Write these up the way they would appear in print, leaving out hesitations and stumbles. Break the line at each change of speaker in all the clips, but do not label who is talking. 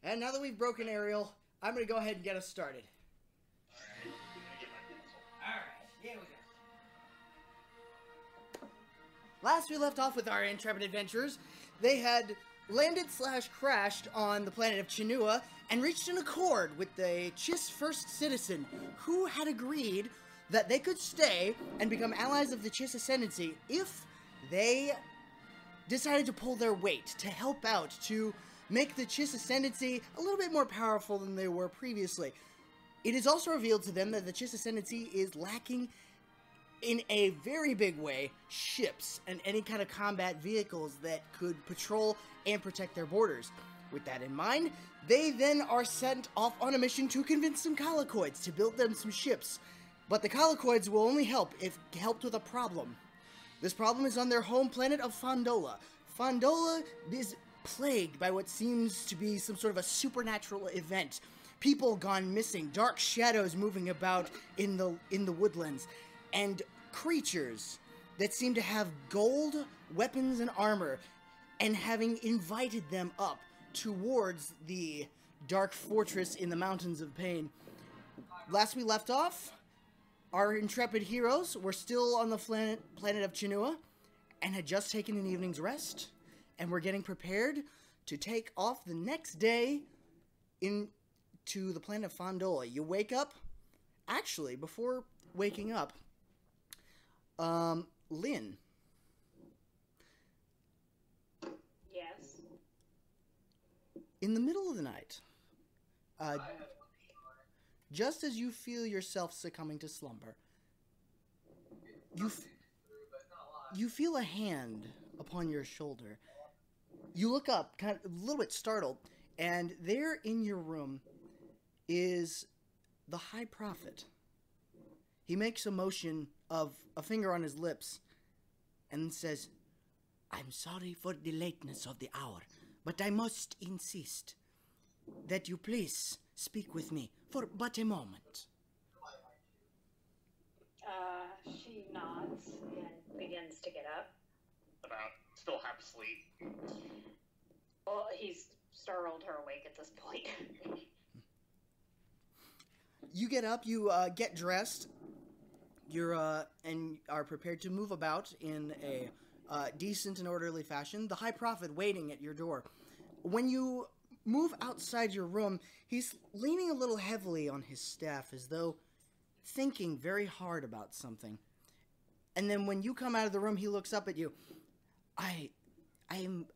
And now that we've broken Ariel, I'm going to go ahead and get us started. Alright, here we go. Last we left off with our intrepid adventurers, they had landed/crashed on the planet of Chinua and reached an accord with the Chiss First Citizen, who had agreed that they could stay and become allies of the Chiss Ascendancy if they decided to pull their weight, to help out, to make the Chiss Ascendancy a little bit more powerful than they were previously. It is also revealed to them that the Chiss Ascendancy is lacking, in a very big way, ships and any kind of combat vehicles that could patrol and protect their borders. With that in mind, they then are sent off on a mission to convince some Colicoids to build them some ships. But the Colicoids will only help if helped with a problem. This problem is on their home planet of Fondola. Fondola is plagued by what seems to be some sort of a supernatural event. People gone missing, dark shadows moving about in the woodlands, and creatures that seem to have gold weapons and armor, and having invited them up towards the dark fortress in the Mountains of Pain. Last we left off, our intrepid heroes were still on the planet of Chinua and had just taken an evening's rest, and were getting prepared to take off the next day into the planet of Fondola. You wake up, actually, before waking up, Lynn.
Yes?
In the middle of the night, just as you feel yourself succumbing to slumber, you feel a hand upon your shoulder. You look up, kind of a little bit startled, and there in your room is the High Prophet. He makes a motion of a finger on his lips and says, "I'm sorry for the lateness of the hour, but I must insist that you please speak with me for but a moment."
She nods and begins to get up.
About still half asleep.
Well, he's startled her awake at this point.
You get up, you get dressed, and are prepared to move about in a decent and orderly fashion. The High Prophet waiting at your door. When you move outside your room, he's leaning a little heavily on his staff, as though thinking very hard about something. And then when you come out of the room, he looks up at you. I am...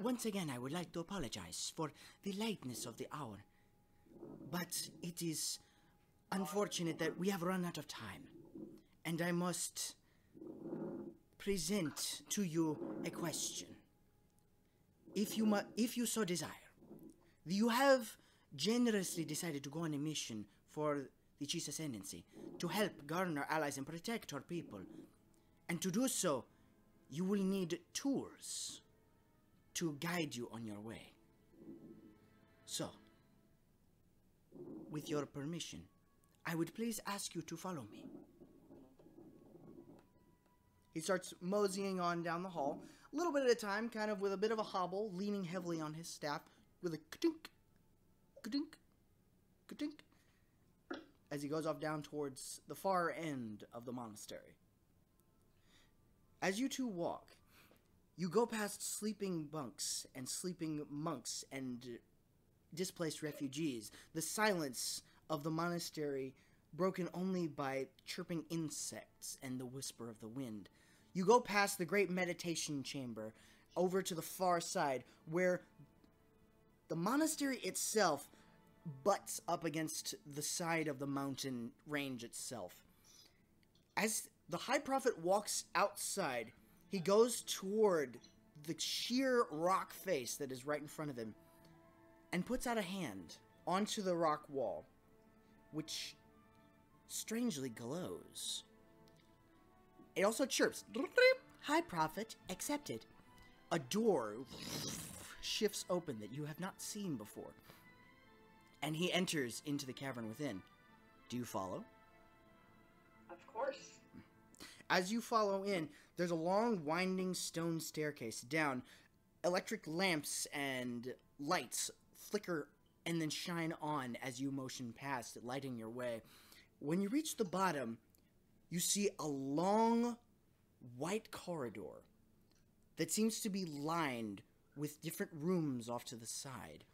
once again, I would like to apologize for the lateness of the hour. But it is unfortunate that we have run out of time. And I must present to you a question. If you so desire. You have generously decided to go on a mission for the Chiss Ascendancy, to help garner allies and protect our people. And to do so, you will need tours to guide you on your way. So, with your permission, I would please ask you to follow me. He starts moseying on down the hall, a little bit at a time, kind of with a bit of a hobble, leaning heavily on his staff, with a ka-dink, ka-dink, ka-dink, as he goes off down towards the far end of the monastery. As you two walk, you go past sleeping bunks and sleeping monks and displaced refugees, the silence of the monastery broken only by chirping insects and the whisper of the wind. You go past the great meditation chamber over to the far side, where the monastery itself butts up against the side of the mountain range itself. As the High Prophet walks outside, he goes toward the sheer rock face that is right in front of him and puts out a hand onto the rock wall, which strangely glows. It also chirps. High Prophet accepted. A door shifts open that you have not seen before, and he enters into the cavern within. Do you follow?
Of course.
As you follow in, there's a long, winding stone staircase down. Electric lamps and lights flicker and then shine on as you motion past, lighting your way. When you reach the bottom, you see a long white corridor that seems to be lined with different rooms off to the side.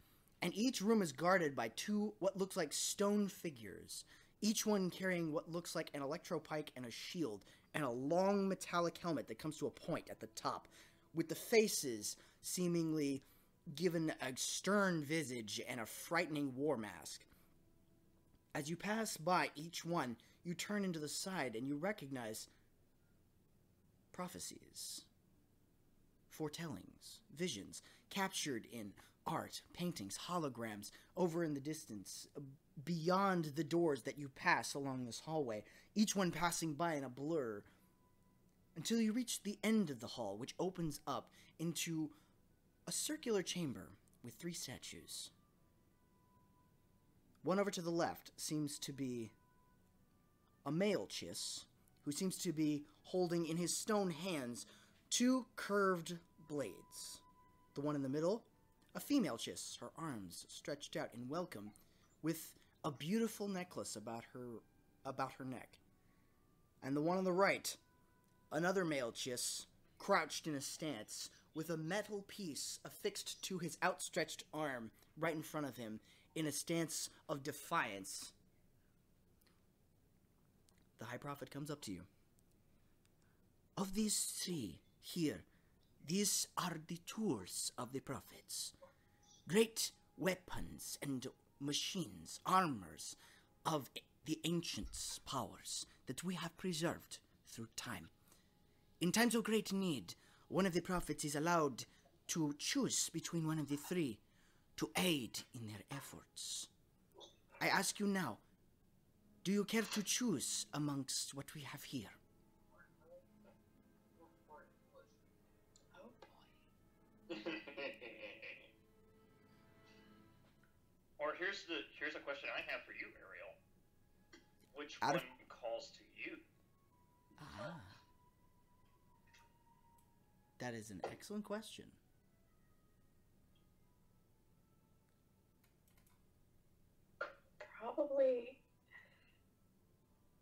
And each room is guarded by two what looks like stone figures, each one carrying what looks like an electropike and a shield, and a long metallic helmet that comes to a point at the top, with the faces seemingly given a stern visage and a frightening war mask. As you pass by each one, you turn into the side and you recognize prophecies, foretellings, visions, captured in art, paintings, holograms, over in the distance, beyond the doors that you pass along this hallway, each one passing by in a blur, until you reach the end of the hall, which opens up into a circular chamber with 3 statues. One over to the left seems to be a male Chiss, who seems to be holding in his stone hands 2 curved blades. The one in the middle, a female Chiss, her arms stretched out in welcome, with a beautiful necklace about her neck. And the one on the right, another male Chiss, crouched in a stance, with a metal piece affixed to his outstretched arm right in front of him, in a stance of defiance. The High Prophet comes up to you. Of these 3 here, these are the tools of the prophets. Great weapons and machines, armors of the ancients' powers that we have preserved through time. In times of great need, one of the prophets is allowed to choose between one of the 3 to aid in their efforts. I ask you now, do you care to choose amongst what we have here?
Oh boy.
Or here's a question I have for you, Ariel. Which
Out
one
of-
calls to you?
Ah. That is an excellent question.
Probably.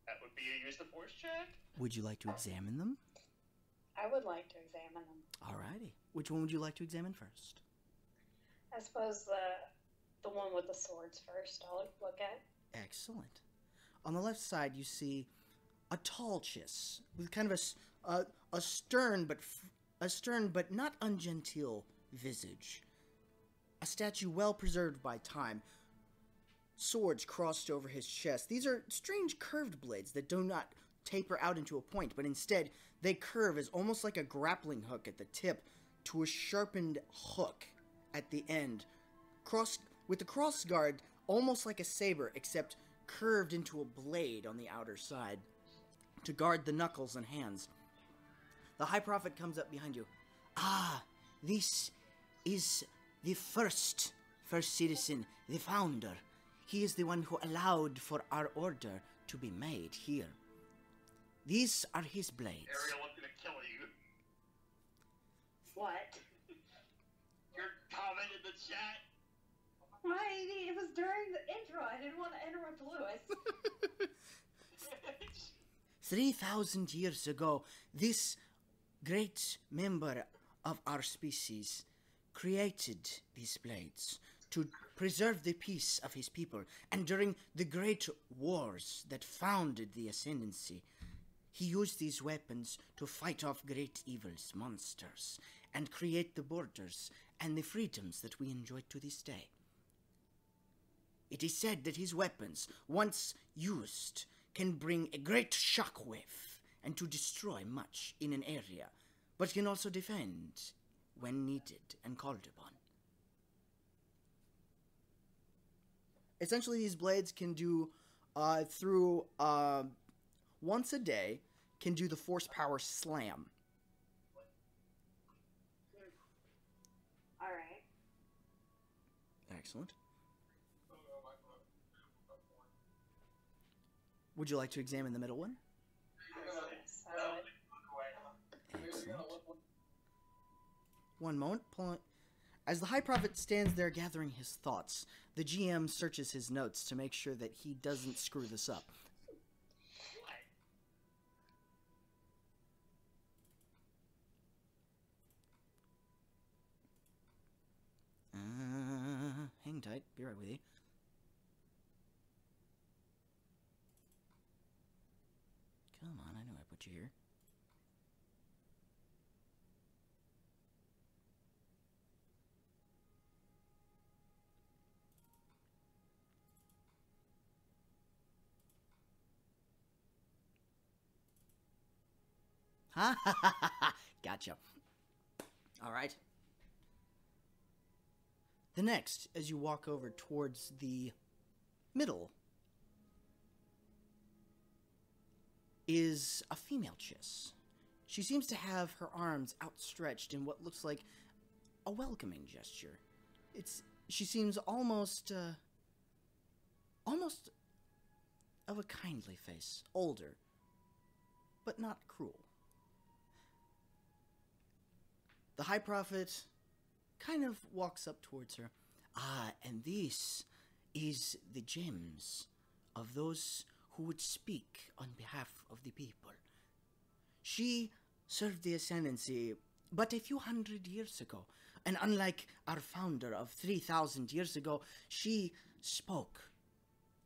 That would be a use the force check.
Would you like to examine them?
I would like to examine them.
Alrighty. Which one would you like to examine first?
I suppose the one with the swords first. I'll look at.
Excellent. On the left side, you see a tall Chiss with kind of a stern but not ungenteel visage. A statue well preserved by time. Swords crossed over his chest. These are strange curved blades that do not taper out into a point, but instead they curve as almost like a grappling hook at the tip to a sharpened hook at the end. With the cross guard almost like a saber, except curved into a blade on the outer side to guard the knuckles and hands. The High Prophet comes up behind you. Ah, this is the first citizen, the founder. He is the one who allowed for our order to be made here. These are his blades.
Ariel, I'm gonna kill you.
What?
Your comment in the chat.
Why? It was during the intro. I didn't want to interrupt Lewis.
3,000 years ago, this great member of our species created these blades to preserve the peace of his people. And during the great wars that founded the Ascendancy, he used these weapons to fight off great evils, monsters, and create the borders and the freedoms that we enjoy to this day. It is said that his weapons, once used, can bring a great shockwave and to destroy much in an area, but can also defend when needed and called upon. Essentially, these blades can do, once a day, can do the force power slam.
Alright.
Excellent. Would you like to examine the middle one?
Yes, I would.
Excellent. One moment. As the High Prophet stands there gathering his thoughts, the GM searches his notes to make sure that he doesn't screw this up. Hang tight. Be right with you. Come on, I know I put you here. Ha ha ha ha ha! Gotcha. All right. The next, as you walk over towards the middle, is a female chiss. She seems to have her arms outstretched in what looks like a welcoming gesture. She seems almost of a kindly face, older, but not cruel. The High Prophet kind of walks up towards her. Ah, and this is the gems of those who would speak on behalf of the people. She served the Ascendancy but a few hundred years ago, and unlike our founder of 3,000 years ago, she spoke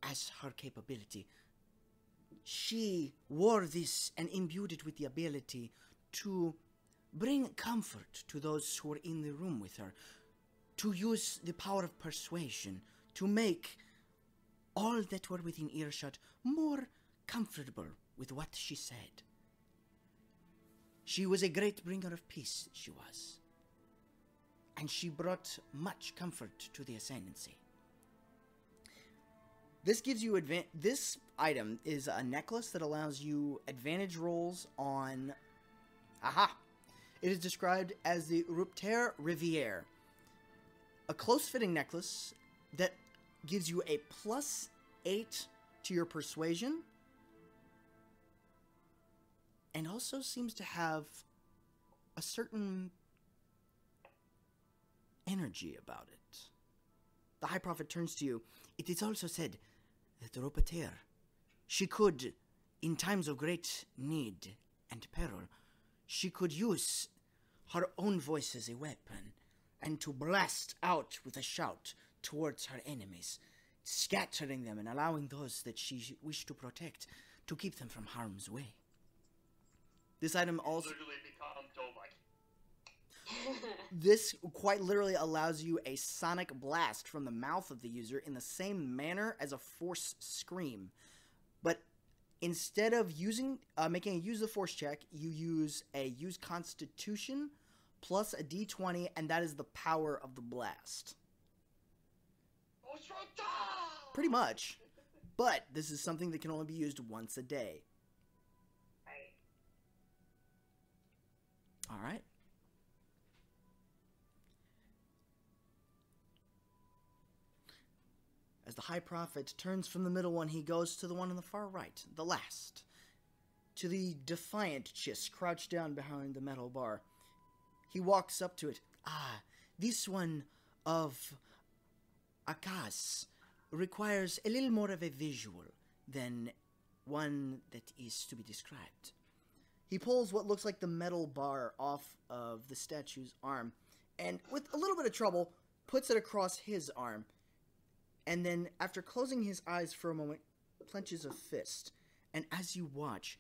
as her capability. She wore this and imbued it with the ability to bring comfort to those who were in the room with her, to use the power of persuasion to make all that were within earshot more comfortable with what she said. She was a great bringer of peace, she was. And she brought much comfort to the Ascendancy. This gives you this item is a necklace that allows you advantage rolls on... Aha! It is described as the Rupter Riviere, a close-fitting necklace that gives you a +8 to your persuasion, and also seems to have a certain energy about it. The High Prophet turns to you. It is also said that the Rupter, she could, in times of great need and peril, she could use her own voice as a weapon, and to blast out with a shout towards her enemies, scattering them and allowing those that she wished to protect to keep them from harm's way. This item also...
Literally become Tobite.
This quite literally allows you a sonic blast from the mouth of the user in the same manner as a force scream. But instead of making a use the force check, you use a use Constitution plus a D20, and that is the power of the blast. Pretty much. But this is something that can only be used once a day.
Right.
Alright. As the High Prophet turns from the middle one, he goes to the one on the far right, the last. To the defiant Chiss crouched down behind the metal bar. He walks up to it. Ah, this one of Akas requires a little more of a visual than one that is to be described. He pulls what looks like the metal bar off of the statue's arm, and with a little bit of trouble, puts it across his arm. And then, after closing his eyes for a moment, clenches a fist. And as you watch,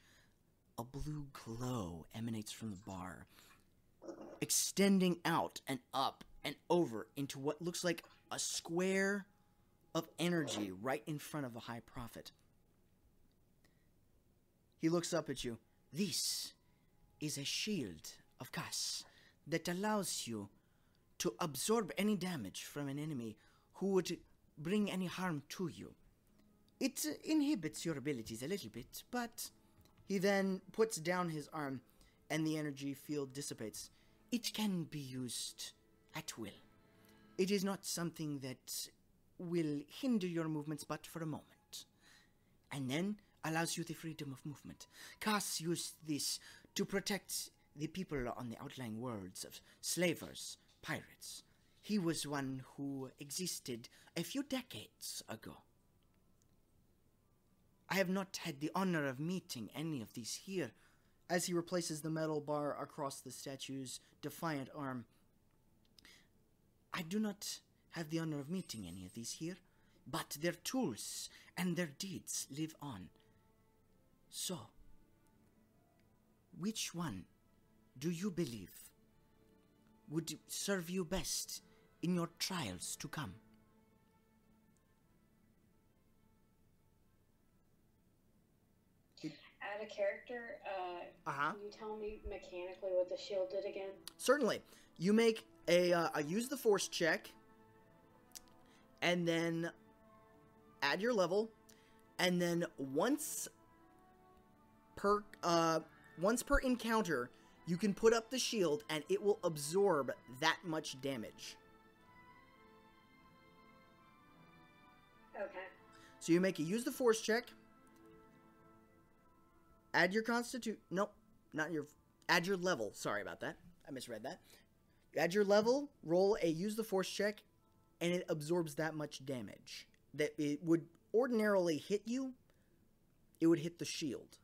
a blue glow emanates from the bar, extending out and up and over into what looks like a square of energy right in front of the High Prophet. He looks up at you. This is a shield of Kas that allows you to absorb any damage from an enemy who would bring any harm to you. It inhibits your abilities a little bit, but he then puts down his arm and the energy field dissipates. It can be used at will. It is not something that will hinder your movements but for a moment, and then allows you the freedom of movement. Kas used this to protect the people on the outlying worlds of slavers, pirates. He was one who existed a few decades ago. I have not had the honor of meeting any of these here. As he replaces the metal bar across the statue's defiant arm. I do not have the honor of meeting any of these here, but their tools and their deeds live on. So, which one do you believe would serve you best in your trials to come?
Add a character, can you tell me mechanically what the shield did again?
Certainly. You make a use the force check, and then add your level, and then once per encounter, you can put up the shield, and it will absorb that much damage.
Okay.
So you make a use the force check. Add your constitution. Nope, not your. Add your level. Sorry about that. I misread that. Add your level. Roll a use the force check, and it absorbs that much damage that it would ordinarily hit you. It would hit the shield.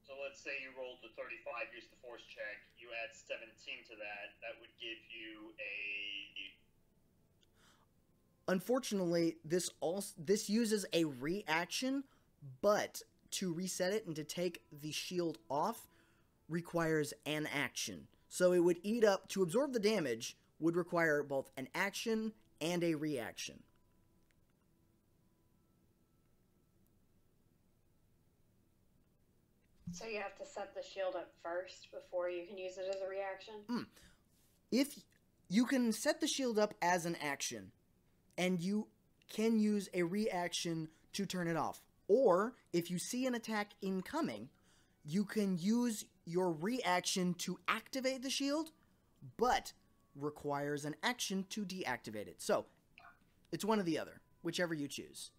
So let's say you rolled the 35, use the force check. You add 17 to that. That would give you a.
Unfortunately, this uses a reaction, but to reset it and to take the shield off requires an action. So it would eat up, to absorb the damage, would require both an action and a reaction.
So you have to set the shield up first before you can use it as a reaction?
If you can set the shield up as an action, and you can use a reaction to turn it off. Or, if you see an attack incoming, you can use your reaction to activate the shield, but requires an action to deactivate it. So, it's one or the other, whichever you choose.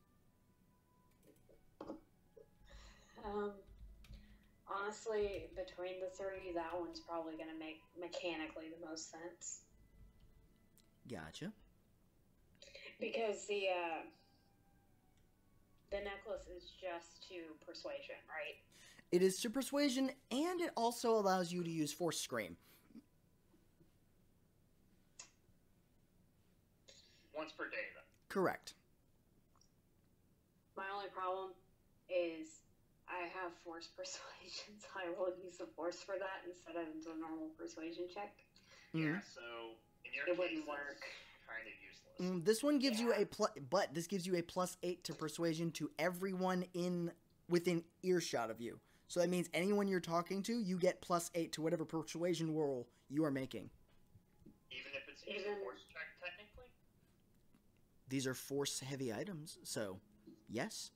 Honestly, between the three, that one's probably going to make mechanically the most sense.
Gotcha.
Because the necklace is just to persuasion, right?
It is to persuasion, and it also allows you to use Force Scream.
Once per day, then.
Correct.
My only problem is I have Force Persuasion, so I will use the Force for that instead of the normal Persuasion check.
Yeah, so in your
It
case,
wouldn't work.
Kind of useless.
This one gives you but this gives you a +8 to persuasion to everyone within earshot of you. So that means anyone you're talking to, you get +8 to whatever persuasion roll you are making.
Even if it's using force check, technically?
These are force-heavy items, so yes.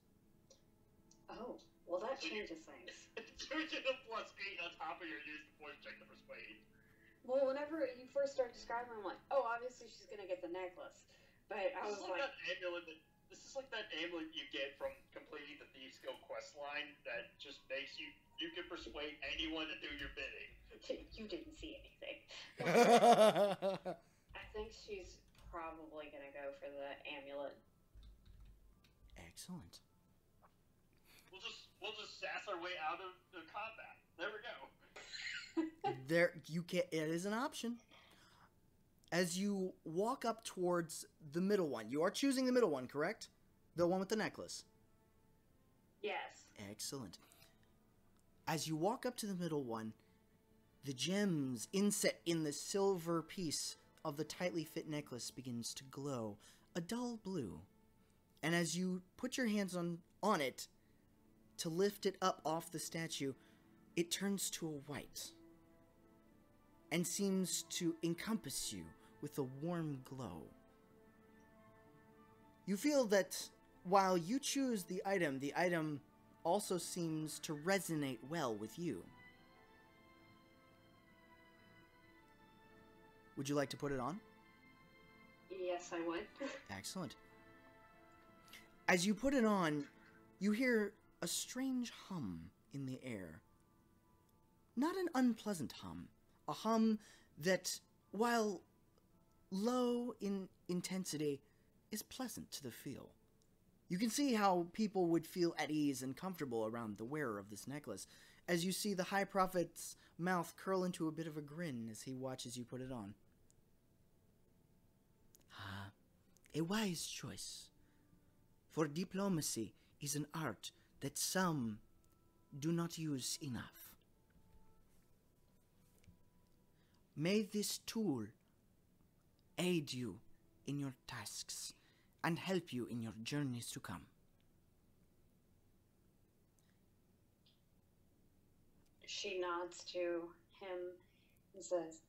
Oh, well that changes things.
You get a +8 on top of your use the force check to persuade.
Well, whenever you first start describing, I'm like, oh, obviously she's gonna get the necklace. But I was like,
this is like that amulet you get from completing the Thieves Guild quest line that just makes you can persuade anyone to do your bidding.
You didn't see anything. I think she's probably gonna go for the amulet.
Excellent.
We'll just sass our way out of the combat. There we go.
It is an option. As you walk up towards the middle one, you are choosing the middle one, correct? The one with the necklace.
Yes.
Excellent. As you walk up to the middle one, the gems inset in the silver piece of the tightly fit necklace begins to glow a dull blue. And as you put your hands on it to lift it up off the statue, it turns to a white and seems to encompass you with a warm glow. You feel that while you choose the item also seems to resonate well with you. Would you like to put it on?
Yes, I would.
Excellent. As you put it on, you hear a strange hum in the air. Not an unpleasant hum. A hum that, while low in intensity is pleasant to the feel. You can see how people would feel at ease and comfortable around the wearer of this necklace, as you see the High Prophet's mouth curl into a bit of a grin as he watches you put it on. Ah, a wise choice. For diplomacy is an art that some do not use enough. May this tool aid you in your tasks and help you in your journeys to come.
She nods to him and says,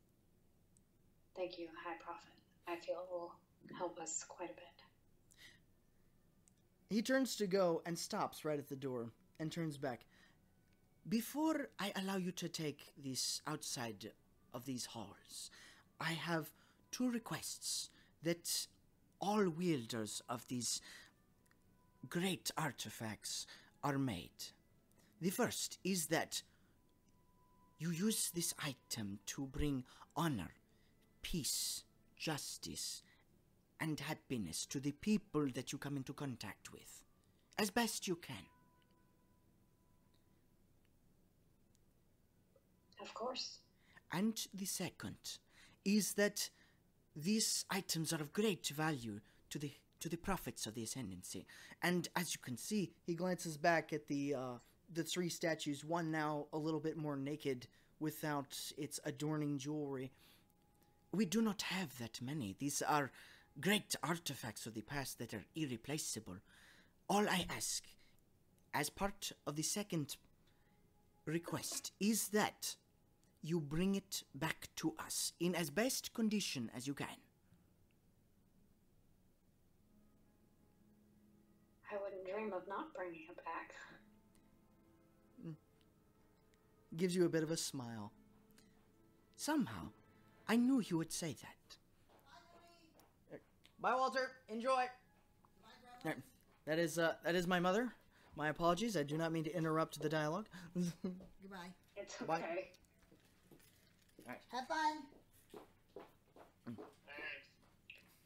"Thank you, High Prophet. I feel it will help us quite a bit."
He turns to go and stops right at the door and turns back. Before I allow you to take this outside of these halls, I have 2 requests that all wielders of these great artifacts are made. The first is that you use this item to bring honor, peace, justice, and happiness to the people that you come into contact with, as best you can.
Of course.
And the second is that these items are of great value to the prophets of the Ascendancy. And as you can see, he glances back at the 3 statues, one now a little bit more naked without its adorning jewelry. We do not have that many. These are great artifacts of the past that are irreplaceable. All I ask, as part of the second request, is that you bring it back to us in as best condition as you can.
I wouldn't dream of not bringing it back.
Gives you a bit of a smile. Somehow, I knew you would say that. Bye, Walter. Enjoy. That is my mother. My apologies. I do not mean to interrupt the dialogue.
Goodbye.
It's okay.
Bye.
Have fun.
Thanks.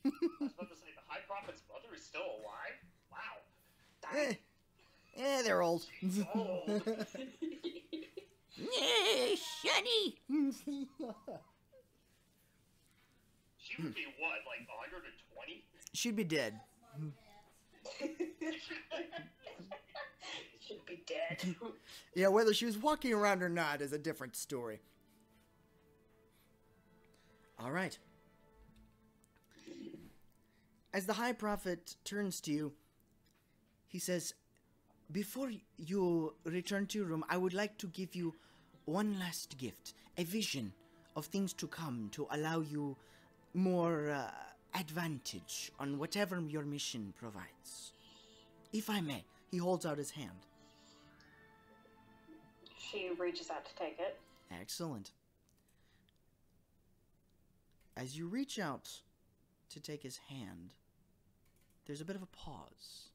I was about to say, the High Prophet's mother is still alive? Wow.
They're old.
She's old.
Shunny.
She would be what, like 120?
She'd be dead.
Should be dead.
Yeah, whether she was walking around or not is a different story. All right. As the High Prophet turns to you, he says, "Before you return to your room, I would like to give you one last gift, a vision of things to come to allow you more advantage on whatever your mission provides. If I may." He holds out his hand.
She reaches out to take it.
Excellent. As you reach out to take his hand, there's a bit of a pause.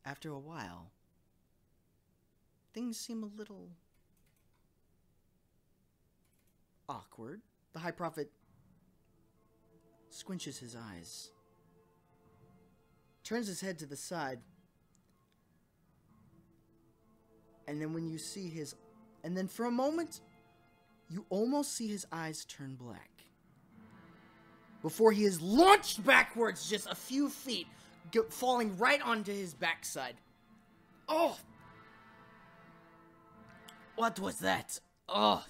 After a while, things seem a little awkward. The High Prophet squinches his eyes, turns his head to the side, and then when you see his... And then for a moment, you almost see his eyes turn black, before he is launched backwards just a few feet, falling right onto his backside. Oh! What was that? Oh!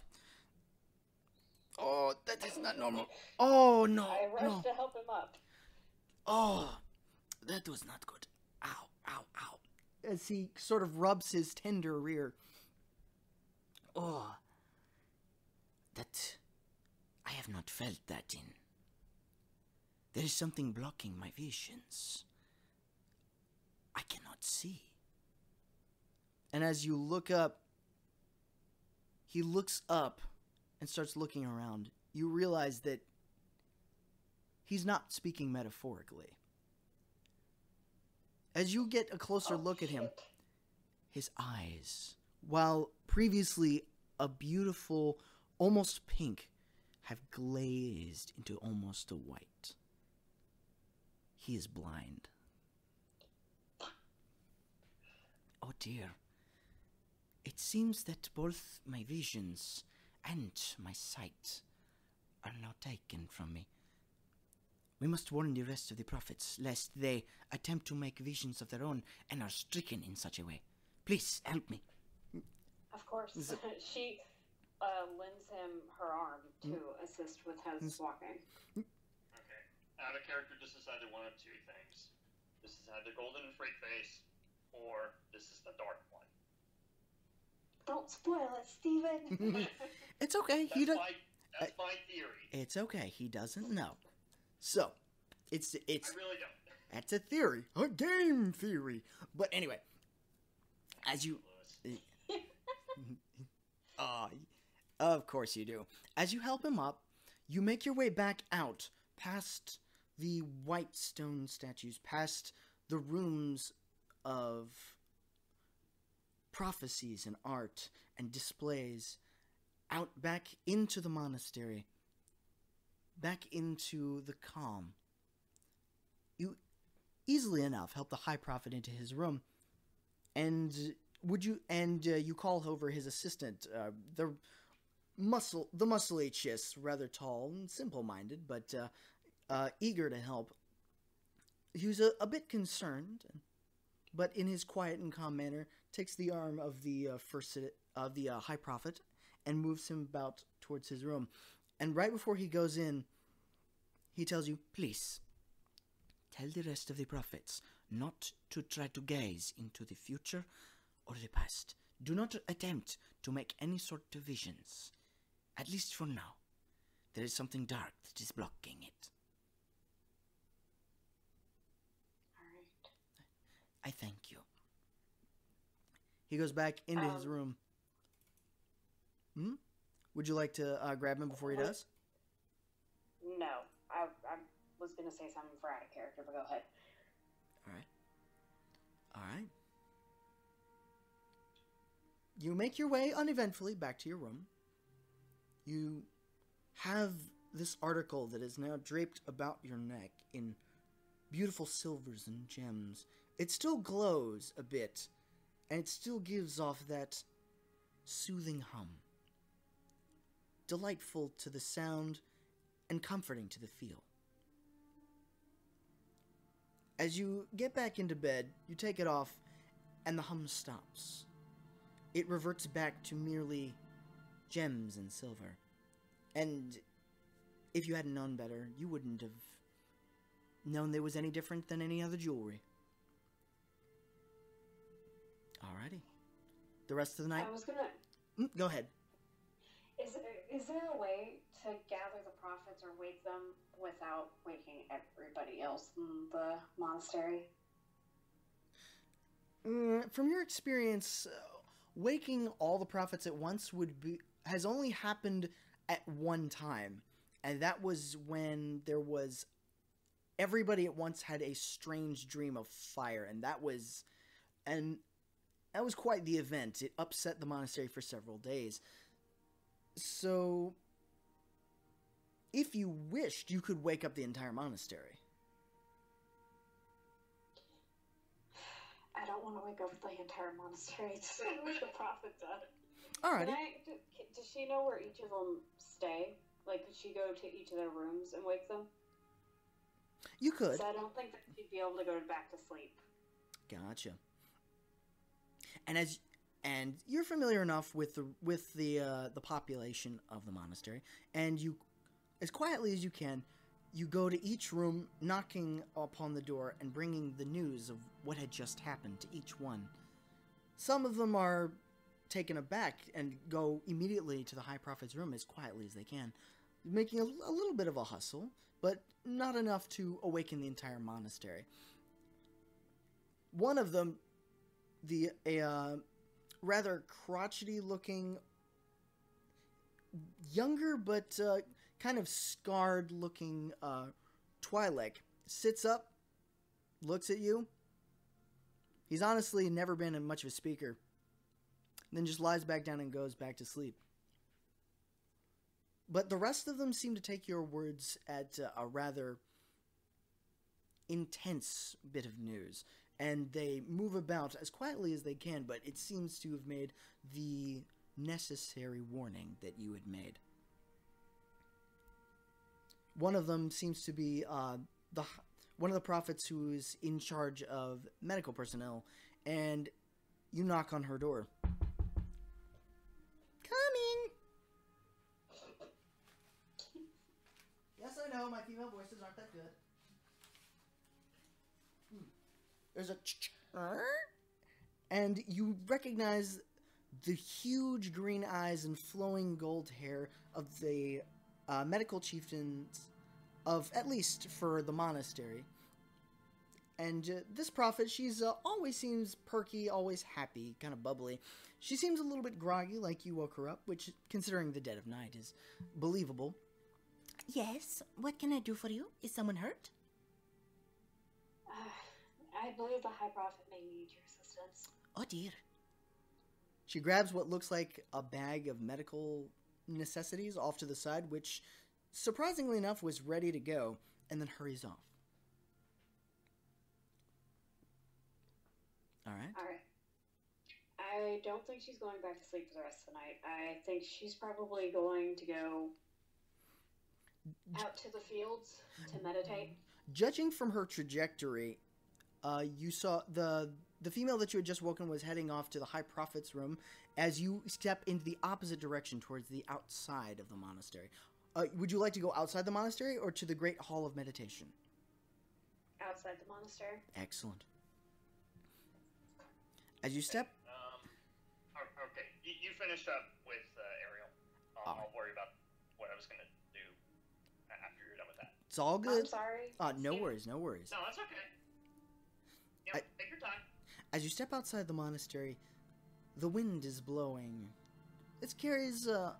Oh, that is not normal. Oh, no,
I rushed
no.
to help him up.
Oh, that was not good. Ow, ow, ow. As he sort of rubs his tender rear. Oh, that... I have not felt that in. There is something blocking my visions. I cannot see. And as you look up, he looks up and starts looking around. You realize that he's not speaking metaphorically. As you get a closer look at him, his eyes, while previously a beautiful, almost pink, have glazed into almost a white. He is blind. Oh dear. It seems that both my visions and my sight are now taken from me. We must warn the rest of the prophets, lest they attempt to make visions of their own and are stricken in such a way. Please, help me.
Of course. She lends him her arm to assist with his walking.
Okay. Out of character, this is either one of two things. This is either Golden and Freak Face, or this is the Dark one.
Don't spoil it, Steven.
It's okay.
That's my theory.
It's okay. He doesn't know. So, it's.
I really don't.
That's a theory, a game theory. But anyway, as you, of course you do. As you help him up, you make your way back out past the white stone statues, past the rooms of prophecies and art and displays, out back into the monastery, back into the calm. You easily enough help the High Prophet into his room, and you call over his assistant, the muscly Chiss, rather tall and simple-minded, but eager to help. He was a bit concerned, but in his quiet and calm manner, takes the arm of the High Prophet and moves him about towards his room. And right before he goes in, he tells you, please, tell the rest of the prophets not to try to gaze into the future or the past. Do not attempt to make any sort of visions. At least for now. There is something dark that is blocking it.
Alright.
I thank you. He goes back into his room. Would you like to grab him before he does?
No. I was going to say something for out of character, but go ahead.
Alright. You make your way uneventfully back to your room. You have this article that is now draped about your neck in beautiful silvers and gems. It still glows a bit, and it still gives off that soothing hum. Delightful to the sound and comforting to the feel. As you get back into bed, you take it off, and the hum stops. It reverts back to merely gems and silver. And if you hadn't known better, you wouldn't have known there was any different than any other jewelry. Alrighty. The rest of the night?
I was gonna...
Go ahead.
Is there a way to gather the prophets or wake them without waking everybody else in the monastery?
From your experience, waking all the prophets at once has only happened at one time, and that was when everybody at once had a strange dream of fire, and that was quite the event. It upset the monastery for several days. So, if you wished, you could wake up the entire monastery.
I don't want to wake up the entire monastery to see what the prophet does.
Alrighty.
Does she know where each of them stay? Like, could she go to each of their rooms and wake them?
You could.
So I don't think that she'd be able to go back to sleep.
Gotcha. And you're familiar enough with the population of the monastery, and you, as quietly as you can, you go to each room, knocking upon the door and bringing the news of what had just happened to each one. Some of them are taken aback and go immediately to the High Prophet's room as quietly as they can, making a little bit of a hustle, but not enough to awaken the entire monastery. One of them, a rather crotchety-looking, younger but kind of scarred-looking Twi'lek, sits up, looks at you. He's honestly never been much of a speaker. Then just lies back down and goes back to sleep. But the rest of them seem to take your words at a rather intense bit of news, and they move about as quietly as they can, but it seems to have made the necessary warning that you had made. One of them seems to be one of the prophets who is in charge of medical personnel, and you knock on her door. Coming! Yes, I know, my female voices aren't that good. There's a and you recognize the huge green eyes and flowing gold hair of the medical chieftains of, at least for the monastery. And this prophet, she's always seems perky, always happy, kind of bubbly. She seems a little bit groggy, like you woke her up, which, considering the dead of night, is believable. Yes, what can I do for you? Is someone hurt?
I believe the High Prophet may need your assistance.
Oh dear. She grabs what looks like a bag of medical necessities off to the side, which, surprisingly enough, was ready to go, and then hurries off. Alright.
I don't think she's going back to sleep for the rest of the night. I think she's probably going to go out to the fields to meditate.
Judging from her trajectory, you saw the female that you had just woken was heading off to the High Prophet's room as you step into the opposite direction towards the outside of the monastery. Would you like to go outside the monastery or to the Great Hall of Meditation?
Outside the monastery.
Excellent. As you step...
Okay, you finish up with Ariel. I'll worry about what I was going to do after you're done with that.
It's all good.
I'm sorry.
No worries, no worries.
No, that's okay. Take your time.
As you step outside the monastery, the wind is blowing. It carries a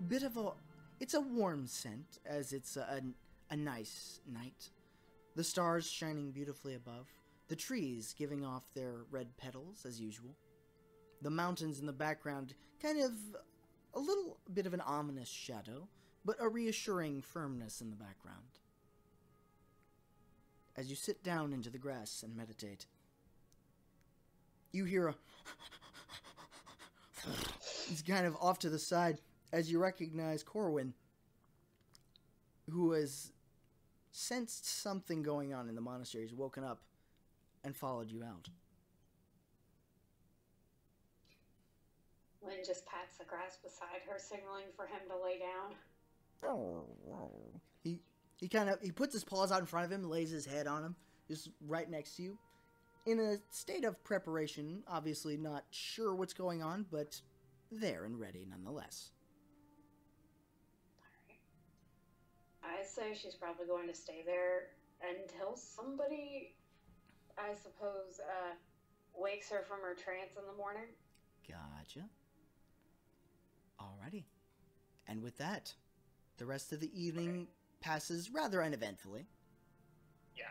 bit of a... It's a warm scent, as it's a nice night. The stars shining beautifully above. The trees giving off their red petals, as usual. The mountains in the background, kind of a little bit of an ominous shadow, but a reassuring firmness in the background. As you sit down into the grass and meditate, you hear a... He's kind of off to the side as you recognize Corwin, who has sensed something going on in the monastery. He's woken up and followed you out.
Lynn just pats the grass beside her, signaling for him to lay down.
He puts his paws out in front of him, lays his head on him, just right next to you. In a state of preparation, obviously not sure what's going on, but there and ready nonetheless.
Alright. I say she's probably going to stay there until somebody, I suppose, wakes her from her trance in the morning.
Gotcha. Alrighty. And with that, the rest of the evening passes rather uneventfully.
Yeah,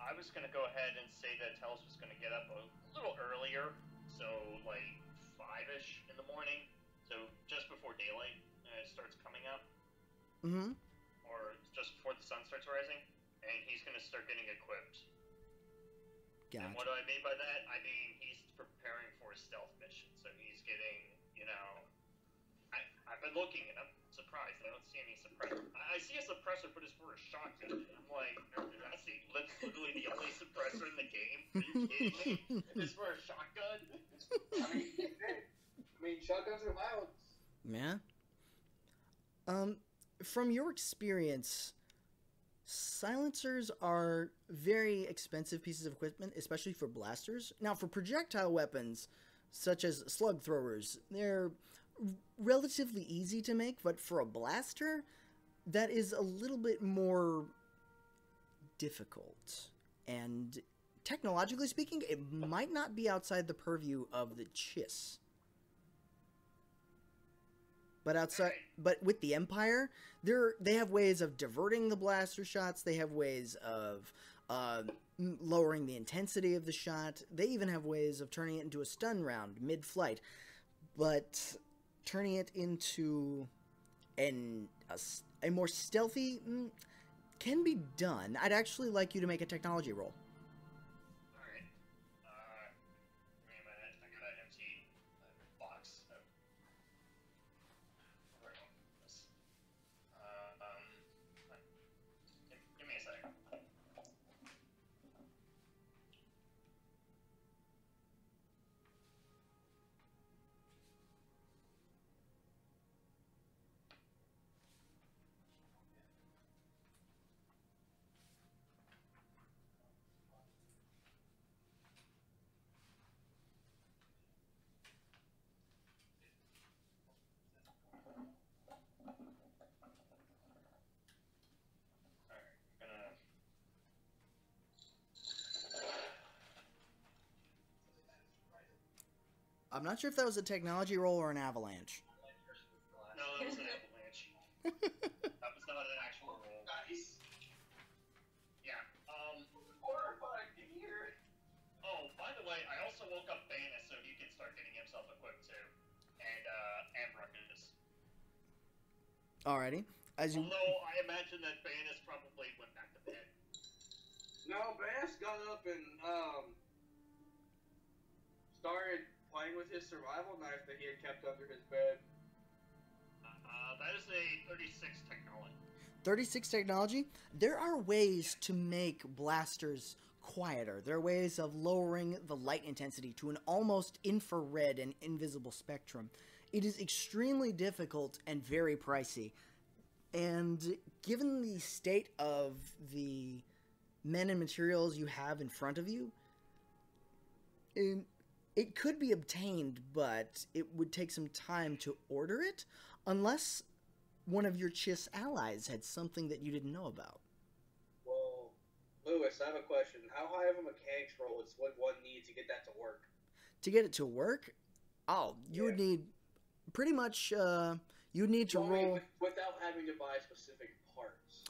I was going to go ahead and say that Telis was going to get up a little earlier, so like 5-ish in the morning, so just before daylight starts coming up.
Mm-hmm.
Or just before the sun starts rising, and he's going to start getting equipped.
Gotcha.
And what do I mean by that? I mean he's preparing for a stealth mission, so he's getting, I've been looking and I'm surprised I don't see any suppressor. I see a suppressor, but it's for a shotgun. I'm like, that's literally the only suppressor in the game. Are you kidding me? It's for a shotgun?
I mean, shotguns are loud.
Yeah. From your experience, silencers are very expensive pieces of equipment, especially for blasters. Now, for projectile weapons, such as slug throwers, they're relatively easy to make, but for a blaster, that is a little bit more difficult. And technologically speaking, it might not be outside the purview of the Chiss. But with the Empire, they have ways of diverting the blaster shots. They have ways of lowering the intensity of the shot. They even have ways of turning it into a stun round mid-flight. But turning it into and a more stealthy can be done. I'd actually like you to make a technology roll.
Alright. Give me a minute. I got an empty box. Where do I put this? Give me a second.
I'm not sure if that was a technology roll or an avalanche.
No, that was an avalanche. That was not an actual roll. Nice. Yeah. Horrifying to hear. Oh, by the way, I also woke up Banis so he can start getting himself equipped too, and Rukkus.
Alrighty.
Although I imagine that Banis probably went back to bed.
No, Banis got up and started playing with his survival knife that he had kept under his bed.
That is a 36 technology.
36 technology? There are ways to make blasters quieter. There are ways of lowering the light intensity to an almost infrared and invisible spectrum. It is extremely difficult and very pricey. And given the state of the men and materials you have in front of you, it could be obtained, but it would take some time to order it, unless one of your Chiss allies had something that you didn't know about.
Well, Lewis, I have a question. How high of a mechanics roll would one need to get that to work?
To get it to work? Oh, you would need pretty much, you'd need to roll...
Without having to buy specific parts.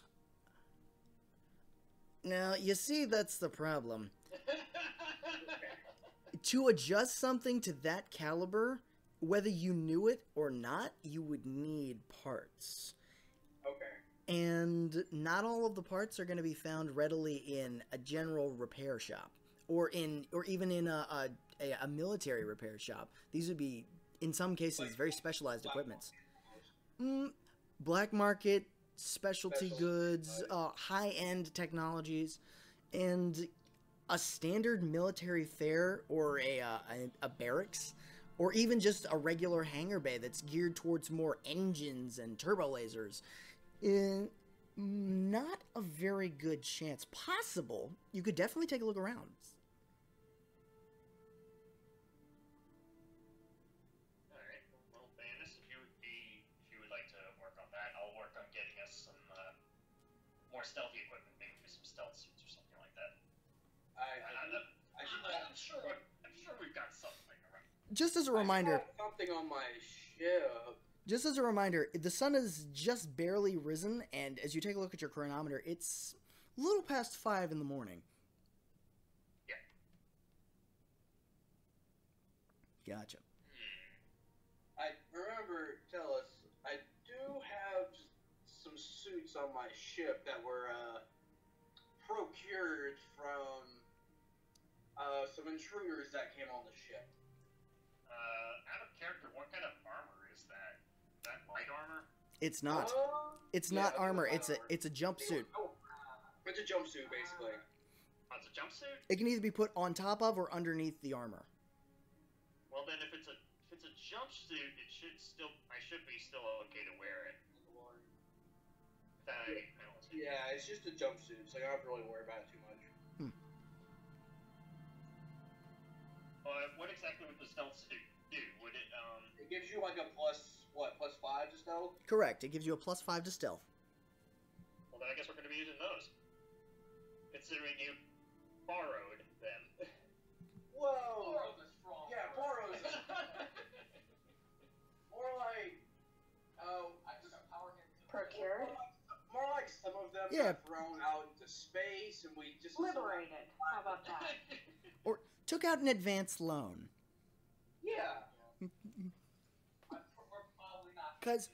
Now, you see, that's the problem. To adjust something to that caliber, whether you knew it or not, you would need parts.
Okay.
And not all of the parts are going to be found readily in a general repair shop, or even in a military repair shop. These would be, in some cases, very specialized equipments. Black market, specialty goods, high-end technologies, and a standard military fare or a barracks, or even just a regular hangar bay that's geared towards more engines and turbo lasers, not a very good chance. Possible. You could definitely take a look around.
Alright, well, Banis, if you would like to work on that, I'll work on getting us some more stealthy equipment, maybe some stealth suits or something like that. I'm sure we've got something around.
Just as a reminder,
something on my ship.
Just as a reminder, the sun has just barely risen, and as you take a look at your chronometer, it's a little past 5 in the morning.
Yeah.
Gotcha.
I remember, Telis, I do have some suits on my ship that were procured from some intruders that came on the ship.
Out of character, what kind of armor is that? Is that light armor?
It's not. It's not armor. It's a jumpsuit.
It's a jumpsuit, basically.
Oh, it's a jumpsuit?
It can either be put on top of or underneath the armor.
Well, then, if it's a jumpsuit, I should be still okay to wear it.
Yeah, it's just a jumpsuit, so you don't have to really worry about it too much.
What exactly would the stealth suit do? Would it,
It gives you like a plus 5 to stealth?
Correct. It gives you a +5 to stealth.
Well, then I guess we're going to be using those. Considering you borrowed them.
Whoa!
Borrowed is strong.
Yeah, borrowed is more like... I just power him.
Procured?
More like some of them
Yeah.
got thrown out into space, and we just...
Liberated. How about that?
Or took out an advance loan.
Yeah.
Because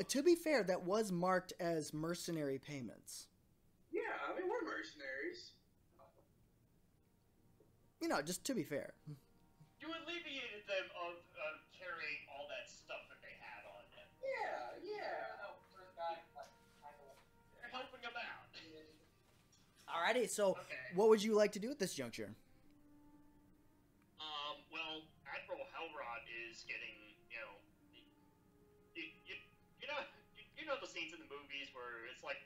To be fair, that was marked as mercenary payments.
Yeah, I mean, we're mercenaries.
You know, just to be fair.
You alleviated them of carrying all that stuff that they had on them.
Yeah.
They're helping them out.
Alrighty, so
Okay.
what would you like to do at this juncture?
Well, Admiral Hellrod is getting, you know the scenes in the movies where it's like,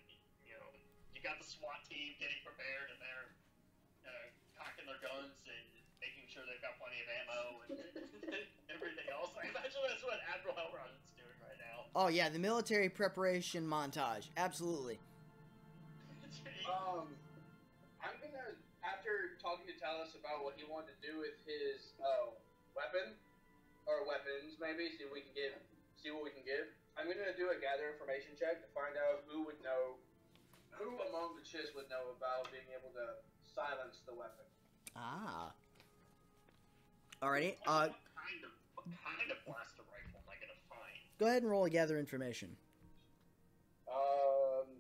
you know, you got the SWAT team getting prepared and they're cocking their guns and making sure they've got plenty of ammo and everything else. I imagine that's what Admiral Hellrod is doing right now.
Oh yeah, the military preparation montage. Absolutely.
I'm gonna, after talking to Telis about what he wanted to do with his weapons, maybe see what we can get. I'm gonna do a gather information check to find out who among the Chiss would know about being able to silence the weapon.
Ah. Alrighty.
What kind of blaster rifle am I gonna find?
Go ahead and roll a gather information.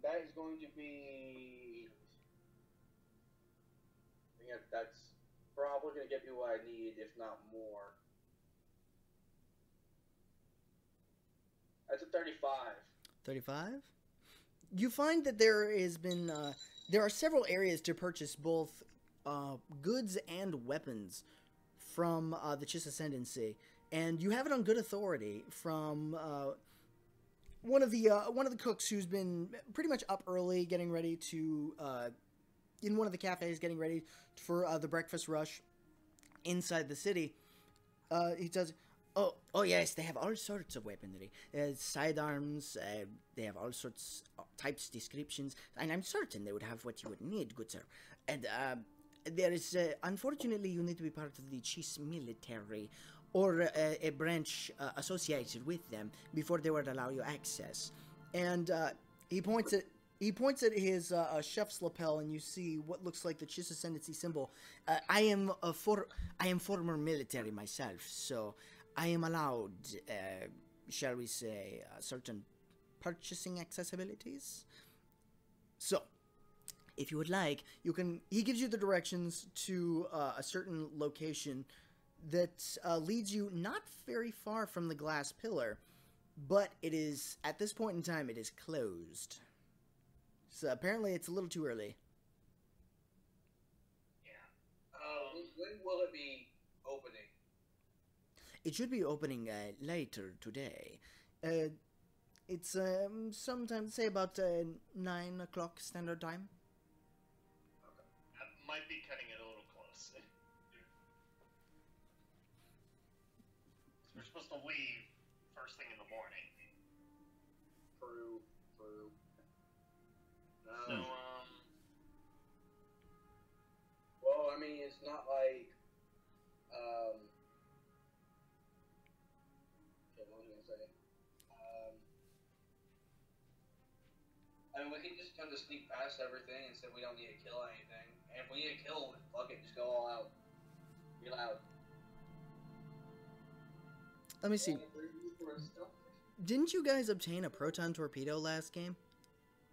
That is going to be. I think that's probably gonna get me what I need, if not more. That's a 35.
35. You find that there are several areas to purchase both goods and weapons from the Chiss Ascendancy, and you have it on good authority from one of the cooks who's been pretty much up early, getting ready to in one of the cafes, getting ready for the breakfast rush inside the city. He says, "Oh yes, they have all sorts of weaponry, sidearms. They have all sorts types, descriptions, and I'm certain they would have what you would need, good sir. And there is, unfortunately, you need to be part of the Chiss military, or a branch associated with them before they would allow you access." And he points at his chef's lapel, and you see what looks like the Chiss Ascendancy symbol. I am former military myself, so I am allowed, shall we say, certain purchasing accessibilities. So, if you would like, you can. He gives you the directions to a certain location that leads you not very far from the glass pillar, but it is, at this point in time, it is closed. So apparently it's a little too early.
Yeah.
When will it be opening?
It should be opening later today. It's sometime, say about 9 o'clock standard time.
I might be cutting it a little close. We're supposed to leave first thing in the morning.
True.
So,
Well, I mean, it's not like, okay, what was I gonna say? I mean, we can just kind of sneak past everything and say we don't need to kill anything. And if we need to kill, fuck it, just go all out. Be loud.
Let me see. Didn't you guys obtain a proton torpedo last game?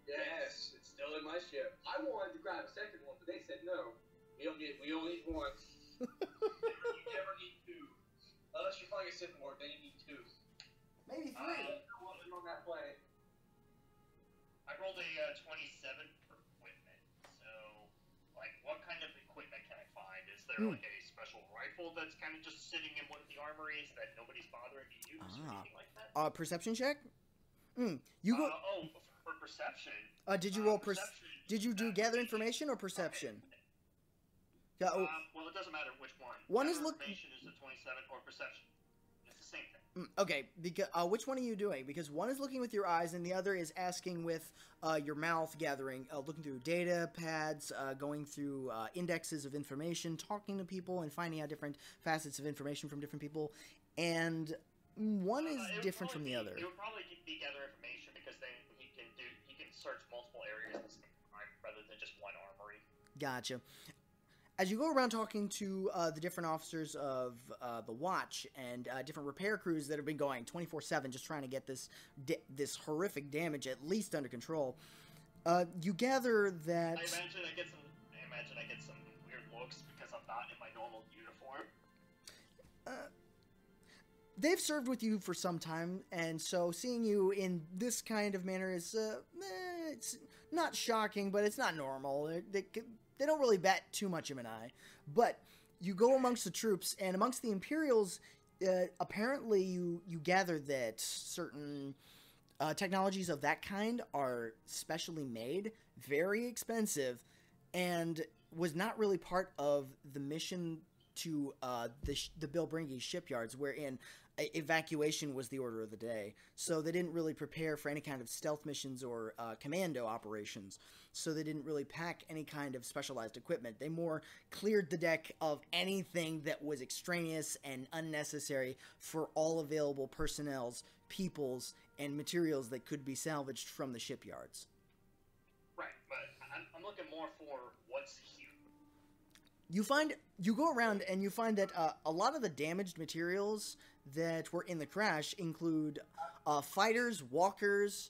Yes, it's still in my ship. I wanted to grab a second one, but they said no. We only need one. You never need two. Unless you're flying a Sith Lord, then you need two.
Maybe
On that planet.
I rolled a 27 for equipment. So, like, what kind of equipment can I find? Is there like a special rifle that's kind of just sitting in one of the armories that nobody's bothering to use or anything like that?
Perception check? You go.
For perception.
Did you roll Did you do gather information or perception?
Well, it doesn't matter which one.
One
Gather
is
information is a 27 or perception. It's the same thing.
Okay, because which one are you doing? Because one is looking with your eyes, and the other is asking with your mouth, gathering, looking through data pads, going through indexes of information, talking to people, and finding out different facets of information from different people. And one is different from the other.
It would probably be gather information because then he can search multiple areas at the same time rather than just one armory.
Gotcha. as you go around talking to the different officers of the Watch and different repair crews that have been going 24/7 just trying to get this horrific damage at least under control, you gather that...
I imagine I get some weird looks because I'm not in my normal uniform.
They've served with you for some time, and so seeing you in this kind of manner is, it's not shocking, but it's not normal. They don't really bat too much of an eye. But you go amongst the troops, and amongst the Imperials, apparently you gather that certain technologies of that kind are specially made, very expensive, and was not really part of the mission to the Bilbringi shipyards, wherein evacuation was the order of the day. So they didn't really prepare for any kind of stealth missions or commando operations. So they didn't really pack any kind of specialized equipment. They more cleared the deck of anything that was extraneous and unnecessary for all available personnels, peoples, and materials that could be salvaged from the shipyards.
Right, but I'm looking more for what's here.
You go around and you find that a lot of the damaged materials that were in the crash include fighters, walkers,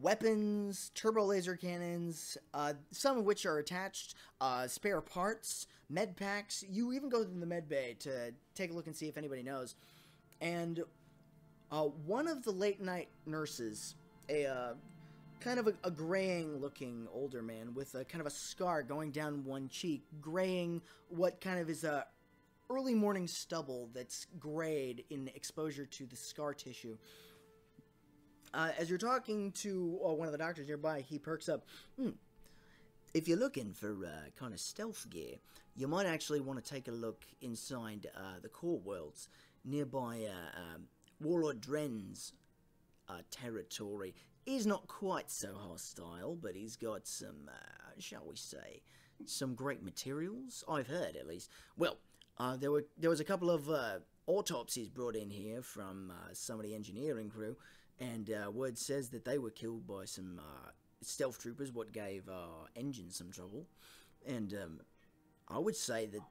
weapons, turbo laser cannons, some of which are attached, spare parts, med packs. You even go to the med bay to take a look and see if anybody knows. And one of the late night nurses, kind of a graying looking older man with a kind of a scar going down one cheek, graying what kind of is a early morning stubble that's grayed in exposure to the scar tissue. As you're talking to one of the doctors nearby, he perks up. If you're looking for kind of stealth gear, you might actually want to take a look inside the core worlds nearby Warlord Dren's territory. He's not quite so hostile, but he's got some, shall we say, some great materials, I've heard at least. Well, there was a couple of autopsies brought in here from some of the engineering crew, and word says that they were killed by some stealth troopers, what gave our engine some trouble. And I would say that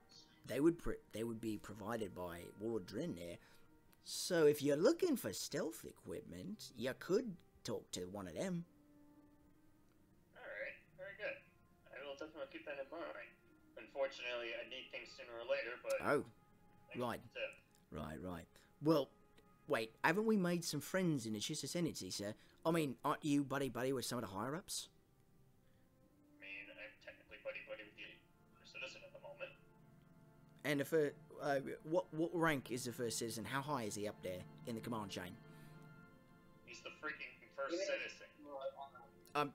they would be provided by Warlord Dren there. So if you're looking for stealth equipment, you could talk to one of them.
Alright, very good. I will definitely keep that in mind. Unfortunately, I need things sooner or later, but...
Oh, right. Right. Well, wait, haven't we made some friends in the Chiss Ascendancy, sir? I mean, aren't you buddy-buddy with some of the higher-ups?
I mean, I'm technically buddy-buddy with the first citizen at the moment.
And what rank is the first citizen? How high is he up there in the command chain?
He's the freaking first citizen.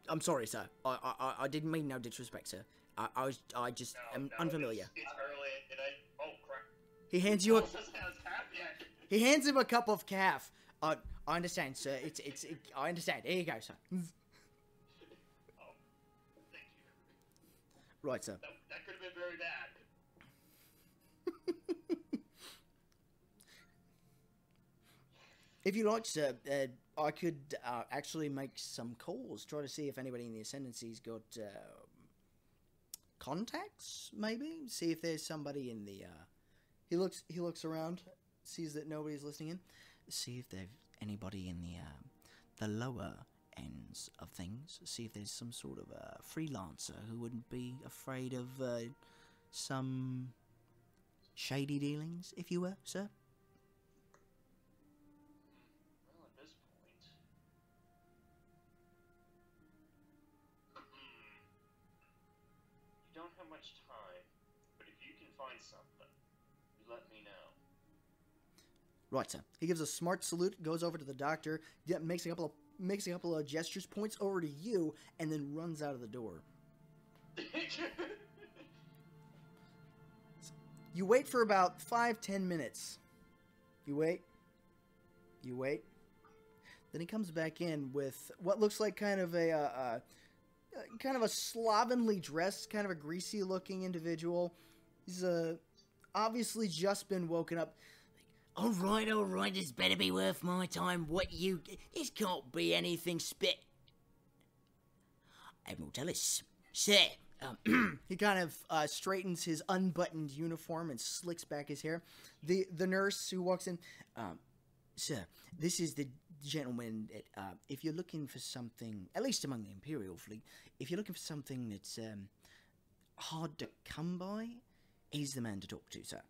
I'm sorry, sir. I didn't mean no disrespect, sir. I just am unfamiliar.
It's early, and oh crap.
He hands you a.
Yet.
He hands him a cup of calf. I understand, sir. I understand. Here you go, sir.
Oh, thank you.
Right, sir.
That could have been very bad.
If you like, sir, I could actually make some calls, try to see if anybody in the Ascendancy's got contacts, maybe? See if there's somebody in the... He looks around, sees that nobody's listening in. See if there's anybody in the lower ends of things. See if there's some sort of freelancer who wouldn't be afraid of some shady dealings, if you were, sir.
Don't have much time, but if you can find something, you let me know.
Right, sir. He gives a smart salute, goes over to the doctor, makes a couple of gestures, points over to you, and then runs out of the door. You wait for about 5-10 minutes. You wait. Then he comes back in with what looks like kind of a slovenly dressed, kind of a greasy-looking individual. He's obviously just been woken up. All right, this better be worth my time. This can't be anything Admiral Telis. Sir, He kind of straightens his unbuttoned uniform and slicks back his hair. The nurse who walks in, sir, this is the gentleman that, if you're looking for something, at least among the Imperial fleet, if you're looking for something that's hard to come by, he's the man to talk to, sir.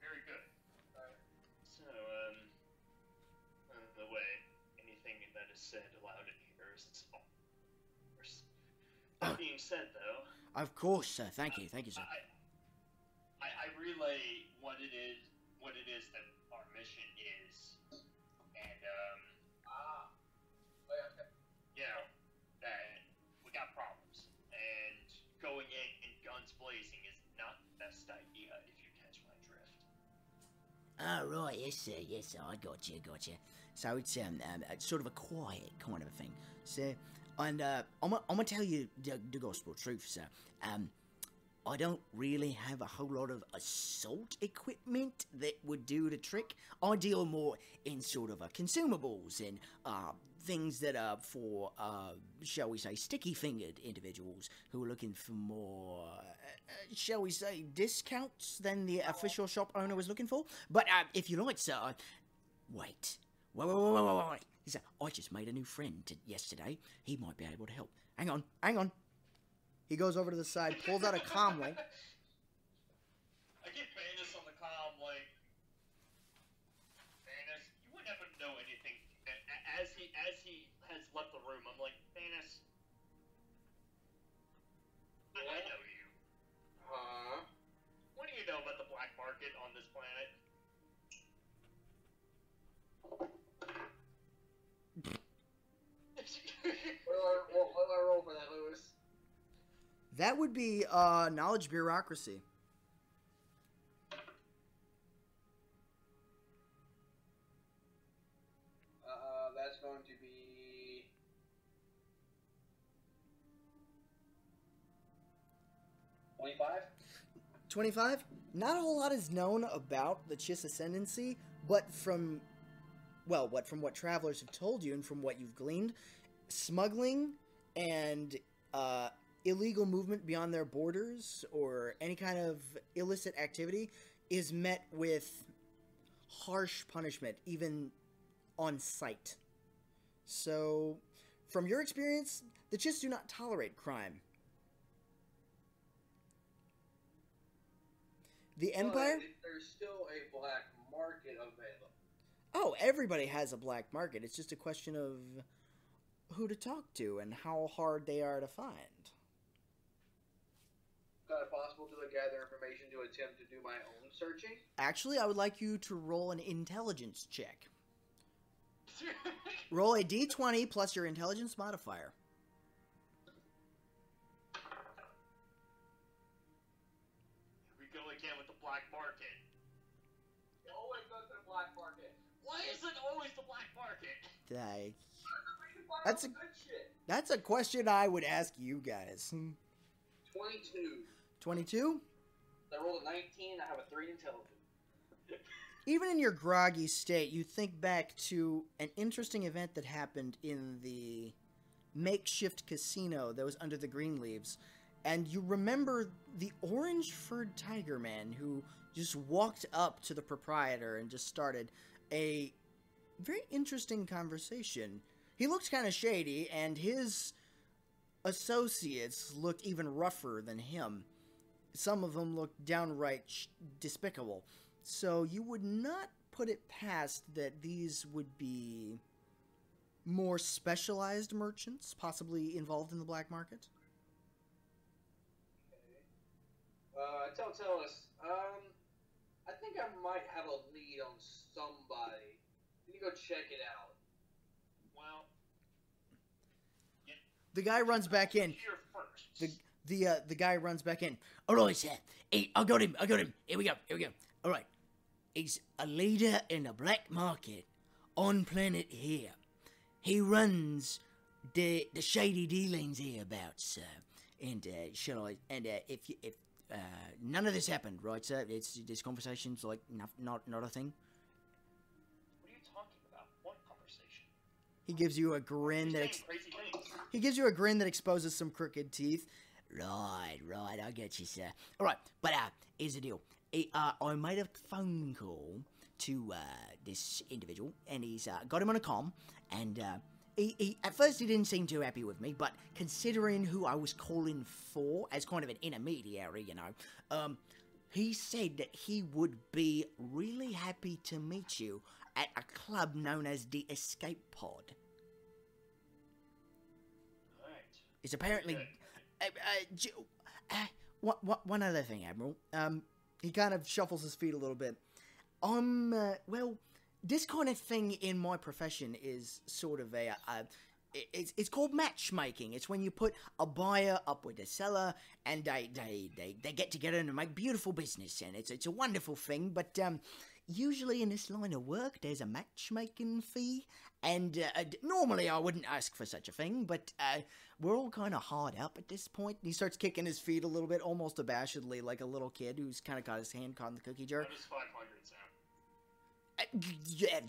Very good. So, the way, anything that is said aloud in here is small. That being said, though...
Of course, sir. Thank you, sir.
I relay what it is that our mission is, and you know, that we got problems, and going in guns blazing is not the best idea if you catch my drift.
Oh, right, yes, sir, I got you. So it's sort of a quiet kind of a thing. So, and I'm gonna tell you the gospel truth, sir. I don't really have a whole lot of assault equipment that would do the trick. I deal more in sort of consumables and things that are for, shall we say, sticky-fingered individuals who are looking for more, shall we say, discounts than the official shop owner was looking for. But if you like, sir, wait. He said, I just made a new friend yesterday. He might be able to help. Hang on. He goes over to the side, pulls out a comm link.
I get Banis on the comm link. Banis, you wouldn't happen to know anything. As he has left the room, I'm like, Banis, I know you.
Huh?
What do you know about the black market on this planet?
What do I roll for that, Lewis?
That would be knowledge bureaucracy.
That's going to be 25.
25? Not a whole lot is known about the Chiss Ascendancy, but from what travelers have told you and from what you've gleaned, smuggling and illegal movement beyond their borders or any kind of illicit activity is met with harsh punishment, even on sight. So, from your experience, the Chiss do not tolerate crime. The Empire?
But there's still a black market available.
Oh, everybody has a black market. It's just a question of who to talk to and how hard they are to find.
Is it possible to gather information to attempt to do my own searching?
Actually, I would like you to roll an intelligence check. Roll a d20 plus your intelligence modifier.
Here we go again with the black market.
It always goes to the black market.
Why is it always the black market?
That's a question I would ask you guys.
22.
22?
I rolled a 19. I have a 3 intelligence.
Even in your groggy state, you think back to an interesting event that happened in the makeshift casino that was under the green leaves, and you remember the orange-furred tiger man who just walked up to the proprietor and just started a very interesting conversation. He looked kind of shady, and his associates looked even rougher than him. Some of them looked downright despicable. So you would not put it past that these would be more specialized merchants, possibly involved in the black market.
Okay. Tell Telis, I think I might have a lead on somebody. Can you go check it out?
Well, yeah.
The guy runs back in.
Here first.
The guy runs back in. All right, sir. Hey, I got him. Here we go. All right. He's a leader in the black market on planet here. He runs the shady dealings hereabouts, sir. And if none of this happened, right, sir? This conversation's like not a thing.
What are you talking about? What conversation?
He gives you a grin
You're
that
saying crazy things.
he gives you a grin that exposes some crooked teeth. Right, I get you, sir. All right, but here's the deal. I made a phone call to this individual, and he's got him on a comm, and he at first he didn't seem too happy with me, but considering who I was calling for as kind of an intermediary, you know, he said that he would be really happy to meet you at a club known as the Escape Pod.
Alright.
It's apparently... one other thing, Admiral. He kind of shuffles his feet a little bit. Well, this kind of thing in my profession is sort of it's called matchmaking. It's when you put a buyer up with a seller, and they get together and make beautiful business, and it's a wonderful thing. But usually in this line of work, there's a matchmaking fee, and normally I wouldn't ask for such a thing, but we're all kind of hard up at this point. He starts kicking his feet a little bit, almost abashedly, like a little kid who's kind of got his hand caught in the cookie jar.
That was 500, Sam.
Yeah,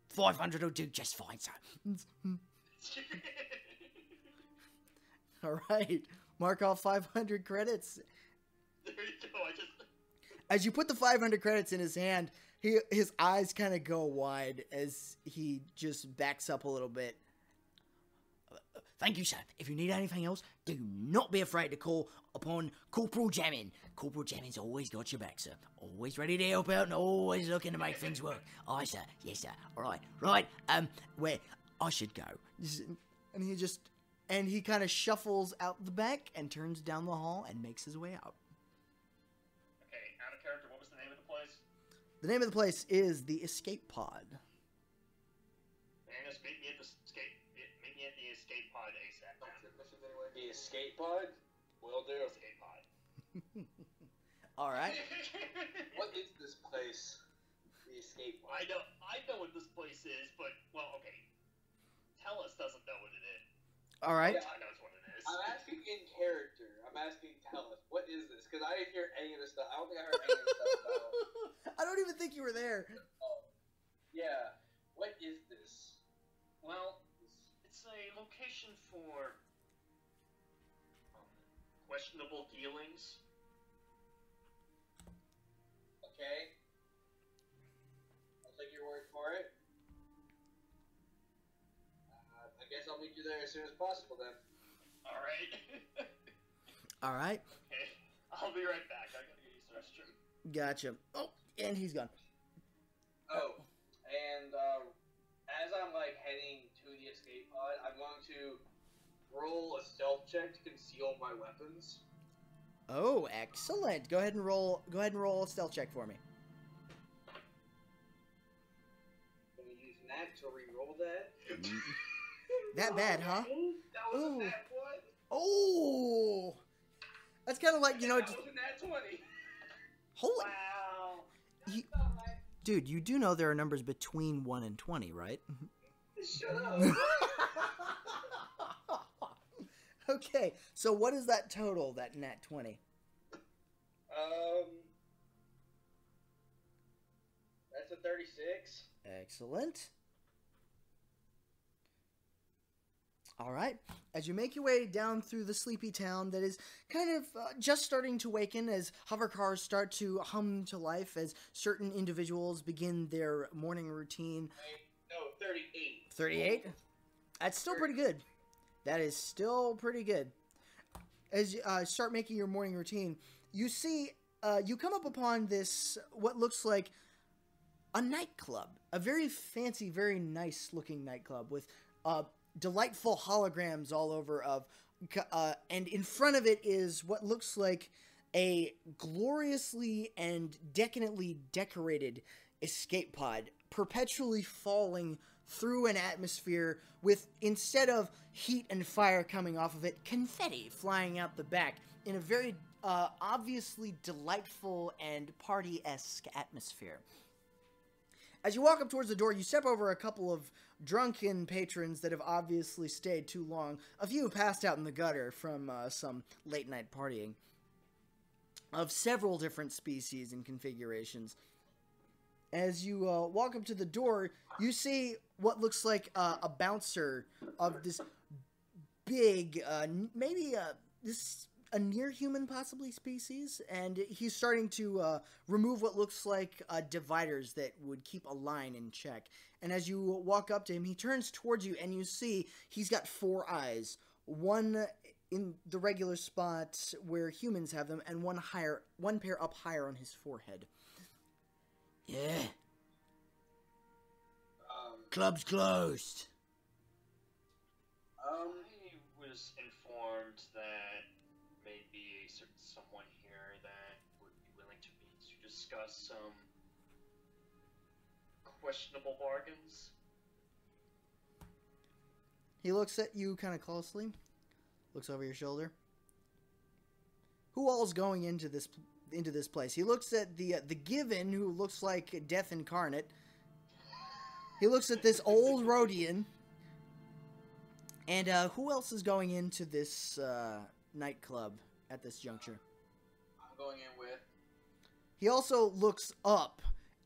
500 will do just fine, sir. All right, mark off 500 credits.
There you go.
As you put the 500 credits in his hand, his eyes kind of go wide as he just backs up a little bit. Thank you, sir. If you need anything else, do not be afraid to call upon Corporal Jammin. Corporal Jammin's always got your back, sir. Always ready to help out and always looking to make things work. Aye, sir. Yes, sir. All right. Right. Where I should go. And he kind of shuffles out the back and turns down the hall and makes his way out.
Okay, out of character, what was the name of the place?
The name of the place is the Escape Pod.
Banis, meet me at the escape pod ASAP.
The escape pod? Will do.
Escape pod.
All right.
What is this place? The escape pod.
I know what this place is, but okay. Telis doesn't know what it is.
All right.
I knows what it is.
I'm asking in character. I'm asking Telis, what is this? Because I didn't hear any of this stuff. I don't think I heard any of this stuff about.
I don't even think you were there.
Yeah. What is this?
Well, it's a location for questionable dealings.
Okay. I'll take your word for it. I guess I'll meet you there as soon as possible then.
Alright.
Alright.
Okay. I'll be right back. I gotta use the restroom.
Gotcha. Oh, and he's gone.
Oh, and as I'm heading to the escape pod, I'm going to roll a stealth check to conceal my weapons.
Oh, excellent. Go ahead and roll a stealth check for me.
I'm going to use that to re-roll that.
That bad, huh?
That was
Ooh.
a nat 1.
Oh! That's kind of like,
That was a nat 20.
Holy...
Wow.
Dude, you do know there are numbers between 1 and 20, right?
Shut up.
Okay, so what is that total, that nat 20?
That's a 36.
Excellent. All right. As you make your way down through the sleepy town that is kind of just starting to waken as hover cars start to hum to life as certain individuals begin their morning routine.
No, 38.
38? That's still pretty good. That is still pretty good. As you start making your morning routine, you see, you come up upon this, what looks like a nightclub. A very fancy, very nice looking nightclub with delightful holograms all over and in front of it is what looks like a gloriously and decadently decorated escape pod perpetually falling through an atmosphere with, instead of heat and fire coming off of it, confetti flying out the back in a very obviously delightful and party-esque atmosphere. As you walk up towards the door, you step over a couple of drunken patrons that have obviously stayed too long. A few have passed out in the gutter from some late-night partying of several different species and configurations. As you walk up to the door, you see what looks like a bouncer of this big, maybe a near human possibly species, and he's starting to remove what looks like dividers that would keep a line in check. And as you walk up to him, he turns towards you, and you see he's got 4 eyes. One in the regular spot where humans have them, and one pair up higher on his forehead. Yeah. Club's closed.
I was informed that maybe a certain someone here that would be willing to meet to discuss some questionable bargains.
He looks at you kind of closely. Looks over your shoulder. Who all's going into this place? He looks at the Given, who looks like Death Incarnate. He looks at this old Rhodian. And who else is going into this nightclub at this juncture?
I'm going in with...
He also looks up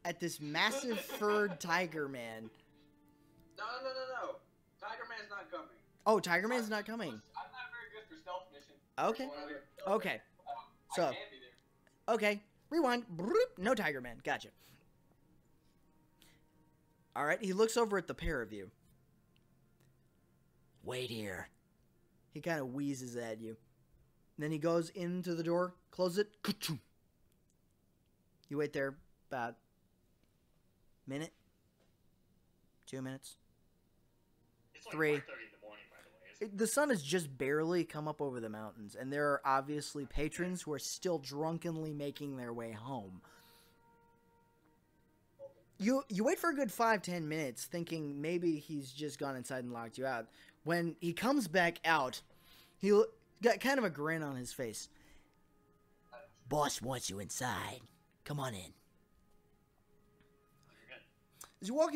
at this massive furred Tiger Man.
No. Tiger Man's not coming.
Oh, Tiger Man's not coming.
I'm not very good for stealth missions.
Okay. So,
I can be there.
okay. Rewind. No Tiger Man. Gotcha. Alright, he looks over at the pair of you. Wait here. He kind of wheezes at you. Then he goes into the door, closes it. Ka-choom. You wait there about a minute, 2 minutes.
It's like
3.
4:30 in the morning, by the way.
The sun has just barely come up over the mountains, and there are obviously patrons who are still drunkenly making their way home. You wait for a good 5-10 minutes, thinking maybe he's just gone inside and locked you out. When he comes back out, he got kind of a grin on his face. Boss wants you inside. Come on in. As you walk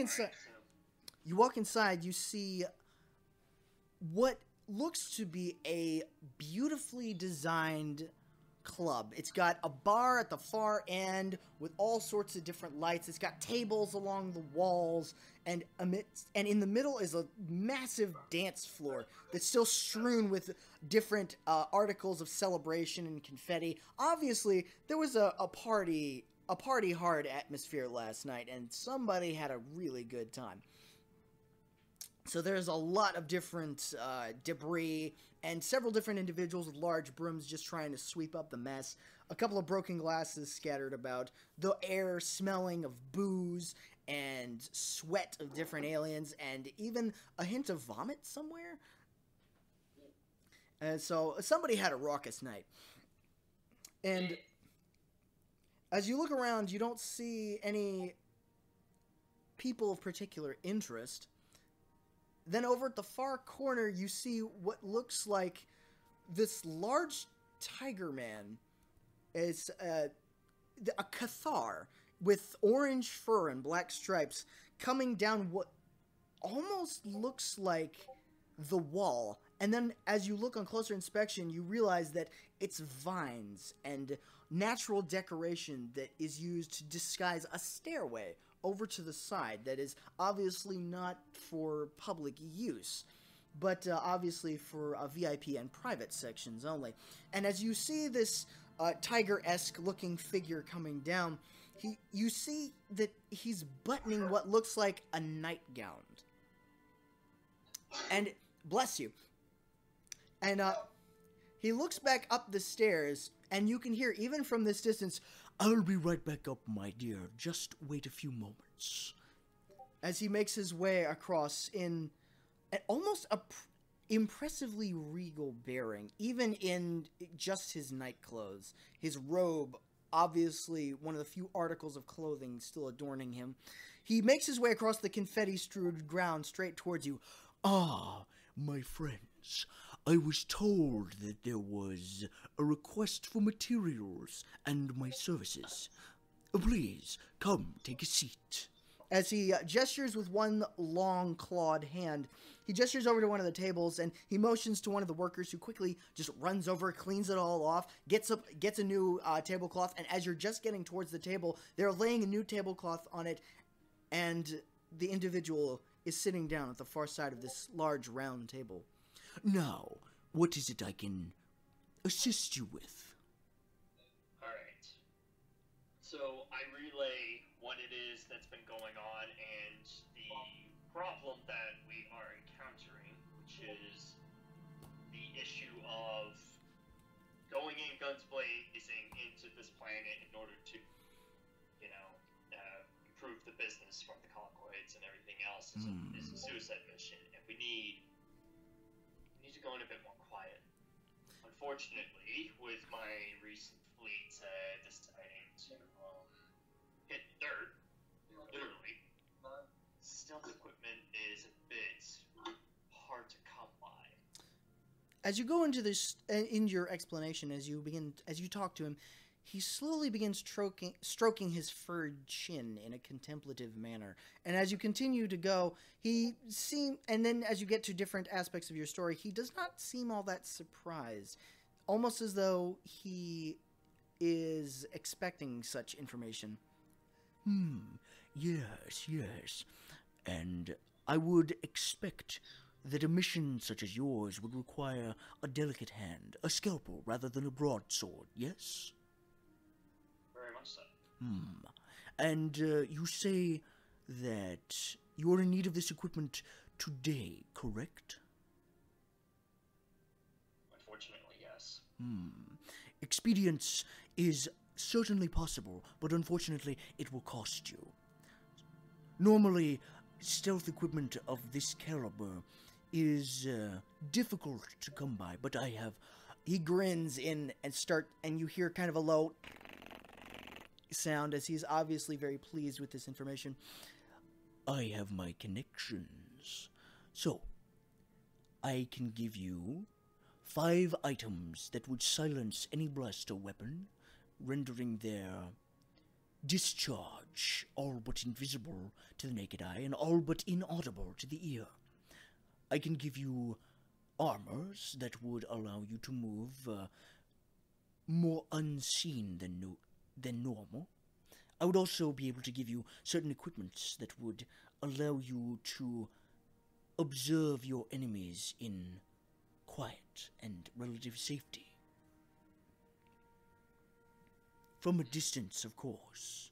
inside, you see what looks to be a beautifully designed club. It's got a bar at the far end with all sorts of different lights. It's got tables along the walls, and in the middle is a massive dance floor that's still strewn with different articles of celebration and confetti. Obviously, there was a party hard atmosphere last night, and somebody had a really good time. So there's a lot of different debris and several different individuals with large brooms just trying to sweep up the mess. A couple of broken glasses scattered about. The air smelling of booze and sweat of different aliens, and even a hint of vomit somewhere. And so somebody had a raucous night. And as you look around, you don't see any people of particular interest. Then over at the far corner, you see what looks like this large Tiger Man. It's a Cathar with orange fur and black stripes coming down what almost looks like the wall. And then as you look on closer inspection, you realize that it's vines and natural decoration that is used to disguise a stairway over to the side that is obviously not for public use, but obviously for VIP and private sections only. And as you see this tiger-esque looking figure coming down, you see that he's buttoning what looks like a nightgown. And, bless you. And he looks back up the stairs, and you can hear, even from this distance, "I'll be right back up, my dear. Just wait a few moments." As he makes his way across in almost a impressively regal bearing, even in just his night clothes. His robe, obviously one of the few articles of clothing still adorning him. He makes his way across the confetti-strewed ground straight towards you. "Ah, my friends. I was told that there was a request for materials and my services. Please, come, take a seat." As he gestures with one long clawed hand, He gestures over to one of the tables, and he motions to one of the workers, who quickly just runs over, cleans it all off, gets a new tablecloth, and as you're just getting towards the table, they're laying a new tablecloth on it, and the individual is sitting down at the far side of this large round table. Now, what is it I can assist you with?
Alright. So, I relay what it is that's been going on and the problem that we are encountering, which is the issue of going in guns blazing into this planet in order to, you know, improve the business from the colloquids and everything else is a suicide mission, and we need to go in a bit more quiet. Unfortunately, with my recent fleet deciding to hit dirt, literally, stealth equipment is a bit hard to come by.
As you go into this, in your explanation, as you talk to him, he slowly begins stroking his furred chin in a contemplative manner. And as you continue to go, and then as you get to different aspects of your story, he does not seem all that surprised. Almost as though he is expecting such information. Yes. And I would expect that a mission such as yours would require a delicate hand, a scalpel rather than a broadsword, yes?
Very much so.
And you say that you are in need of this equipment today, correct?
Unfortunately, yes.
Expedience is certainly possible, but unfortunately it will cost you. Normally, stealth equipment of this caliber is difficult to come by, but I have... He grins in and you hear kind of a low sound as he's obviously very pleased with this information. I have my connections. So, I can give you 5 items that would silence any blaster weapon, rendering their discharge all but invisible to the naked eye and all but inaudible to the ear. I can give you armors that would allow you to move more unseen than normal. I would also be able to give you certain equipments that would allow you to observe your enemies in quiet and relative safety. From a distance, of course,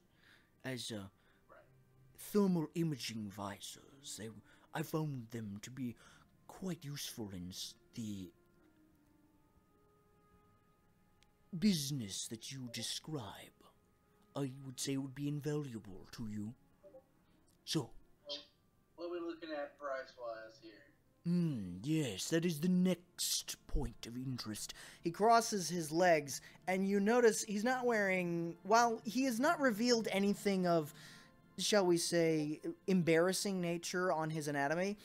as thermal imaging visors. I found them to be quite useful in the business that you describe. I would say it would be invaluable to you. So,
what are we looking at price-wise here?
Yes, that is the next point of interest. He crosses his legs, and you notice he's not wearing... While he has not revealed anything of, shall we say, embarrassing nature on his anatomy,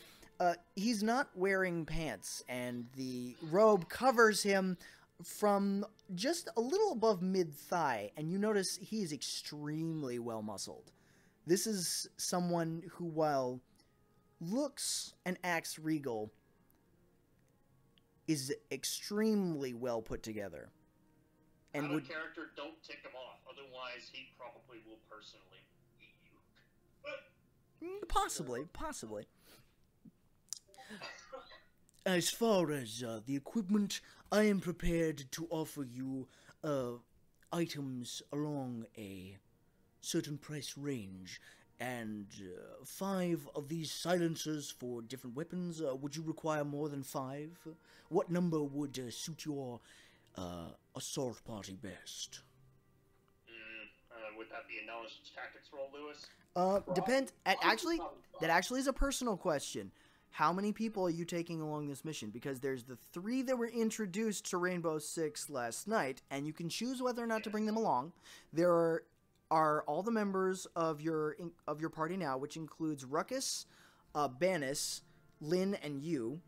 he's not wearing pants, and the robe covers him from just a little above mid-thigh, and you notice he is extremely well-muscled. This is someone who, while looks and acts regal, is extremely well put together. And
out of character, don't tick him off. Otherwise, he probably will personally eat you.
Possibly. As far as the equipment, I am prepared to offer you items along a certain price range, and 5 of these silencers for different weapons. Would you require more than 5? What number would suit your assault party best?
Would that be a knowledge tactics roll, Lewis?
That actually is a personal question. How many people are you taking along this mission? Because there's the 3 that were introduced to Rainbow Six last night, and you can choose whether or not to bring them along. There are all the members of your party now, which includes Rukkus, Banis, Lynn, and you,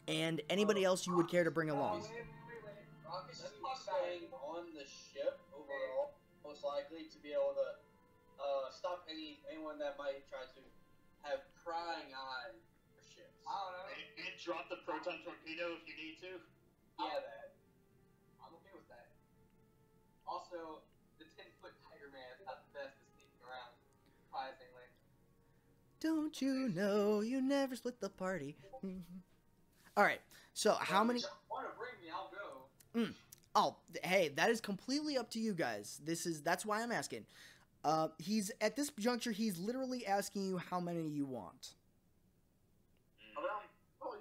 and anybody else you would care to bring along.
Rukkus is staying on the ship overall, most likely to be able to stop anyone that might try to have prying eyes for ships.
I don't know.
And drop the proton torpedo if you need to.
Yeah, that. I'm okay with that. Also, the 10-foot Tiger Man is not the best at sneaking around, surprisingly.
Don't you know you never split the party? All right. So how many?
If you want to bring me, I'll go.
Oh, hey, that is completely up to you guys. That's why I'm asking. He's at this juncture. He's literally asking you how many you want.
Around probably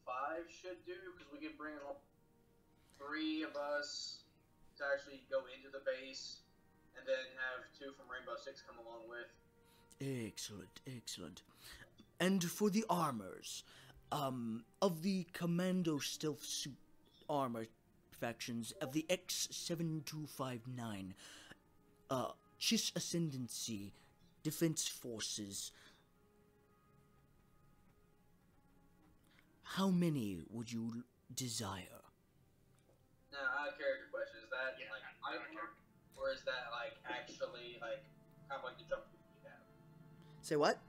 5 should do, because we can bring all 3 of us to actually go into the base, and then have 2 from Rainbow Six come along with.
Excellent, excellent. And for the armors, of the Commando Stealth Suit armor factions of the X7259, Chiss Ascendancy Defense Forces, how many would you desire?
Now, I have a character question. Is that
Yeah,
like
I-
armor, or is that like actually like kind of like the jumpsuit we have?
Say what?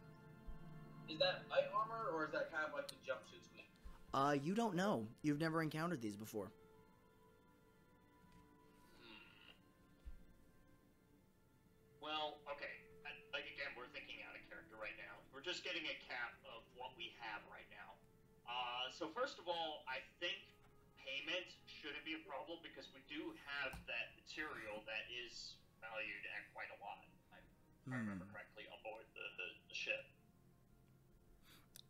Is that light armor, or is that kind of like the jumpsuits we have?
You don't know. You've never encountered these before.
Well, okay. Like again, we're thinking out of character right now. We're just getting a cap of what we have right now. So first of all, I think payment shouldn't be a problem because we do have that material that is valued at quite a lot. If I remember correctly, on board the ship.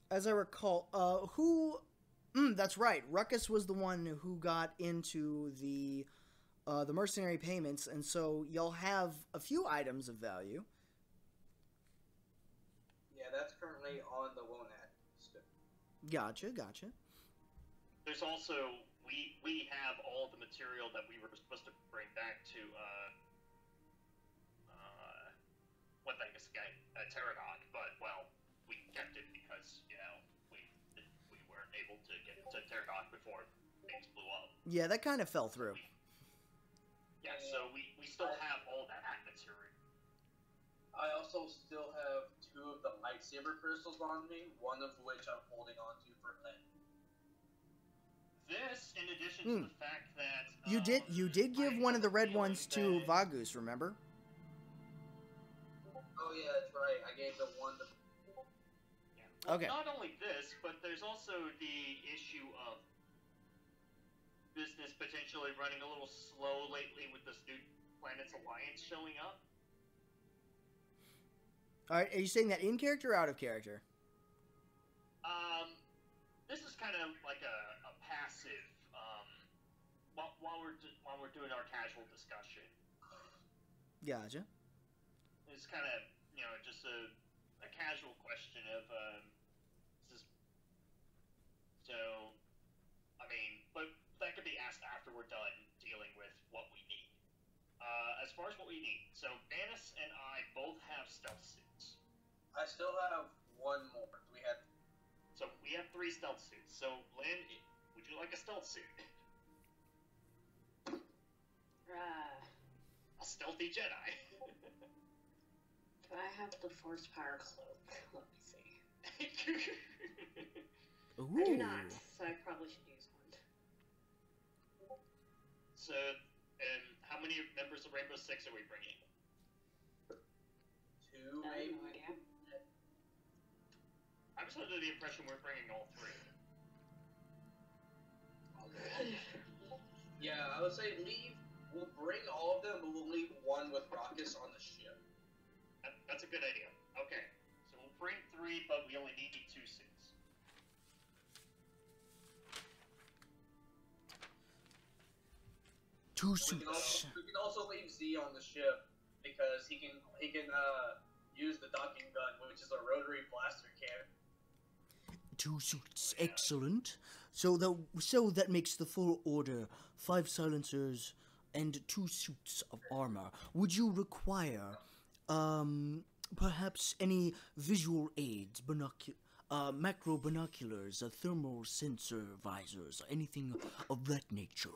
As I recall, that's right. Rukkus was the one who got into the mercenary payments, and so you'll have a few items of value.
Yeah, that's currently on the Wonat still.
Gotcha.
There's also we have all the material that we were supposed to bring back to what the heck is the guy Pterodon, but well, we kept it because we weren't able to get to Pterodon before things blew up.
Yeah, that kind of fell through.
Yeah, so we still have all that material.
I also still have 2 of the lightsaber crystals on me, one of which I'm holding on to for Lynn.
This, in addition to the fact that
You did give one of the red ones to Vagus, remember?
Oh yeah, that's right. I gave the one to...
Yeah.
Okay.
Not only this, but there's also the issue of business potentially running a little slow lately with this new Planets Alliance showing up.
Alright, are you saying that in character or out of character?
This is kind of like a passive, while we're doing our casual discussion.
Gotcha.
It's kind of, just a casual question of, so, I mean, but that could be asked after we're done dealing with what we need. As far as what we need, so Banis and I both have stealth suits.
I still have 1 more.
So we have 3 stealth suits. So Lynn, would you like a stealth suit? A stealthy Jedi.
Do I have the force power cloak? Let me see.
Ooh.
I do not, so I probably should use one.
So, how many members of Rainbow Six are we bringing?
2,
I have
maybe?
no idea.
I was under the impression we're bringing all 3.
Yeah, I would say we'll bring all of them, but we'll leave 1 with Rukkus on the ship.
That's a good idea. Okay, so we'll bring 3, but we only need 2 suits.
Two
We can also leave Z on the ship because he can use the docking gun, which is a rotary blaster cannon.
2 suits, excellent. So that makes the full order: 5 silencers and 2 suits of armor. Would you require, perhaps any visual aids, macro binoculars, thermal sensor visors, anything of that nature?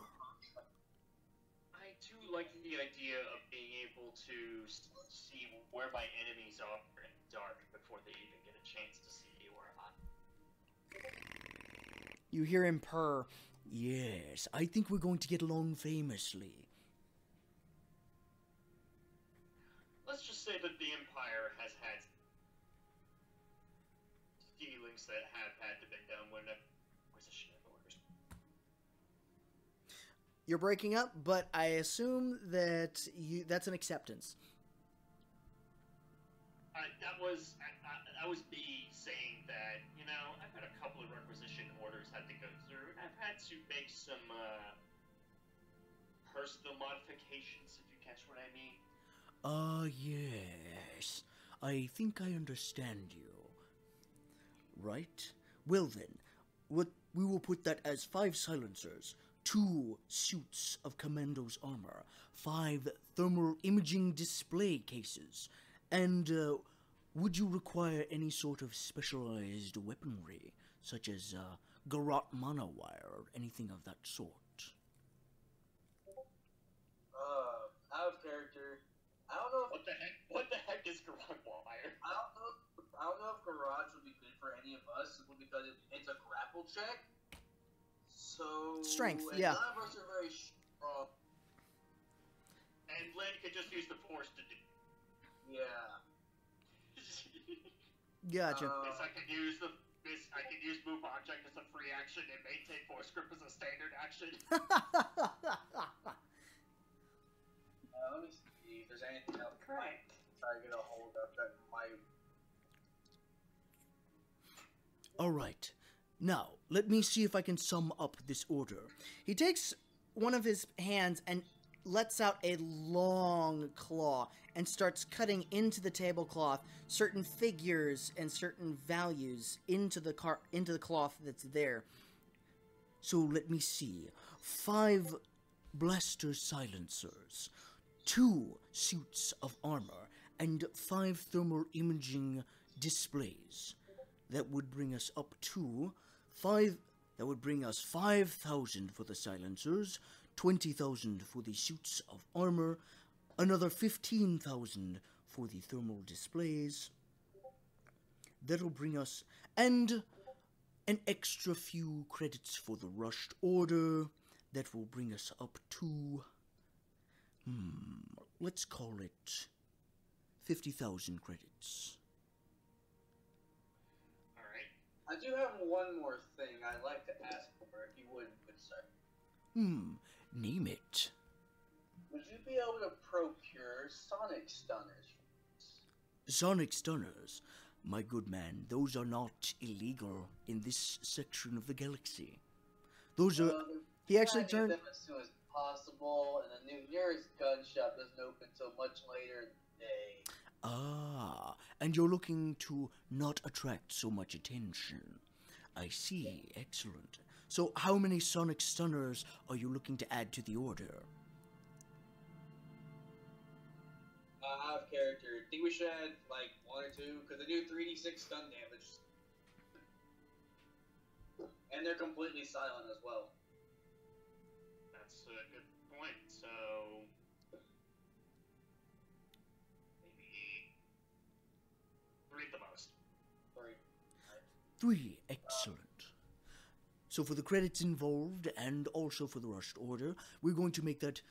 I do like the idea of being able to see where my enemies are in the dark before they even get a chance to see where I'm.
You hear him purr. Yes, I think we're going to get along famously.
Let's just say that the Empire has had dealings that have had to be done when acquisition of orders.
You're breaking up, but I assume that that's an acceptance.
That was me saying that, you know, I've had a couple of requisition orders had to go through, and I've had to make some personal modifications, if you catch what I mean.
Yes. I think I understand you. Right? Well then, we will put that as 5 silencers, 2 suits of commando's armor, 5 thermal imaging display cases, and, would you require any sort of specialized weaponry, such as, garrote monowire or anything of that sort?
Out of character. I don't know if...
What the heck is garrote wire?
I don't know if garage would be good for any of us, simply because it's a grapple check. So...
Strength,
and
yeah.
none of us are very strong.
And Lynn could just use the force to do...
Yeah.
Gotcha.
I could use move object as a free action and maintain force grip as a standard action.
Let me see if there's anything else.
Correct.
Try to get a hold of that might...
Alright. Now, let me see if I can sum up this order. He takes one of his hands and lets out a long claw and starts cutting into the tablecloth certain figures and certain values into the cloth that's there. So let me see. 5 blaster silencers, 2 suits of armor, and 5 thermal imaging displays. That would bring us up to 5. That would bring us 5,000 for the silencers, 20,000 for the suits of armor, another 15,000 for the thermal displays. That'll bring us, and an extra few credits for the rushed order. That will bring us up to, let's call it 50,000 credits.
Alright.
I do have one more thing I'd like to ask for, if you would, good sir.
Name it.
Would you be able to procure sonic stunners?
Sonic stunners? My good man, those are not illegal in this section of the galaxy. Those are... He actually turned...
them as soon as possible, and the nearest gun shop doesn't open until much later in the day.
Ah, and you're looking to not attract so much attention. I see, excellent. So how many sonic stunners are you looking to add to the order?
Out of character. I think we should add like 1 or 2, because they do 3d6 stun damage. And they're completely silent as well.
That's a good point. So maybe 3 at the most.
3, excellent. So for the credits involved, and also for the rushed order, we're going to make that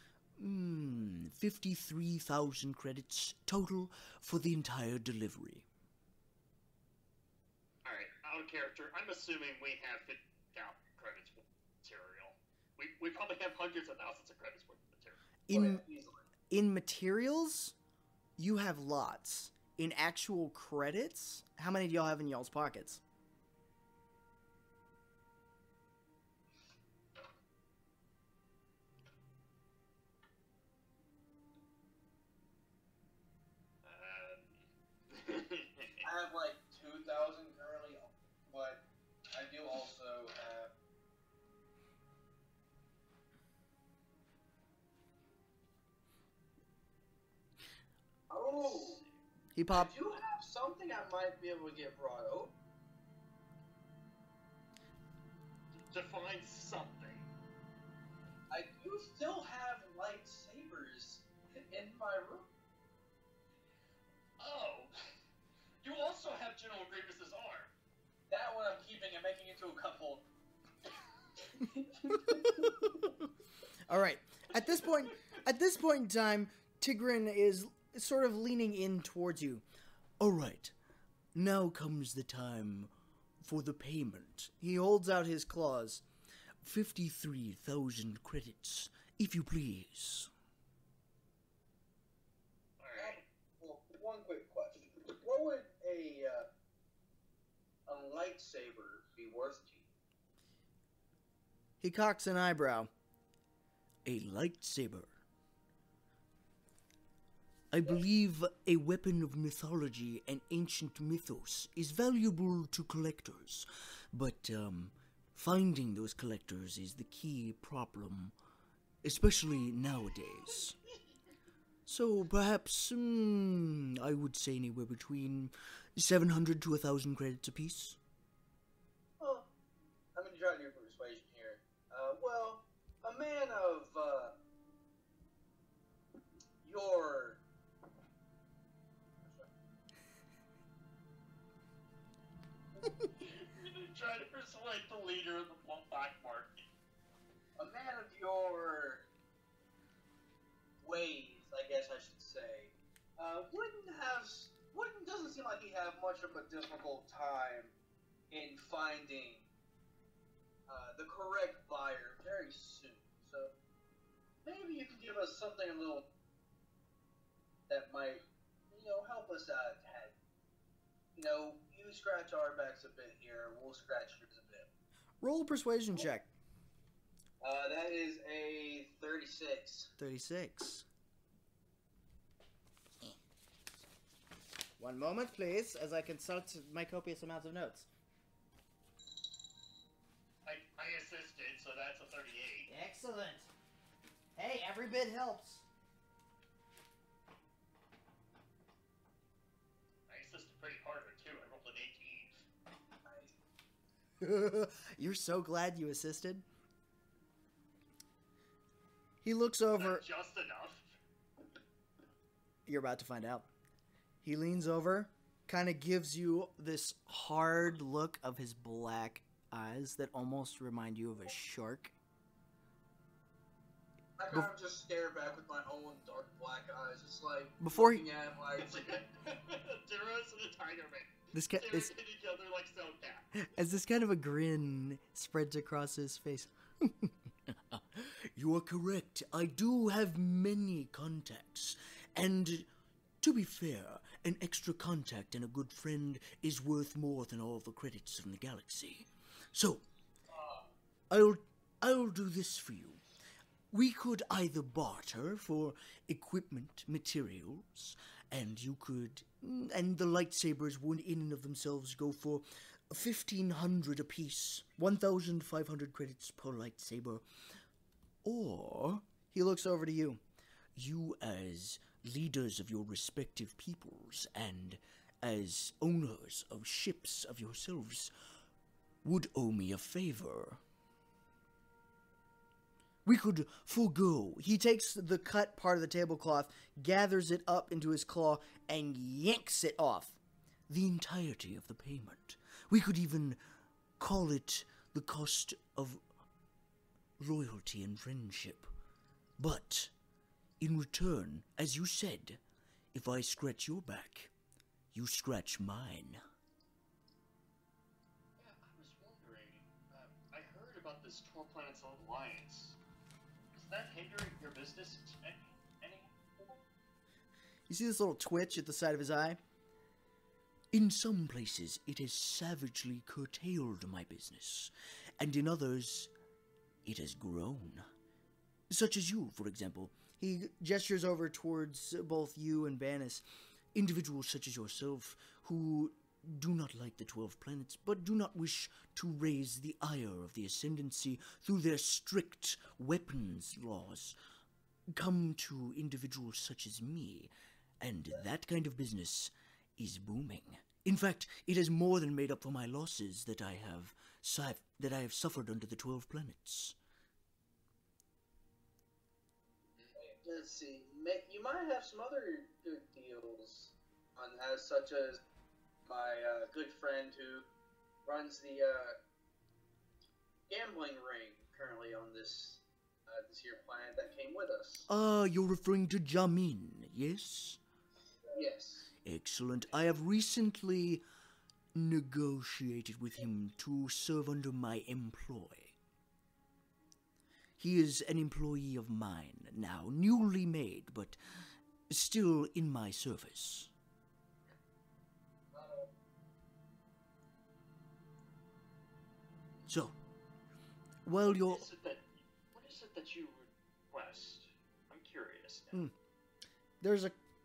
53,000 credits total for the entire delivery.
Alright, out of character, I'm assuming we have 50,000 credits worth of material. We probably have hundreds of thousands of credits worth of material.
In materials, you have lots. In actual credits, how many do y'all have in y'all's pockets?
I have like 2,000 currently, but I do also have... Oh!
He popped.
I do have something I might be able to get brought out.
Define something.
I do still have lightsabers in my room. into a couple.
All right. At this point in time, Tigran is sort of leaning in towards you. All right. Now comes the time for the payment. He holds out his claws. 53,000 credits, if you please.
Well, one quick question. What would a lightsaber be worth to you?
He cocks an eyebrow. A lightsaber. I believe a weapon of mythology and ancient mythos is valuable to collectors, but finding those collectors is the key problem, especially nowadays. So perhaps I would say anywhere between 700 to 1,000 credits apiece.
Well, I'm going to try to do persuasion here. Well, a man of your...
Try to persuade the leader of the black market.
A man of your ways, I guess I should say, doesn't seem like he'd have much of a difficult time in finding the correct buyer very soon. So maybe you can give us something a little that might, help us out a tad. You scratch our backs a bit here, we'll scratch yours a bit.
Roll a persuasion check.
That is a 36.
36. One moment, please, as I consult my copious amounts of notes.
I assisted, so that's a 38.
Excellent. Hey, every bit helps.
I assisted pretty harder, too. I rolled an 18.
You're so glad you assisted. He looks over.
Just enough.
You're about to find out. He leans over, kind of gives you this hard look of his black eyes that almost remind you of a shark.
I kind of just stare back with my own dark black eyes. It's like
Before
looking at like
Duros and a tiger man.
this
Staring at each other like so cat.
as this kind of a grin spreads across his face. You are correct. I do have many contacts, and to be fair, an extra contact and a good friend is worth more than all the credits in the galaxy. So, I'll do this for you. We could either barter for equipment, materials, and the lightsabers would in and of themselves go for 1,500 apiece, 1,500 credits per lightsaber. Or, he looks over to you. You as leaders of your respective peoples and as owners of ships of yourselves would owe me a favor. We could forego. He takes the cut part of the tablecloth, gathers it up into his claw, and yanks it off. The entirety of the payment. We could even call it the cost of loyalty and friendship. But in return, as you said, if I scratch your back, you scratch mine.
Yeah, I was wondering. I heard about this 12 Planets Alliance. Is that hindering your business any?
You see this little twitch at the side of his eye? In some places, it has savagely curtailed my business, and in others, it has grown. Such as you, for example. He gestures over towards both you and Banis. Individuals such as yourself, who do not like the 12 planets, but do not wish to raise the ire of the Ascendancy through their strict weapons laws, come to individuals such as me, and that kind of business is booming. In fact, it has more than made up for my losses that I have suffered under the 12 planets.
let's see, you might have some other good deals on such as my good friend who runs the gambling ring currently on this this here planet that came with us.
You're referring to Jamin, yes?
Yes.
Excellent. I have recently negotiated with him to serve under my employ. He is an employee of mine now, newly made, but still in my service. So, while you're...
What is it that you request? I'm curious now.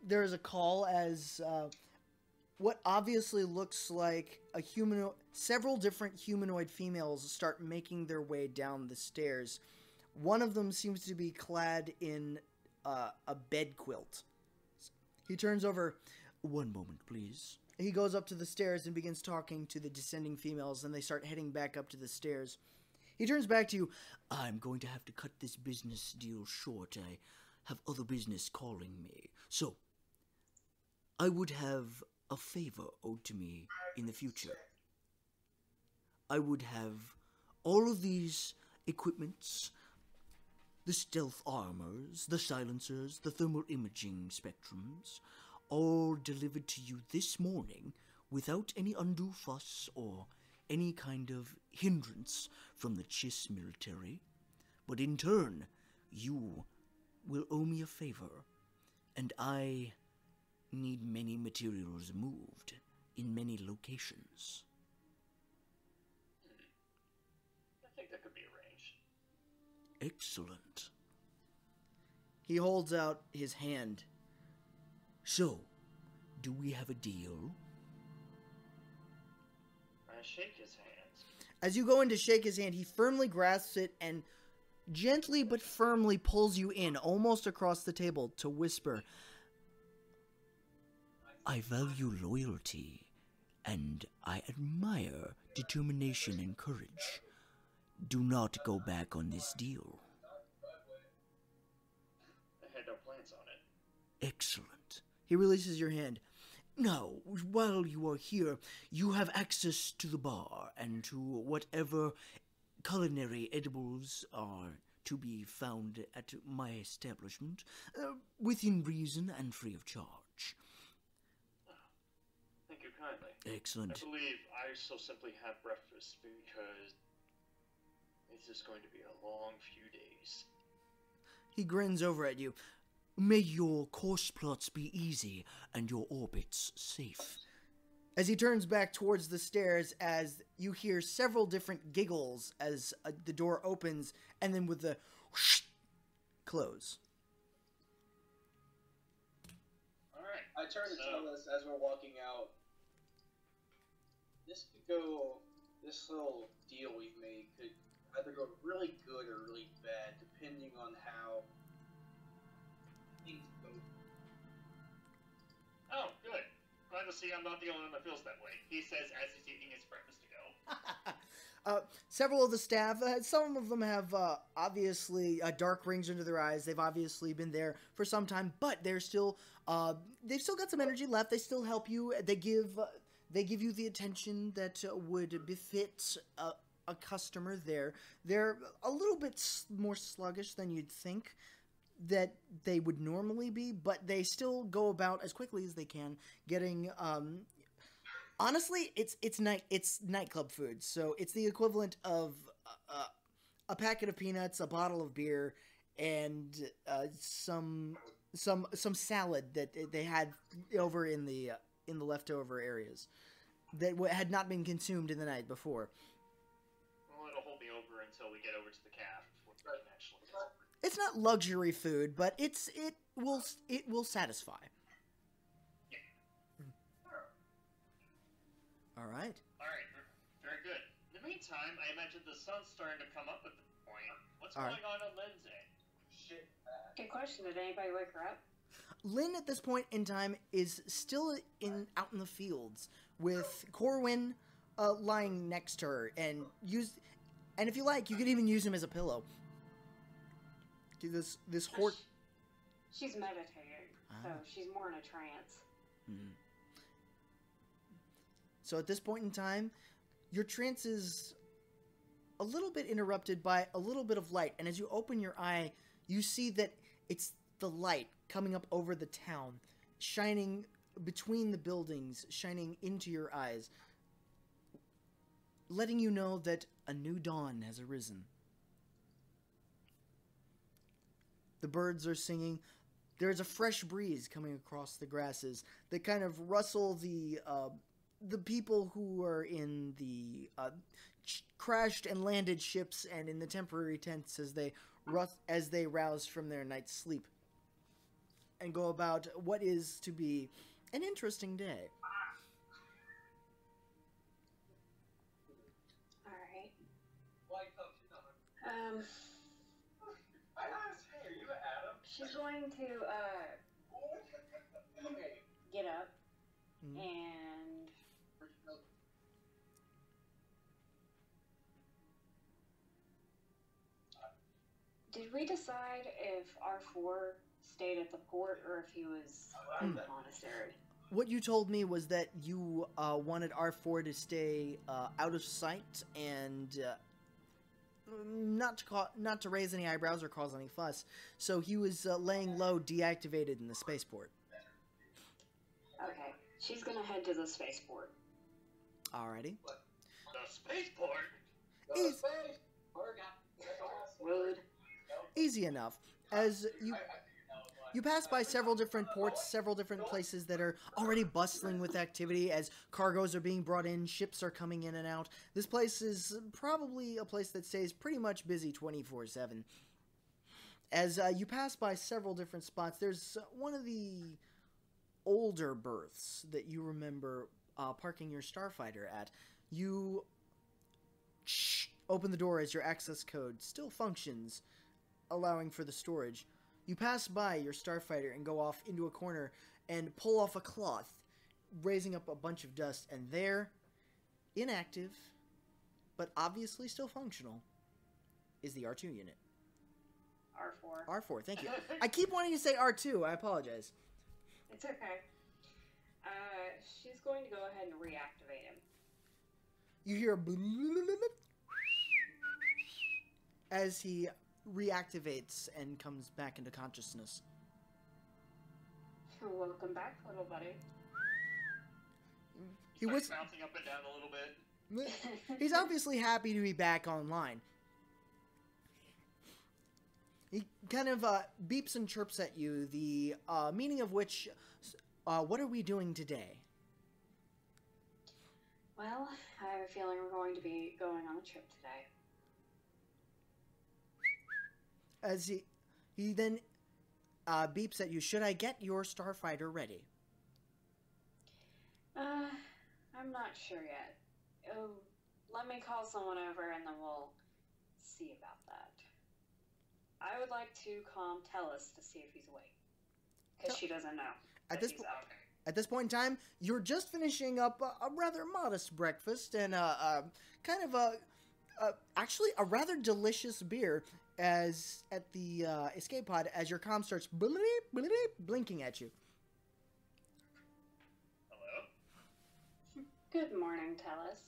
There's a call as what obviously looks like a humanoid. Several different humanoid females start making their way down the stairs. One of them seems to be clad in a bed quilt. He turns over. One moment, please. He goes up to the stairs and begins talking to the descending females, and they start heading back up to the stairs. He turns back to you. I'm going to have to cut this business deal short. I have other business calling me. So, I would have a favor owed to me in the future. I would have all of these equipments, the stealth armors, the silencers, the thermal imaging spectrums, all delivered to you this morning without any undue fuss or any kind of hindrance from the Chiss military. But in turn, you will owe me a favor, and I need many materials moved in many locations.
I think that could be arranged.
Excellent. He holds out his hand. So, do we have a deal?
I shake his hand.
As you go in to shake his hand, he firmly grasps it and gently but firmly pulls you in, almost across the table, to whisper, I value loyalty, and I admire determination and courage. Do not go back on this deal.
I had no plans on it.
Excellent. He releases your hand. Now, while you are here, you have access to the bar and to whatever culinary edibles are to be found at my establishment, within reason and free of charge.
Thank you kindly.
Excellent.
I believe I shall simply have breakfast because it's just going to be a long few days.
He grins over at you. May your course plots be easy and your orbits safe. As he turns back towards the stairs, as you hear several different giggles as the door opens, and then with the whoosh, close.
Alright.
I turn to Telis as we're walking out. This little deal we've made could either go really good or really bad, depending on how things go.
Oh, good. Glad to see I'm not the only one that feels that way. He says as he's eating his breakfast to go.
Several of the staff, some of them have obviously dark rings under their eyes. They've obviously been there for some time, but they've still got some energy left. They still help you. They give you the attention that would befit a customer there. They're a little bit more sluggish than you'd think that they would normally be, but they still go about as quickly as they can, getting honestly, it's nightclub food, so it's the equivalent of a packet of peanuts, a bottle of beer, and some salad that they had over in the leftover areas that had not been consumed in the night before.
Well, it'll hold me over until we get over to the calf before we can actually.
It's not luxury food, but it will satisfy.
Yeah.
All right.
Alright, very good. In the meantime, I imagine the sun's starting to come up at the point. What's
All
going on Lindsay?
Shit.
Good question. Did anybody wake her up?
Lynn at this point in time is still out in the fields with Corwin lying next to her, and if you like, you could even use him as a pillow. This horse.
She's meditating, so she's more in a trance.
Mm. So at this point in time, your trance is a little bit interrupted by a little bit of light. And as you open your eye, you see that it's the light coming up over the town, shining between the buildings, shining into your eyes, letting you know that a new dawn has arisen. The birds are singing. There's a fresh breeze coming across the grasses that kind of rustle the people who are in the crashed and landed ships and in the temporary tents as they rouse from their night's sleep and go about what is to be an interesting day.
All right.
Are you Adam?
She's going to get up and did we decide if R4 stayed at the port or if he was in the monastery?
What you told me was that you wanted R4 to stay out of sight and not to raise any eyebrows or cause any fuss. So he was laying low, deactivated in the spaceport.
Okay, she's gonna head to the spaceport.
Alrighty.
The spaceport?
Rude.
Easy enough. As you pass by several different ports, several different places that are already bustling with activity as cargoes are being brought in, ships are coming in and out. This place is probably a place that stays pretty much busy 24/7. As you pass by several different spots, there's one of the older berths that you remember parking your starfighter at. You open the door as your access code still functions, allowing for the storage. You pass by your starfighter and go off into a corner and pull off a cloth, raising up a bunch of dust, and there, inactive, but obviously still functional, is the R2 unit.
R4.
R4, thank you. I keep wanting to say R2, I apologize.
It's okay. She's going to go ahead and reactivate him.
You hear as he reactivates and comes back into consciousness.
Welcome back, little buddy.
He was
bouncing up and down a little bit.
He's obviously happy to be back online. He kind of beeps and chirps at you, the meaning of which, what are we doing today?
Well, I have a feeling we're going to be going on a trip today.
As he then beeps at you, should I get your starfighter ready?
I'm not sure yet. Oh, let me call someone over and then we'll see about that. I would like to calm Telis to see if he's awake. Because she doesn't know.
At this point in time, you're just finishing up a rather modest breakfast and kind of actually a rather delicious beer as at the escape pod as your comm starts blinking at you.
Hello?
Good morning, Telis.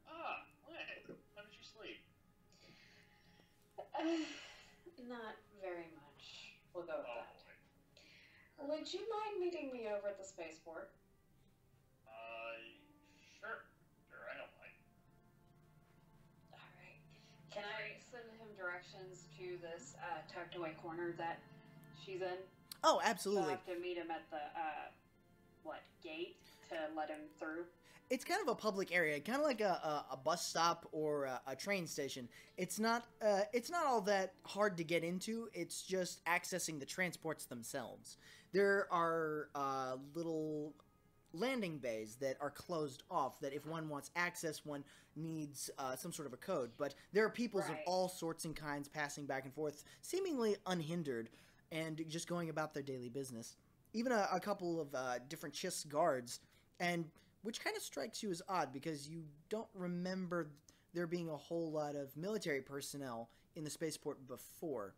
Ah, hey. How did you sleep?
Not very much. We'll go with
Oh,
that. Would you mind meeting me over at the spaceport?
Sure. Sure, I don't mind.
Alright. Can I send him directions to this tucked away corner that she's in?
Oh, absolutely.
So I have to meet him at the, gate to let him through?
It's kind of a public area, kind of like a bus stop or a train station. It's not all that hard to get into. It's just accessing the transports themselves. There are little landing bays that are closed off that if one wants access, one needs some sort of a code. But there are peoples of all sorts and kinds passing back and forth, seemingly unhindered, and just going about their daily business. Even a couple of different Chiss guards, and which kind of strikes you as odd because you don't remember there being a whole lot of military personnel in the spaceport before.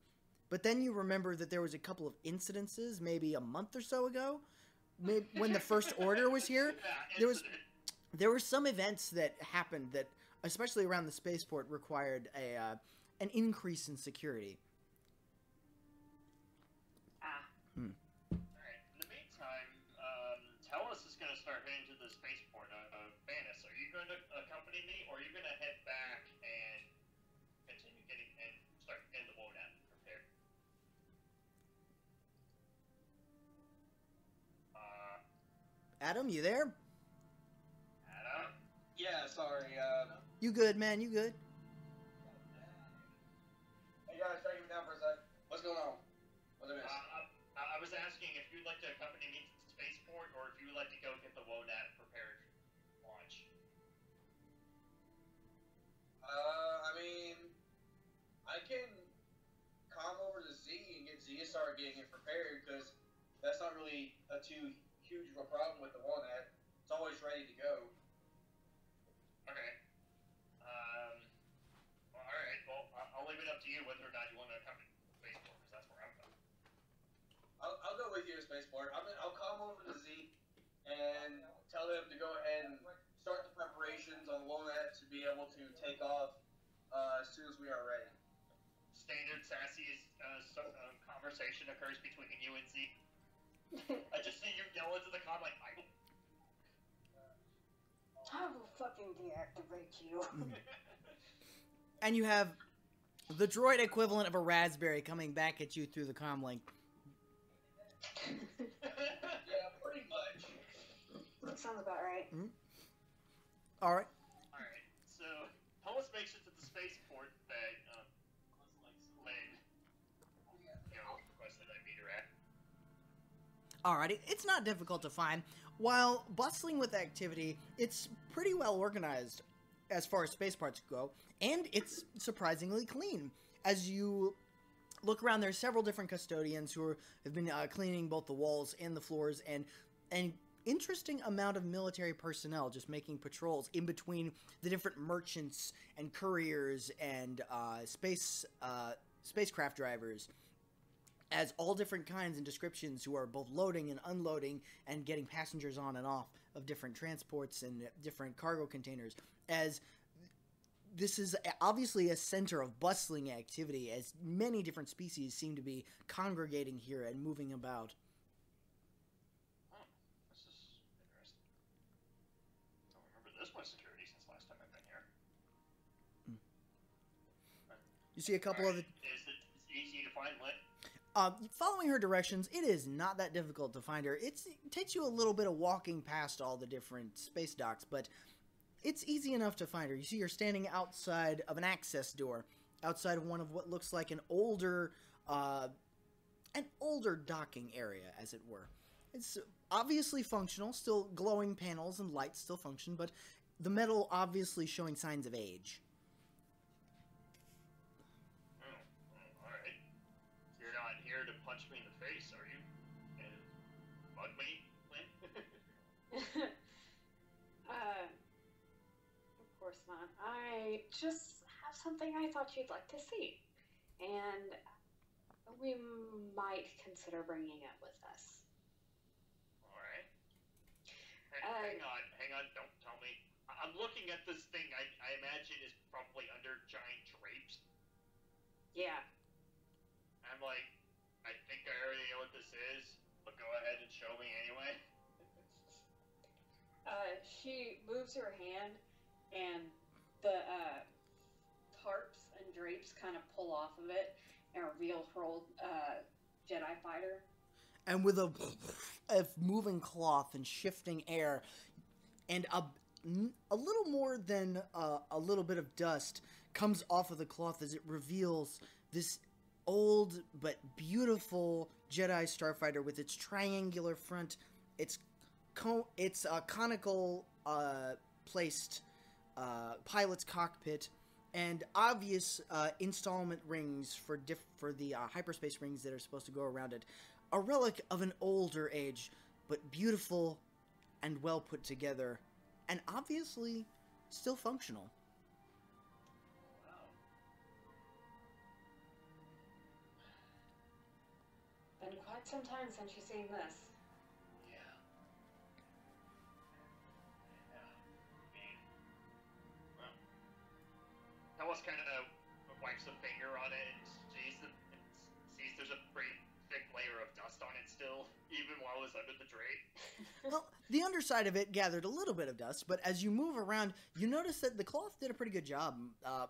But then you remember that there was a couple of incidences, maybe a month or so ago, when the First Order was here. There were some events that happened that especially around the spaceport, required an increase in security.
Alright, in the meantime, Telis is going to start heading to the spaceport of Banis. Are you going to accompany me, or are you going to head back and continue getting and start getting the Wodan prepared?
Adam, you there?
Adam?
Yeah, sorry.
You good, man? You good?
Hey guys, thank you down for a sec. What's going on? What's I miss?
I was asking if you'd like to accompany me to the spaceport, or if you would like to go get the Wodan prepared for launch.
I mean, I can come over to Z and get Z to start getting it prepared, because that's not really a too huge of a problem with the Wodan. It's always ready to go.
Okay. Well, alright, well, I'll leave it up to you whether or not you want to accompany me to the spaceport, because that's where I'm going.
I'll go with you to spaceport. I'll come over to Z and tell them to go ahead and start the preparations on Wodan to be able to take off as soon as we are ready.
Standard sassy conversation occurs between you and Z. I just see you yell into the com like,
I will fucking deactivate you.
And you have the droid equivalent of a raspberry coming back at you through the comm link.
Yeah, pretty much.
That sounds about right.
All right.
Alright, so Telis makes it to the spaceport that Lynn requested I meet her at.
Alrighty, it's not difficult to find. While bustling with activity, it's pretty well organized as far as space parts go, and it's surprisingly clean. As you look around, there are several different custodians who have been cleaning both the walls and the floors, and an interesting amount of military personnel just making patrols in between the different merchants and couriers and spacecraft drivers, as all different kinds and descriptions who are both loading and unloading and getting passengers on and off of different transports and different cargo containers, as this is obviously a center of bustling activity, as many different species seem to be congregating here and moving about.
Oh, this is interesting. Don't remember this much security since last time I've been here.
You see a couple of the...
Is it easy to find Lynn?
Following her directions, it is not that difficult to find her. It takes you a little bit of walking past all the different space docks, but it's easy enough to find her. You see her standing outside of an access door, outside of one of what looks like an older docking area, as it were. It's obviously functional, still glowing panels and lights still function, but the metal obviously showing signs of age.
Alright. You're not here to punch me in the face, are you? And bug me, Lynn?
Of course not. I just have something I thought you'd like to see. And we might consider bringing it with us.
Alright. Hang on, don't tell me. I'm looking at this thing I imagine is probably under giant drapes.
Yeah.
I'm like, I think I already know what this is, but go ahead and show me anyway.
She moves her hand, and the tarps and drapes kind of pull off of it and reveal her old Jedi fighter.
And with a moving cloth and shifting air, and a little more than a little bit of dust comes off of the cloth as it reveals this old but beautiful Jedi starfighter with its triangular front, its conical placed pilot's cockpit, and obvious installment rings for the hyperspace rings that are supposed to go around it. A relic of an older age, but beautiful and well put together, and obviously still functional.
Wow.
Been quite some time since you've seen this.
Yeah. Yeah. I mean, well, Telis kind of wipes a finger on it and sees there's a pretty thick layer of dust on it still, even while it's under the drape.
Well, the underside of it gathered a little bit of dust, but as you move around, you notice that the cloth did a pretty good job.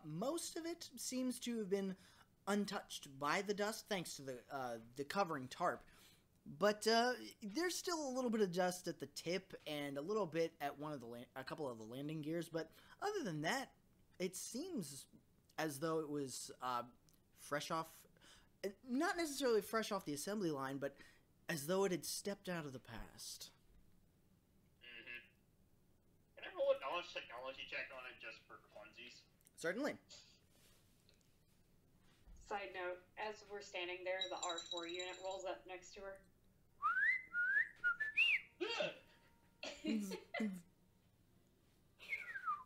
Most of it seems to have been untouched by the dust, thanks to the covering tarp. But there's still a little bit of dust at the tip and a little bit at a couple of the landing gears. But other than that, it seems as though it was fresh off, not necessarily fresh off the assembly line, but as though it had stepped out of the past.
Mm-hmm. Can I roll a knowledge technology check on it just for funsies?
Certainly.
Side note, as we're standing there, the R4 unit rolls up next to her.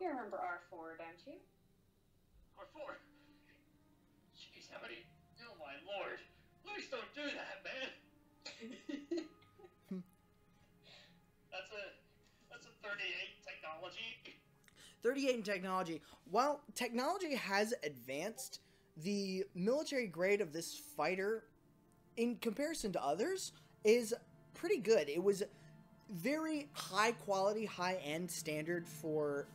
You remember R4, don't you?
R4? Jeez, how many... Oh my lord. Please don't do that, man. That's a 38 technology.
38 in technology. While technology has advanced, the military grade of this fighter, in comparison to others, is pretty good. It was very high quality, high end standard for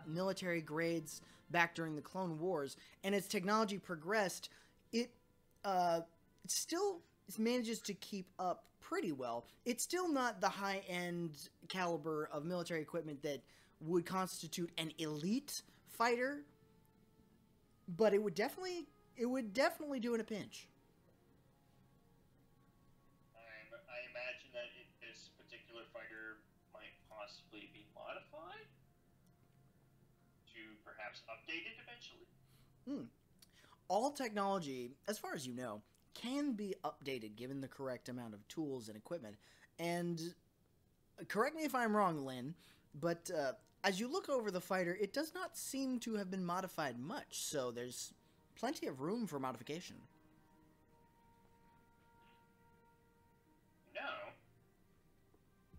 military grades back during the Clone Wars, and as technology progressed, it still manages to keep up pretty well. It's still not the high end caliber of military equipment that would constitute an elite fighter, but it would definitely do in a pinch.
I imagine that this particular fighter might possibly be modified to perhaps update it eventually.
All technology, as far as you know, can be updated given the correct amount of tools and equipment. And correct me if I'm wrong, Lynn, but as you look over the fighter, it does not seem to have been modified much, so there's plenty of room for modification.
No.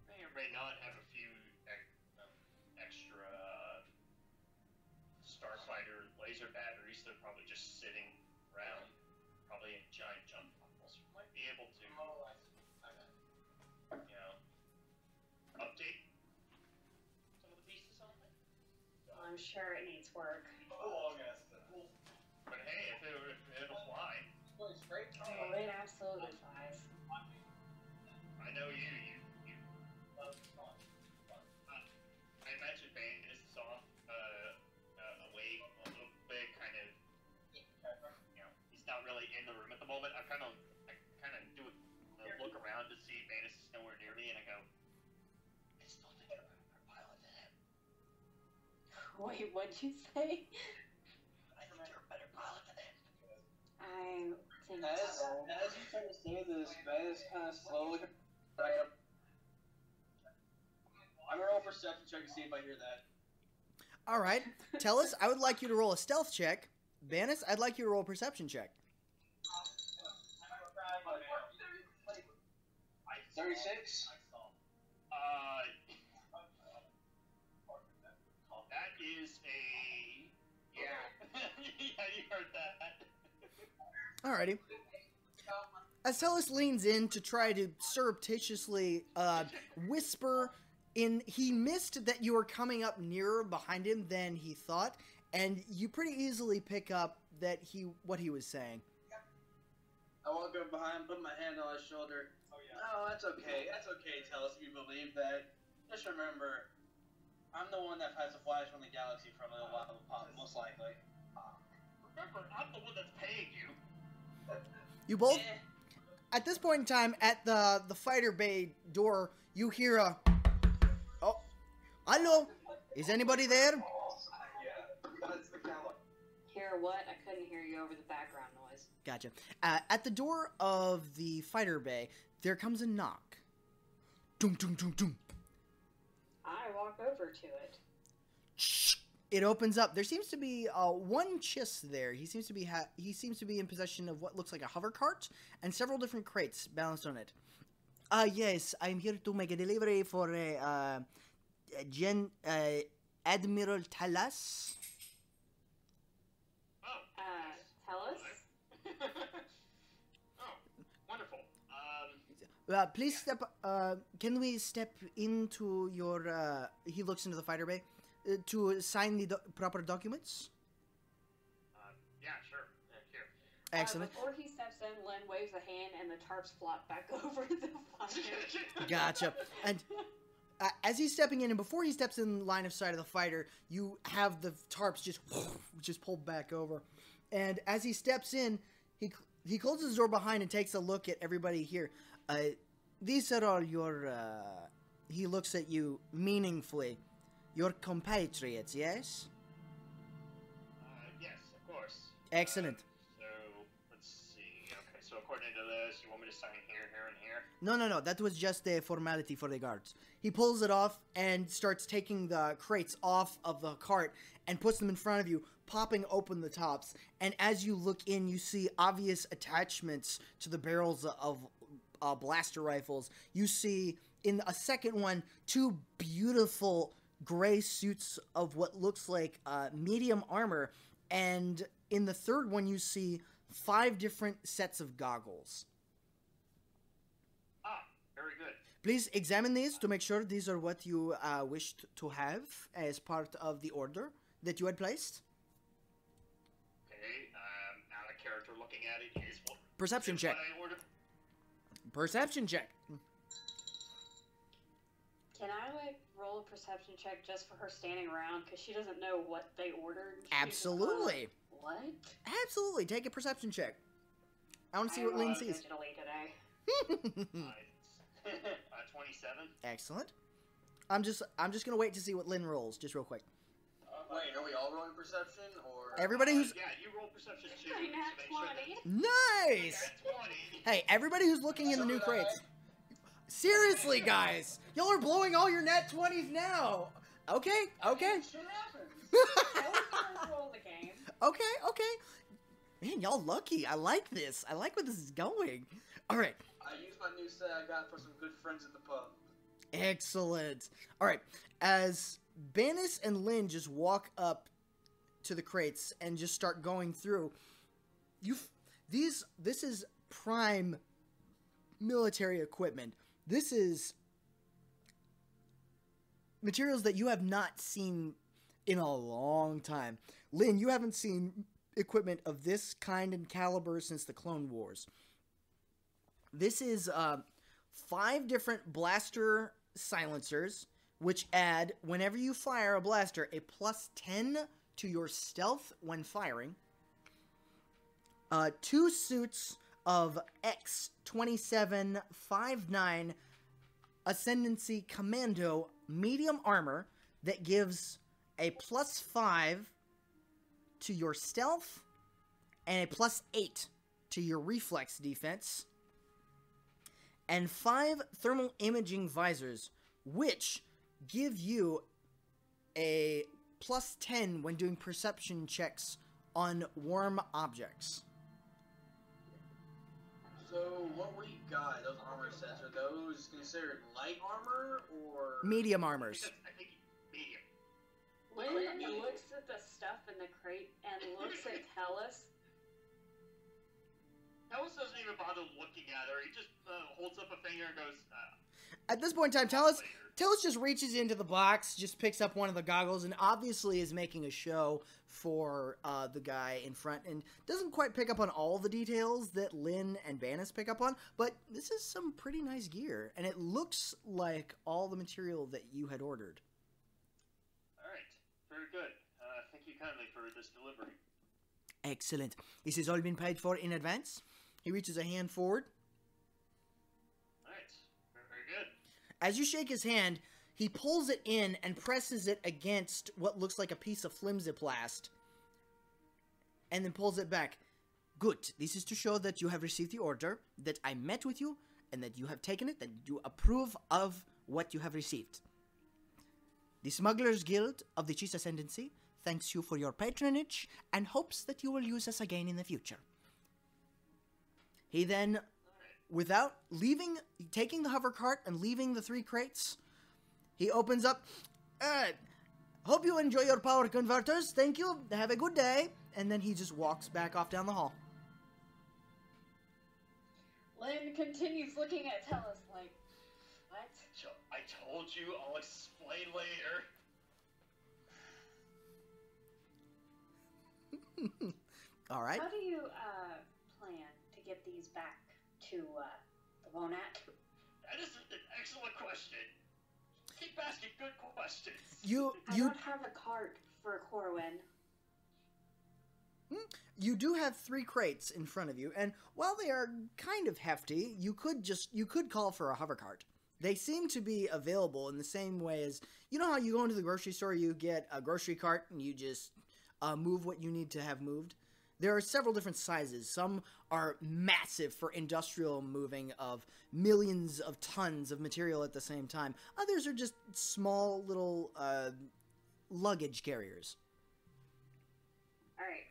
May or may not have a few extra Starfighter laser batteries. They're probably just sitting around, probably in giant jump bundles. Might be able to, update some of the pieces on it.
I'm sure it needs work.
But hey, if it'll fly.
Oh, it absolutely flies.
I know you I imagine Banis saw a wave a little bit, kind of, he's not really in the room at the moment. I kind of do a look around to see Banis is nowhere near me, and I go, I still think you're a better pilot than him.
Wait, what'd you say?
I think you're a better pilot than him.
I think
As
so.
you try to say this, Banis kind of slowly back up. I'm gonna roll a perception check to see if I hear that.
All right, Telis, I would like you to roll a stealth check. Banis, I'd like you to roll a perception check.
36.
That is a yeah. Yeah, you heard that.
Alrighty. As Telis leans in to try to surreptitiously whisper in, he missed that you were coming up nearer behind him than he thought, and you pretty easily pick up that what he was saying.
I walk up behind, put my hand on his shoulder. Oh, that's okay. That's okay, Telis, if you believe that. Just remember, I'm the one that has to flash from the galaxy for a little while, most likely.
Remember, I'm the one that's paying you.
You both, at this point in time, at the fighter bay door, you hear a, oh, hello, is anybody there?
Hear what? I couldn't hear you over the background noise.
Gotcha. At the door of the fighter bay, there comes a knock. Doom, doom, doom, doom.
I walk over to it.
Shh. It opens up. There seems to be one Chiss there. He seems to be in possession of what looks like a hover cart and several different crates balanced on it. Yes, I'm here to make a delivery for Admiral Telis. Please step. Can we step into your? He looks into the fighter bay to sign the proper documents.
Yeah, sure. Here.
Excellent.
Before he steps in, Lynn waves a hand and the tarps flop back over the fighter.
Gotcha. And as he's stepping in, and before he steps in line of sight of the fighter, you have the tarps just pulled back over. And as he steps in, he closes the door behind and takes a look at everybody here. These are all your, he looks at you meaningfully. Your compatriots, yes?
Yes, of course.
Excellent.
So, let's see. Okay, so according to this, you want me to sign here, here, and here?
No. That was just a formality for the guards. He pulls it off and starts taking the crates off of the cart and puts them in front of you, popping open the tops. And as you look in, you see obvious attachments to the barrels of blaster rifles. You see, in a second one, 2 beautiful gray suits of what looks like medium armor. And in the third one, you see 5 different sets of goggles.
Ah, very good.
Please examine these to make sure these are what you wished to have as part of the order that you had placed.
Okay, out of character looking at it is what...
Perception check.
What I ordered.
Perception check.
Can I, like, roll a perception check just for her standing around? Because she doesn't know what they ordered. She's
Absolutely.
just like, what?
Absolutely. Take a perception check. I want to see what Lynn sees.
Digitally today.
27.
Excellent. I'm just gonna wait to see what Lynn rolls, just real quick.
Wait, are we all rolling perception, or...?
Everybody who's...
Yeah, you roll perception too.
I nat
to make
20.
Nice!
Sure that... 20.
Hey, everybody who's looking in the new crates. Seriously, guys! Y'all are blowing all your nat 20s now! Okay.
Shit happens.
That was the first roll of the game.
Okay. Man, y'all lucky. I like this. I like where this is going. Alright.
I used my new set I got for some good friends at the pub.
Excellent. Alright, as Banis and Lynn just walk up to the crates and just start going through, this is prime military equipment. This is materials that you have not seen in a long time. Lynn, you haven't seen equipment of this kind and caliber since the Clone Wars. This is 5 different blaster silencers, which add, whenever you fire a blaster, a +10 to your stealth when firing. 2 suits of X-2759 Ascendancy Commando medium armor that gives a +5 to your stealth and a +8 to your reflex defense. And 5 thermal imaging visors, which give you a +10 when doing perception checks on warm objects.
So, what we got, those armor sets, are those considered light armor, or...?
Medium armors.
I think medium.
Lynn looks at the stuff in the crate and looks at Telis.
Telis doesn't even bother looking at her. He just holds up a finger and goes,
At this point in time, Telis just reaches into the box, just picks up one of the goggles, and obviously is making a show for the guy in front, and doesn't quite pick up on all the details that Lynn and Banis pick up on, but this is some pretty nice gear, and it looks like all the material that you had ordered.
Alright, very good. Thank you kindly for this delivery.
Excellent. This has all been paid for in advance. He reaches a hand forward.
Alright, very good.
As you shake his hand, he pulls it in and presses it against what looks like a piece of flimsiplast, and then pulls it back. Good. This is to show that you have received the order, that I met with you, and that you have taken it, that you approve of what you have received. The Smugglers Guild of the Cheese Ascendancy thanks you for your patronage and hopes that you will use us again in the future. He then, without taking the hover cart and leaving the 3 crates, he opens up. Hope you enjoy your power converters. Thank you. Have a good day. And then he just walks back off down the hall.
Lynn continues looking at Telis like, what?
I told you, I'll explain later.
All right.
How do you plan to get these back to the Wonat?
That is an excellent question. Keep asking good questions.
I don't have a cart for Corwin.
You do have 3 crates in front of you, and while they are kind of hefty, you could call for a hover cart. They seem to be available in the same way as, you know how you go into the grocery store, you get a grocery cart, and you just move what you need to have moved? There are several different sizes. Some are massive for industrial moving of millions of tons of material at the same time. Others are just small little luggage carriers.
All right.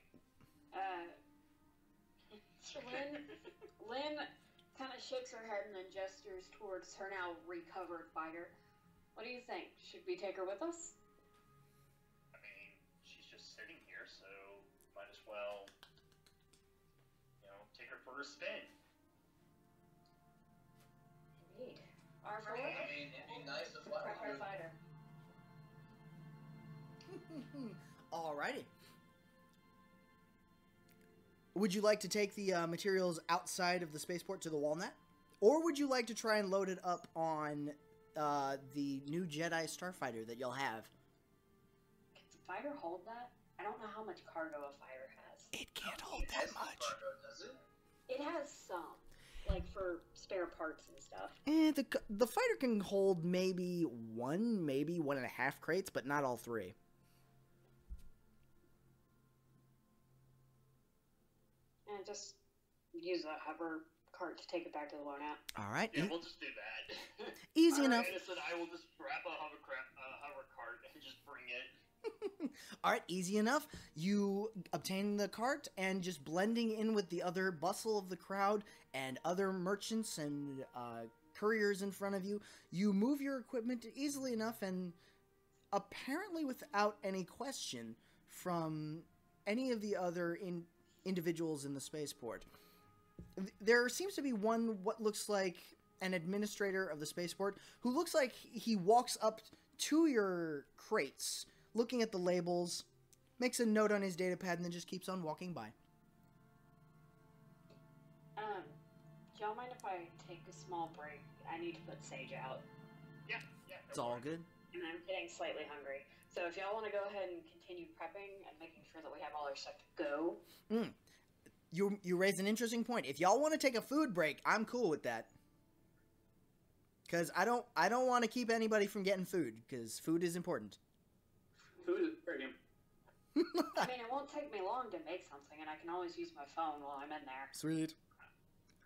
Lynn kind of shakes her head and then gestures towards her now recovered fighter. What do you think? Should we take her with us?
I mean, she's just sitting here, so might as well, take her for a spin.
Indeed. Our
I mean, it'd be nice to fly with you.
fighter.
Alrighty. Would you like to take the materials outside of the spaceport to the Walnut? Or would you like to try and load it up on the new Jedi starfighter that you'll have?
Can the fighter hold that? I don't know how much cargo a fighter has.
It can't hold that much.
Cargo, does it?
It has some, like for spare parts and stuff.
The fighter can hold maybe 1.5 crates, but not all 3.
And just use a hover cart to take it back to the Wonat.
All right.
Yeah, we'll just do that.
Easy enough.
Banis and I will just grab a hover cart and just bring it.
All right, easy enough. You obtain the cart and just blending in with the other bustle of the crowd and other merchants and couriers in front of you, you move your equipment easily enough and apparently without any question from any of the other individuals in the spaceport. There seems to be what looks like an administrator of the spaceport who looks like he walks up to your crates, looking at the labels, makes a note on his data pad, and then just keeps on walking by.
Do y'all mind if I take a small break? I need to put Sage out.
Yeah.
It's all good.
And I'm getting slightly hungry. So if y'all want to go ahead and continue prepping and making sure that we have all our stuff to go.
You raise an interesting point. If y'all want to take a food break, I'm cool with that. Because I don't want to keep anybody from getting food, because food is important.
Food is pretty.
I mean, it won't take me long to make something, and I can always use my phone while I'm in there.
Sweet.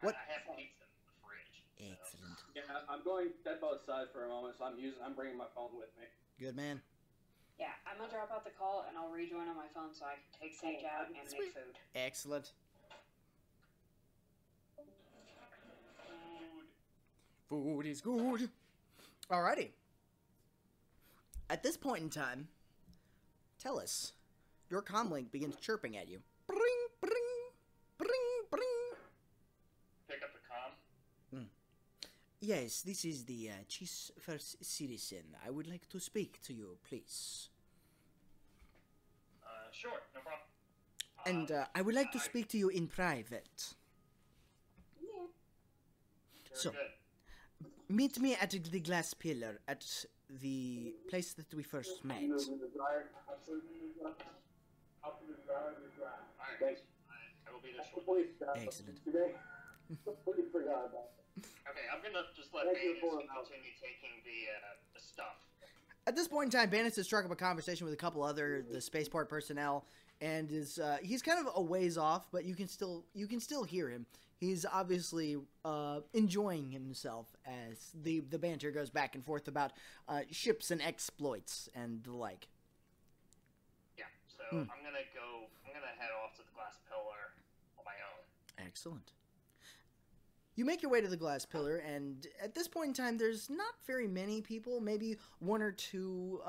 What?
I have pizza in the fridge.
Excellent.
Yeah, I'm going step outside for a moment, so I'm bringing my phone with me.
Good man.
Yeah, I'm gonna drop out the call, and I'll rejoin on my phone so I can take Sage out and make food.
Excellent. Food is good. Alrighty. At this point in time, Telis, your comlink begins chirping at you. Bring, bring, bring, bring.
Pick up the comm.
Yes, this is the chief first citizen. I would like to speak to you, please.
Sure, no problem.
And I would like to speak to you in private.
Yeah.
So,
Good.
meet me at the glass pillar at the place that we first met.
Alright.
Thanks.
I will be there shortly.
Excellent.
Completely forgot about it.
Okay, I'm gonna just let
Thank you
Banis
for
continue taking the stuff.
At this point in time, Banis has struck up a conversation with a couple other the spaceport personnel, and is he's kind of a ways off, but you can still hear him. He's obviously enjoying himself as the banter goes back and forth about ships and exploits and the like.
Yeah, so I'm gonna head off to the glass pillar on my own.
Excellent. You make your way to the glass pillar, and at this point in time, there's not very many people. Maybe 1 or 2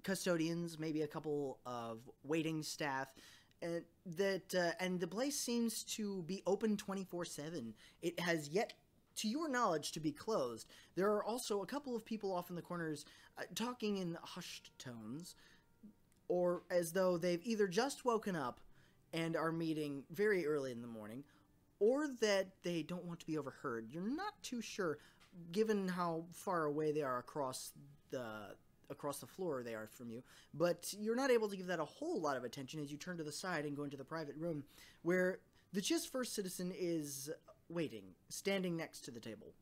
custodians, maybe a couple of waiting staff, and the place seems to be open 24/7. It has yet, to your knowledge, to be closed. There are also a couple of people off in the corners talking in hushed tones, or as though they've either just woken up and are meeting very early in the morning, or that they don't want to be overheard. You're not too sure, given how far away they are across the floor they are from you, but you're not able to give that a whole lot of attention as you turn to the side and go into the private room where the Chiss First Citizen is waiting, standing next to the table.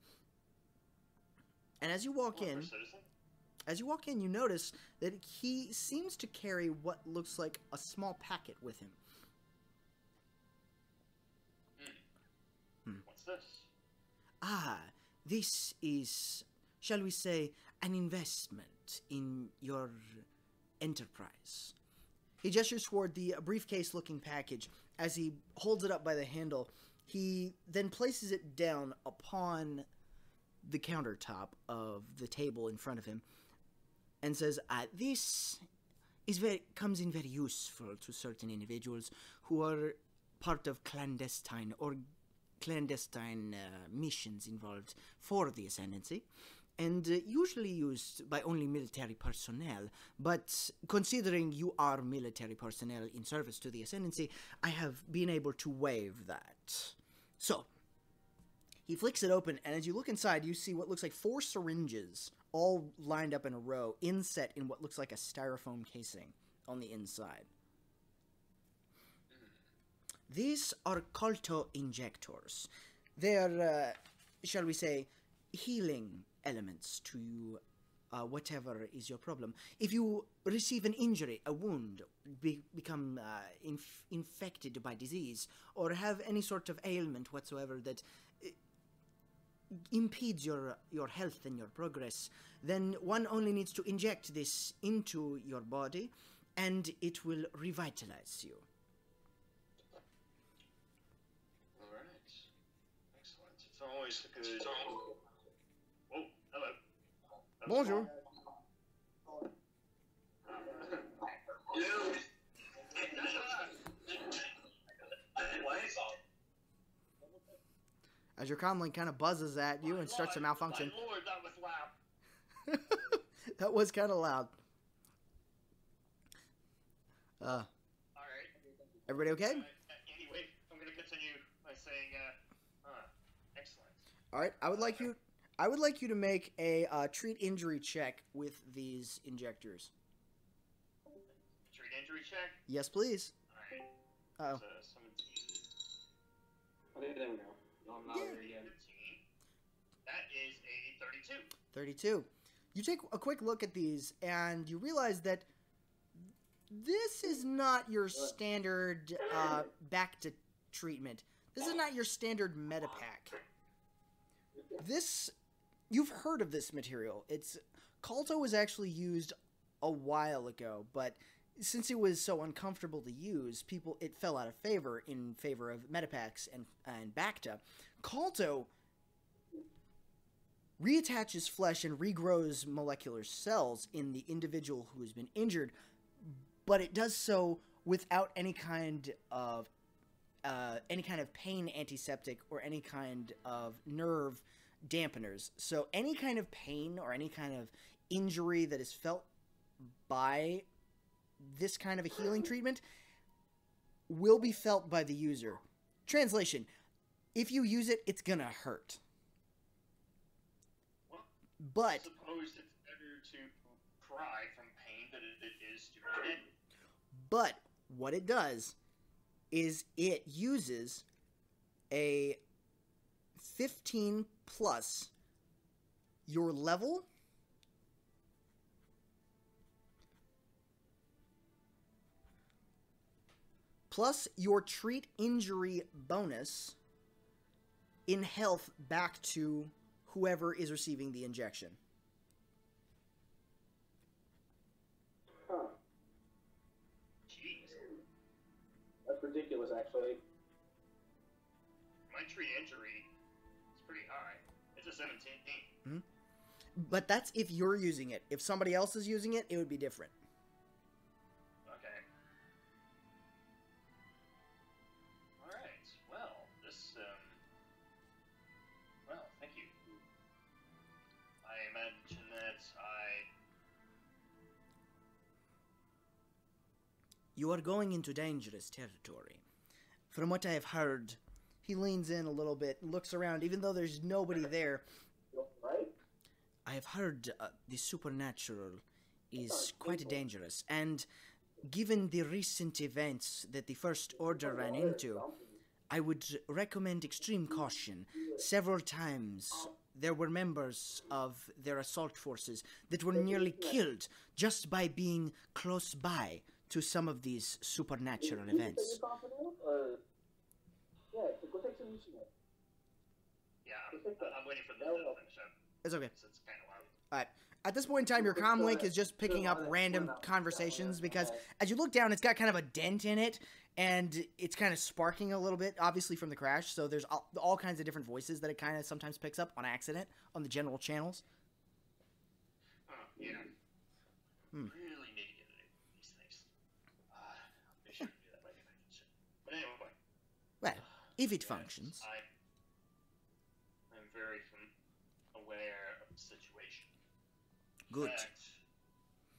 And as you walk in, you notice that he seems to carry what looks like a small packet with him.
What's this?
This is, shall we say, an investment in your enterprise. He gestures toward the briefcase-looking package. As he holds it up by the handle, he then places it down upon the countertop of the table in front of him and says, this is comes in very useful to certain individuals who are part of clandestine missions involved for the Ascendancy, and usually used by only military personnel, but considering you are military personnel in service to the Ascendancy, I have been able to waive that. So, he flicks it open, and as you look inside, you see what looks like 4 syringes, all lined up in a row, inset in what looks like a styrofoam casing on the inside. These are Colto injectors. They are, shall we say, healing elements to whatever is your problem. If you receive an injury, a wound, become infected by disease, or have any sort of ailment whatsoever that impedes your health and your progress, then one only needs to inject this into your body, and it will revitalize you.
It's always a good... Oh, hello.
Bonjour. As your comlink kind of buzzes at you and starts to malfunction.
My lord, that was loud.
That was kind of loud.
Alright.
Everybody okay?
Anyway, I'm going to continue by saying, excellent.
Alright, I would like you to make a treat injury check with these injectors.
Treat injury check?
Yes, please.
Alright.
Uh-oh.
Okay, there we go. No, I'm not there yet.
15. That is a 32.
32. You take a quick look at these, and you realize that this is not your standard back-to treatment. This is not your standard Medipack. This, you've heard of this material. Colto was actually used a while ago, but since it was so uncomfortable to use, it fell out of favor in favor of Medipacks and Bacta. Colto reattaches flesh and regrows molecular cells in the individual who has been injured, but it does so without any kind of pain antiseptic or any kind of nerve dampeners. So any kind of pain or any kind of injury that is felt by this kind of a healing treatment will be felt by the user. Translation: if you use it, it's gonna hurt.
Well,
but
I suppose it's better to cry from pain than it is to eat it.
But what it does is it uses a 15 plus your level plus your treat injury bonus in health back to whoever is receiving the injection.
Huh.
Jeez.
That's ridiculous, actually.
My treat injury is pretty high. It's a 17.
Mm-hmm. But that's if you're using it. If somebody else is using it, it would be different.
Okay.
You are going into dangerous territory. From what I have heard, he leans in a little bit and looks around, even though there's nobody there.
Right?
I have heard the supernatural is quite dangerous, and given the recent events that the First Order ran into, I would recommend extreme caution. Several times there were members of their assault forces that were nearly killed just by being close by to some of these supernatural events.
Yeah, I'm waiting for the to finish up.
It's okay.
It's kind of loud.
Alright. At this point in time, your comm link is just picking up random conversations because as you look down, it's got kind of a dent in it, and it's kind of sparking a little bit, obviously from the crash, so there's all kinds of different voices that it kind of sometimes picks up on accident on the general channels.
Oh, yeah. Really need to get into these things. They shouldn't do that by convention. But anyway.
Well, if it functions.
I'm very aware of the situation.
Good.
In fact,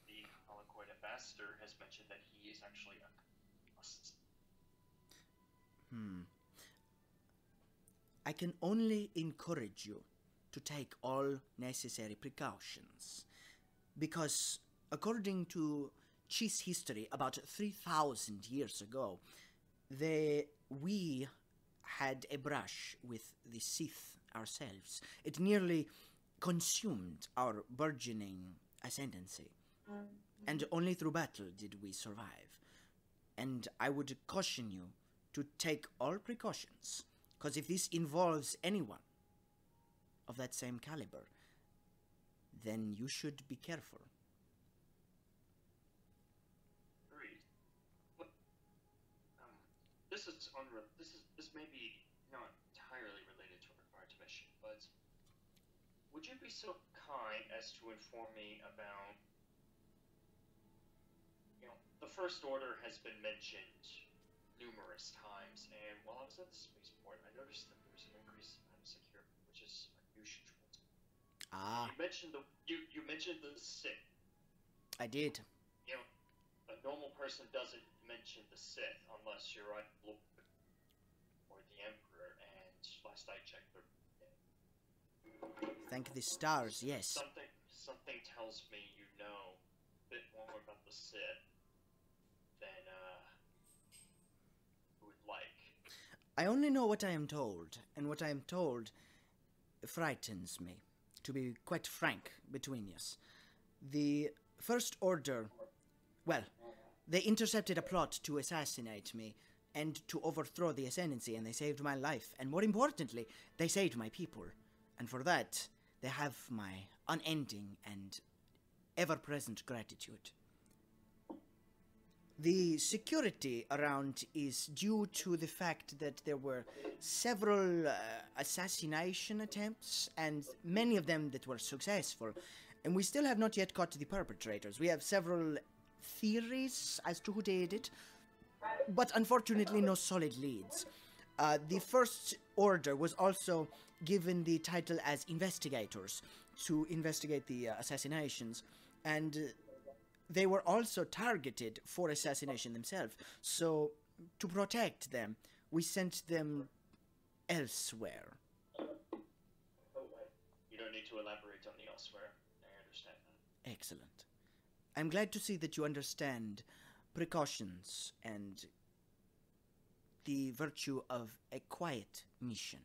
the Holocoid ambassador has mentioned that he is actually a must.
I can only encourage you to take all necessary precautions. Because, according to Chi's history, about 3,000 years ago, we had a brush with the Sith ourselves. It nearly consumed our burgeoning ascendancy. And only through battle did we survive. And I would caution you to take all precautions, because if this involves anyone of that same caliber, then you should be careful.
Agreed. What? This may be not entirely related to our mission, but would you be so kind as to inform me about, the First Order has been mentioned numerous times, and while I was at the spaceport, I noticed that there was an increase in security, which is unusual. You mentioned the Sith.
I did.
A normal person doesn't mention the Sith unless you're on Lord or the Emperor, and last I checked, they're dead.
Thank the stars, yes.
Something tells me you know a bit more about the Sith than you would like.
I only know what I am told, and what I am told frightens me, to be quite frank between us. The First Order, well, they intercepted a plot to assassinate me and to overthrow the Ascendancy, and they saved my life, and more importantly, they saved my people. And for that, they have my unending and ever-present gratitude. The security around is due to the fact that there were several assassination attempts, and many of them that were successful, and we still have not yet caught the perpetrators. We have several theories as to who did it, but unfortunately no solid leads. The First Order was also given the title as investigators to investigate the assassinations, and they were also targeted for assassination themselves. So, to protect them, we sent them elsewhere.
You don't need to elaborate on the elsewhere. I understand that.
Excellent. I'm glad to see that you understand precautions and the virtue of a quiet mission.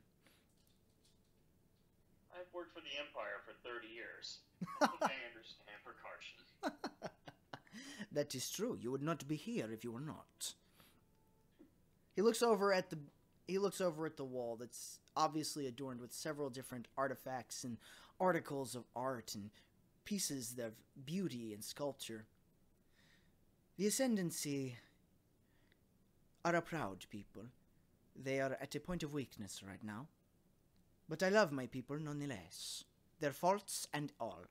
I've worked for the Empire for 30 years. I think I understand precaution.
That is true. You would not be here if you were not. He looks over at the wall that's obviously adorned with several different artifacts and articles of art and pieces of beauty and sculpture. The Ascendancy are a proud people. They are at a point of weakness right now. But I love my people nonetheless, their faults and all.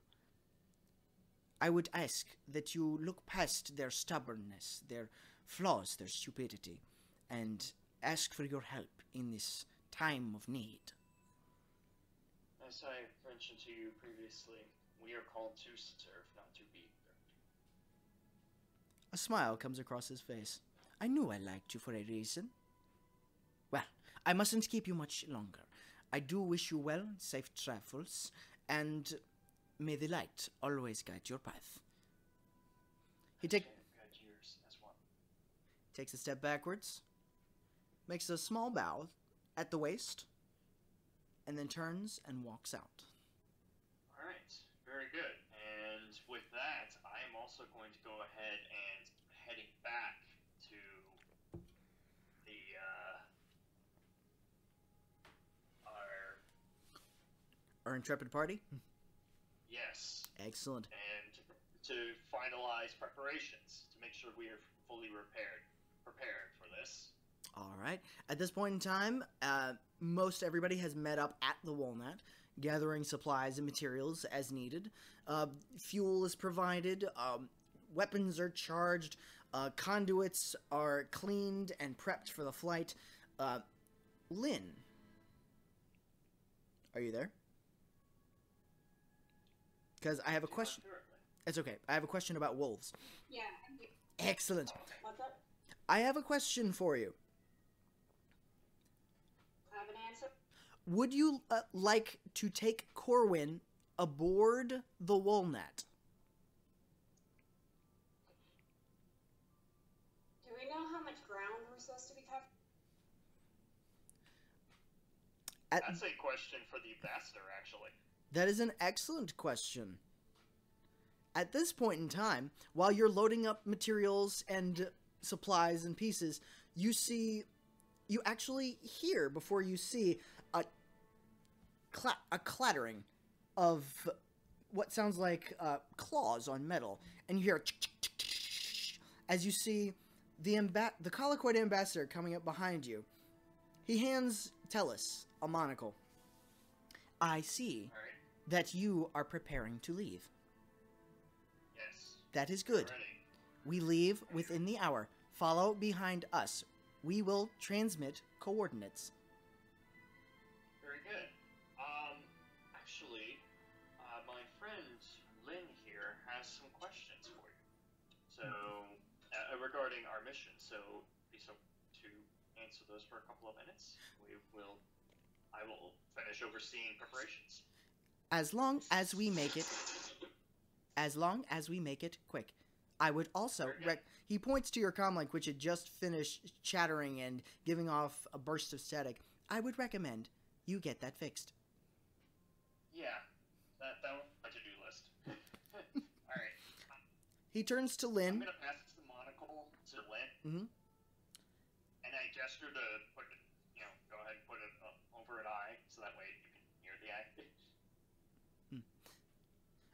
I would ask that you look past their stubbornness, their flaws, their stupidity, and ask for your help in this time of need.
As I mentioned to you previously, we are called to serve, not to be served.
A smile comes across his face. I knew I liked you for a reason. Well, I mustn't keep you much longer. I do wish you well, safe travels, and may the light always guide your path. He takes a step backwards, makes a small bow at the waist, and then turns and walks out.
Alright, very good. And with that, I am also going to go ahead and heading back to the,
Our intrepid party?
Yes.
Excellent.
And to finalize preparations, to make sure we are fully prepared for this.
All right. At this point in time, most everybody has met up at the Walnut, gathering supplies and materials as needed. Fuel is provided. Weapons are charged. Conduits are cleaned and prepped for the flight. Lynn, are you there? Because I have a question. It's okay. I have a question about wolves.
Yeah.
Excellent.
What's up?
I have a question for you.
I have an answer.
Would you like to take Corwin aboard the Walnut?
Do we know how much ground we're supposed to be covering?
That's a question for the ambassador, actually.
That is an excellent question. At this point in time, while you're loading up materials and supplies and pieces, you actually hear, before you see, a clattering of what sounds like claws on metal, and you hear as you see the Colloquoid ambassador coming up behind you. He hands Telis a monocle. I see that you are preparing to leave.
Yes.
That is good.
Ready.
We leave within the hour. Follow behind us. We will transmit coordinates.
Very good. Actually, my friend Lynn here has some questions for you. So, regarding our mission. So, be so to answer those for a couple of minutes. I will finish overseeing preparations.
As long as we make it quick. I would also he points to your comlink, which had just finished chattering and giving off a burst of static. I would recommend you get that fixed.
Yeah, that was my to-do list. All right.
He turns to Lynn.
I'm gonna pass the monocle to Lynn, and I gesture to put it, go ahead and put it over an eye, so that way you can hear the eye.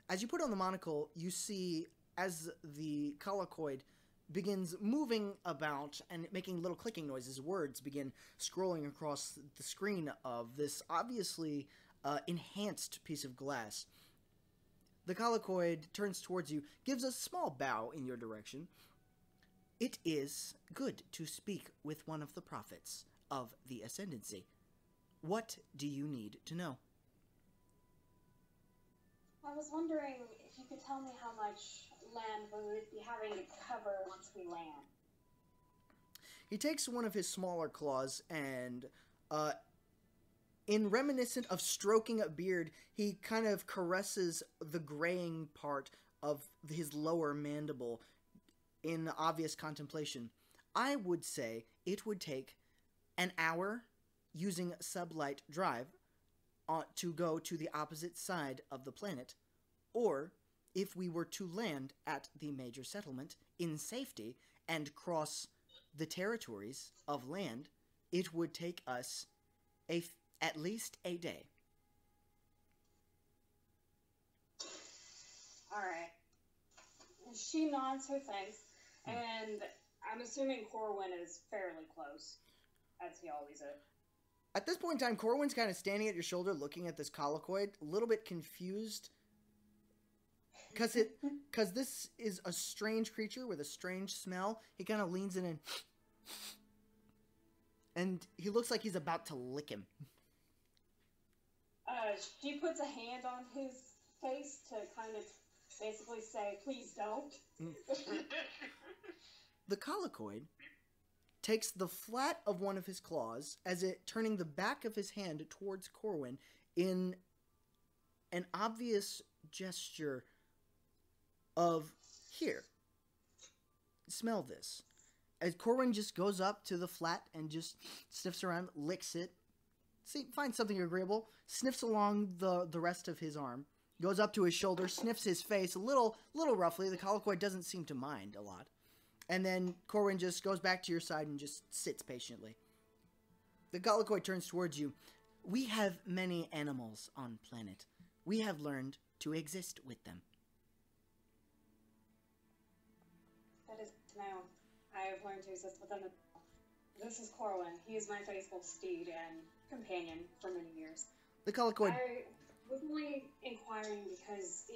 As you put on the monocle, you see as the colloquoid begins moving about and making little clicking noises, words begin scrolling across the screen of this obviously enhanced piece of glass. The colloquoid turns towards you, gives a small bow in your direction. It is good to speak with one of the prophets of the Ascendancy. What do you need to know?
I was wondering if you could tell me how much land we would be having to cover once we land.
He takes one of his smaller claws and, in reminiscent of stroking a beard, he kind of caresses the graying part of his lower mandible in obvious contemplation. I would say it would take an hour using sublight drive to go to the opposite side of the planet, or if we were to land at the major settlement in safety and cross the territories of land, it would take us at least a day.
Alright. She nods her thanks, and I'm assuming Corwin is fairly close, as he always is.
At this point in time, Corwin's kind of standing at your shoulder looking at this colloquoid, a little bit confused. Because this is a strange creature with a strange smell. He kind of leans in and he looks like he's about to lick him.
She puts a hand on his face to kind of basically say, please don't.
The colloquoid takes the flat of one of his claws, as it turning the back of his hand towards Corwin in an obvious gesture of, here, smell this. As Corwin just goes up to the flat and just sniffs around, licks it, finds something agreeable, sniffs along the rest of his arm, goes up to his shoulder, sniffs his face a little roughly. The colloquoid doesn't seem to mind a lot. And then Corwin just goes back to your side and just sits patiently. The colloquoid turns towards you. We have many animals on planet. We have learned to exist with them.
That is now. I have learned to exist with them. This is Corwin. He is my faithful steed and companion for many years.
The colloquoid...
I was only inquiring because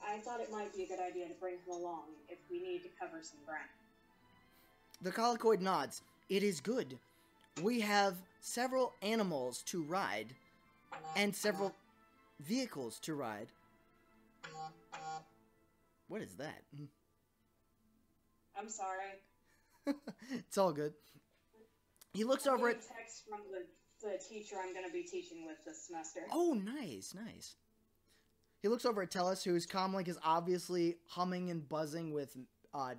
I thought it might be a good idea to bring him along if we need to cover some ground.
The colloquoid nods. It is good. We have several animals to ride, and several vehicles to ride. What is that?
I'm sorry.
It's all good. He looks over at...
text from the teacher I'm going to be teaching with this semester.
Oh, nice, nice. He looks over at Telis, whose comlink is obviously humming and buzzing with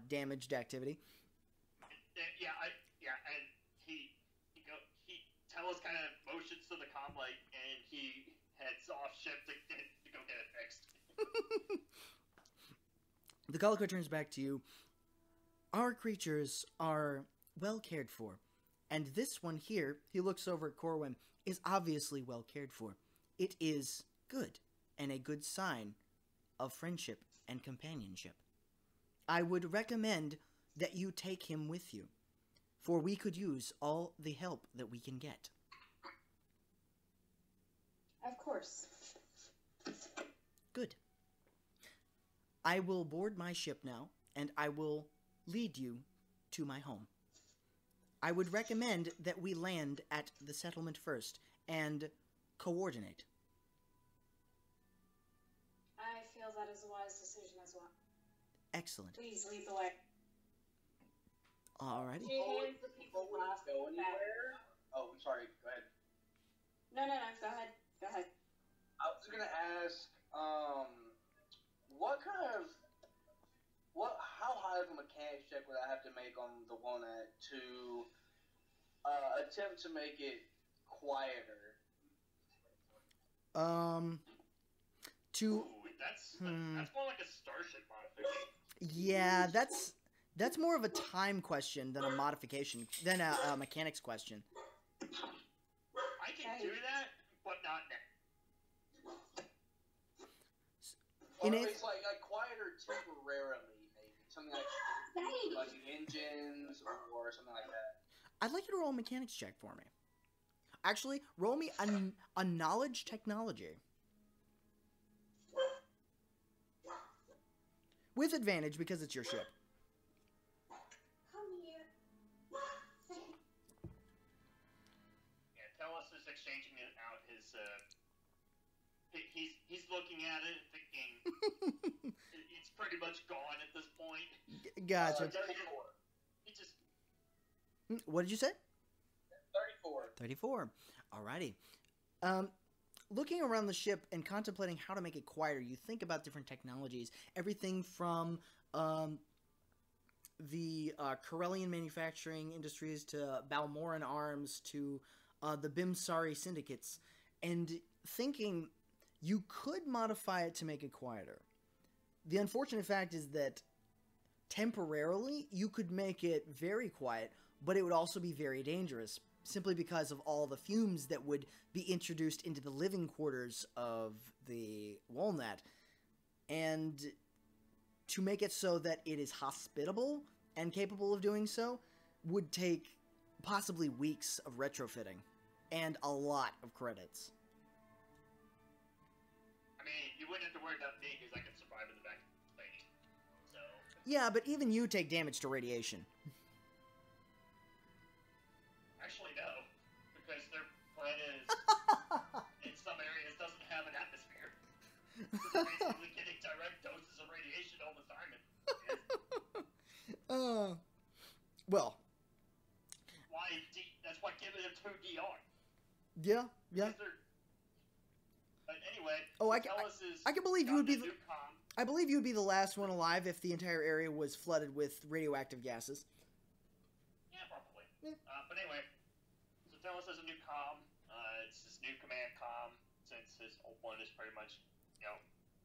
damaged activity.
And Telis kind of motions to the comlink, and he heads off ship to go get it fixed.
The colloquy turns back to you. Our creatures are well cared for, and this one here, he looks over at Corwin, is obviously well cared for. It is good, and a good sign of friendship and companionship. I would recommend that you take him with you, for we could use all the help that we can get.
Of course.
Good. I will board my ship now, and I will lead you to my home. I would recommend that we land at the settlement first and coordinate.
I feel that is a wise decision as well.
Excellent.
Please lead the way.
Alrighty.
Before we go anywhere... Oh, I'm sorry. Go ahead.
No. Go ahead.
I was going to ask, how high of a mechanics check would I have to make on the one to attempt to make it quieter?
Ooh, that's more like a starship modification.
Yeah, that's more of a time question than a modification, than a mechanics question.
I can do that, but not now.
It's like quieter temporarily, maybe. Something like engines or something like that.
I'd like you to roll a mechanics check for me. Actually, roll me a knowledge technology. With advantage, because it's your ship.
Come here.
Yeah, Telis is exchanging it out his, he's looking at it thinking it's pretty much gone at this point.
Gotcha.
34.
He just...
What did you say?
34.
34. Alrighty. Looking around the ship and contemplating how to make it quieter, you think about different technologies. Everything from the Corellian manufacturing industries to Balmoran arms to the Bimsari syndicates. And thinking you could modify it to make it quieter. The unfortunate fact is that temporarily you could make it very quiet, but it would also be very dangerous, simply because of all the fumes that would be introduced into the living quarters of the walnut. And to make it so that it is hospitable and capable of doing so would take possibly weeks of retrofitting and a lot of credits.
I mean, you wouldn't have to worry about me because I can survive in the back of the plane. So...
Yeah, but even you take damage to radiation.
Actually, no. Because their planet is, in some areas, doesn't have an atmosphere. They're basically getting direct doses of radiation all the time.
Well.
That's why giving them 2 DR.
Yeah.
But anyway,
I can believe you would be
the...
I believe you would be the last one alive if the entire area was flooded with radioactive gases.
Yeah, probably. Yeah. But anyway, so Telis has a new comm. It's his new command comm, since his old one is pretty much,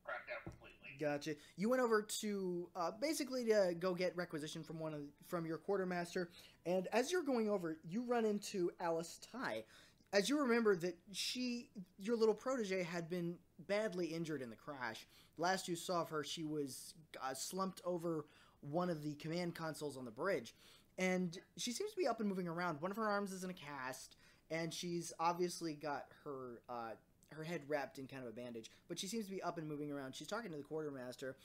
cracked out completely.
Gotcha. You went over to basically to go get requisition from your quartermaster, and as you're going over, you run into Alice Ty. As you remember that your little protege, had been badly injured in the crash. Last you saw of her, she was slumped over one of the command consoles on the bridge, and she seems to be up and moving around. One of her arms is in a cast, and she's obviously got her head wrapped in kind of a bandage, but she seems to be up and moving around. She's talking to the quartermaster.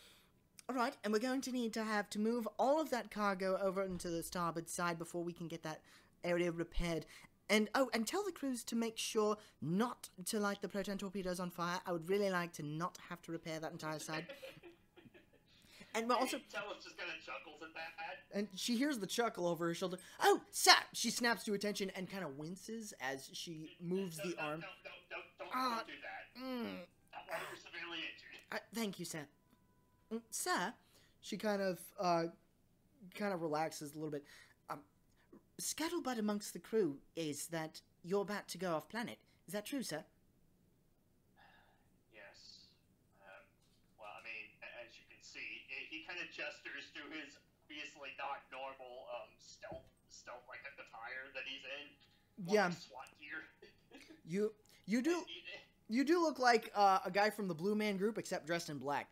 All right, and we're going to need to move all of that cargo over into the starboard side before we can get that area repaired. And tell the crews to make sure not to light the proton torpedoes on fire. I would really like to not have to repair that entire side. And we're also...
Telis just kind of chuckles at that.
And she hears the chuckle over her shoulder. Oh, sir! She snaps to attention and kind of winces as she moves the arm.
Don't do that. While you're severely injured.
Thank you, sir. Sir? She kind of relaxes a little bit. Scuttlebutt amongst the crew is that you're about to go off planet. Is that true, sir?
Yes. Well, I mean, as you can see, he kind of gestures to his obviously not normal stealth like attire that he's in.
Yeah.
SWAT gear.
You do look like a guy from the Blue Man Group, except dressed in black.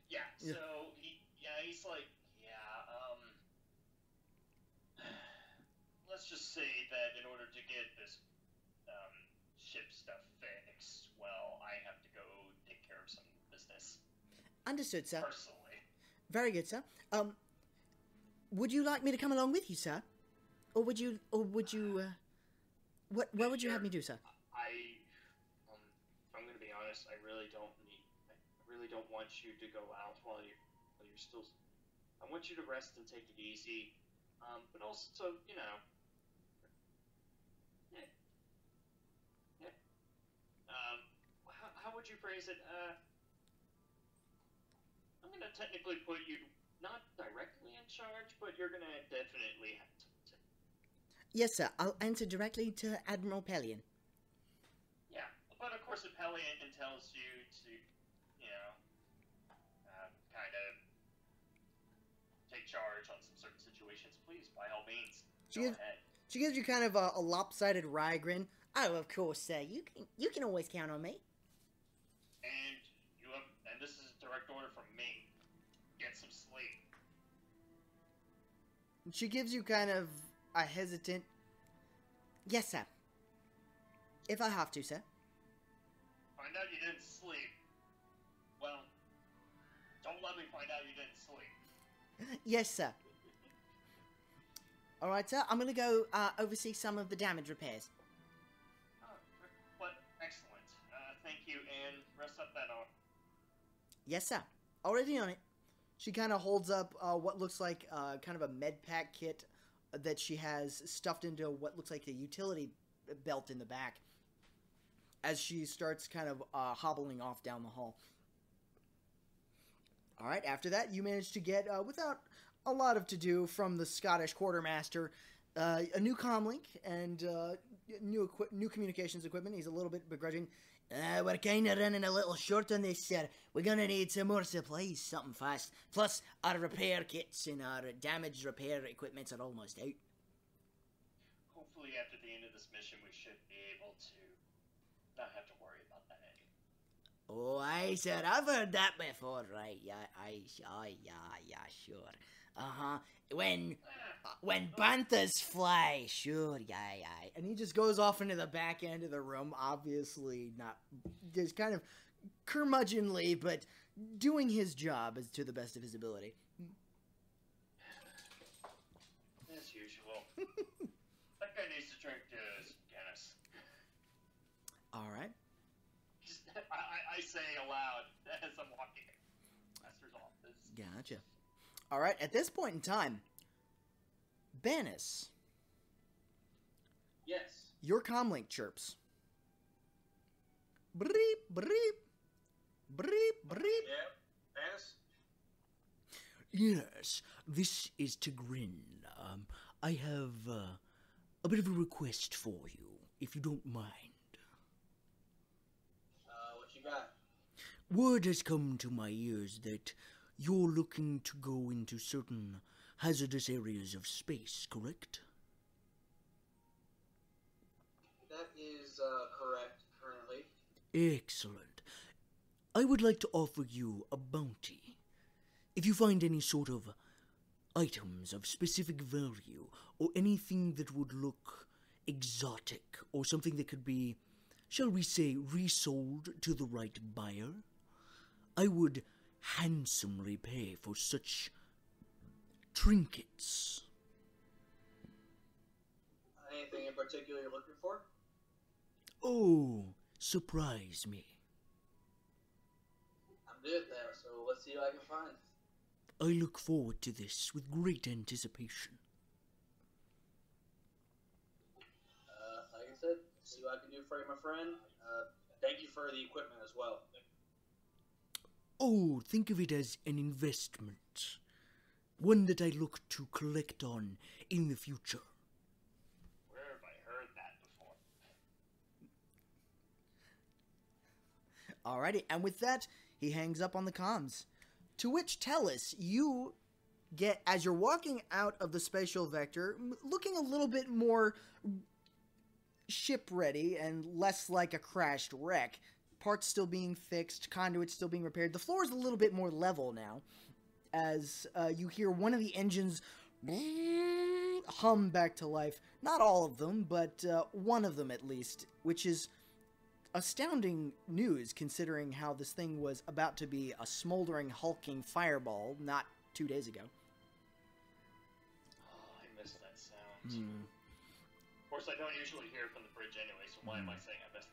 Yeah. So he's like. Let's just say that in order to get this ship stuff fixed, well, I have to go take care of some business.
Understood, sir.
Personally.
Very good, sir. Would you like me to come along with you, sir? Or would you, what would you have me do, sir?
If I'm going to be honest, I really don't want you to go out while you're still, I want you to rest and take it easy. But also, how would you phrase it? I'm going to technically put you not directly in charge, but you're going to definitely have to.
Yes, sir. I'll answer directly to Admiral Pellion.
Yeah, but of course, if Pellion tells you to, kind of take charge on some certain situations, please, by all means, go ahead.
She gives you kind of a lopsided wry grin. Oh, of course, sir. You can always count on me.
And this is a direct order from me. Get some sleep.
She gives you kind of a hesitant. Yes, sir. If I have to, sir.
Find out you didn't sleep. Well, don't let me find out you didn't sleep.
Yes, sir. All right, sir. I'm going to go oversee some of the damage repairs.
But excellent. Thank you, and rest up that arm.
Yes, sir. Already on it. She kind of holds up what looks like kind of a med pack kit that she has stuffed into what looks like a utility belt in the back as she starts kind of hobbling off down the hall. All right, after that, you manage to get, without a lot of to-do from the Scottish quartermaster, a new comlink and new communications equipment. He's a little bit begrudging. We're kind of running a little short on this, sir. We're going to need some more supplies, something fast. Plus, our repair kits and our damage repair equipments are almost out.
Hopefully, after the end of this mission, we should be able to not have to worry about that anymore.
Oh, aye, sir. I've heard that before, right? Yeah, sure. Uh-huh. When panthers fly, sure, yeah. And he just goes off into the back end of the room, obviously not, just kind of curmudgeonly, but doing his job as to the best of his ability.
As usual. That guy needs to drink Guinness.
All right.
I say aloud as I'm walking in Master's office.
Gotcha. All right, at this point in time, Banis,
Yes.
your comlink chirps. Breep, breep, breep, breep.
Yeah. Banis?
Yes, this is Tigrin. I have a bit of a request for you, if you don't mind.
What you got?
Word has come to my ears that you're looking to go into certain hazardous areas of space, correct?
That is correct currently.
Excellent. I would like to offer you a bounty. If you find any sort of items of specific value, or anything that would look exotic, or something that could be, shall we say, resold to the right buyer, I would handsomely pay for such trinkets.
Anything in particular you're looking for?
Oh, surprise me.
I'm good at that, so let's see what I can find.
I look forward to this with great anticipation.
Like I said, see what I can do for you, my friend. Thank you for the equipment as well.
Oh, think of it as an investment. One that I look to collect on in the future.
Where have I heard that before?
Alrighty, and with that, he hangs up on the comms. To which Telis, you get, as you're walking out of the spatial vector, looking a little bit more ship-ready and less like a crashed wreck. Parts still being fixed, conduits still being repaired. The floor is a little bit more level now, as you hear one of the engines hum back to life. Not all of them, but one of them at least, which is astounding news considering how this thing was about to be a smoldering, hulking fireball not 2 days ago.
Oh, I miss that sound. Of course, I don't usually hear from the bridge anyway, so why am I saying I missed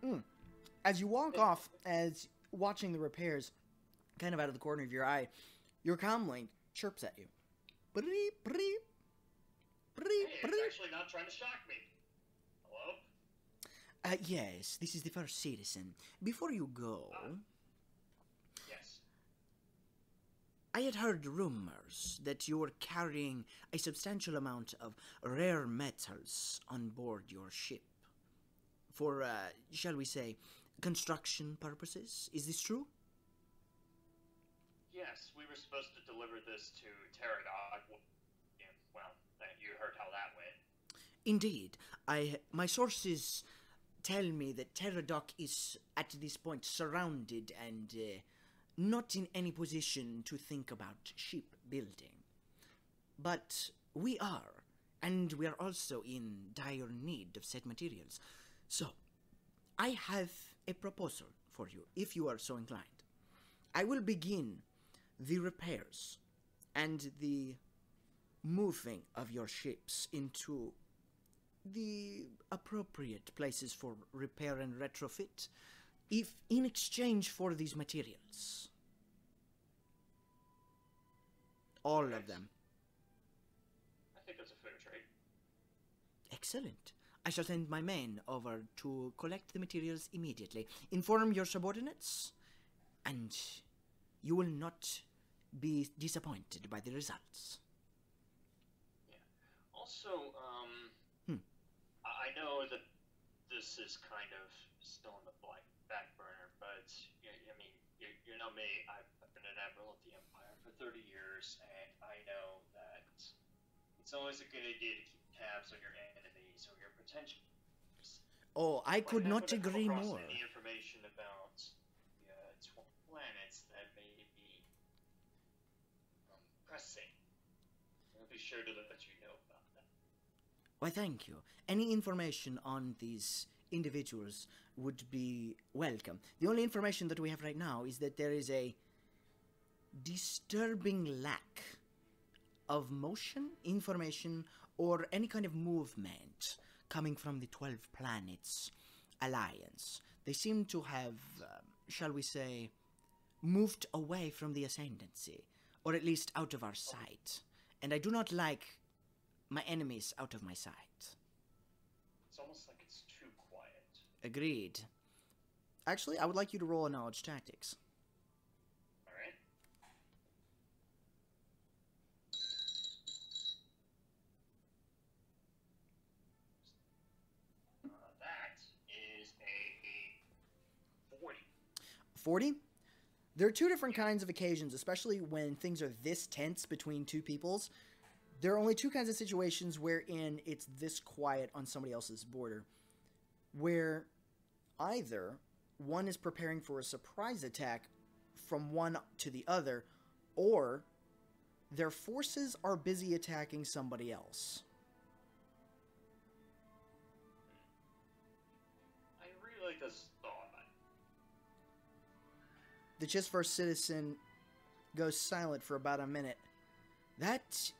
it?
As you walk off, as watching the repairs, kind of out of the corner of your eye, your comlink chirps at you. Breep, breep, breep,
Hey,
breep.
it's actually not trying to shock me. Hello?
Yes, this is the first citizen. Before you go,
Yes.
I had heard rumors that you were carrying a substantial amount of rare metals on board your ship. For, shall we say, construction purposes. Is this true?
Yes, we were supposed to deliver this to Teradog. Yeah, well, you heard how that went.
Indeed. My sources tell me that Teradog is, at this point, surrounded and not in any position to think about shipbuilding. But we are, and we are also in dire need of said materials. So, I have a proposal for you, if you are so inclined. I will begin the repairs and the moving of your ships into the appropriate places for repair and retrofit, if in exchange for these materials. All of them.
I think that's a fair trade.
Excellent. I shall send my men over to collect the materials immediately. Inform your subordinates, and you will not be disappointed by the results.
Yeah. Also, I know that this is kind of still in the back burner, but I mean, you know me. I've been an admiral of the Empire for 30 years, and I know that it's always a good idea to keep tabs on your enemies or your potential.
Oh, I could not agree
come across
more.
Any information about the 12 planets that may be pressing? I'll be sure to let you know about that.
Why, thank you. Any information on these individuals would be welcome. The only information that we have right now is that there is a disturbing lack of motion, information, or any kind of movement coming from the 12 Planets Alliance. They seem to have, shall we say, moved away from the Ascendancy, or at least out of our sight. And I do not like
my enemies out of my sight.
It's almost like it's too quiet.
Agreed. Actually, I would like you to roll a knowledge tactics.
Alright. That is a 40.
40? There are two different kinds of occasions, especially when things are this tense between two peoples. There are only two kinds of situations wherein it's this quiet on somebody else's border. Where either one is preparing for a surprise attack from one to the other, or their forces are busy attacking somebody else.
I really like this thought.
The Chiss First Citizen goes silent for about a minute. That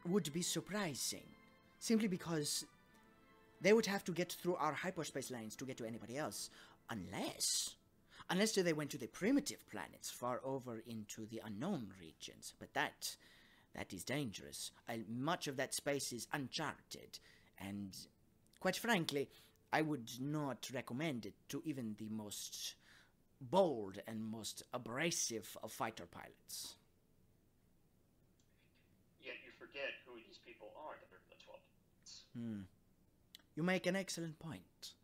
would be surprising, simply because they would have to get through our hyperspace lines to get to anybody else, unless they went to the primitive planets far over into the unknown regions. But that is dangerous. Much of that space is uncharted, and quite frankly, I would not recommend it to even the most bold and most abrasive of fighter pilots.
Yet you forget who these people are that are the 12.
You make an excellent point.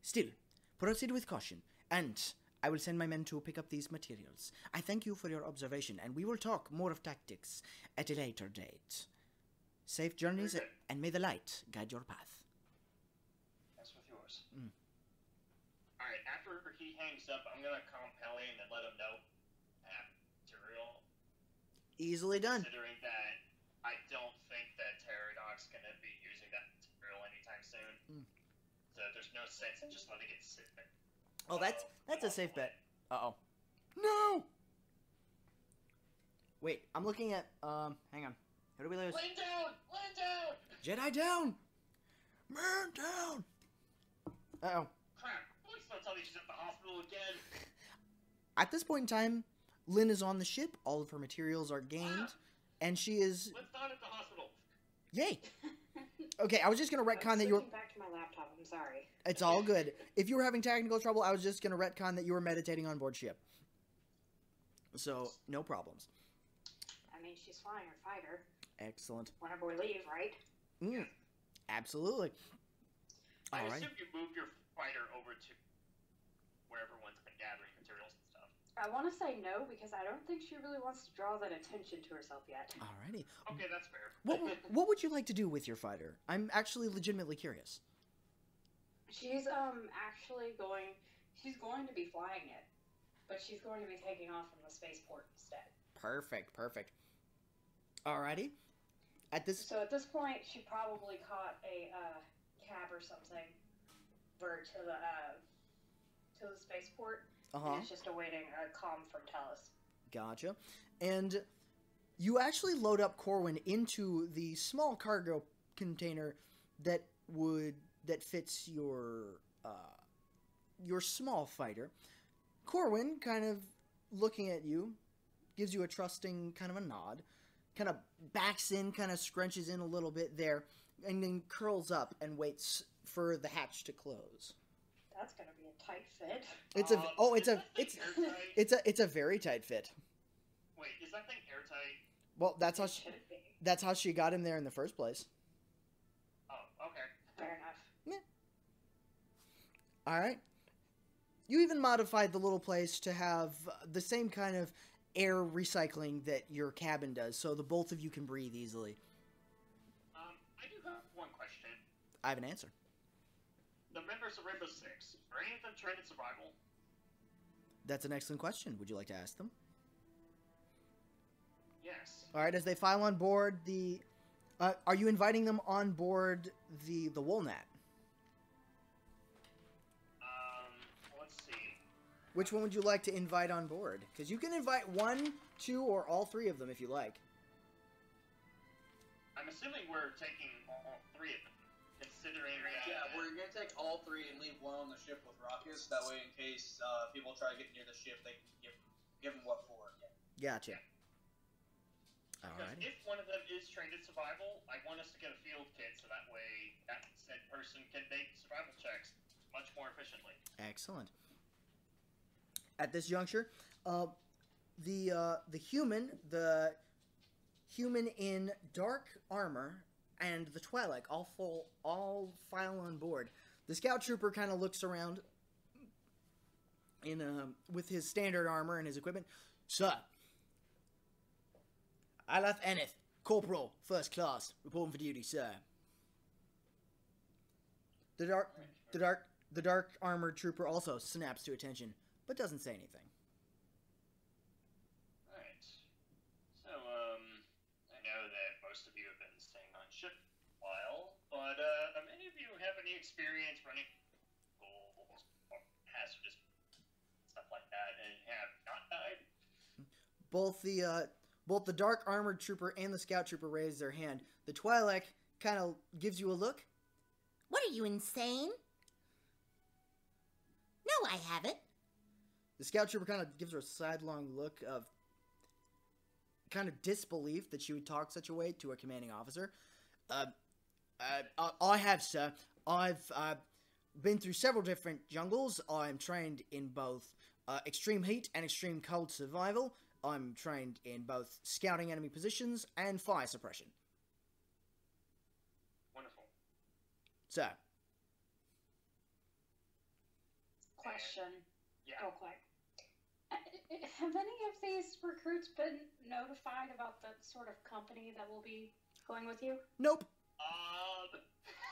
Still, proceed with caution, and I will send my men to pick up these materials. I thank you for your observation, and we will talk more of tactics at a later date. Safe journeys, and may the light guide your path.
That's with yours. Alright, after he hangs up, I'm gonna call Pelly and then let him know I have material.
Easily done.
Considering that I don't think that Pterodoc's gonna be using that material anytime soon. So there's no sense in just letting it sit there.
Oh, that's a safe bet. Uh-oh. No! Wait, I'm looking at, hang on. How do we lose?
Land down! Land down!
Jedi down! Man down! Uh-oh.
Crap, please don't tell me she's at the hospital again.
At this point in time, Lynn is on the ship, all of her materials are gained, and she is...
Lynn's not at the hospital.
Yay! Okay, I was just gonna retcon that you were...
back to my laptop, I'm sorry.
It's all good. If you were having technical trouble, I was just gonna retcon that you were meditating on board ship. So, no problems.
I mean, she's flying her fighter.
Excellent.
Whenever we leave, right?
Absolutely.
I
All right.
assume you moved your fighter over to where everyone's been gathering materials and stuff.
I want to say no, because I don't think she really wants to draw that attention to herself yet.
Alrighty.
Okay, that's fair.
What would you like to do with your fighter? I'm actually legitimately curious.
She's actually going. She's going to be flying it, but she's going to be taking off from the spaceport instead.
Perfect. Alrighty. At this
this point, she probably caught a cab or something to the spaceport. And it's just awaiting a comm from Telis.
Gotcha. And you actually load up Corwin into the small cargo container that fits your small fighter. Corwin, kind of looking at you, gives you a trusting kind of a nod, kind of backs in, kind of scrunches in a little bit there, and then curls up and waits for the hatch to close.
That's gonna be a tight fit.
It's a very tight fit.
Wait, is that thing airtight?
Well, that's how she got him there in the first place.
Oh, okay.
Fair enough.
Yeah. All right. You even modified the little place to have the same kind of air recycling that your cabin does, so the both of you can breathe easily.
I do have one question.
I have an answer.
The members of Rainbow Six, are any of them trained in survival?
That's an excellent question. Would you like to ask them?
Yes.
All right. As they file on board the, are you inviting them on board the Woolnat?
Let's see.
Which one would you like to invite on board? Because you can invite 1, 2, or all 3 of them if you like.
I'm assuming we're taking all 3 of them. Considering that...
Yeah, we're gonna take all 3 and leave one on the ship with Rukkus. That way, in case people try to get near the ship, they can give them what for.
Gotcha.
Because
Alrighty.
if one of them is trained at survival, I want us to get a field kit so that way that said person can make survival checks much more efficiently.
Excellent. At this juncture, the human in dark armor and the Twi'lek all file on board. The scout trooper kind of looks around with his standard armor and his equipment. Sir, Alaf Enith, Corporal, First Class, reporting for duty, sir. The dark armored trooper also snaps to attention, but doesn't say anything.
Alright. So, I know that most of you have been staying on ship a while, but, any of you have any experience running goals or hazardous stuff like that and have not died?
Both the dark armored trooper and the scout trooper raise their hand. The Twi'lek kind of gives you a look.
What are you, insane? No, I haven't.
The scout trooper kind of gives her a sidelong look of kind of disbelief that she would talk such a way to a commanding officer. I have, sir. I've been through several different jungles. I'm trained in both extreme heat and extreme cold survival. I'm trained in both scouting enemy positions and fire suppression.
Wonderful.
So,
Question.
Yeah.
Real quick. Have any of these recruits been notified about the sort of company that will be going with you?
nope.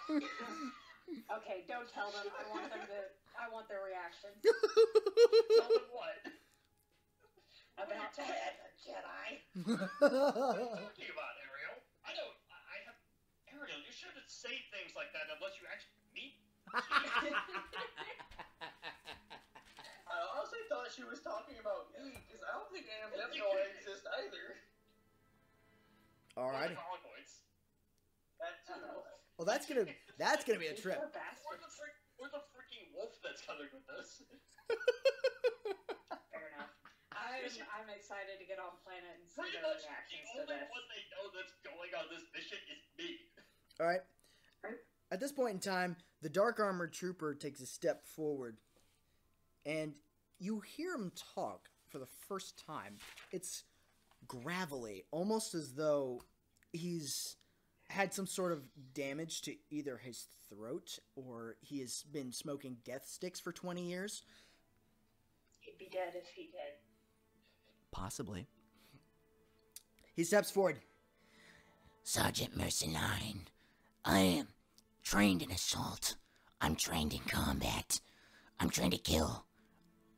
Okay, don't tell them. I want their reaction.
Tell them what?
About to have a Jedi.
What are you talking about, Ariel? I have... Ariel, you shouldn't say things like that unless you actually meet.
I honestly thought she was talking about me, because I don't think Amnemoid exists either.
Alrighty.
That too.
Well, that's gonna be a trip.
Poor bastards.
We're the freaking wolf that's coming with us.
Fair enough. I'm excited to get on planet and see
Pretty
their
much
reactions
the
to
only
this.
one they know that's going on this mission is me.
Alright. At this point in time, the dark armored trooper takes a step forward, and you hear him talk for the first time. It's gravelly, almost as though he's had some sort of damage to either his throat or he has been smoking death sticks for 20 years.
He'd be dead if he did.
Possibly. He steps forward.
Sergeant Mercenary, I am trained in assault. I'm trained in combat. I'm trained to kill.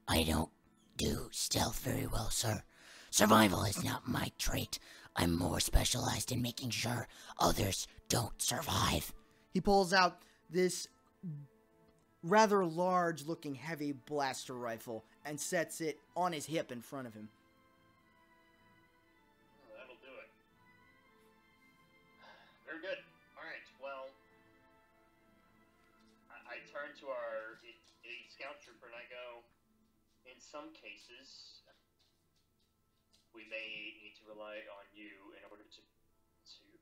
I don't do stealth very well, sir. Survival is not my trait. I'm more specialized in making sure others don't survive.
He pulls out this rather large-looking heavy blaster rifle and sets it on his hip in front of him.
Oh, that'll do it. Very good. Alright, well... I turn to our scout trooper and I go, in some cases, we may need to rely on you in order to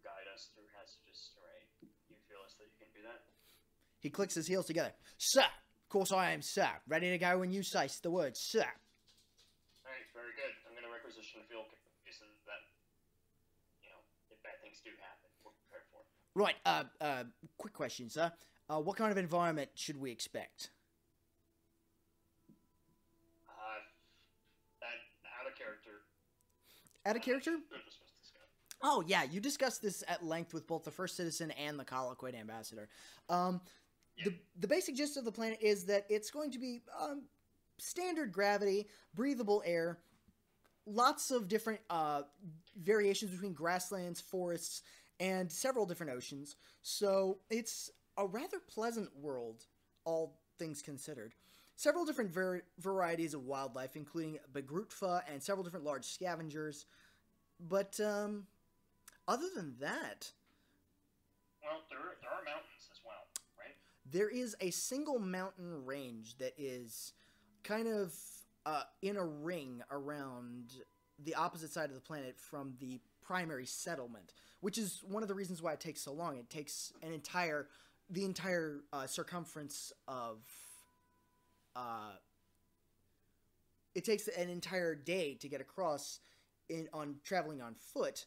guide us through hazardous terrain. You feel us that you can do that?
He clicks his heels together. Sir! Of course I am, sir. Ready to go when you say the word, sir.
Alright, very good. I'm going to requisition a field case so that, if bad things do happen, we're prepared for it.
Right, quick question, sir. What kind of environment should we expect?
Out of character.
Out of character?
We'll discuss this guy.
Oh, yeah, you discussed this at length with both the First Citizen and the Colloquid Ambassador. The basic gist of the planet is that it's going to be standard gravity, breathable air, lots of different variations between grasslands, forests, and several different oceans. So it's a rather pleasant world, all things considered. Several different varieties of wildlife, including Begrutfa and several different large scavengers. But other than that...
Well, there are mountains as well, right?
There is a single mountain range that is kind of in a ring around
the opposite side of the planet from the primary settlement, which is one of the reasons why it takes so long. It takes the entire circumference of, it takes an entire day to get across on traveling on foot,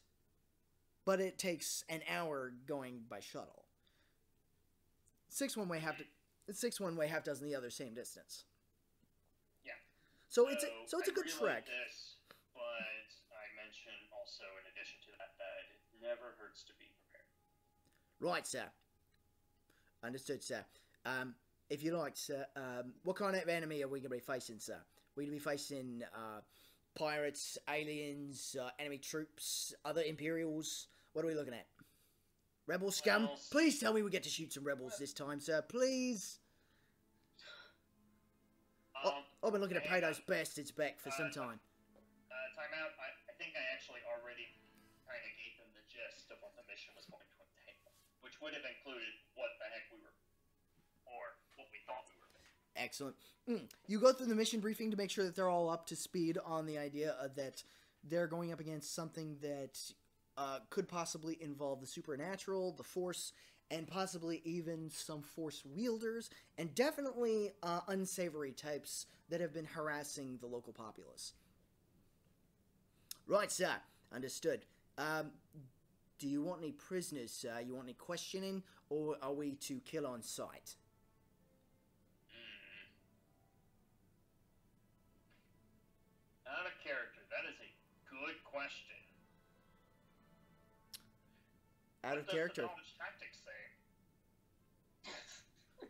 but it takes an hour going by shuttle. 6 one way, half dozen the other, same distance.
Yeah.
So it's a good trek.
This, but I mentioned also in addition to that it never hurts to be prepared.
Right, sir. Understood, sir. If you like, sir, what kind of enemy are we going to be facing, sir? We're going to be facing pirates, aliens, enemy troops, other Imperials. What are we looking at? Rebel scum?
Well,
Please tell me we get to shoot some rebels this time, sir. Please. I've been looking at Plato's bastards back for some time.
Time out. I think I actually already kind of gave them the gist of what the mission was going to entail, which would have included what the heck we were, or what we thought we were.
Excellent. You go through the mission briefing to make sure that they're all up to speed on the idea that they're going up against something that could possibly involve the supernatural, the Force, and possibly even some Force wielders, and definitely unsavory types that have been harassing the local populace. Right, sir. Understood. Do you want any prisoners, sir? You want any questioning, or are we to kill on sight?
Out of character. That is a good question.
Out of character.
What does the knowledge tactics say?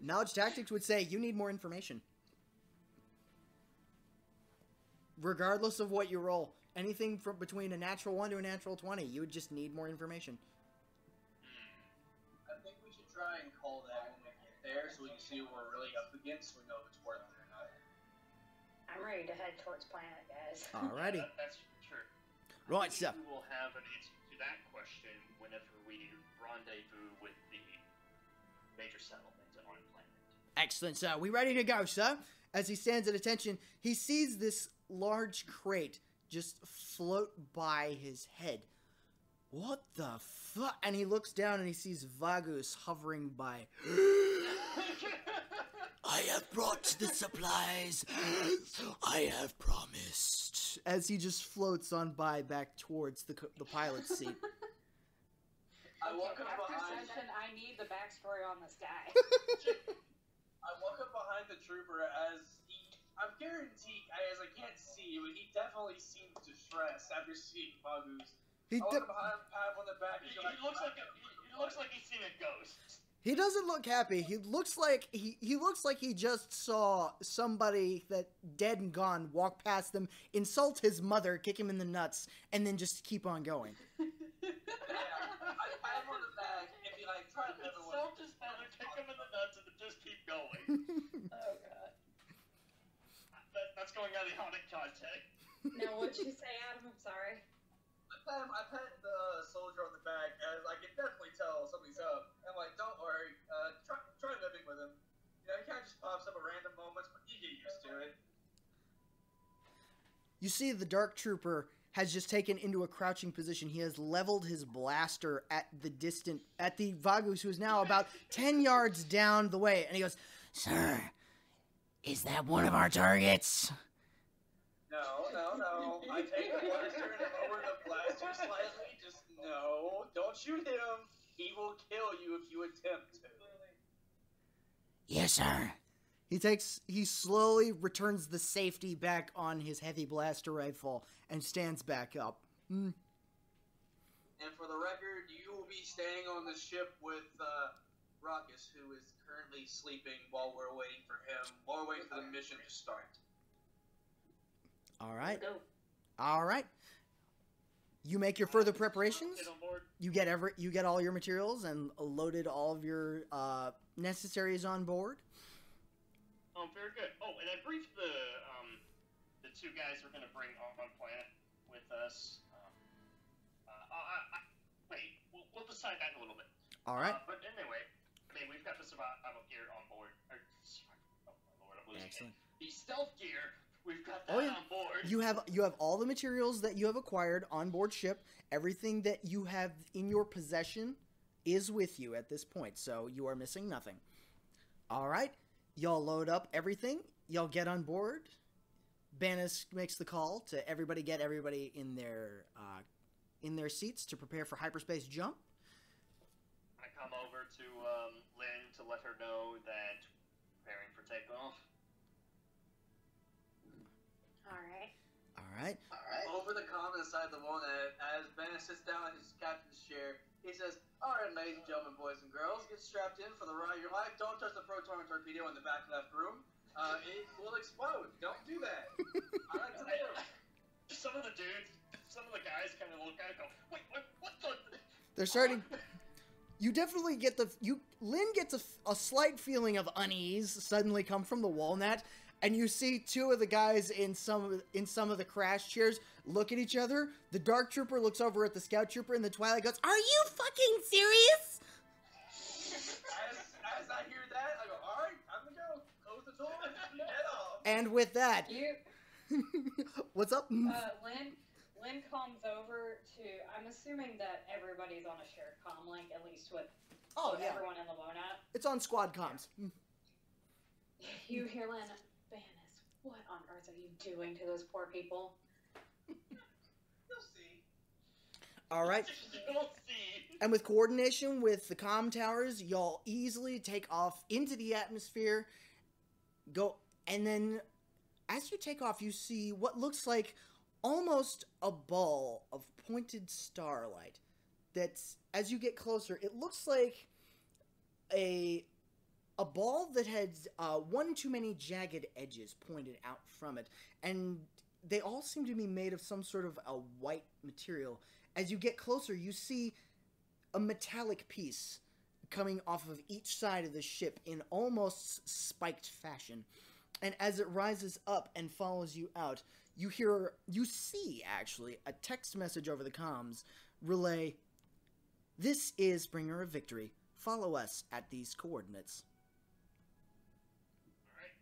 Knowledge tactics would say you need more information. Regardless of what you roll. Anything from between a natural 1 to a natural 20, you would just need more information.
I think we should try and call that when we get there so we can see what we're really up against so we know if it's worth it or not.
I'm ready to head towards planet, guys.
Alrighty.
That's true.
Right, sir.
We will have an answer to that question whenever we rendezvous with the major settlement on the planet.
Excellent, sir. We ready to go, sir? As he stands at attention, he sees this large crate just float by his head. What the fuck? And he looks down and he sees Vagus hovering by. I have brought the supplies I have promised. As he just floats on by back towards the pilot's seat.
I walk up
After
behind.
session, I need the backstory on this guy.
I walk up behind the trooper as I'm guaranteed, as I can't see, but he definitely seems distressed after seeing Magus. I walk up behind him, pat him on the back, and
He looks like he's seen a ghost.
He doesn't look happy. He looks like he just saw somebody that dead and gone walk past them, insult his mother, kick him in the nuts, and then just keep on going.
Yeah, I pat him on the back and be like, try to never win.
Insult his mother, kick him in the nuts, and then just keep going.
Oh god.
That's going on the audit contact.
Now, what'd you say, Adam? I'm sorry.
I pat the soldier on the back as I can definitely tell something's up. I'm like, don't worry, try living with him. You know, he kind of just pops up at random moments, but you get used to it.
You see the Dark Trooper has just taken into a crouching position. He has leveled his blaster at the Vagus, who is now about 10 yards down the way, and he goes,
Sir, is that one of our targets?
No. I take the blaster and lower the blaster slightly. Just no, don't shoot him. He will kill you if you attempt to.
Yes, sir.
He slowly returns the safety back on his heavy blaster rifle and stands back up.
And for the record, you will be staying on the ship with Rukkus, who is currently sleeping while we're waiting for the mission to start.
All right.
Go.
All right. You make your further preparations.
Get on board.
You get all your materials and loaded all of your necessaries on board.
Oh, very good. Oh, and I briefed the two guys we're gonna bring on planet with us. Wait, we'll decide that in a little bit.
All right.
But anyway, I mean, we've got the survival gear on board. Oh my lord, I'm losing it. The stealth gear We've got that
Oh, yeah.
on board.
You have all the materials that you have acquired on board ship. Everything that you have in your possession is with you at this point, so you are missing nothing. All right, y'all load up everything. Y'all get on board. Banis makes the call to everybody. Get everybody in their seats to prepare for hyperspace jump.
I come over to Lynn to let her know that preparing for takeoff.
All right.
Over the comm inside the walnut, as Ben sits down in his captain's chair, he says, "Alright, ladies and gentlemen, boys and girls, get strapped in for the ride of your life. Don't touch the proton torpedo in the back left room. It will explode. Don't do that." I like to live.
Some of the guys kind of look at it and go, "Wait, what the?"
They're starting. You definitely get Lynn gets a slight feeling of unease suddenly come from the walnut, and you see two of the guys in some of the crash chairs look at each other. The Dark Trooper looks over at the Scout Trooper, and the Twilight goes, "Are you fucking serious?"
As I hear that, I go, "Alright, I'm gonna go. Close the door and head off."
And with that, what's up?
Lynn comes over to. I'm assuming that everybody's on a shared comm link, at least with everyone in the Lona.
It's on squad comms.
You hear Lynn, Banis, what on earth are you doing to those poor people?
You'll see.
All right.
You'll see.
And with coordination with the comm towers, y'all easily take off into the atmosphere. And then as you take off, you see what looks like almost a ball of pointed starlight. That's, as you get closer, it looks like a ball that has one too many jagged edges pointed out from it, and they all seem to be made of some sort of a white material. As you get closer, you see a metallic piece coming off of each side of the ship in almost spiked fashion. And as it rises up and follows you out, you see a text message over the comms relay, "This is Bringer of Victory. Follow us at these coordinates."
All right.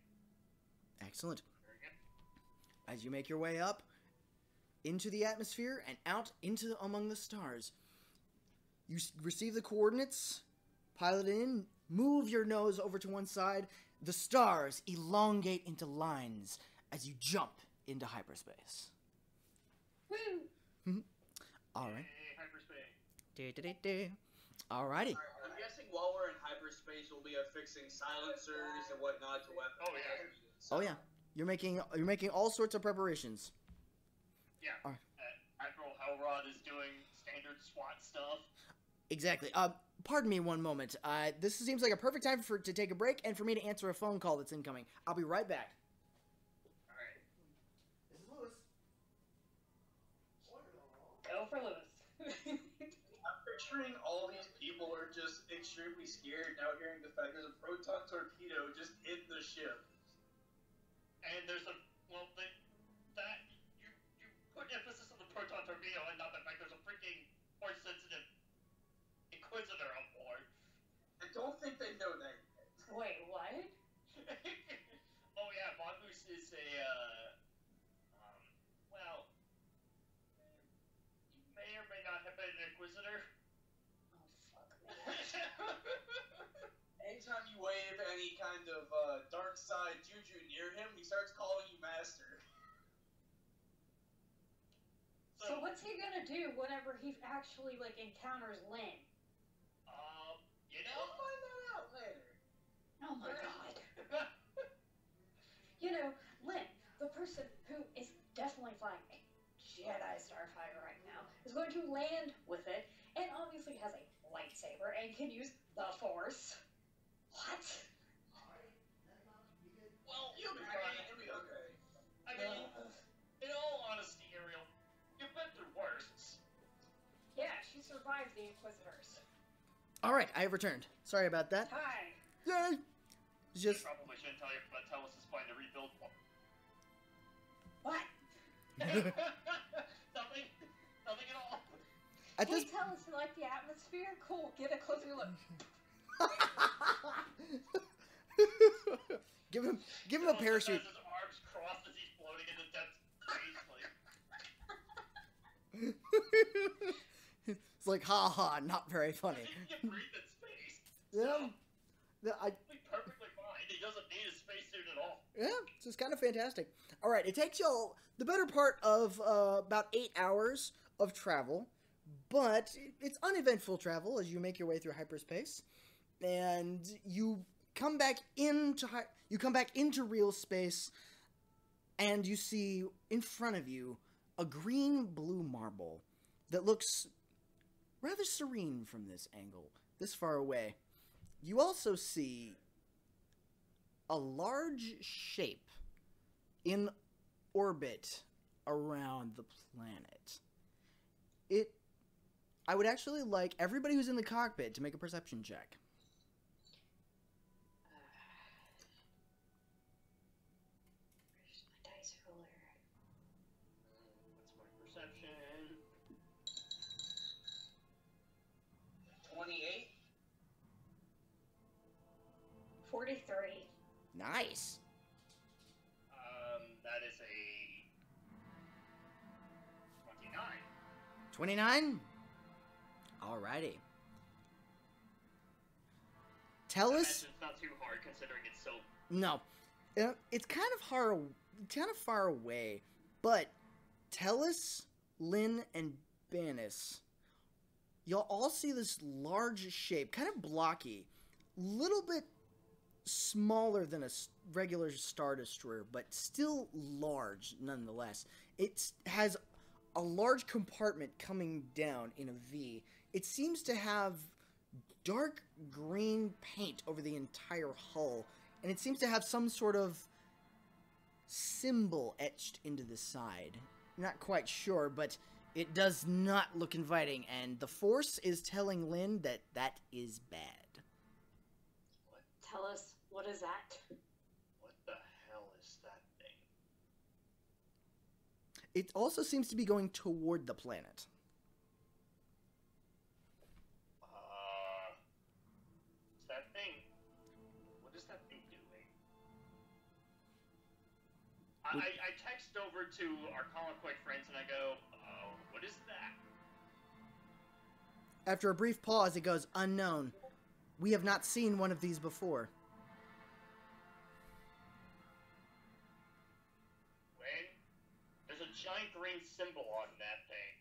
Excellent.
Very good.
As you make your way up into the atmosphere and out among the stars, you receive the coordinates, pilot in, move your nose over to one side. The stars elongate into lines as you jump into hyperspace.
Woo!
All right.
Hey, hyperspace.
Alrighty.
I'm guessing while we're in hyperspace, we'll be affixing silencers and whatnot to weapons.
Oh, yeah.
Oh yeah. You're making all sorts of preparations.
Yeah.
Alright.
Admiral Howrod is doing standard SWAT stuff.
Exactly. Pardon me one moment. This seems like a perfect time to take a break and for me to answer a phone call that's incoming. I'll be right back.
All right.
This is Lewis.
Go for Lewis.
I'm picturing all these people are just extremely scared now hearing the fact there's a proton torpedo just in the ship.
And there's you put emphasis on the proton torpedo and not the fact there's a freaking force-sensitive Inquisitor on board.
I don't think they know that yet.
Wait, what?
Oh yeah, Mongoose is a, he may or may not have been an Inquisitor.
Oh, fuck me.
Anytime you wave any kind of dark side juju near him, he starts calling you master.
So what's he gonna do whenever he actually, encounters Lynn?
We'll find that out later.
Oh my god. Lynn, the person who is definitely flying a Jedi Starfighter right now, is going to land with it, and obviously has a lightsaber and can use the Force. What?
Well,
You'll be fine. You'll be okay.
I mean, in all honesty, Ariel, you've been through worse.
Yeah, she survived the Inquisitors.
Alright, I have returned. Sorry about that.
Hi.
Yay! Just
Probably shouldn't tell you, but Telis is fine to rebuild.
What?
Nothing at all.
at
Can
this
you tell us you like the atmosphere? Cool, get a closer look.
give him a parachute.
Has his arms crossed as he's floating
It's like, ha ha, not very funny.
He can breathe in space.
Yeah.
He'll be perfectly fine. He doesn't need a spacesuit at all.
Yeah, so it's kind of fantastic. All right, it takes y'all the better part of about 8 hours of travel, but it's uneventful travel as you make your way through hyperspace, and you come back into real space, and you see in front of you a green-blue marble that looks rather serene from this angle, this far away. You also see a large shape in orbit around the planet. I would actually like everybody who's in the cockpit to make a perception check.
Where's my dice roller?
What's my perception?
28.
43.
Nice.
That is a 29.
29? Alrighty. Telis?
It's not too hard considering it's so...
No. It's kind of far away, but Telis, Lynn, and Banis, y'all all see this large shape, kind of blocky, little bit smaller than a regular Star Destroyer, but still large nonetheless. It has a large compartment coming down in a V. It seems to have dark green paint over the entire hull, and it seems to have some sort of symbol etched into the side. Not quite sure, but it does not look inviting, and the Force is telling Lynn that that is bad.
Tell us, what is that?
What the hell is that thing?
It also seems to be going toward the planet.
What's that thing? What is that thing doing? I text over to our Colloquy friends and I go, what is that?
After a brief pause, it goes, unknown. We have not seen one of these before.
Wayne, there's a giant green symbol on that thing.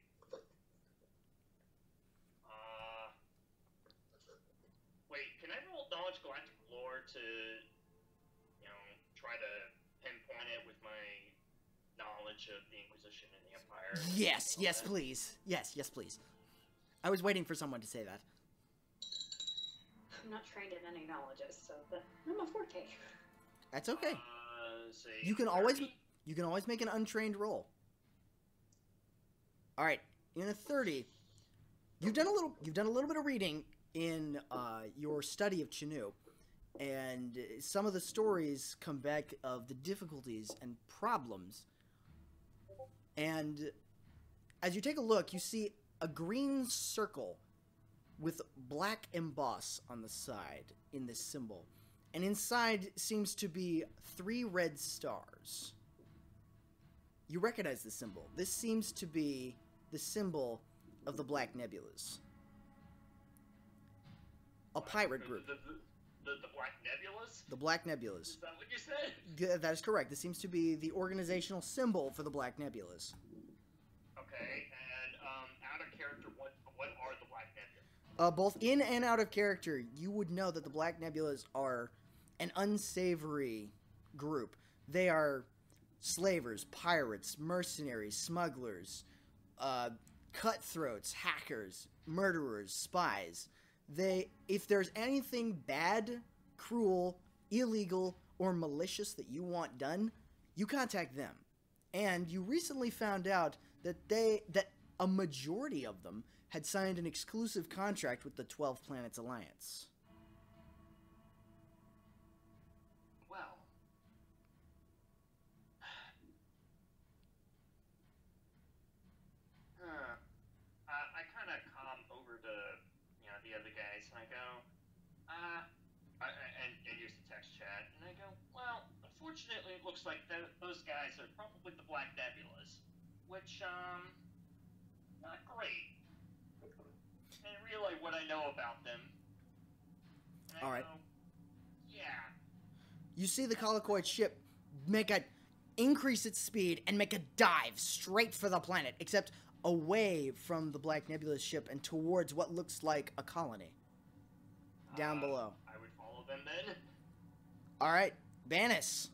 Wait, can I roll Knowledge Galactic Lore to, try to pinpoint it with my knowledge of the Inquisition and the Empire?
Yes, yes, please. Yes, please. I was waiting for someone to say that.
I'm not trained in any knowledges, so I'm a forte.
That's okay.
Say
You can always make an untrained roll. All right, in a 30, you've done a little bit of reading in your study of Chinu, and some of the stories come back of the difficulties and problems. And as you take a look, you see a green circle with black emboss on the side in this symbol. And inside seems to be 3 red stars. You recognize the symbol. This seems to be the symbol of the Black Nebulas. A pirate group.
The Black Nebulas?
The Black Nebulas.
Is that what you said?
That is correct. This seems to be the organizational symbol for the Black Nebulas.
Okay, and out of character, what are the Black Nebulas?
Both in and out of character, you would know that the Black Nebulas are an unsavory group. They are slavers, pirates, mercenaries, smugglers, cutthroats, hackers, murderers, spies. If there's anything bad, cruel, illegal, or malicious that you want done, you contact them. And you recently found out that a majority of them had signed an exclusive contract with the 12 Planets Alliance.
Well, I kind of come over to the other guys and I go, and use the text chat and I go, well, unfortunately, it looks like those guys are probably the Black Nebulas, which not great. And really, what I know about them.
All right.
Yeah.
You see the Colicoid ship increase its speed and make a dive straight for the planet, except away from the Black Nebula's ship and towards what looks like a colony down below.
I would follow them then.
All right, Banis.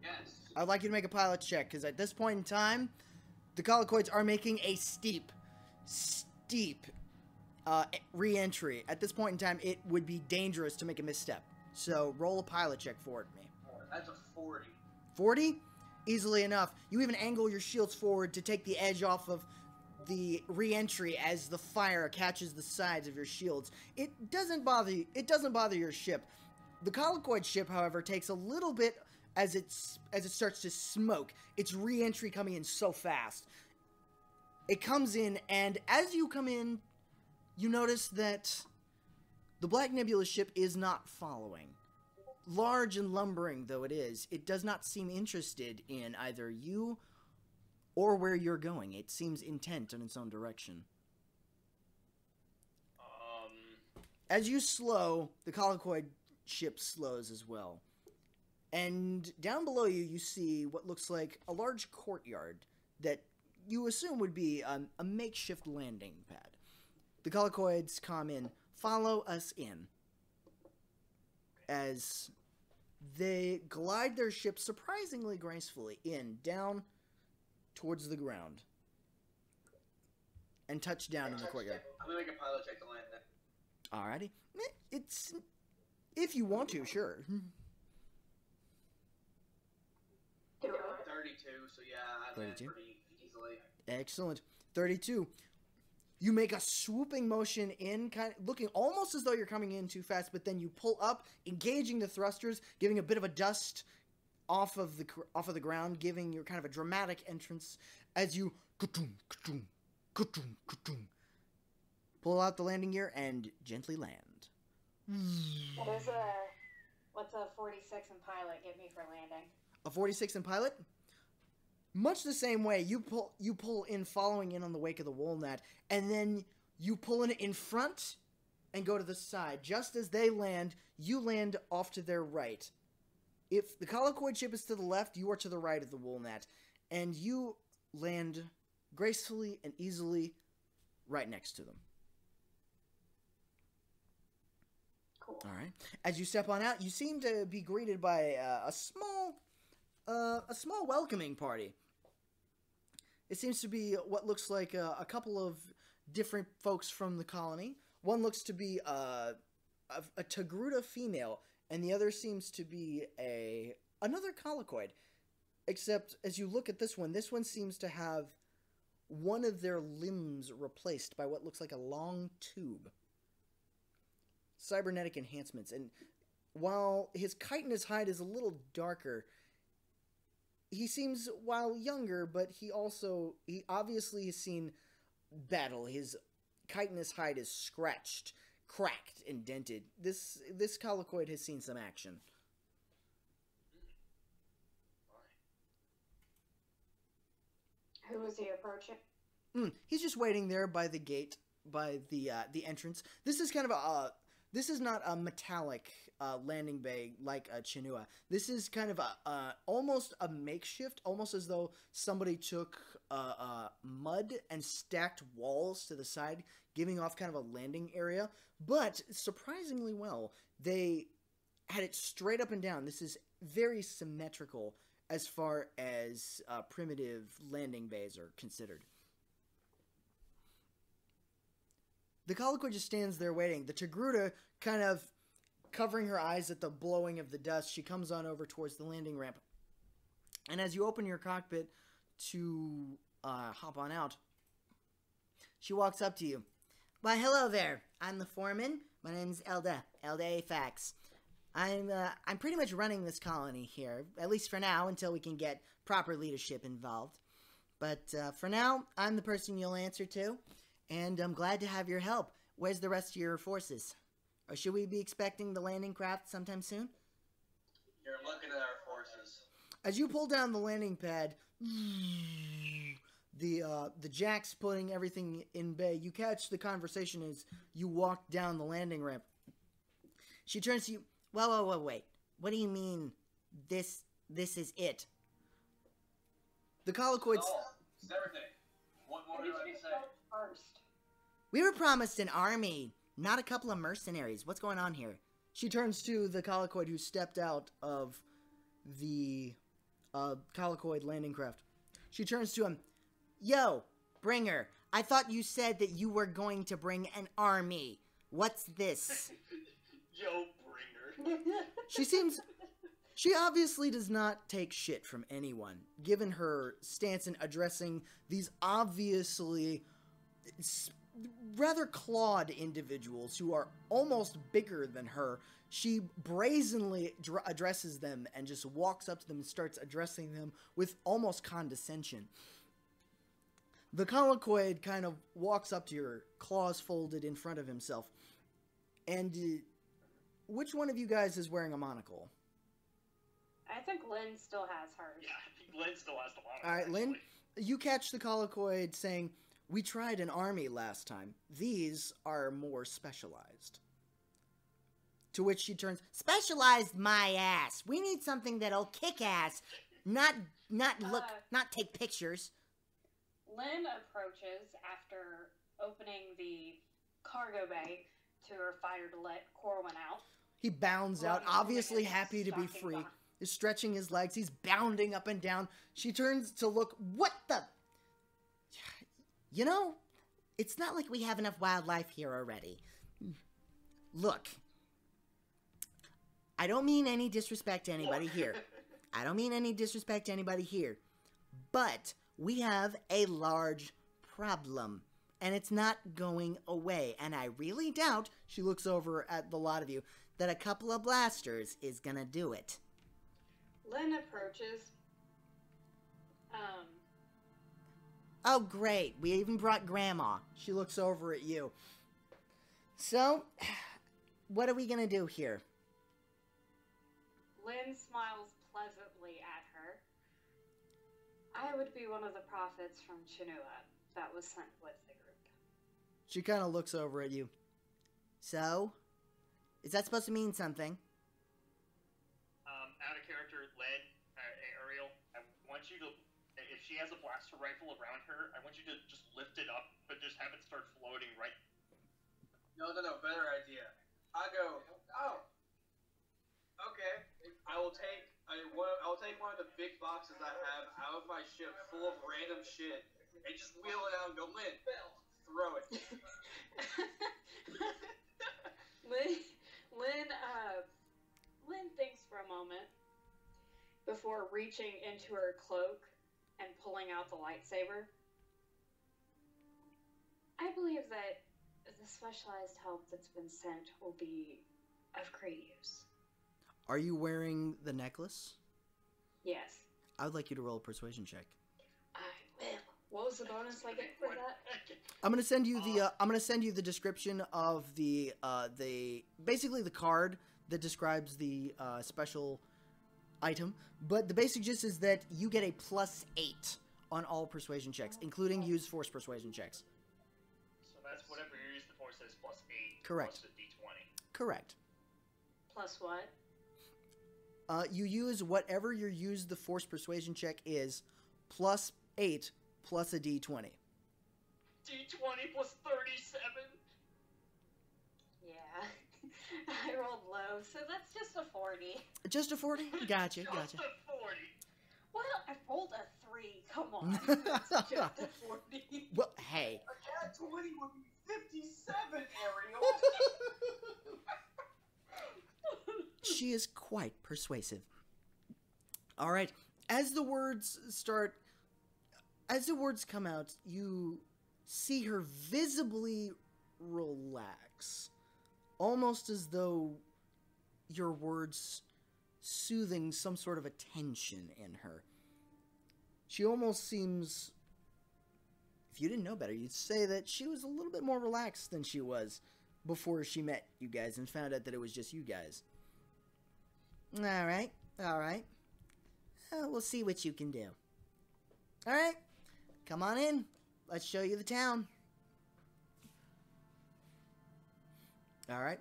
Yes.
I'd like you to make a pilot check, because at this point in time, the Colicoids are making a steep re-entry. At this point in time, it would be dangerous to make a misstep. So roll a pilot check for it, me.
That's a 40.
40? Easily enough. You even angle your shields forward to take the edge off of the re-entry as the fire catches the sides of your shields. It doesn't bother you. It doesn't bother your ship. The Colicoid ship, however, takes a little bit as it starts to smoke. Its re-entry coming in so fast. It comes in, and as you come in, you notice that the Black Nebula ship is not following. Large and lumbering though it is, it does not seem interested in either you or where you're going. It seems intent on its own direction. As you slow, the Colicoid ship slows as well. And down below you, you see what looks like a large courtyard that you assume would be a makeshift landing pad. The Colicoids come in, follow us in, as they glide their ship surprisingly gracefully down towards the ground, and touch down in the courtyard.
I'm gonna make a pilot check to land then.
Alrighty. It's... if you want to, sure.
32, so yeah, I land
32?
pretty easily.
Excellent. 32. You make a swooping motion in, kind of looking almost as though you're coming in too fast, but then you pull up, engaging the thrusters, giving a bit of a dust off of the ground, giving you kind of a dramatic entrance as you pull out the landing gear and gently land.
What's a 46 in pilot give me for landing?
A 46 in pilot? Much the same way, you pull in, following in on the wake of the walnut, and then you pull in front and go to the side. Just as they land, you land off to their right. If the Colicoid ship is to the left, you are to the right of the walnut, and you land gracefully and easily right next to them.
Cool.
All right. As you step on out, you seem to be greeted by a small welcoming party. It seems to be what looks like a couple of different folks from the colony. One looks to be a Togruta female, and the other seems to be another Colicoid. Except, as you look at this one seems to have one of their limbs replaced by what looks like a long tube. Cybernetic enhancements, and while his chitinous hide is a little darker, he seems, while younger, but he obviously has seen battle. His chitinous hide is scratched, cracked, and dented. This Colicoid has seen some action.
Who was he approaching?
He's just waiting there by the gate, by the entrance. This is kind of this is not a metallic landing bay like a Chinua. This is kind of almost a makeshift, almost as though somebody took mud and stacked walls to the side, giving off kind of a landing area. But surprisingly well, they had it straight up and down. This is very symmetrical as far as primitive landing bays are considered. The Colicoid just stands there waiting. The Togruta, kind of covering her eyes at the blowing of the dust, she comes on over towards the landing ramp. And as you open your cockpit to hop on out, she walks up to you. Why, hello there. I'm the foreman. My name's Elda Afax. I'm pretty much running this colony here, at least for now, until we can get proper leadership involved. But for now, I'm the person you'll answer to. And I'm glad to have your help. Where's the rest of your forces? Or should we be expecting the landing craft sometime soon?
You're looking at our forces.
As you pull down the landing pad, the Jack's putting everything in bay. You catch the conversation as you walk down the landing ramp. She turns to you. Whoa, wait. What do you mean, this is it? The colloquoids...
It's everything. What more do I have to say?
First.
We were promised an army, not a couple of mercenaries. What's going on here? She turns to the colloquoid who stepped out of the colloquoid landing craft. She turns to him. Yo, Bringer, I thought you said that you were going to bring an army. What's this?
Yo, Bringer.
She obviously does not take shit from anyone, given her stance in addressing these obviously rather clawed individuals who are almost bigger than her. She brazenly addresses them and just walks up to them and starts addressing them with almost condescension. The colloquoid kind of walks up to her, claws folded in front of himself. And which one of you guys is wearing a monocle?
I think Lynn still has hers.
Yeah, I think Lynn still has the monocle.
All right, Lynn,
actually.
you catch the colloquoid saying, we tried an army last time. These are more specialized. To which she turns, specialized my ass. We need something that'll kick ass, not take pictures.
Lynn approaches after opening the cargo bay to her fighter to let Corwin out.
He bounds out, obviously happy to be free. He's stretching his legs. He's bounding up and down. She turns to look. What the? You know, it's not like we have enough wildlife here already. Look, I don't mean any disrespect to anybody here. I don't mean any disrespect to anybody here. But we have a large problem, and it's not going away. And I really doubt, she looks over at the lot of you, that a couple of blasters is gonna do it.
Lynn approaches.
Oh, great. We even brought Grandma. She looks over at you. So, what are we gonna do here?
Lynn smiles pleasantly at her. I would be one of the prophets from Chinua that was sent with the group.
She kind of looks over at you. So, is that supposed to mean something?
Out of character, Lynn, Ariel, I want you to, if she has a blaster rifle around her, I want you to just lift it up, but just have it start floating right.
No, better idea. I go, oh, okay. I will take one of the big boxes I have out of my ship full of random shit and just wheel it out and go, Lynn, throw it.
Lynn thinks for a moment before reaching into her cloak and pulling out the lightsaber. I believe that the specialized help that's been sent will be of great use.
Are you wearing the necklace?
Yes.
I would like you to roll a persuasion check.
I will. What was the bonus I get for that?
I'm gonna send you the description of the basically the card that describes the special item. But the basic gist is that you get a +8 on all persuasion checks, including use force persuasion checks.
So that's whatever you use the force is +8.
Correct.
Plus a d20.
Correct.
Plus what?
You use whatever your use the force persuasion check is, +8 plus a d20.
D20 plus 37.
Yeah. I rolled low, so that's just a 40.
Just a 40? Gotcha,
Just
gotcha.
a 40.
Well, I rolled a 3. Come on. It's just a 40.
Well, hey.
A cat 20 would be 57, Ariel.
She is quite persuasive. All right. As the words come out, you see her visibly relax. Almost as though your words soothing some sort of a tension in her. She almost seems, if you didn't know better, you'd say that she was a little bit more relaxed than she was before she met you guys and found out that it was just you guys. Alright. We'll see what you can do. Alright? come on in. Let's show you the town. All right.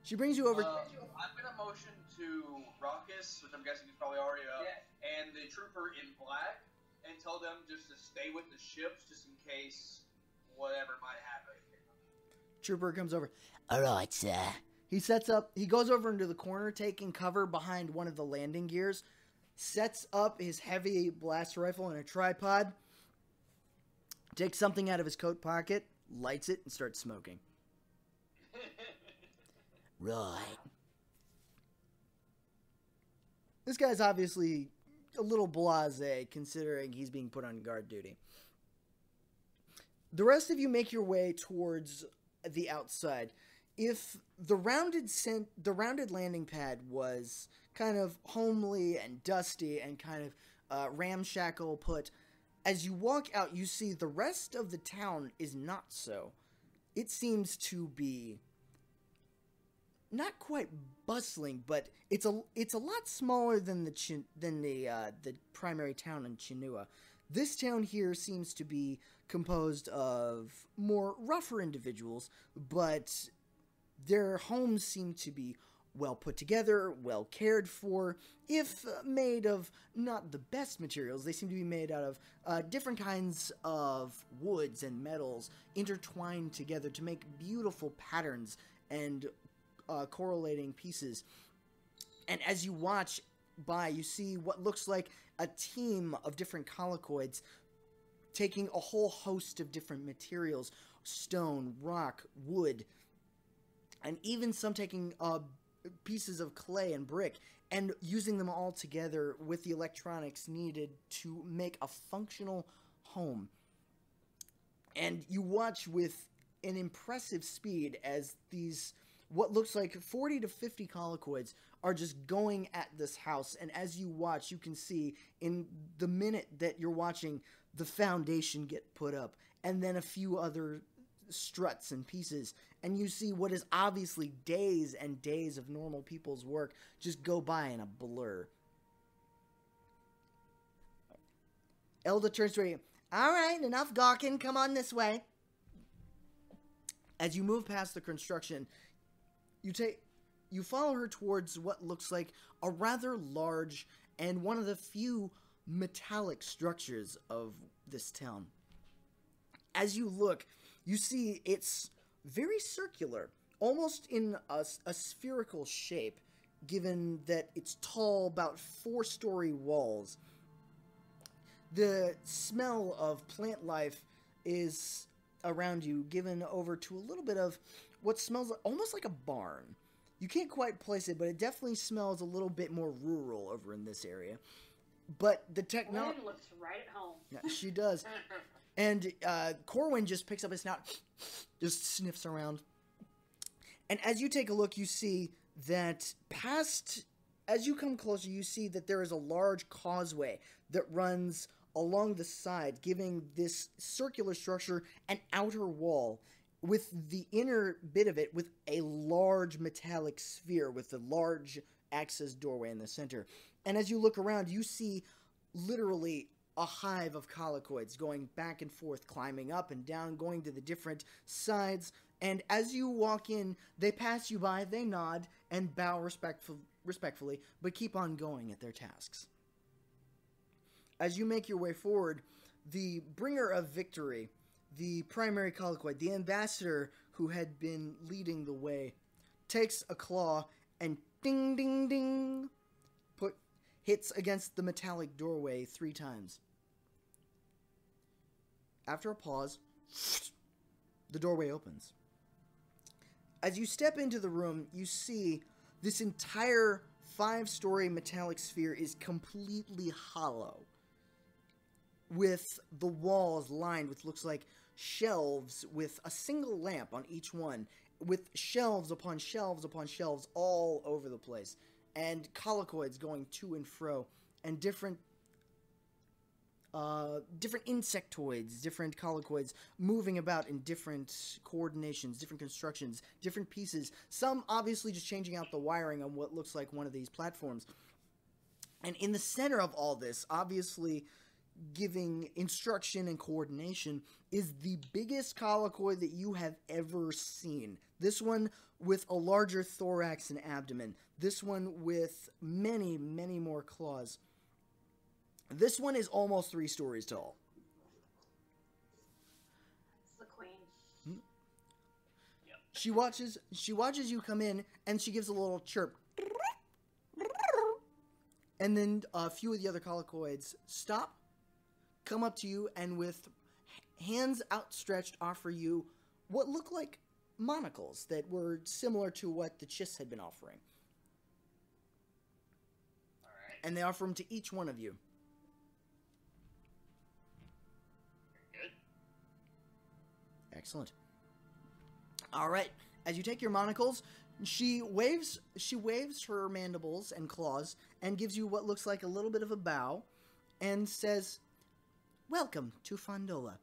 She brings you over.
I'm gonna motion to Rukkus, which I'm guessing is probably already up, and the trooper in black, and tell them just to stay with the ships, just in case whatever might happen.
Trooper comes over.
All right, sir.
He sets up. He goes over into the corner, taking cover behind one of the landing gears. Sets up his heavy blaster rifle in a tripod. Takes something out of his coat pocket, lights it, and starts smoking.
Right.
This guy's obviously a little blasé, considering he's being put on guard duty. The rest of you make your way towards the outside. If the rounded landing pad was kind of homely and dusty and kind of ramshackle put, as you walk out, you see the rest of the town is not so. It seems to be not quite bustling, but it's a lot smaller than the primary town in Chinua. This town here seems to be composed of more rougher individuals, but their homes seem to be well put together, well cared for. If made of not the best materials, they seem to be made out of different kinds of woods and metals intertwined together to make beautiful patterns and correlating pieces. And as you watch by, you see what looks like a team of different colloquids taking a whole host of different materials, stone, rock, wood, and even some taking pieces of clay and brick and using them all together with the electronics needed to make a functional home. And you watch with an impressive speed as these, what looks like 40 to 50 colloquids are just going at this house. And as you watch, you can see in the minute that you're watching the foundation get put up, and then a few other struts and pieces, and you see what is obviously days and days of normal people's work just go by in a blur. Elda turns to you. All right, enough gawking. Come on this way. As you move past the construction, you follow her towards what looks like a rather large and one of the few metallic structures of this town. As you look, you see it's very circular, almost in a spherical shape, given that it's tall, about 4-story walls. The smell of plant life is around you, given over to a little bit of what smells almost like a barn. You can't quite place it, but it definitely smells a little bit more rural over in this area. But the technology...
Lynn looks right at home.
Yeah, she does. And Corwin just picks up his snout, just sniffs around. And as you take a look, you see that as you come closer, you see that there is a large causeway that runs along the side, giving this circular structure an outer wall, with the inner bit of it with a large metallic sphere with a large access doorway in the center. And as you look around, you see literally a hive of colloquids going back and forth, climbing up and down, going to the different sides. And as you walk in, they pass you by, they nod, and bow respectfully, but keep on going at their tasks. As you make your way forward, the bringer of victory, the primary colloquid, the ambassador who had been leading the way, takes a claw and ding, ding, ding, hits against the metallic doorway 3 times. After a pause, the doorway opens. As you step into the room, you see this entire 5-story metallic sphere is completely hollow, with the walls lined with looks like shelves with a single lamp on each one, with shelves upon shelves upon shelves all over the place, and colloquids going to and fro, and different insectoids, different colloquids moving about in different coordinations, different constructions, different pieces, some obviously just changing out the wiring on what looks like one of these platforms. And in the center of all this, obviously
giving instruction and coordination, is the biggest colloquy that you have ever seen. This one with a larger thorax and abdomen. This one with many, many more claws. This one is almost 3 stories tall.
It's the queen.
She watches you come in, and she gives a little chirp. And then a few of the other colloquids stop, come up to you, and with hands outstretched offer you what look like monocles that were similar to what the Chiss had been offering.
All right.
And they offer them to each one of you.
Good.
Excellent. All right. As you take your monocles, she waves her mandibles and claws and gives you what looks like a little bit of a bow and says, "Welcome to Fondola.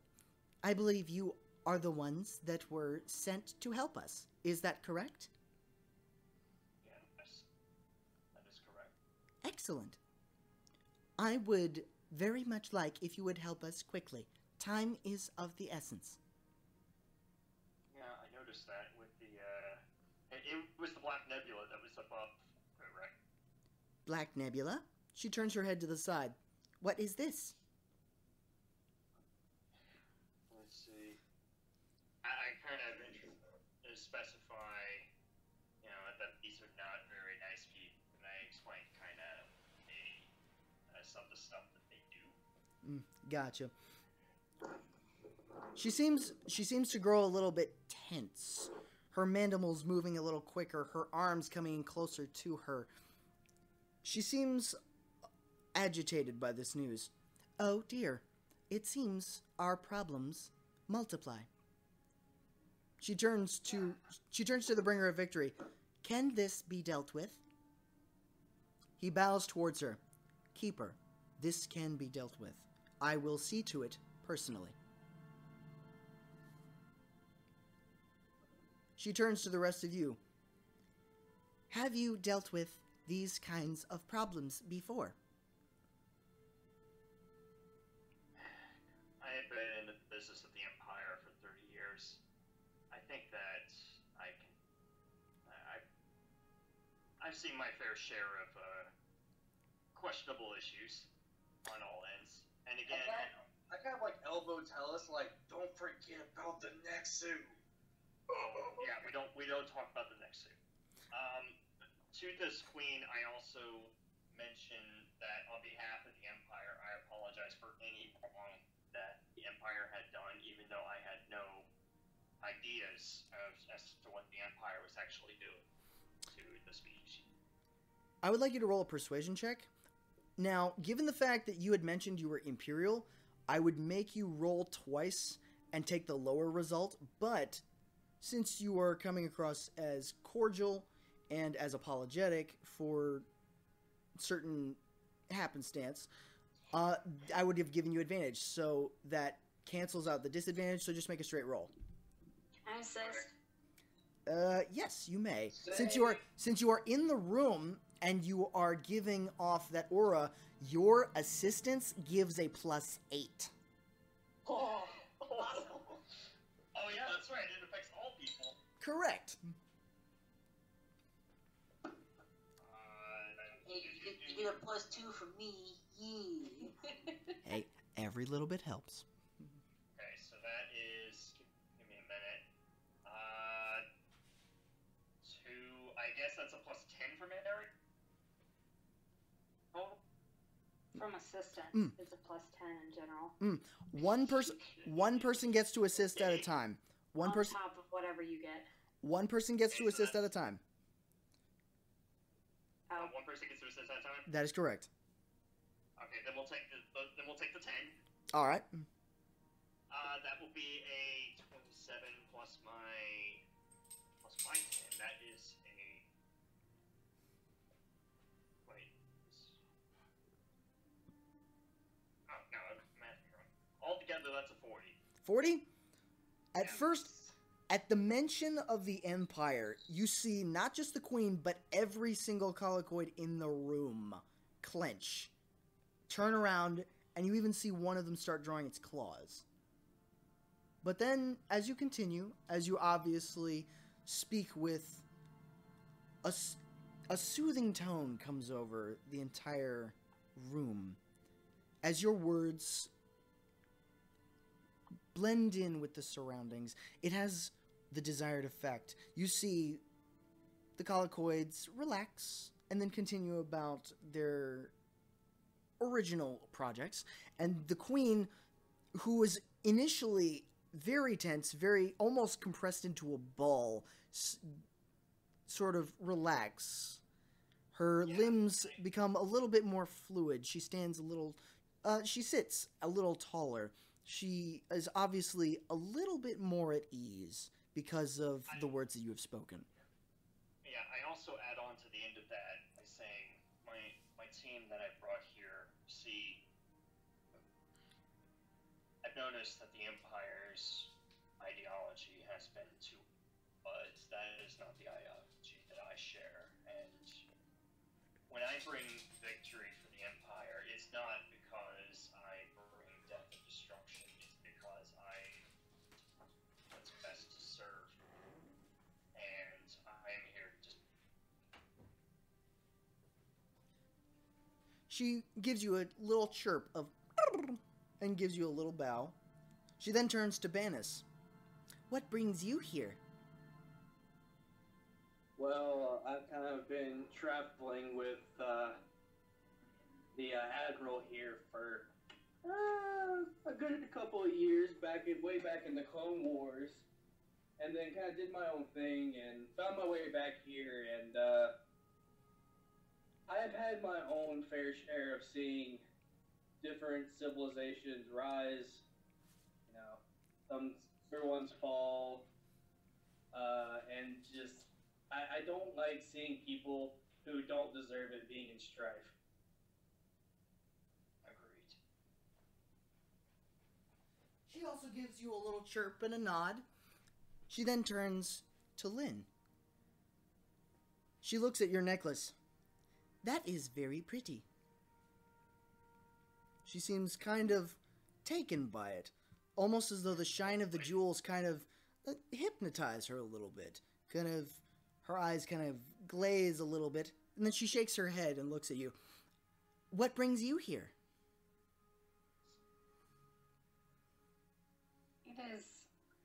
I believe you are the ones that were sent to help us. Is that correct?"
Yes, that is correct.
Excellent. I would very much like if you would help us quickly. Time is of the essence.
Yeah, I noticed that with the, it was the Black Nebula that was above, right?
Black Nebula? She turns her head to the side. What is this?
Let's see. I kind of specify, you know, that these are not very nice people, and I explain kind of some of the stuff that they do.
Gotcha. She seems to grow a little bit tense. Her mandibles moving a little quicker, her arms coming in closer to her. She seems agitated by this news. Oh dear, it seems our problems multiply. She turns to the bringer of victory. Can this be dealt with? He bows towards her. Keeper, this can be dealt with. I will see to it personally. She turns to the rest of you. Have you dealt with these kinds of problems before?
I have been in the business of the Empire for 30 years. I think that I've seen my fair share of questionable issues on all ends. And again,
I kind of like elbow Telis, like, don't forget about the Nexu.
yeah, we don't talk about the next suit. To this queen, I also mentioned that on behalf of the Empire, I apologize for any wrong that the Empire had done, even though I had no ideas as to what the Empire was actually doing to the species.
I would like you to roll a persuasion check. Now, given the fact that you had mentioned you were Imperial, I would make you roll twice and take the lower result, but since you are coming across as cordial and as apologetic for certain happenstance, I would have given you advantage, so that cancels out the disadvantage, so just make a straight roll.
Can I assist?
Yes, you may. Since you are in the room and you are giving off that aura, your assistance gives a +8.
Oh yeah, that's right. It affects all people.
Correct.
You get a +2 from me. Yeah.
Hey, every little bit helps.
Okay, so that is. Give me a minute. 2. I guess that's a +10 for Mercenary. Oh.
From assistance, it's a +10 in general.
One person gets to assist at a time.
On top of whatever you get.
One person gets to assist at a time.
Oh.
One person gets to assist at a time.
That is correct.
Okay, then we'll take the 10.
All right.
That will be a 27 plus my 10. That is a. Wait. Oh no, I'm mathing wrong. Altogether, that's a 40.
40? At first, at the mention of the Empire, you see not just the Queen, but every single colloquoid in the room clench, turn around,
and you even see one of them start drawing its claws. But then, as you continue, as you obviously speak with a soothing tone comes over the entire room, as your words blend in with the surroundings, it has the desired effect. You see the colloquids relax and then continue about their original projects, and the queen, who was initially very tense, very almost compressed into a ball, sort of relax. Her limbs become a little bit more fluid. She stands a little, she sits a little taller. She is obviously a little bit more at ease because of the words that you have spoken.
Yeah, I also add on to the end of that by saying my team that I brought here, see, I've noticed that the Empire's ideology has been to, but that is not the ideology that I share. And when I bring victory for the Empire, it's not because I bring death and destruction. It's because I what's best to serve, and I am here to.
She gives you a little chirp of and gives you a little bow. She then turns to Banis. What brings you here?
Well, I've kind of been traveling with the Admiral here for a good couple of years, way back in the Clone Wars, and then kind of did my own thing and found my way back here, and I have had my own fair share of seeing different civilizations rise, some fair ones fall, and just I don't like seeing people who don't deserve it being in strife.
Agreed.
She also gives you a little chirp and a nod. She then turns to Lynn. She looks at your necklace. That is very pretty. She seems kind of taken by it, almost as though the shine of the jewels kind of hypnotize her a little bit. Her eyes kind of glaze a little bit, and then she shakes her head and looks at you. What brings you here?
It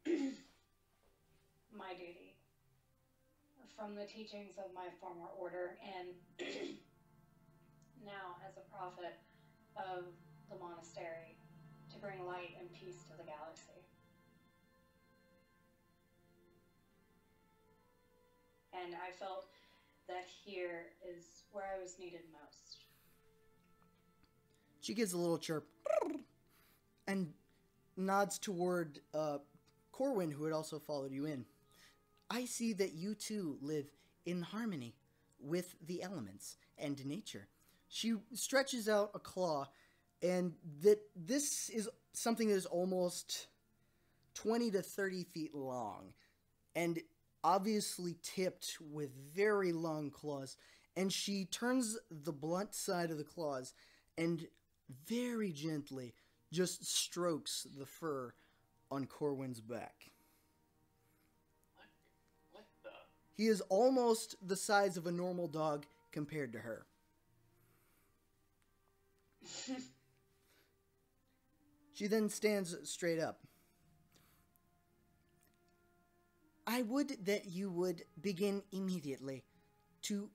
is my duty, from the teachings of my former order, and now as a prophet of the monastery, to bring light and peace to the galaxy. And I felt that here is where I was needed most.
She gives a little chirp and nods toward Corwin, who had also followed you in. I see that you too live in harmony with the elements and nature. She stretches out a claw, and this is something that is almost 20 to 30 feet long, and obviously tipped with very long claws. And she turns the blunt side of the claws and very gently just strokes the fur on Corwin's back.
What the?
He is almost the size of a normal dog compared to her. She then stands straight up. I would that you would begin immediately to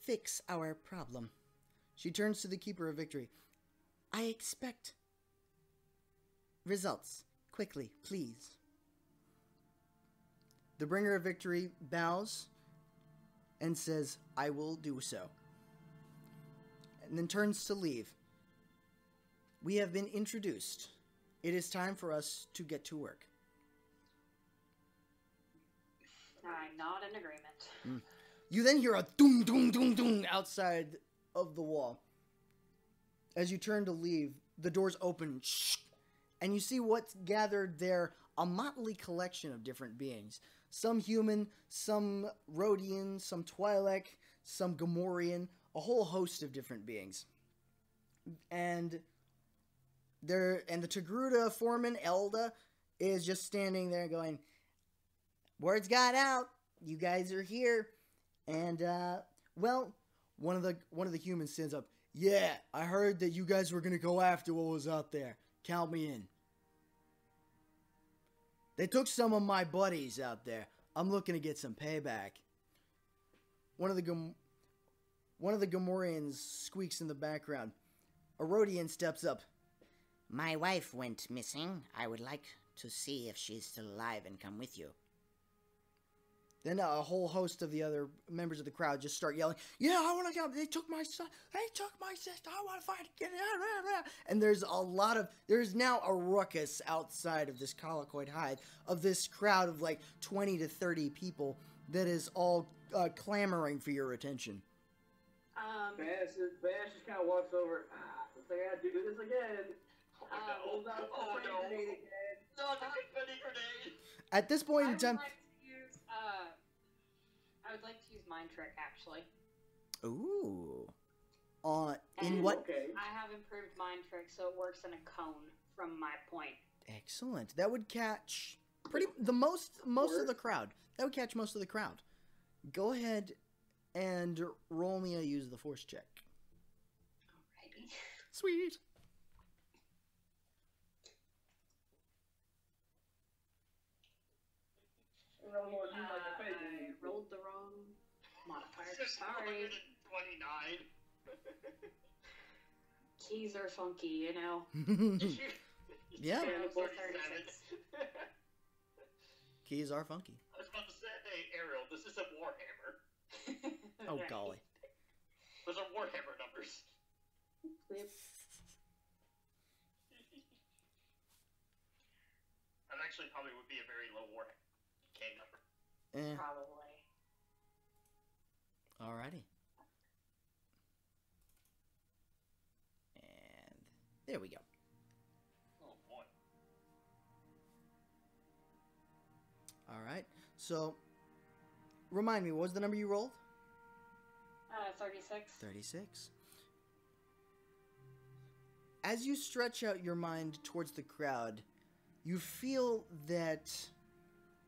fix our problem. She turns to the Keeper of Victory. I expect results quickly, please. The Bringer of Victory bows and says, I will do so. And then turns to leave. We have been introduced. It is time for us to get to work.
I'm not in agreement.
You then hear a doom, doom, doom, doom outside of the wall. As you turn to leave, the doors open, and you see what's gathered there, a motley collection of different beings. Some human, some Rhodian, some Twi'lek, some Gamorrean, a whole host of different beings. And the Togruta foreman, Elda, is just standing there going, "Word's got out. You guys are here." And, well, one of the humans stands up. "Yeah, I heard that you guys were going to go after what was out there. Count me in. They took some of my buddies out there. I'm looking to get some payback." One of the Gamorreans squeaks in the background. A Rhodian steps up.
My wife went missing. I would like to see if she's still alive and come with you.
Then a whole host of the other members of the crowd just start yelling, "Yeah, I want to go. They took my son. They took my sister. I want to fight again." And there's now a ruckus outside of this Colloquoid Hive of this crowd of like 20 to 30 people that is all clamoring for your attention.
Banis just kind of walks over. Looks like I gotta do this again. Hold out grenade again.
No, the confetti grenade!
At this point in time...
I would like to use Mind Trick, actually.
Ooh. In
And
what...
Okay.
I have improved Mind Trick, so it works in a cone from my point.
Excellent. That would catch most of the crowd. That would catch most of the crowd. Go ahead and roll me a use the force check.
Alrighty.
Sweet.
I rolled the wrong modifier. Sorry.
129.
Keys are funky, you know.
Yeah.
Yeah, it was 36.
Keys are funky.
I was about to say, hey, Ariel, this is a Warhammer.
Oh,
Right.
golly.
Those are Warhammer numbers.
Yep.
That actually probably would be a very low Warhammer K number.
Probably.
Alrighty. And there we go.
Oh boy.
Alright. So, remind me, what was the number you rolled?
36.
36. As you stretch out your mind towards the crowd, you feel that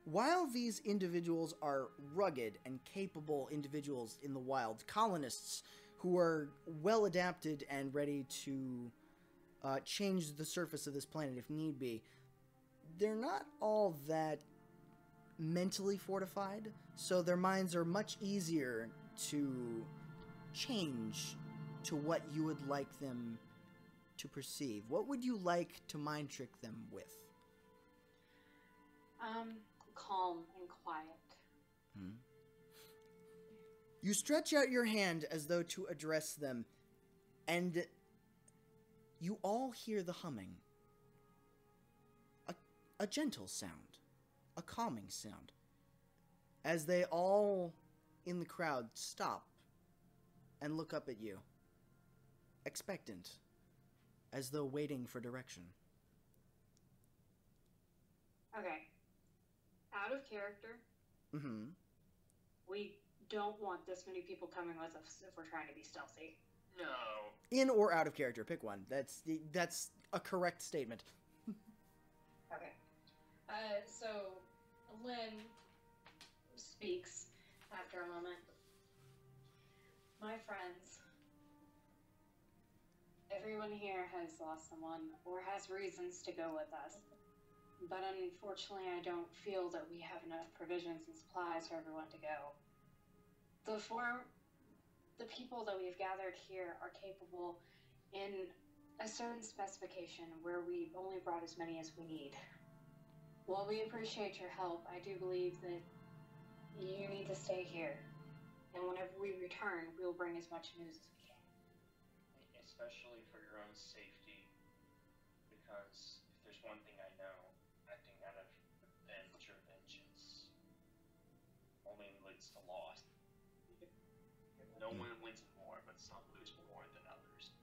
while these individuals are rugged and capable individuals in the wild, colonists who are well adapted and ready to change the surface of this planet if need be, they're not all that mentally fortified, so their minds are much easier to change to what you would like them to perceive. What would you like to mind trick them with?
Calm and quiet.
You stretch out your hand as though to address them, and you all hear the humming. A gentle sound, a calming sound, as they all in the crowd stop and look up at you, expectant, as though waiting for direction.
Okay. Out of character,
We
don't want this many people coming with us if we're trying to be stealthy.
No.
in or out of character, pick one. That's a correct statement.
Okay. So Lynn speaks after a moment. My friends, everyone here has lost someone or has reasons to go with us. But unfortunately, I don't feel that we have enough provisions and supplies for everyone to go. The people that we've gathered here are capable in a certain specification where we've only brought as many as we need. While we appreciate your help, I do believe that you need to stay here. And whenever we return, we'll bring as much news as we can.
Especially for your own safety. Because if there's one thing I know, acting out of revenge or vengeance only leads to loss. No one wins more, but some lose more than others.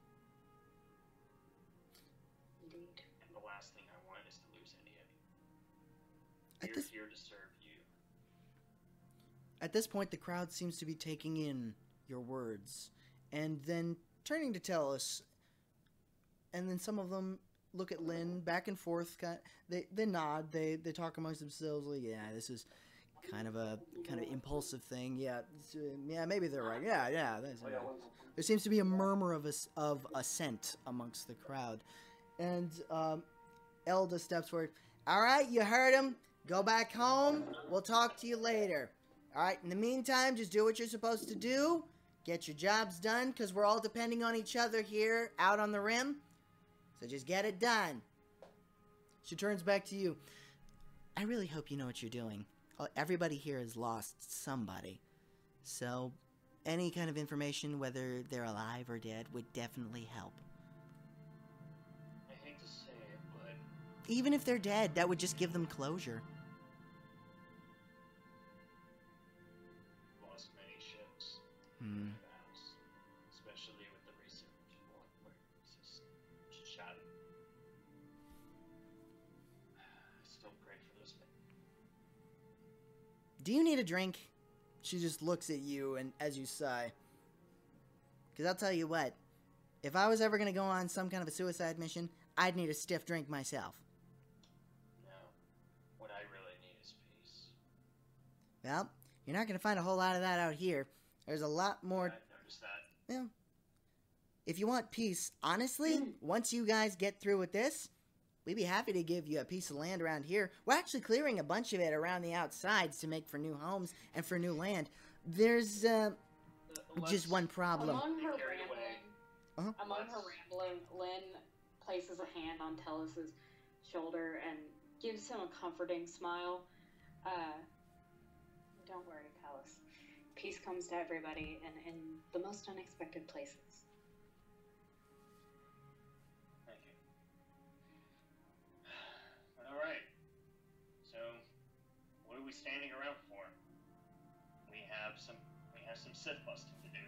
Indeed.
And the last thing I want is to lose any of you.
At
We're
this-
here to serve you.
At this point, the crowd seems to be taking in your words, and then turning to Telis, and then some of them look at Lynn back and forth. They nod. They talk amongst themselves. Like, yeah, this is kind of impulsive thing. Yeah, yeah, maybe they're right. Yeah. There seems to be a murmur of assent amongst the crowd, and Elda steps forward. All right, you heard him. Go back home. We'll talk to you later. All right. In the meantime, just do what you're supposed to do. Get your jobs done, because we're all depending on each other here out on the rim. So just get it done. She turns back to you. I really hope you know what you're doing. Everybody here has lost somebody. So any kind of information, whether they're alive or dead, would definitely help.
I hate to say it, but...
Even if they're dead, that would just give them closure.
Lost many ships. Especially with the recent one where it's just shot. I still pray for those men.
Do you need a drink? She just looks at you and as you sigh. Because I'll tell you what, if I was ever going to go on some kind of a suicide mission, I'd need a stiff drink myself.
No. What I really need is peace.
Well, you're not going to find a whole lot of that out here. There's a lot more...
I noticed that.
Yeah. If you want peace, honestly, once you guys get through with this, we'd be happy to give you a piece of land around here. We're actually clearing a bunch of it around the outsides to make for new homes and for new land. There's just one problem.
Among her rambling, Lynn places a hand on Telis's shoulder and gives him a comforting smile. Don't worry, Telis. Peace comes to everybody and in the most unexpected places.
Thank you. But alright. So, what are we standing around for? We have some Sith busting to do.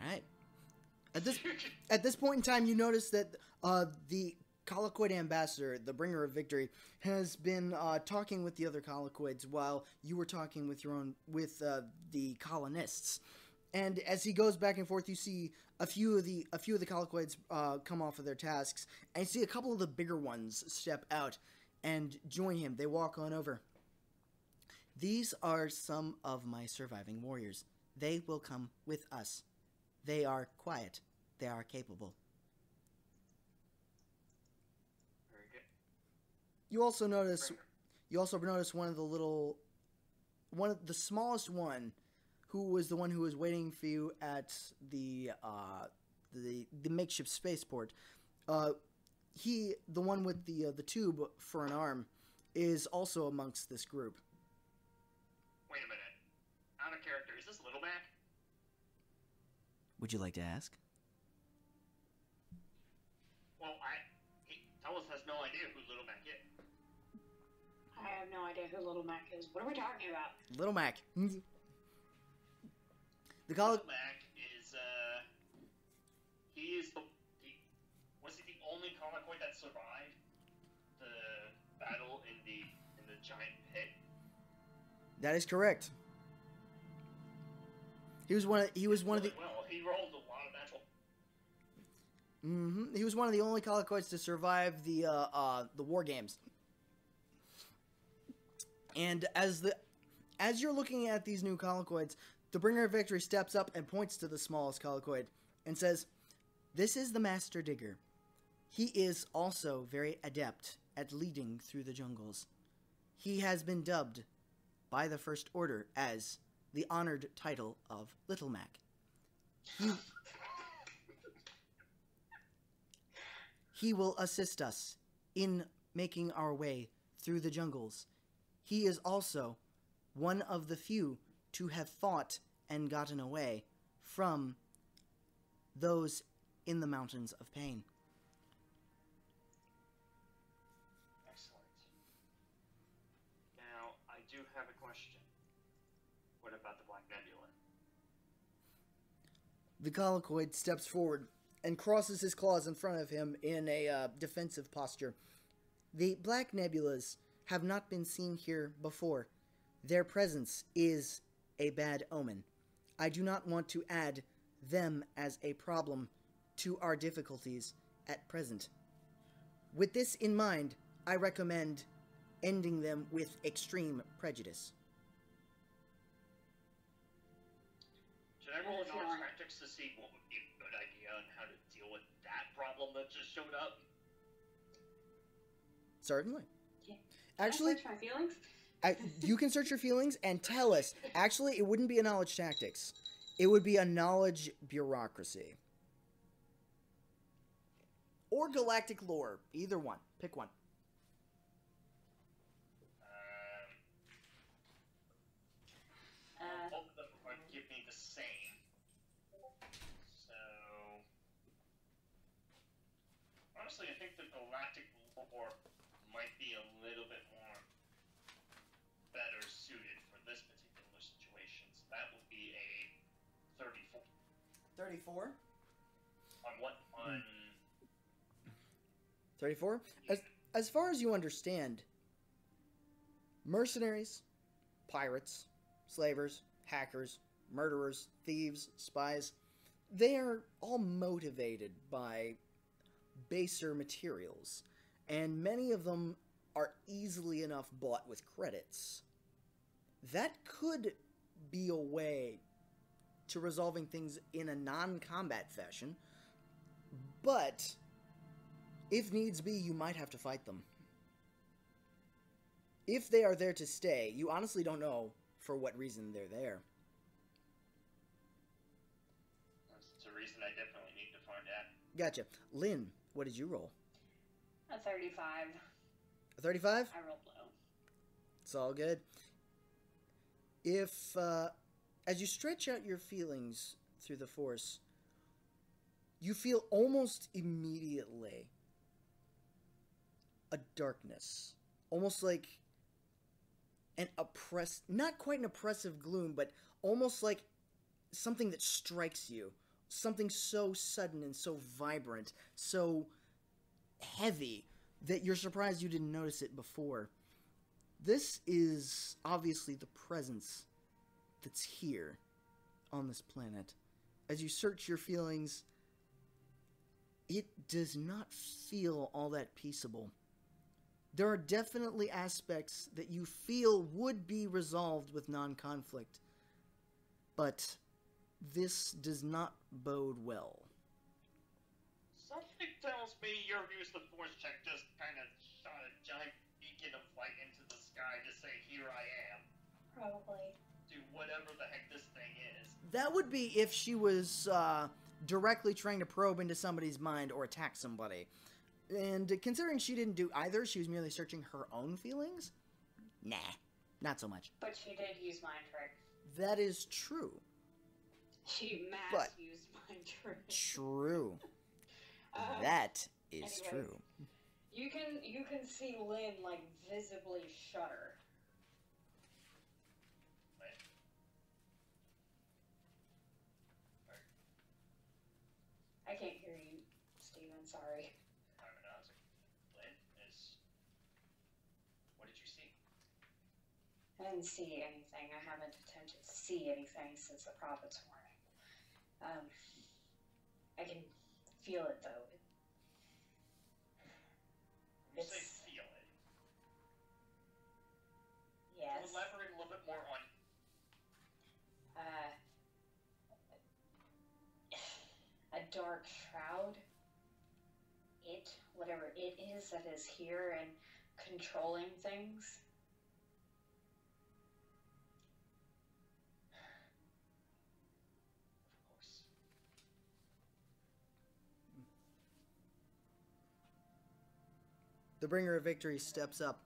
Alright. At this point in time, you notice that the Colicoid ambassador, the bringer of victory, has been talking with the other Colicoids while you were talking with the colonists. And as he goes back and forth, you see a few of the Colicoids come off of their tasks, and you see a couple of the bigger ones step out and join him. They walk on over. These are some of my surviving warriors. They will come with us. They are quiet. They are capable.
Very good.
You also notice one of the smallest one, who was the one who was waiting for you at the makeshift spaceport. The one with the tube for an arm, is also amongst this group.
Wait a minute. Out of character. Is this Little Mac?
Would you like to ask?
Well, Telis has no idea who Little Mac is.
I have no idea who Little Mac is. What are we talking about?
Little Mac.
Little Mac is, was he the only Colicoid that survived the battle in the giant pit?
That is correct. He was one of the.
Well, he rolled a lot of natural.
He was one of the only Colicoids to survive the war games. And as you're looking at these new Colicoids, the bringer of victory steps up and points to the smallest Colicoid and says, "This is the Master Digger. He is also very adept at leading through the jungles. He has been dubbed by the First Order as the honored title of Little Mac. He will assist us in making our way through the jungles. He is also one of the few to have fought and gotten away from those in the Mountains of Pain."
Excellent. Now, I do have a question. What about the Black Nebula?
The Colicoid steps forward and crosses his claws in front of him in a defensive posture. The Black Nebulas have not been seen here before. Their presence is a bad omen. I do not want to add them as a problem to our difficulties, at present. With this in mind, I recommend ending them with extreme prejudice.
Should I roll knowledge tactics to see what would be a good idea on how to deal with that problem that just showed up?
Certainly.
Can
Actually,
I search my feelings?
you can search your feelings and tell us. Actually, it wouldn't be a knowledge tactics. It would be a knowledge bureaucracy. Or galactic lore. Either one. Pick one.
Both of them would give me the same. So... honestly, I think the galactic lore might be a little bit more better suited for this particular situation. So that would be a 34.
34?
On what? On...
34? As far as you understand, mercenaries, pirates, slavers, hackers, murderers, thieves, spies, they are all motivated by baser materials, and many of them are easily enough bought with credits. That could be a way to resolving things in a non-combat fashion, but if needs be, you might have to fight them. If they are there to stay, you honestly don't know for what reason they're there.
That's a reason I definitely need to find out.
Gotcha. Lynn, what did you roll?
A 35.
A 35?
I rolled low.
It's all good. If, as you stretch out your feelings through the Force, you feel almost immediately a darkness. Almost like an not quite an oppressive gloom, but almost like something that strikes you. Something so sudden and so vibrant, so heavy, that you're surprised you didn't notice it before. This is obviously the presence that's here on this planet. As you search your feelings, it does not feel all that peaceable. There are definitely aspects that you feel would be resolved with non-conflict, but this does not bode well.
Something tells me your use the Force check just kind of shot a giant beacon of light into the sky to say, here I am.
Probably.
Do whatever the heck this thing is.
That would be if she was directly trying to probe into somebody's mind or attack somebody. And considering she didn't do either, she was merely searching her own feelings? Nah, not so much.
But she did use mind trick.
That is true.
She mass used mind trick.
True. That is true.
You can see Lynn like visibly shudder. I can't hear you, Steven, sorry.
What did you see?
I didn't see anything. I haven't attempted to see anything since the prophet's warning. I can feel it though.
When you say feel it,
yes.
can you elaborate a little bit more on
a dark shroud. Whatever it is that is here and controlling things.
Of course.
The bringer of victory steps up.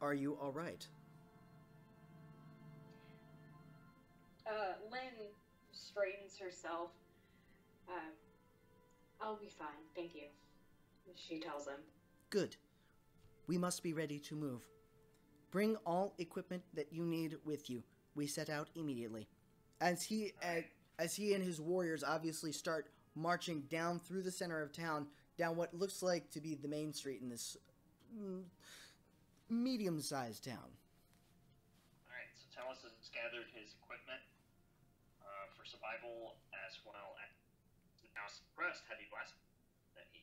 Are you all right?
Lynn straightens herself. I'll be fine, thank you. She tells him.
Good. We must be ready to move. Bring all equipment that you need with you. We set out immediately. As he and his warriors obviously start marching down through the center of town, down what looks like to be the main street in this medium-sized town.
Alright, so Telis has gathered his equipment for survival, as well as the now suppressed heavy blast that he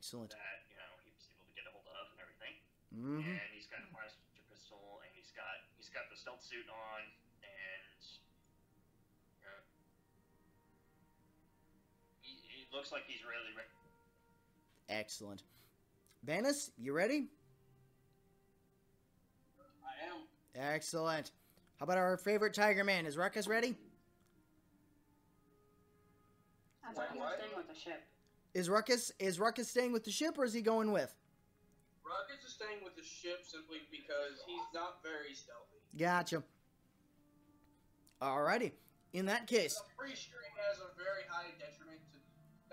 Excellent.
that, he was able to get a hold of and everything.
Mm-hmm.
And he's got a blaster pistol, and he's got the stealth suit on, and he looks like he's really ready.
Excellent. Banis, you ready?
I am.
Excellent. How about our favorite Tiger Man? Is Rukkus ready?
I thought you were staying with the ship.
Is Rukkus staying with the ship, or is he going with?
Rukkus is staying with the ship simply because he's not very stealthy.
Gotcha. Alrighty. In that case.
I'm pretty sure he has a very high detriment to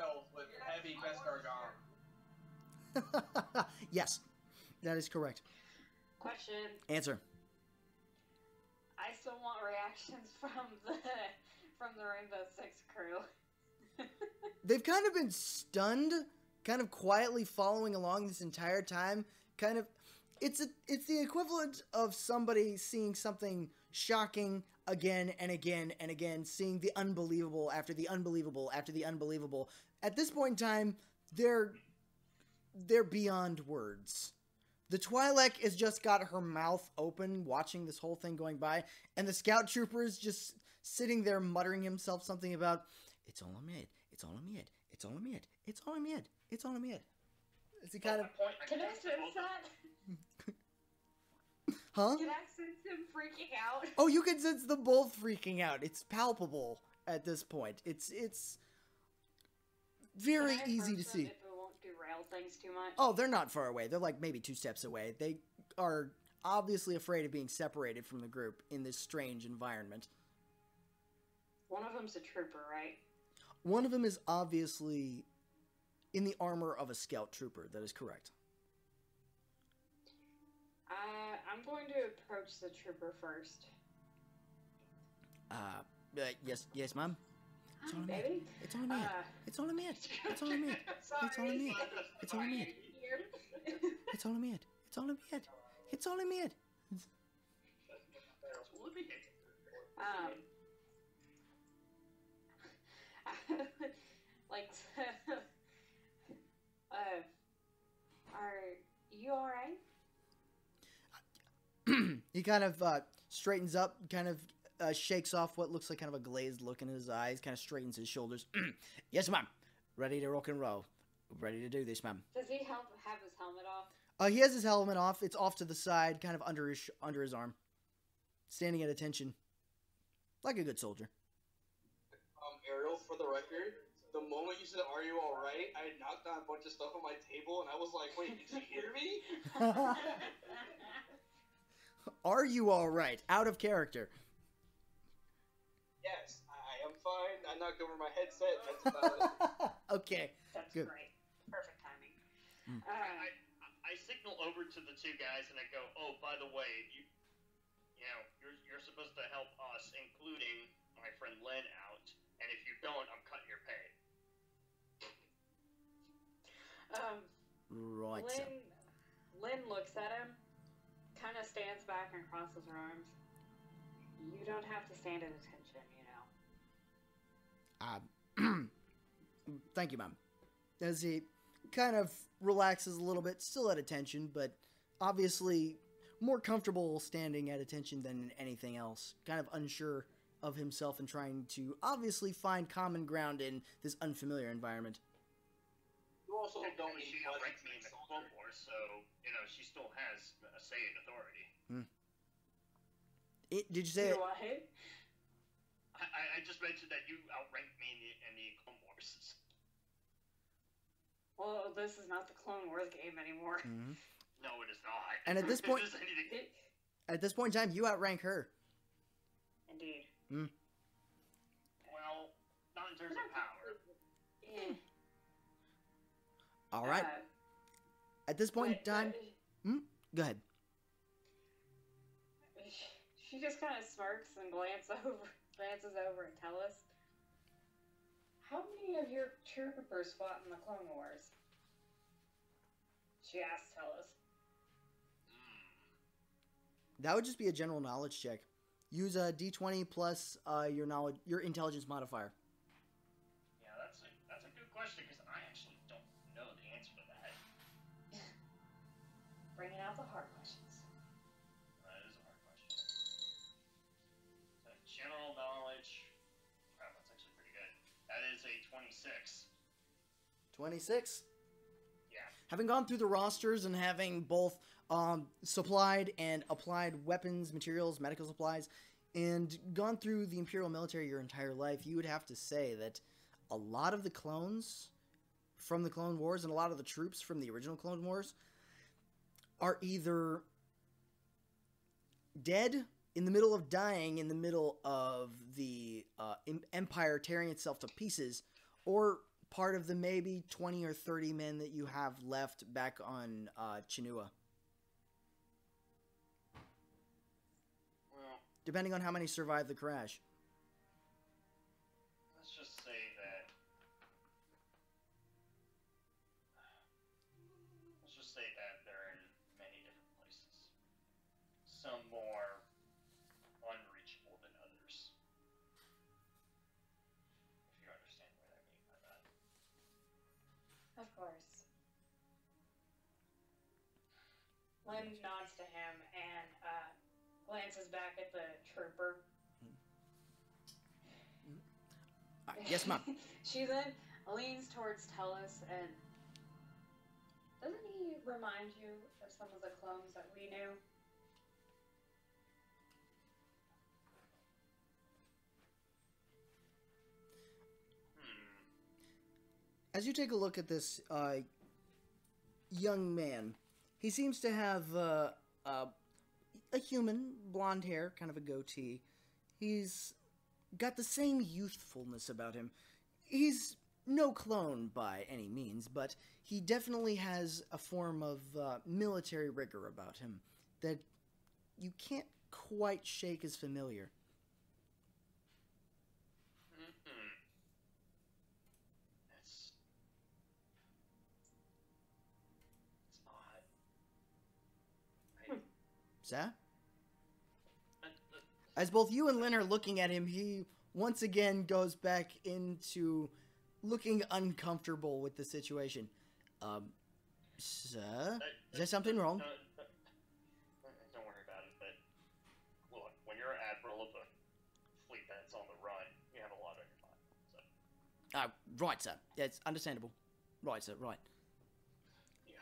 health with heavy Beskar Gone.
Yes, that is correct.
Question.
Answer.
I still want reactions from the Rainbow Six crew.
They've kind of been stunned, kind of quietly following along this entire time. Kind of, it's the equivalent of somebody seeing something shocking again and again and again, seeing the unbelievable after the unbelievable after the unbelievable. At this point in time, they're beyond words. The Twi'lek has just got her mouth open, watching this whole thing going by, and the scout trooper is just sitting there muttering himself something about, it's all a mid, it's all a mid, it's all a mid, it's all a mid, it's all a mid. Is he kind of...
Can I sense that?
Huh?
Can I sense him freaking out?
Oh, you can sense them both freaking out. It's palpable at this point. It's very easy to see.
If it won't derail things too much.
Oh, they're not far away. They're like maybe 2 steps away. They are obviously afraid of being separated from the group in this strange environment.
One of them's a trooper, right?
One of them is obviously in the armor of a scout trooper. That is correct.
I'm going to approach the trooper first.
Yes, ma'am. It's all a mid.
Baby?
It's all a mid. It's all a mid. It's all a mid. It's all a mid. It's all a mid. It's all a mid. It's all a mid. It's all a mid.
Like, are you alright?
He kind of straightens up, kind of shakes off what looks like kind of a glazed look in his eyes, kind of straightens his shoulders. Yes, ma'am. Ready to rock and roll. Ready to do this, ma'am.
Does he have his helmet off?
He has his helmet off. It's off to the side, kind of under his arm. Standing at attention. Like a good soldier.
Ariel, for the record, the moment you said, "Are you alright?" I knocked down a bunch of stuff on my table, and I was like, wait, did you hear me?
Are you alright? Out of character.
Yes, I am fine. I knocked over my headset. That's about it.
Okay.
That's
Good.
great. Perfect timing.
I signal over to the 2 guys and I go, oh, by the way, you're supposed to help us, including my friend Len, out. And if you don't, I'm cutting your pay.
Right.
Lynn looks at him, kind of stands back and crosses her arms. You don't have to stand at attention,
Thank you, ma'am. As he kind of relaxes a little bit, still at attention, but obviously more comfortable standing at attention than anything else. Kind of unsure of himself and trying to obviously find common ground in this unfamiliar environment.
You also don't
Technically,
need
she
much
outranked me in the Clone Wars, so, she still has a say in authority.
Did you say it?
What?
I just mentioned that you outranked me in the Clone Wars.
Well, this is not the Clone Wars game anymore.
Mm-hmm.
No, it is not.
And at this point,
If there's anything...
at this point in time, you outrank her.
Indeed.
Well, not in terms of power.
Yeah.
All right. At this point in time, go ahead.
She just kind of smirks and glances over at Telis. How many of your troopers fought in the Clone Wars? She asked Telis.
That would just be a general knowledge check. Use a D20 plus your intelligence modifier.
Yeah, that's a good question because I actually don't know the answer to that.
out the hard questions.
That is a hard question. So general knowledge. Crap, that's actually pretty good. That is a 26.
26.
Yeah.
Having gone through the rosters and having both supplied and applied weapons, materials, medical supplies, and gone through the Imperial military your entire life, you would have to say that a lot of the clones from the Clone Wars and a lot of the troops from the original Clone Wars are either dead, in the middle of dying, in the middle of the Empire tearing itself to pieces, or part of the maybe 20 or 30 men that you have left back on Chinua.
Well,
Depending on how many survive the crash.
let's just say that. Let's just say that they're in many different places. Some more unreachable than others. If you understand what I mean by that.
Of course. Lynn nods to him and glances back at the trooper.
Yes, Mom.
She then leans towards Telis and... Doesn't he remind you of some of the clones that we knew?
As you take a look at this young man, he seems to have a human, blonde hair, kind of a goatee. He's got the same youthfulness about him. He's no clone by any means, but he definitely has a form of military rigor about him that you can't quite shake as familiar.
It's odd.
Sir? As both you and Lynn are looking at him, he once again goes back into looking uncomfortable with the situation. Sir? Is there something wrong?
Don't worry about it, but look, when you're admiral of a fleet that's on the run, you have a lot on your mind. So.
Right, sir. Yeah, it's understandable. Right, sir, right.
Yeah.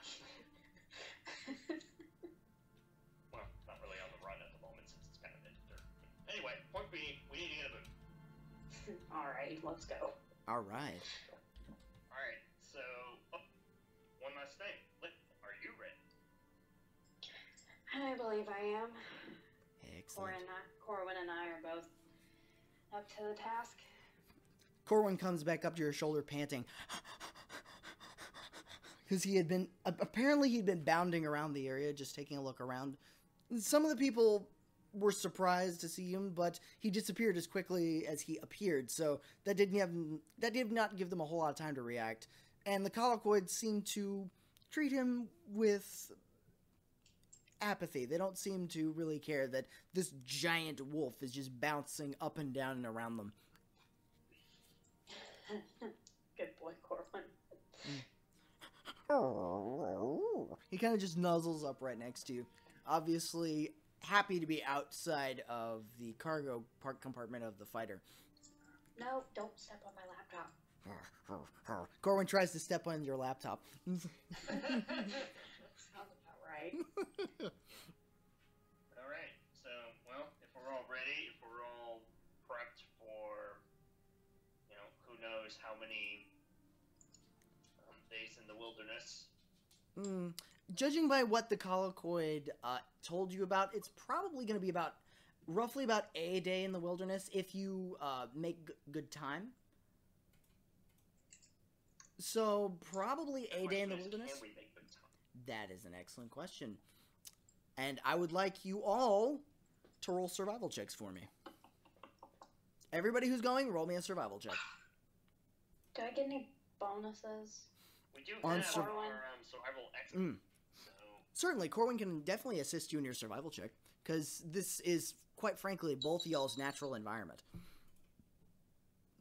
Well, not really on the run at the moment since it's kind of in dirt. But anyway, point being, we need to get a move.
Alright, let's go.
Alright.
Alright, so, one last thing. Are you ready?
I believe I am.
Excellent.
Corwin and I are both up to the task.
Corwin comes back up to your shoulder panting. Because apparently he'd been bounding around the area, just taking a look around. Some of the people were surprised to see him, but he disappeared as quickly as he appeared, so that did not give them a whole lot of time to react. And the colloquids seem to treat him with apathy. They don't seem to really care that this giant wolf is just bouncing up and down and around them.
Good boy, Corwin.
He kind of just nuzzles up right next to you. Obviously happy to be outside of the cargo compartment of the fighter.
No, don't step on my laptop.
Corwin tries to step on your laptop.
Sounds about right.
Alright, so, well, if we're all ready, if we're all prepped for, who knows how many days in the wilderness.
Judging by what the colloquid told you about, it's probably going to be roughly about a day in the wilderness if you make good time. So, probably a day in the wilderness?
Can we make good time?
That is an excellent question. And I would like you all to roll survival checks for me. Everybody who's going, roll me a survival check.
Do I get any bonuses?
We do
On
have our survival expert. So.
Certainly, Corwin can definitely assist you in your survival check, because this is, quite frankly, both y'all's natural environment.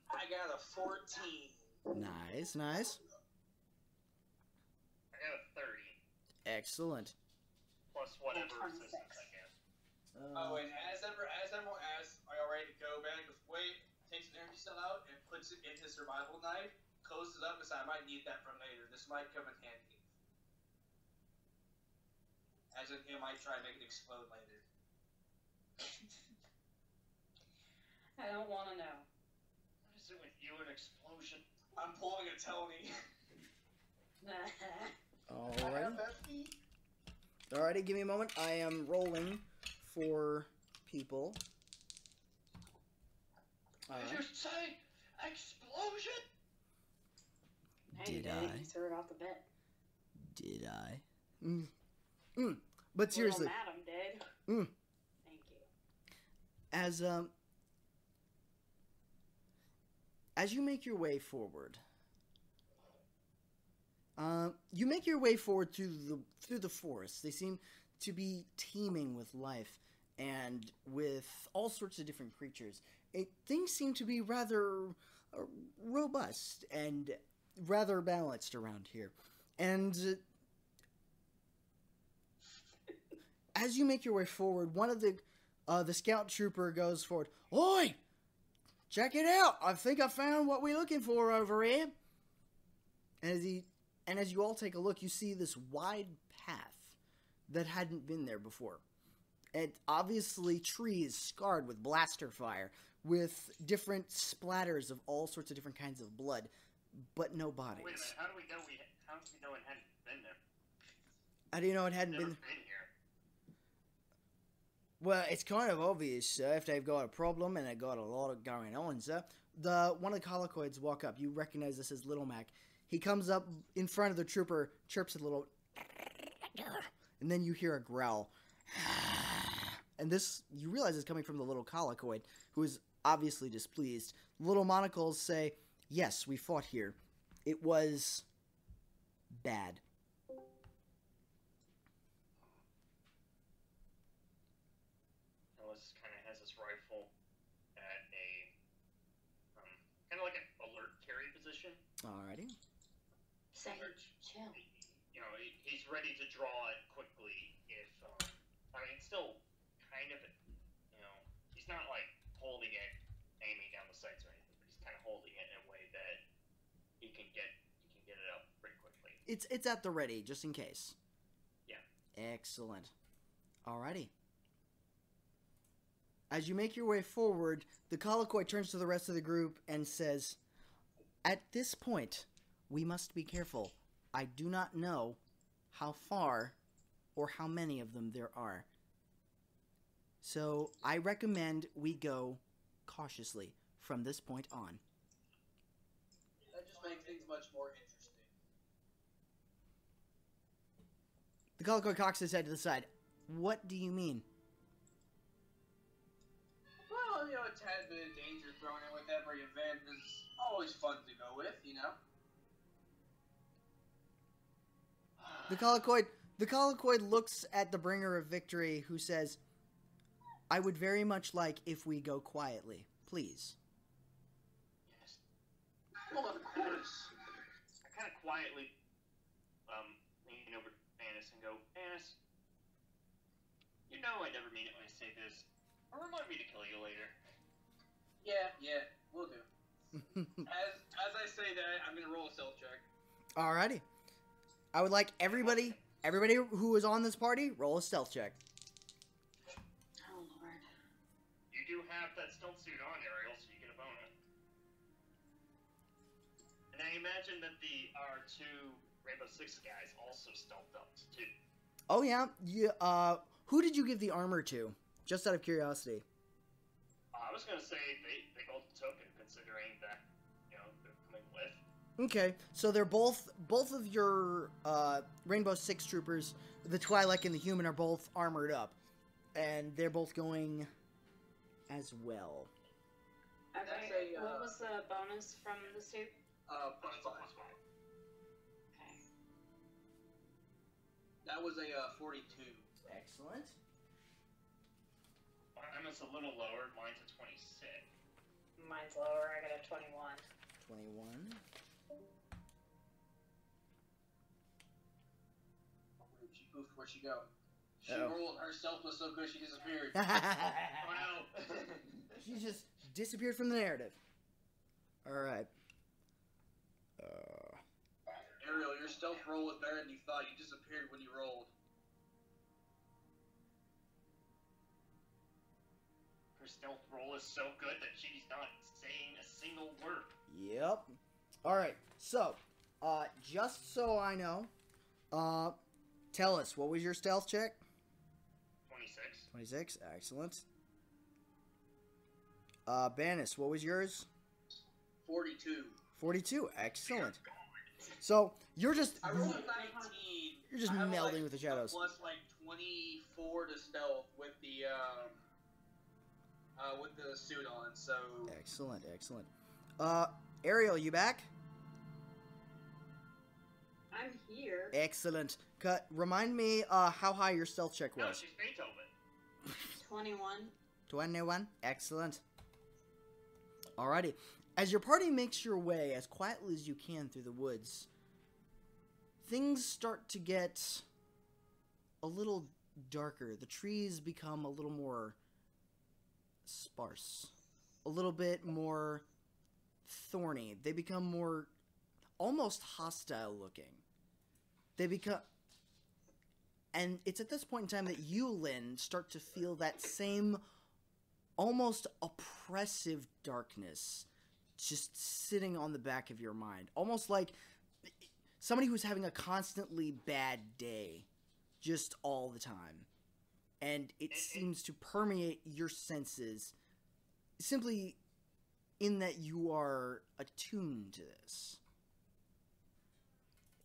I got a 14.
Nice, nice.
I got a 30.
Excellent.
Plus plus whatever
26.
resistance, I guess.
Oh, and as everyone asks, are y'all ready to go? Baron goes, wait, takes an energy cell out and puts it in his survival knife, closes it up, and says, I might need that for later. This might come in handy. As in, he might try to make it explode later.
I don't want to know.
What is it with you and explosion?
I'm pulling a Tony.
Alrighty. Alrighty, give me a moment. I am rolling for people.
Did you say explosion?
Hey,
Did
Dave,
I?
you threw it off the bed.
Did I? But seriously.
Little madam did. Thank you.
As you make your way forward, you make your way forward through the forest. They seem to be teeming with life and with all sorts of different creatures. Things seem to be rather robust and rather balanced around here. And as you make your way forward, one of the scout trooper goes forward. Oi! Check it out! I think I found what we're looking for over here. And as you all take a look, you see this wide path that hadn't been there before. And obviously trees scarred with blaster fire, with different splatters of all sorts of different kinds of blood, but no bodies.
Wait a minute, how do we know it hadn't been there?
How do you know it hadn't
Never
been?
been here.
Well, it's kind of obvious, sir, if they've got a problem and they've got a lot of going on, sir. One of the colloquids walk up. You recognize this as Little Mac. He comes up in front of the trooper, chirps a little, and then you hear a growl. And this, you realize, is coming from the little colloquid, who is obviously displeased. Little monocles say, yes, we fought here. It was bad.
Telis kind of has his rifle at a kind of like an alert carry position.
Alrighty.
Sage, chill.
You know, he's ready to draw it quickly if, I mean, it's still kind of, you know, he's not like holding it, aiming down the sights or anything, but he's kind of holding it in a way that he can get it up pretty quickly.
It's at the ready, just in case.
Yeah.
Excellent. Alrighty. As you make your way forward, the colloquy turns to the rest of the group and says, at this point, we must be careful. I do not know how far or how many of them there are. So I recommend we go cautiously from this point on.
That just makes things much more interesting.
The colloquy cocks his head to the side. What do you mean?
Well, you know, a tad bit of danger thrown in with every event is always fun to go with, you know?
The colloquy looks at the bringer of victory, who says, I would very much like if we go quietly, please.
Yes.
Well, of course.
I kind of quietly lean over to Banis and go, Banis, you know I never mean it when I say this. Or remind me to kill you later.
Yeah, we'll do. As I say that, I'm gonna roll a stealth check.
Alrighty. I would like everybody who is on this party, roll a stealth check.
Oh, Lord.
You do have that stealth suit on, Ariel, so you get a bonus. And I imagine that our two Rainbow Six guys also stealthed up too.
Oh yeah, who did you give the armor to? Just out of curiosity.
I was gonna say they both took it, considering that, you know, they're coming with.
Okay, so they're both of your Rainbow Six troopers, the Twi'lek and the human, are both armored up, and they're both going as well.
Okay, what was the bonus from the suit?
+5.
Okay.
That was a 42.
Excellent.
Mine was a little lower. Mine's a 26.
Mine's lower. I got a 21.
21.
Where'd she go? She rolled. Her stealth was so good she disappeared.
Oh no!
She just disappeared from the narrative. Alright.
Ariel, your stealth roll was better than you thought. You disappeared when you rolled.
Her stealth roll is so good that she's not saying a single word.
Yep. Alright, so, just so I know, Telis, what was your stealth check?
26.
26, excellent. Banis, what was yours?
42.
42, excellent. So, you're just...
I rolled a 19.
You're just
I have,
melding
like,
with the shadows.
Plus, like, 24 to stealth with the suit on, so...
Excellent, excellent. Ariel, you back?
I'm here.
Excellent. Remind me, how high your stealth check
No,
was.
she's Beethoven.
21.
21? Excellent. Alrighty. As your party makes your way as quietly as you can through the woods, things start to get a little darker. The trees become a little more sparse. A little bit more thorny. They become more almost hostile looking. They become... And it's at this point in time that you, Lynn, start to feel that same almost oppressive darkness just sitting on the back of your mind. Almost like somebody who's having a constantly bad day just all the time. And it seems to permeate your senses simply in that you are attuned to this.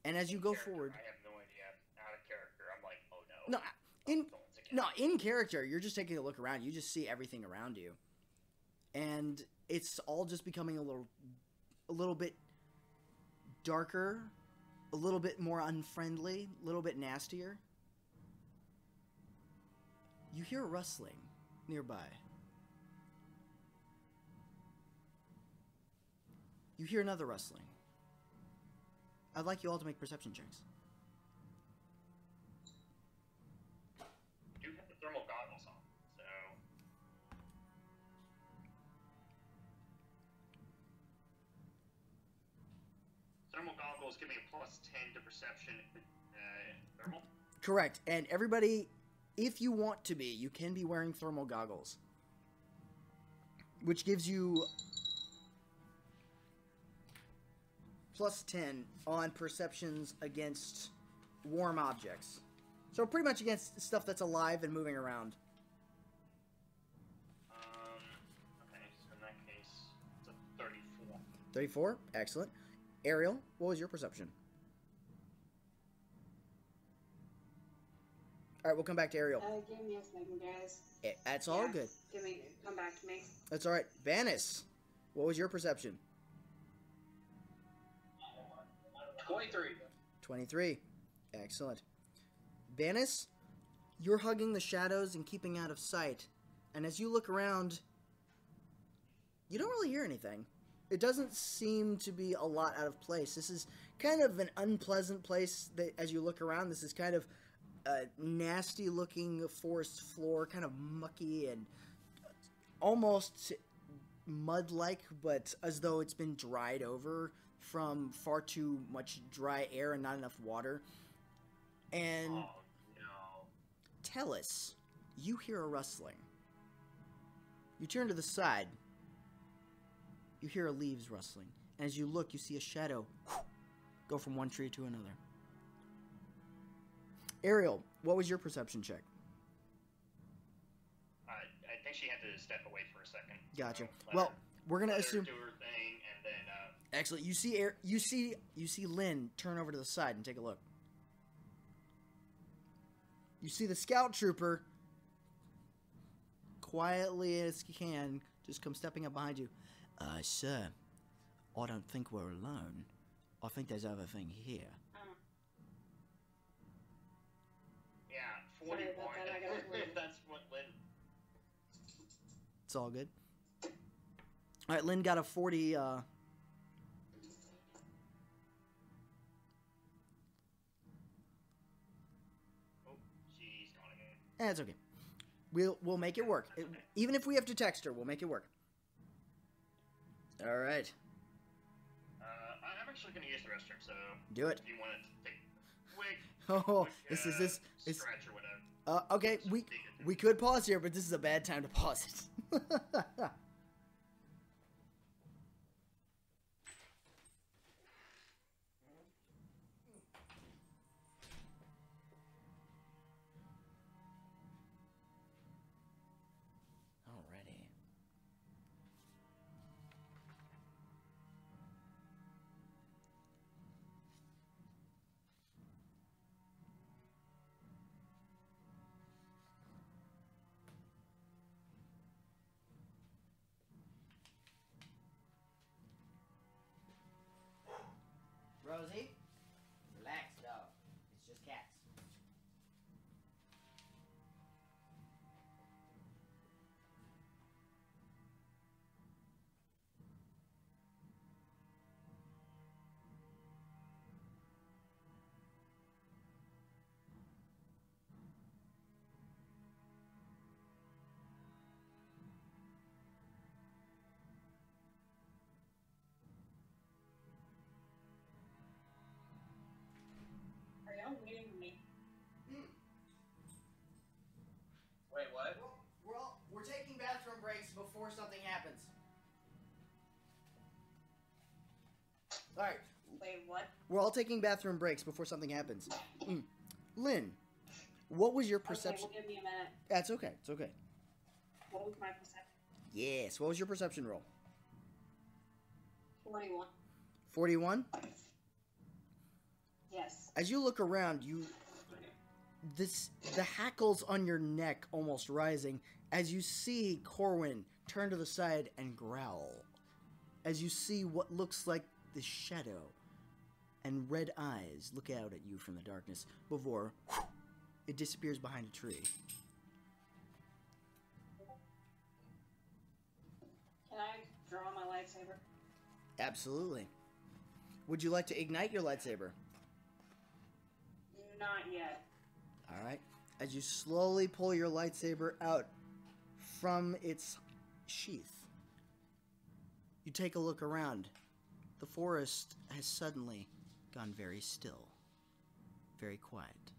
And as you go forward...
I have no idea. Out of character, I'm like, oh no.
No, in character, you're just taking a look around. You just see everything around you. And it's all just becoming a little bit darker, a little bit more unfriendly, a little bit nastier. You hear a rustling nearby. You hear another rustling. I'd like you all to make perception checks.
You have the thermal goggles on, so... Thermal goggles give me a plus 10 to perception. Thermal?
Correct. And everybody, if you want to be, you can be wearing thermal goggles. Which gives you plus 10 on perceptions against warm objects. So pretty much against stuff that's alive and moving around.
Okay, so in that case, it's a 34.
34? Excellent. Ariel, what was your perception? Alright, we'll come back to Ariel.
Give me a second, guys.
That's all good.
Come back to me.
That's alright. Banis, what was your perception?
23.
23. Excellent. Banis, you're hugging the shadows and keeping out of sight. And as you look around, you don't really hear anything. It doesn't seem to be a lot out of place. This is kind of an unpleasant place that, as you look around, this is kind of a nasty-looking forest floor, kind of mucky and almost mud-like, but as though it's been dried over from far too much dry air and not enough water. And
Oh, no.
Telis, you hear a rustling. You turn to the side. You hear leaves rustling. And as you look, you see a shadow go from one tree to another. Ariel, what was your perception check?
I think she had to step away for a second.
Gotcha.
So
Well, we're gonna
let her
assume.
do her thing, and then
Excellent. You see Lynn turn over to the side and take a look. You see the scout trooper quietly as he can just come stepping up behind you. Sir, I don't think we're alone. I think there's other thing here.
yeah,
Sorry
41.
about that, I gotta leave.
That's what Lynn.
It's all good. All right, Lynn got a 40.
Oh, she's gone again.
It's okay. We'll make it work. Even if we have to text her, we'll make it work. All right.
I'm actually going to use the restroom, so...
Do it.
If you want to take a quick...
Oh,
quick,
this...
Scratch or whatever.
Okay, we could pause here, but this is a bad time to pause it. Alrighty. Rosie, relax, dog. It's just cats.
Are y'all waiting for me?
Wait, what?
We're taking bathroom breaks before something happens. All right.
Wait, what?
We're all taking bathroom breaks before something happens. Lynn, what was your perception?
Okay, well, give me a minute.
That's okay. It's okay.
What was my perception?
Yes. What was your perception roll?
41.
41?
Yes.
As you look around, the hackles on your neck almost rising as you see Corwin turn to the side and growl. As you see what looks like the shadow and red eyes look out at you from the darkness before it disappears behind a tree.
Can I draw my lightsaber?
Absolutely. Would you like to ignite your lightsaber?
Not yet.
Alright. As you slowly pull your lightsaber out from its sheath, you take a look around. The forest has suddenly gone very still, very quiet.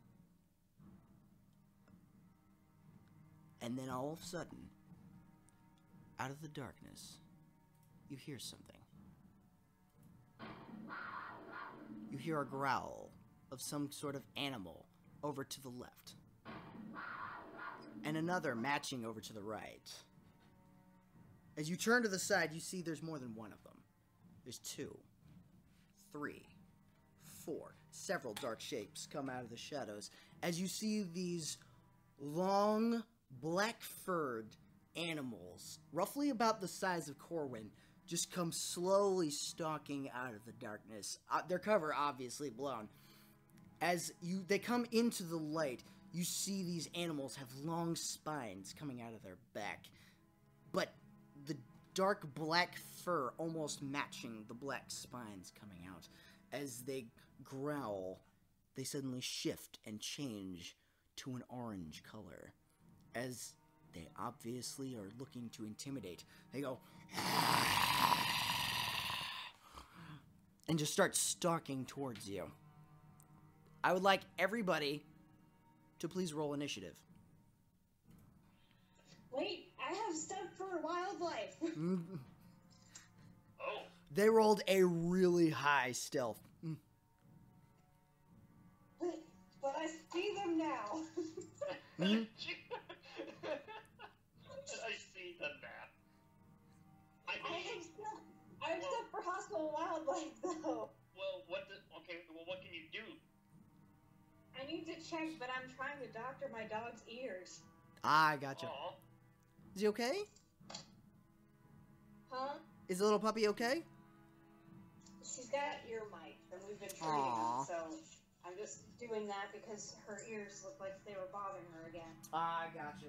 And then all of a sudden, out of the darkness, you hear something. You hear a growl of some sort of animal over to the left. And another matching over to the right. As you turn to the side, you see there's more than one of them. There's 2, 3, 4. Several dark shapes come out of the shadows as you see these long, black-furred animals, roughly about the size of Corwin, just come slowly stalking out of the darkness. Their cover obviously blown. As they come into the light, you see these animals have long spines coming out of their back, but the dark black fur almost matching the black spines coming out. As they growl, they suddenly shift and change to an orange color. As they obviously are looking to intimidate, they go and just start stalking towards you. I would like everybody to please roll initiative.
Wait, I have stuff for wildlife.
Oh.
They rolled a really high stealth.
But I see them now.
Mhm.
I see the map. I
I
mean,
have stuff for hostile wildlife, though.
well, what can you do?
I need to check, but I'm trying to doctor my dog's ears.
I gotcha.
Aw.
Is he okay?
Huh?
Is the little puppy okay?
She's got ear mites, and we've been treating
Aw.
them, so I'm just doing that because her ears look like they were bothering her again.
I gotcha.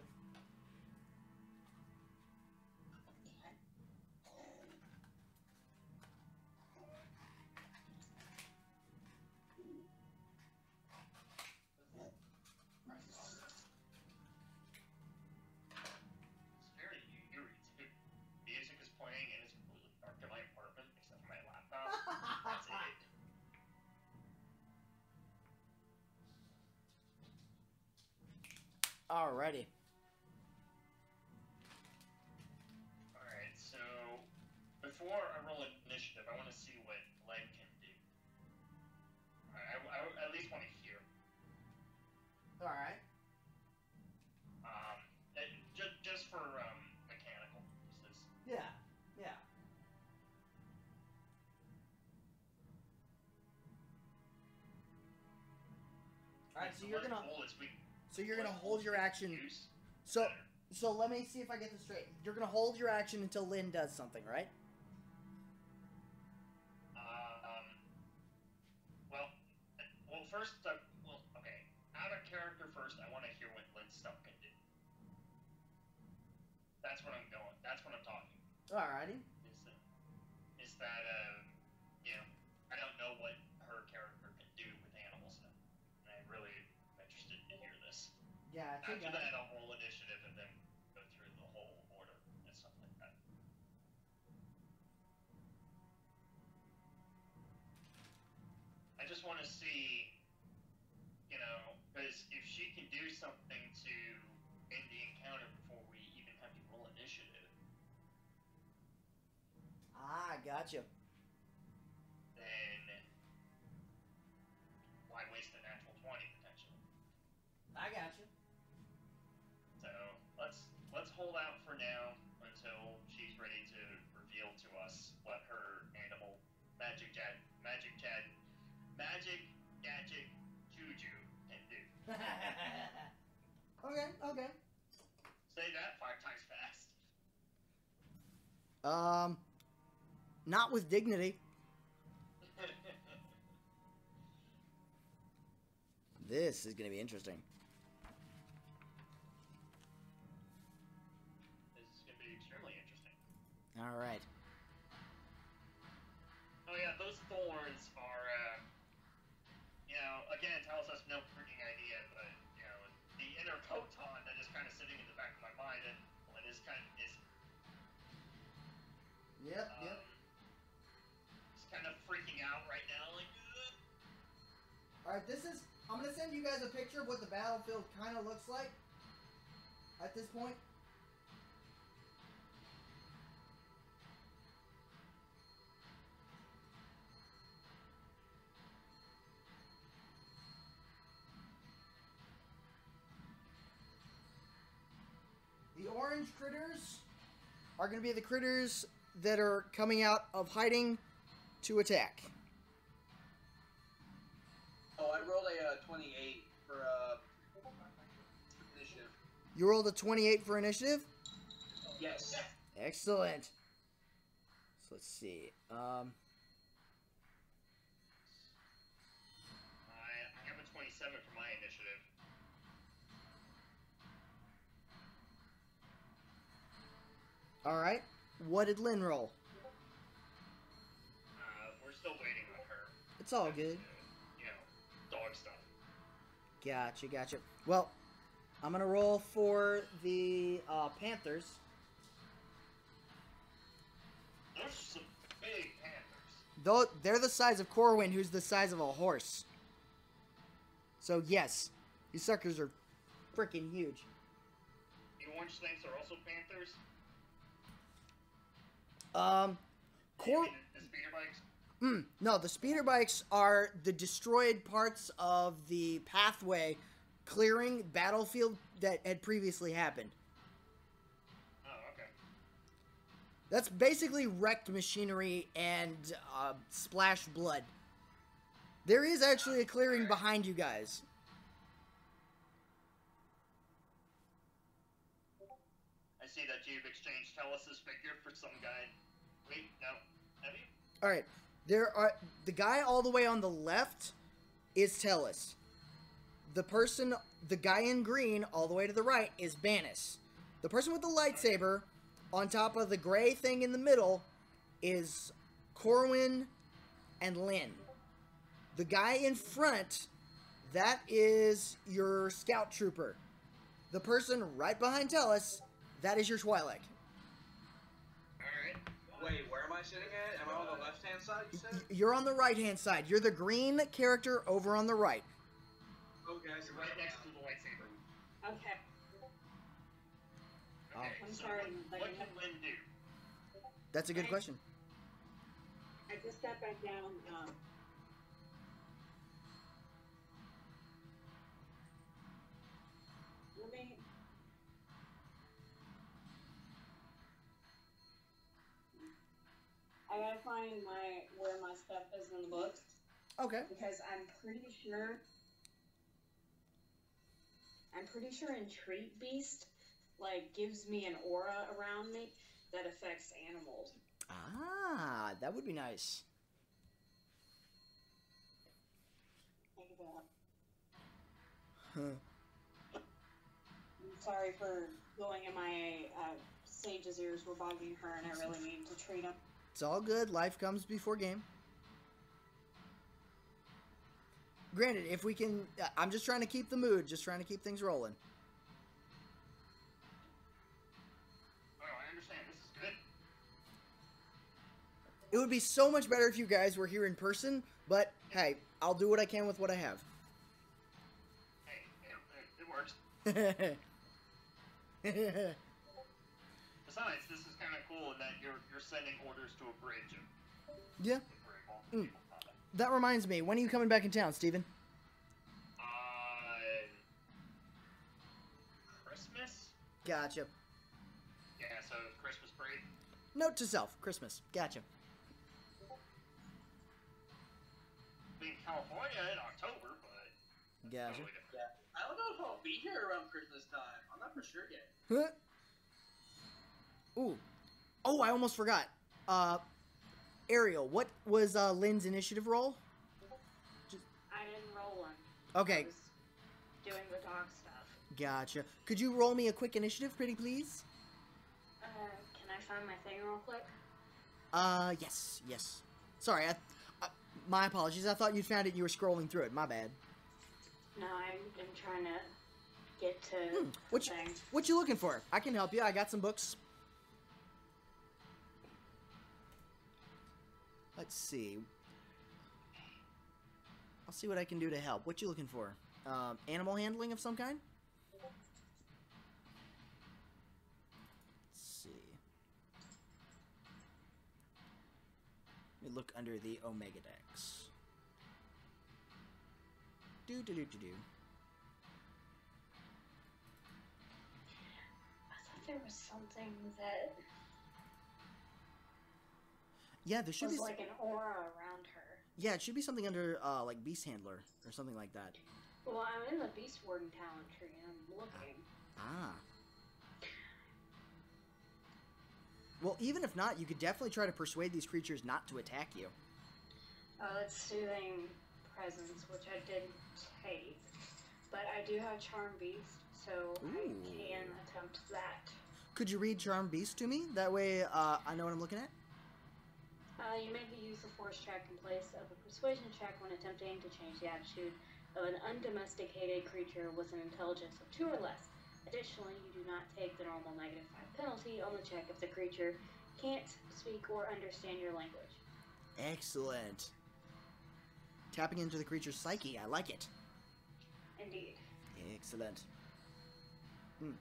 Alrighty.
Alright, so before I roll initiative, I want to see what Len can do. I at least want to hear.
Alright.
Just for mechanical purposes.
Yeah. Yeah. Alright, so you're gonna hold your action. So let me see if I get this straight. You're gonna hold your action until Lynn does something, right?
Well, first, okay. Out of character first, I want to hear what Lynn's stuff can do. That's what I'm going. That's what I'm talking.
Alrighty.
Is that I don't know what her character can do with animal stuff. And I'm really interested to hear this.
Yeah, I think
After that, I'll roll initiative and then go through the whole order and stuff like that. I just want to see, because if she can do something to end the encounter before we even have to roll initiative,
gotcha.
then why waste a natural 20 potentially?
I gotcha.
So let's hold out for now until she's ready to reveal to us what her animal magic gadget juju can do.
Okay.
Say that 5 times fast.
Not with dignity. This is gonna be interesting.
This is gonna be extremely interesting.
Alright.
Oh yeah, those thorns are, again, tells us no freaking idea, but, the inner photon that is kind of sitting in the back of my mind, and is
Yep.
He's kind of freaking out right now, like,
Alright, I'm gonna send you guys a picture of what the battlefield kind of looks like at this point. The orange critters are going to be the critters that are coming out of hiding to attack.
Oh, I rolled a 28 for initiative.
You rolled a 28 for initiative?
Yes.
Excellent. So let's see.
I have a 27 for my initiative.
Alright. What did Lynn roll?
We're still waiting on her.
It's all good.
Dog stuff.
Gotcha. Well, I'm going to roll for the Panthers.
Those are some big panthers.
Though they're the size of Corwin, who's the size of a horse. So yes, these suckers are freaking huge.
The orange snakes are also panthers?
The
speeder bikes?
No, the speeder bikes are the destroyed parts of the pathway clearing battlefield that had previously happened.
Oh, okay.
That's basically wrecked machinery and splashed blood. There is actually a clearing behind you guys.
I see that you've exchanged Telis' figure for some guy. Wait, no. Have you?
Alright. The guy all the way on the left is Telis. The guy in green all the way to the right is Banis. The person with the lightsaber on top of the gray thing in the middle is Corwin and Lynn. The guy in front, that is your scout trooper. The person right behind Telis, that is your Twi'lek.
Alright.
Wait, where am I sitting at? Am I on the left-hand side, you said?
You're on the right-hand side. You're the green character over on the right.
Okay, I see.
Right next to the lightsaber.
Okay. I'm
so
sorry.
what can Lynn do?
That's a good question.
I just got back down. Let me. I gotta find where my stuff is in the book
Okay.
because I'm pretty sure Entreat Beast gives me an aura around me that affects animals.
Ah, that would be nice.
Think of that.
Huh.
I'm sorry for going in my Sage's ears were bogging her, and I really need to treat him.
It's all good. Life comes before game. Granted, if we can... I'm just trying to keep the mood. Just trying to keep things rolling.
Oh, I understand. This is good.
It would be so much better if you guys were here in person, but hey, I'll do what I can with what I have.
Hey, it works. Besides, this is kind of cool in that you're sending orders to a bridge.
Yeah. That reminds me, when are you coming back in town, Steven?
Christmas?
Gotcha.
Yeah, so Christmas break.
Note to self, Christmas. Gotcha.
Be in California in October, but...
Gotcha.
totally different.
Yeah. I don't know if I'll be here around Christmas time. I'm not for sure yet.
Huh? Ooh. Oh, I almost forgot. Ariel, what was Lynn's initiative roll?
I didn't roll one.
Okay.
I was doing the dog stuff.
Gotcha. Could you roll me a quick initiative, pretty please?
Can I find my thing real quick?
Yes. Yes. Sorry, my apologies. I thought you'd found it and you were scrolling through it. My bad.
No, I'm trying to get to
What
things.
what you looking for? I can help you. I got some books. Let's see. I'll see what I can do to help. What you looking for? Animal handling of some kind? Let's see. Let me look under the Omega Dex. Do.
I thought there was something that
Yeah, there should
was
be.
like an aura around her.
Yeah, it should be something under like Beast Handler or something like that.
Well, I'm in the Beast Warden talent tree and I'm looking.
Ah. Well, even if not, you could definitely try to persuade these creatures not to attack you.
It's Soothing Presence, which I didn't take. But I do have Charm Beast, so I can attempt that.
Could you read Charm Beast to me? That way I know what I'm looking at.
You may use a force check in place of a persuasion check when attempting to change the attitude of an undomesticated creature with an intelligence of 2 or less. Additionally, you do not take the normal -5 penalty on the check if the creature can't speak or understand your language.
Excellent. Tapping into the creature's psyche. I like it.
Indeed.
Excellent.
And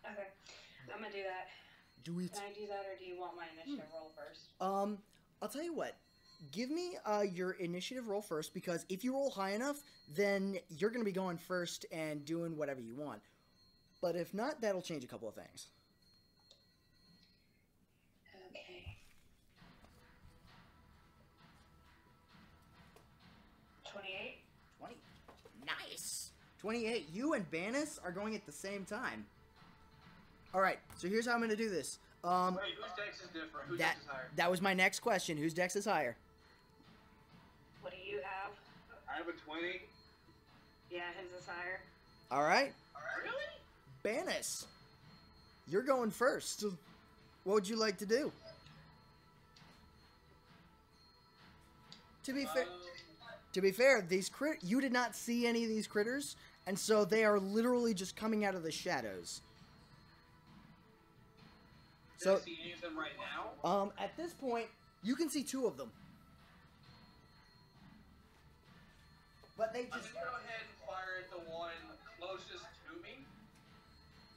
okay, I'm gonna do that.
Do it.
Can I do that, or do you want my initiative roll first?
I'll tell you what. Give me your initiative roll first, because if you roll high enough, then you're going to be going first and doing whatever you want. But if not, that'll change a couple of things.
Okay. 28.
20. Nice. 28. You and Banis are going at the same time. All right. So here's how I'm going to do this.
Wait, whose dex is different? Whose dex is higher?
That was my next question. Whose dex is higher?
What do you have?
I have a 20.
Yeah, his is higher.
All right.
Really?
Banis, you're going first. What would you like to do? To be fair, these you did not see any of these critters, and so they are literally just coming out of the shadows.
Do I see any of them right now?
At this point, you can see 2 of them. But they
I'm
just...
gonna go ahead and fire at the one closest to me.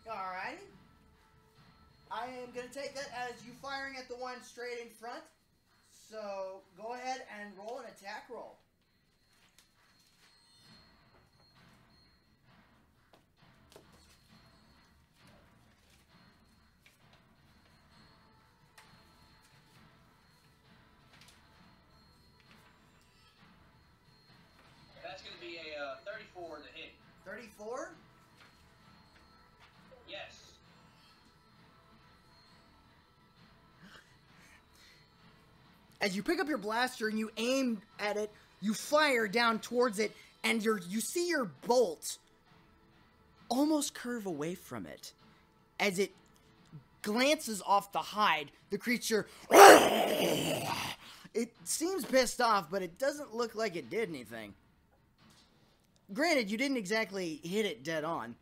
Alrighty. I am going to take that as you firing at the one straight in front. So, go ahead and roll an attack roll.
That's gonna be a 34 to hit.
34?
Yes.
As you pick up your blaster and you aim at it, you fire down towards it, and you see your bolt almost curve away from it. As it glances off the hide, the creature... It seems pissed off, but it doesn't look like it did anything. Granted, you didn't exactly hit it dead on.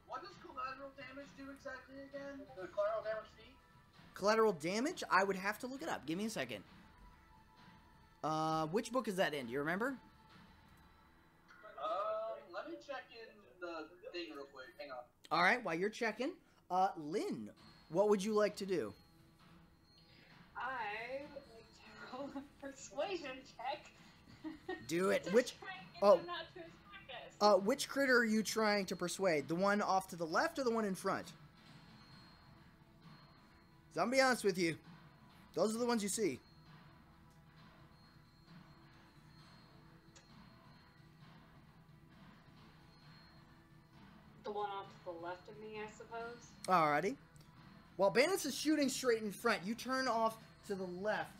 What does collateral damage do exactly again? The collateral damage feat?
Collateral damage? I would have to look it up. Give me a second. Which book is that in? Do you remember?
Let me check in the thing real quick. Hang on.
Alright, while you're checking, Lynn, what would you like to do?
I would like to roll a persuasion check.
Do it.
To
Which...
try and get
Oh.
them not to attack us.
Which critter are you trying to persuade? The one off to the left or the one in front? So I'm gonna be honest with you. Those are the ones you see.
The one off to the left of me, I suppose.
Alrighty. While Banis is shooting straight in front, you turn off to the left,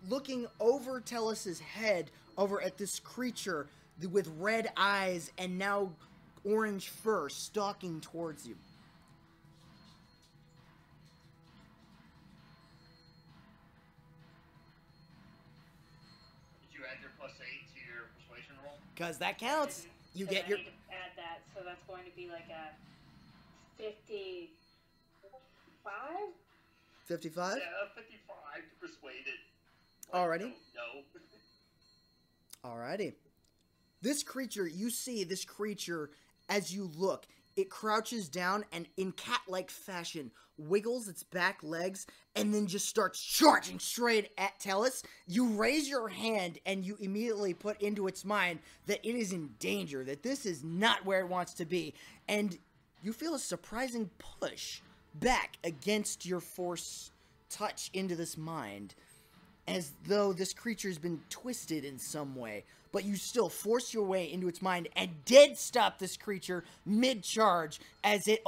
looking over Telis' head, over at this creature with red eyes and now orange fur stalking towards you.
Did you add your +8 to your persuasion roll?
Because that counts. You
So
get
I
your...
need to add that, so that's going to be like a 55?
55?
Yeah, 55 to persuade it.
Alrighty.
No.
Alrighty. This creature, you see this creature, as you look, it crouches down and in cat-like fashion wiggles its back legs and then just starts charging straight at Telis. You raise your hand and you immediately put into its mind that it is in danger, that this is not where it wants to be. And you feel a surprising push back against your force touch into this mind, as though this creature's been twisted in some way, but you still force your way into its mind and dead stop this creature mid-charge as it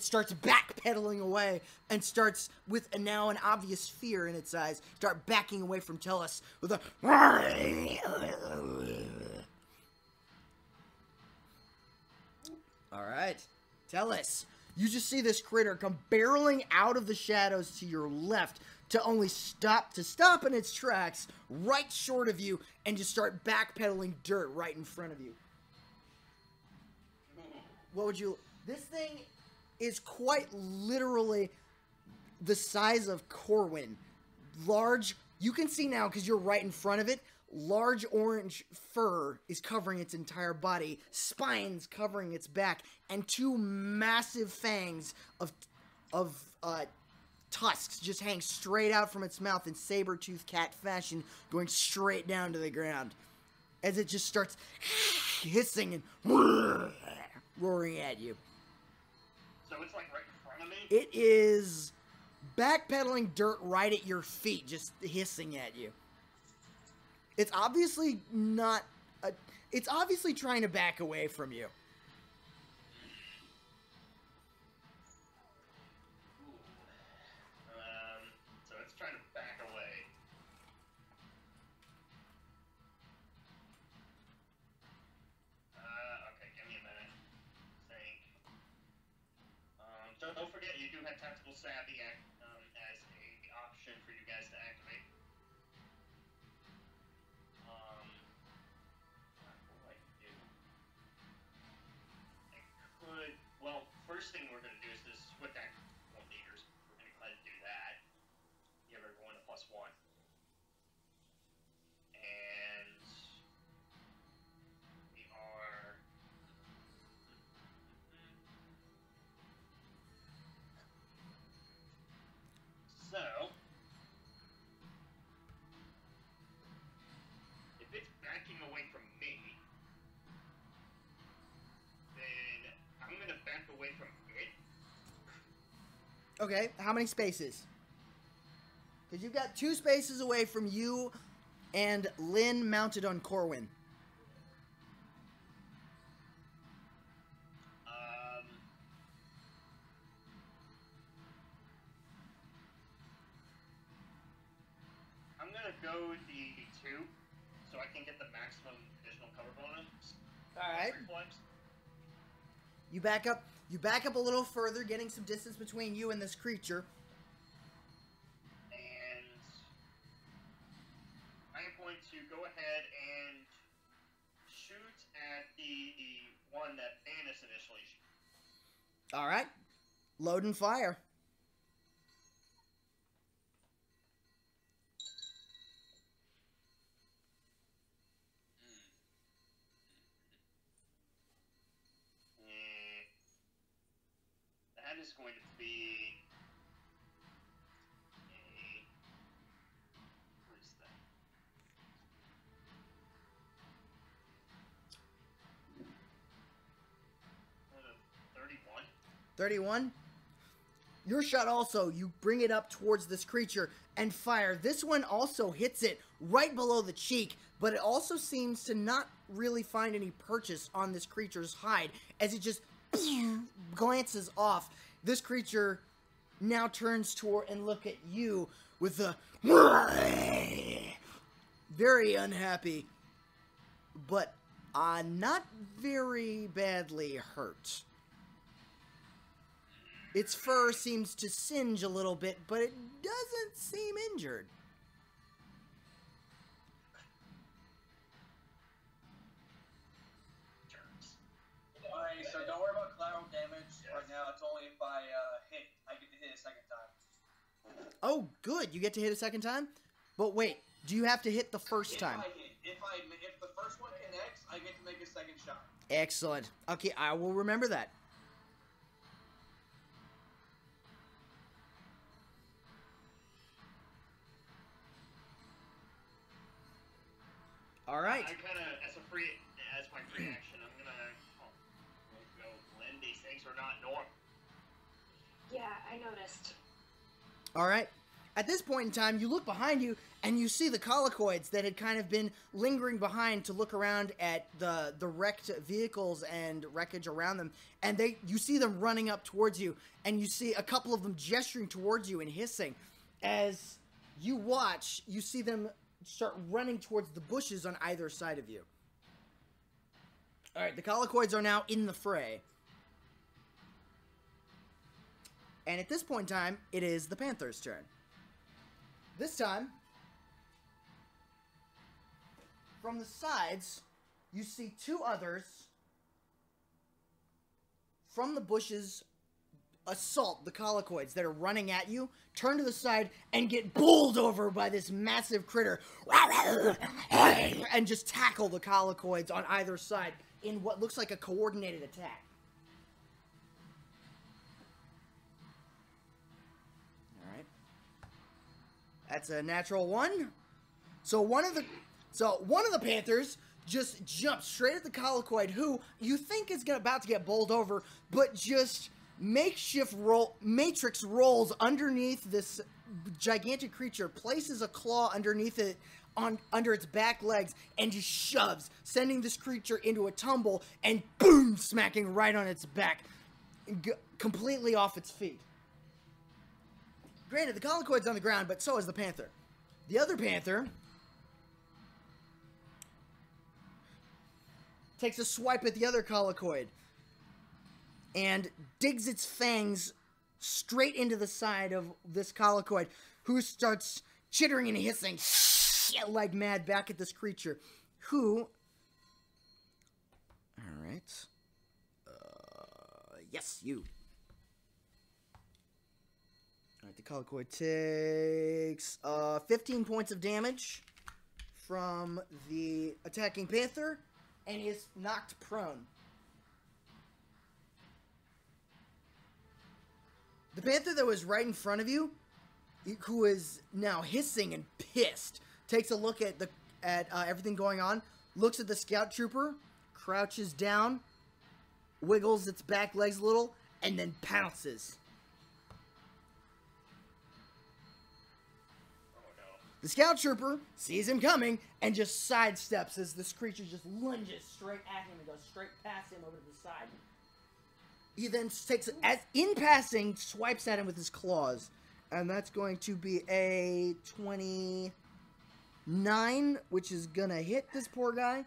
starts backpedaling away and starts with now an obvious fear in its eyes, start backing away from Telis with a... Alright, Telis, you just see this critter come barreling out of the shadows to your left, to only stop in its tracks right short of you and just start backpedaling dirt right in front of you. What would you... This thing is quite literally the size of Corwin. Large... You can see now, because you're right in front of it, large orange fur is covering its entire body, spines covering its back, and 2 massive fangs of tusks just hang straight out from its mouth in saber-toothed cat fashion, going straight down to the ground as it just starts hissing and roaring at you.
So it's like right in front of me?
It is backpedaling dirt right at your feet, just hissing at you. It's obviously not... it's obviously trying to back away from you.
So it's trying to back away. Okay, give me a minute. Think. So don't forget, you do have Tactical Savvy as a option for you guys to activate. What will I do? I could... Well, first
Okay, how many spaces? Because you've got 2 spaces away from you and Lynn mounted on Corwin.
I'm gonna go the 2, so I can get the maximum additional cover bonus.
Alright.
Reflex.
You back up a little further, getting some distance between you and this creature.
And I am going to go ahead and shoot at the one that Banis initially shot.
Alright. Load and fire.
That is going to be a... What is that? 31?
31. Your shot also, you bring it up towards this creature and fire. This one also hits it right below the cheek, but it also seems to not really find any purchase on this creature's hide as it just glances off. This creature now turns toward and look at you with a very unhappy, but not very badly hurt. Its fur seems to singe a little bit, but it doesn't seem injured.
Alright, so don't worry about collateral damage right now. It's only if I I get to hit a second time.
Oh, good. You get to hit a second time? But wait, do you have to hit the first time?
If the first one connects, I get to make a second shot.
Excellent. Okay, I will remember that. All right.
I kind of, as my free action, I'm gonna go. Lynn, these things are not normal.
Yeah, I noticed.
All right. At this point in time, you look behind you and you see the colloquids that had kind of been lingering behind to look around at the wrecked vehicles and wreckage around them. And you see them running up towards you, and you see a couple of them gesturing towards you and hissing. As you watch, you see them start running towards the bushes on either side of you. All right, the colloquids are now in the fray. And at this point in time, it is the Panther's turn. This time, from the sides, you see 2 others from the bushes assault the colloquids that are running at you, turn to the side, and get bowled over by this massive critter, and just tackle the colloquids on either side in what looks like a coordinated attack. Alright. That's a natural 1. So one of the Panthers just jumps straight at the colloquid, who you think is about to get bowled over, but just matrix rolls underneath this gigantic creature, places a claw underneath it, under its back legs, and just shoves, sending this creature into a tumble, and boom, smacking right on its back, completely off its feet. Granted, the colloquid's on the ground, but so is the Panther. The other Panther takes a swipe at the other colloquid and digs its fangs straight into the side of this colloquid, who starts chittering and hissing like mad back at this creature, who... Alright. Yes, you. Alright, the colloquid takes 15 points of damage from the attacking Panther, and is knocked prone. The Panther that was right in front of you, who is now hissing and pissed, takes a look at everything going on, looks at the scout trooper, crouches down, wiggles its back legs a little, and then pounces. The scout trooper sees him coming and just sidesteps as this creature just lunges straight at him and goes straight past him over to the side. He then takes, as in passing, swipes at him with his claws. And that's going to be a 29, which is going to hit this poor guy.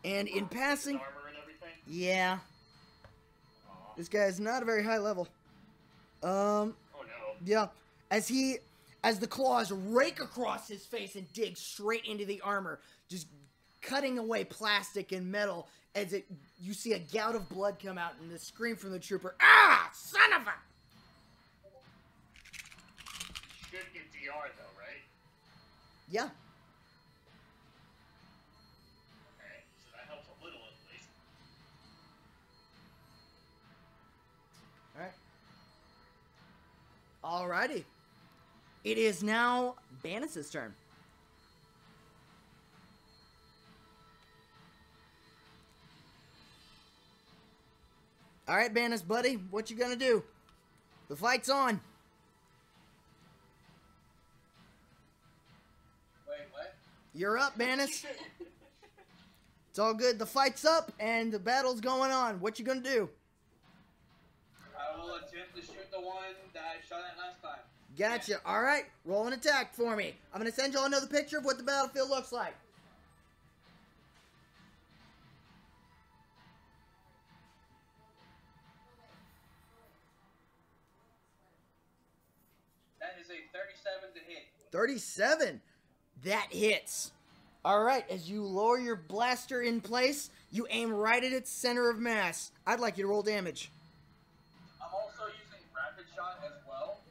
And in passing...
Armor and everything?
Yeah.
Aw.
This guy is not a very high level.
Oh no.
Yeah. As the claws rake across his face and dig straight into the armor, just cutting away plastic and metal, as you see a gout of blood come out and the scream from the trooper, "Ah, son of a!"
Should get DR though, right?
Yeah.
Okay, so that helps a little at least.
Alright. Alrighty. It is now Banis' turn. Alright, Banis, buddy, what you gonna do? The fight's on.
Wait, what?
You're up, Banis. It's all good. The fight's up and the battle's going on. What you gonna do?
I will attempt to shoot the one that I shot at last time.
Gotcha. Alright, roll an attack for me. I'm gonna send y'all another picture of what the battlefield looks like.
That is a 37 to hit.
37. That hits. Alright, as you lower your blaster in place, you aim right at its center of mass. I'd like you to roll damage.
I'm also using rapid shot as well.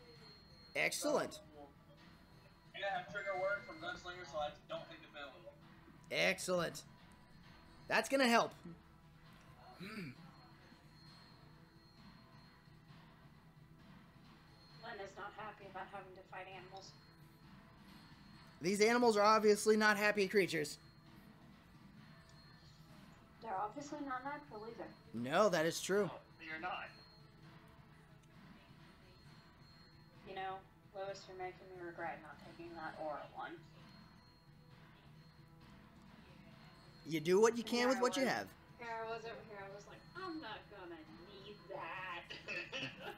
Excellent.
And I have trigger word from Gunslinger, so I don't hit the villain.
Excellent. That's gonna help.
Linda's not happy about having to fight animals.
These animals are obviously not happy creatures.
They're obviously not natural either.
No, that is true.
No, you're not.
You know, Lewis, you're making me regret not taking that aura one.
You do what you can with what you have.
Here I was over here, I was like, I'm not gonna need that.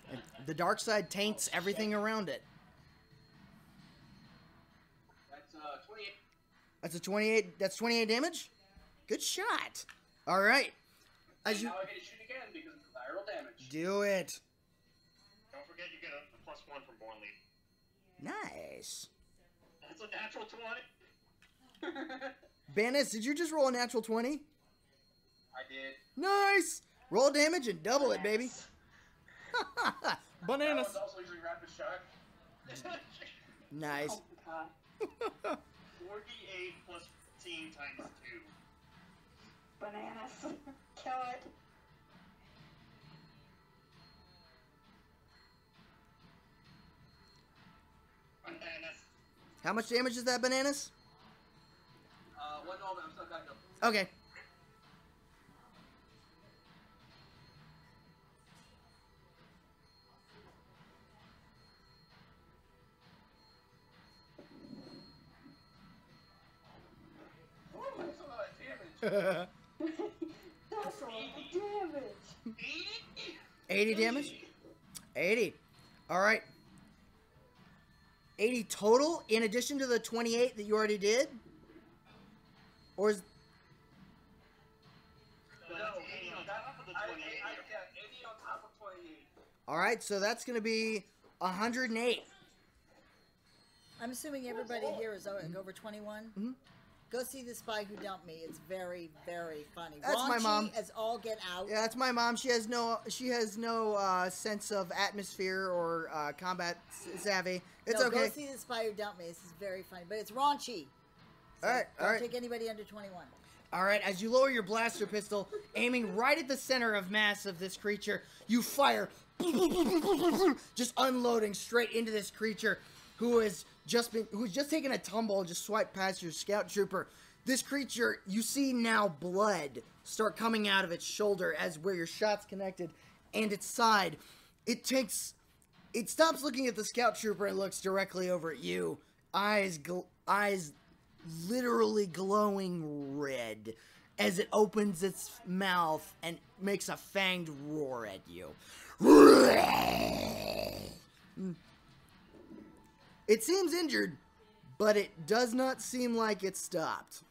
And the dark side taints everything around it.
That's 28.
That's a 28. That's 28 damage. Good shot. All right. As you
Now I get to shoot again because of collateral damage.
do it.
Don't forget you get a +1 from Born Lead.
Nice.
That's a natural 20.
Banis, did you just roll a natural 20?
I did.
Nice. Roll damage and double it, baby.
I
Bananas.
was also using rapid shot.
Nice.
Oh my god.
48 plus 15 times 2.
Bananas. Kill it.
Bananas.
How much damage is that, Bananas?
One moment, I'm still back up.
Okay.
Ooh, that's a lot of damage.
That's a lot of damage.
80 damage? 80. All right. 80 total in addition to the 28 that you already did? Or is...
So that's 80 on top of the 28 here.
Yeah, 80 on top of 28.
All right, so that's going to be 108.
I'm assuming everybody here is over 21.
Mhm.
Go see The Spy Who Dumped Me. It's very, very funny.
That's my
Raunchy
mom.
as all get out.
Yeah, that's my mom. She has no sense of atmosphere or combat savvy. It's
No,
okay.
Go see The Spy Who Dumped Me. This is very funny, but it's raunchy. So
All right,
don't
all right.
take anybody under 21.
All right, as you lower your blaster pistol, aiming right at the center of mass of this creature, you fire, just unloading straight into this creature who's just taken a tumble, just swiped past your scout trooper. This creature, you see now blood start coming out of its shoulder as where your shot's connected, and its side. It takes It stops looking at the scout trooper and looks directly over at you. Eyes literally glowing red as it opens its mouth and makes a fanged roar at you. It seems injured, but it does not seem like it stopped.
Seems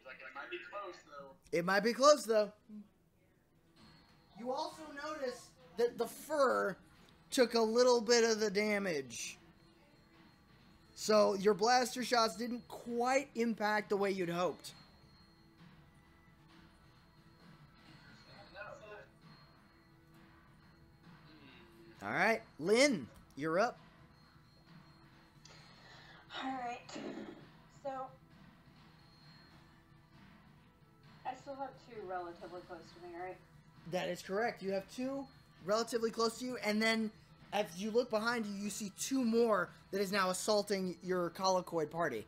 like it might be close, though.
It might be close, though. You also notice that the fur took a little bit of the damage. So your blaster shots didn't quite impact the way you'd hoped. All right, Lynn, you're up.
Alright. So, I still have two relatively close to me, right?
That is correct. You have two relatively close to you, and then as you look behind you, you see two more that is now assaulting your colloquoid party.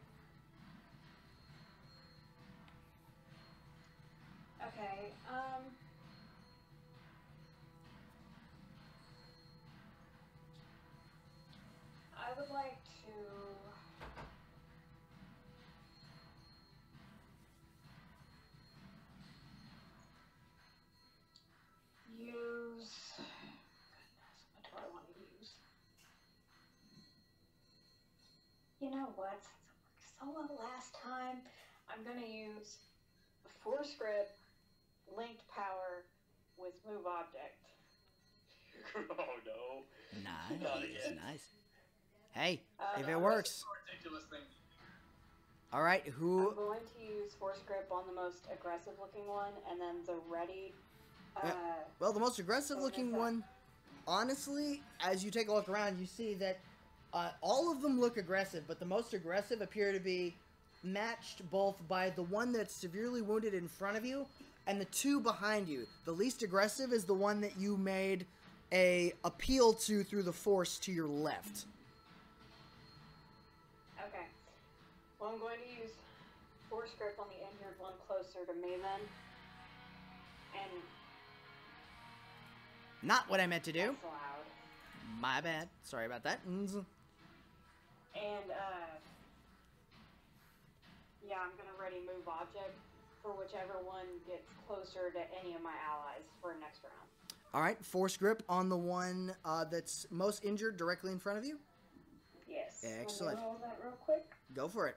Okay, I would like to use, goodness, what do I want to use? You know what, since it worked so well last time, I'm gonna use Force Grip, Linked Power with Move Object.
Oh no.
Nice,
Not again.
nice. Hey, if
no,
it works.
Ridiculous thing.
All right, who?
I'm going to use Force Grip on the most aggressive looking one, and then the ready.
Well, the most aggressive looking one, honestly, as you take a look around, you see that all of them look aggressive, but the most aggressive appear to be matched both by the one that's severely wounded in front of you and the two behind you. The least aggressive is the one that you made a appeal to through the force to your left.
Okay. Well, I'm going to use Force Grip on the injured one closer to me then. And
Not what I meant to do.
that's loud.
My bad. Sorry about that.
And, yeah, I'm going to ready Move Object for whichever one gets closer to any of my allies for next round.
All right, force grip on the one that's most injured directly in front of you.
Yes.
Excellent.
Let me roll that real quick.
Go for it.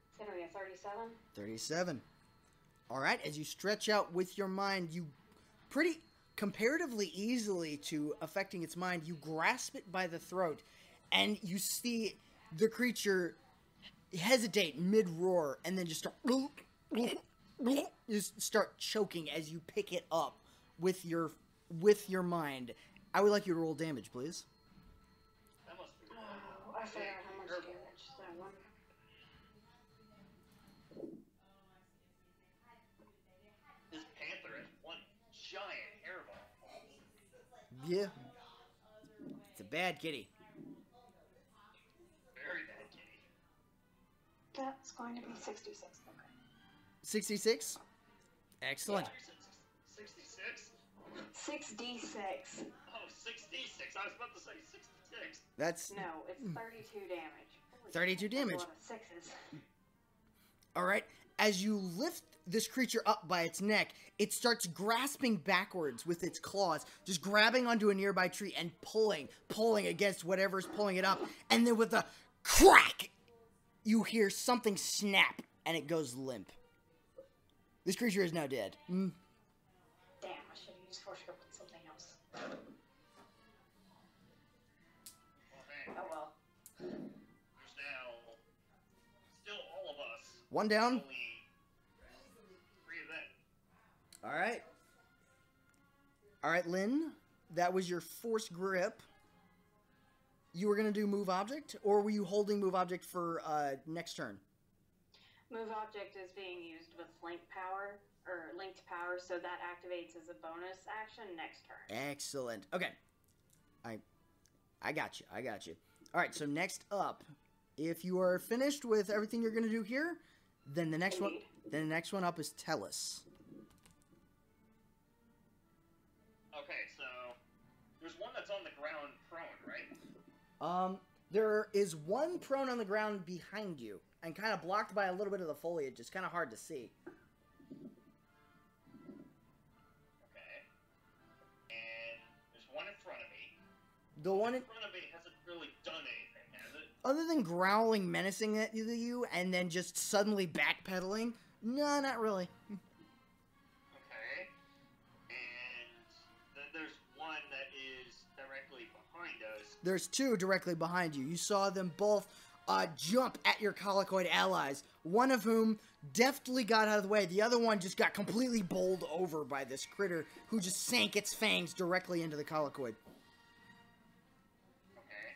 It's going to be a 37.
37. All right, as you stretch out with your mind, you pretty comparatively easily to affecting its mind, you grasp it by the throat, and you see the creature hesitate mid-roar, and then just start choking as you pick it up with your mind. I would like you to roll damage, please.
That must be
Oh, I forgot how much damage that one.
This panther has one giant hairball.
Yeah. It's a bad kitty.
Very bad kitty.
That's going to be 66. Okay.
66? Excellent.
66?
6d6.
Oh, 66. I was about to say 66.
That's
No, it's 32 damage. Holy
32
shit, that's
damage.
A lot of sixes.
all right. As you lift this creature up by its neck, it starts grasping backwards with its claws, just grabbing onto a nearby tree and pulling against whatever's pulling it up. And then with a crack, you hear something snap, and it goes limp. This creature is now dead.
Damn, I should have used Force Grip on something else.
Well, hey,
Oh well.
there's now still all of us.
One down.
Only 3 of them.
All right. All right, Lynn, that was your force grip. You were going to do move object, or were you holding move object for next turn?
Move Object is being used with Linked Power, so that activates as a bonus action next turn.
Excellent. Okay. I got you. All right, so next up, if you are finished with everything you're going to do here, Then the next one.
Indeed.
Then the next one up is Telis.
Okay, so there's one that's on the ground prone, right?
There is one prone on the ground behind you, and kind of blocked by a little bit of the foliage. It's kind of hard to see.
Okay. And there's one in front of me.
The one in
front of me hasn't really done anything, has it?
other than growling menacing at you, and then just suddenly backpedaling. No, not really.
Okay. And then there's one that is directly behind us.
There's two directly behind you. You saw them both jump at your colicoid allies, one of whom deftly got out of the way. The other one just got completely bowled over by this critter who just sank its fangs directly into the colicoid.
Okay.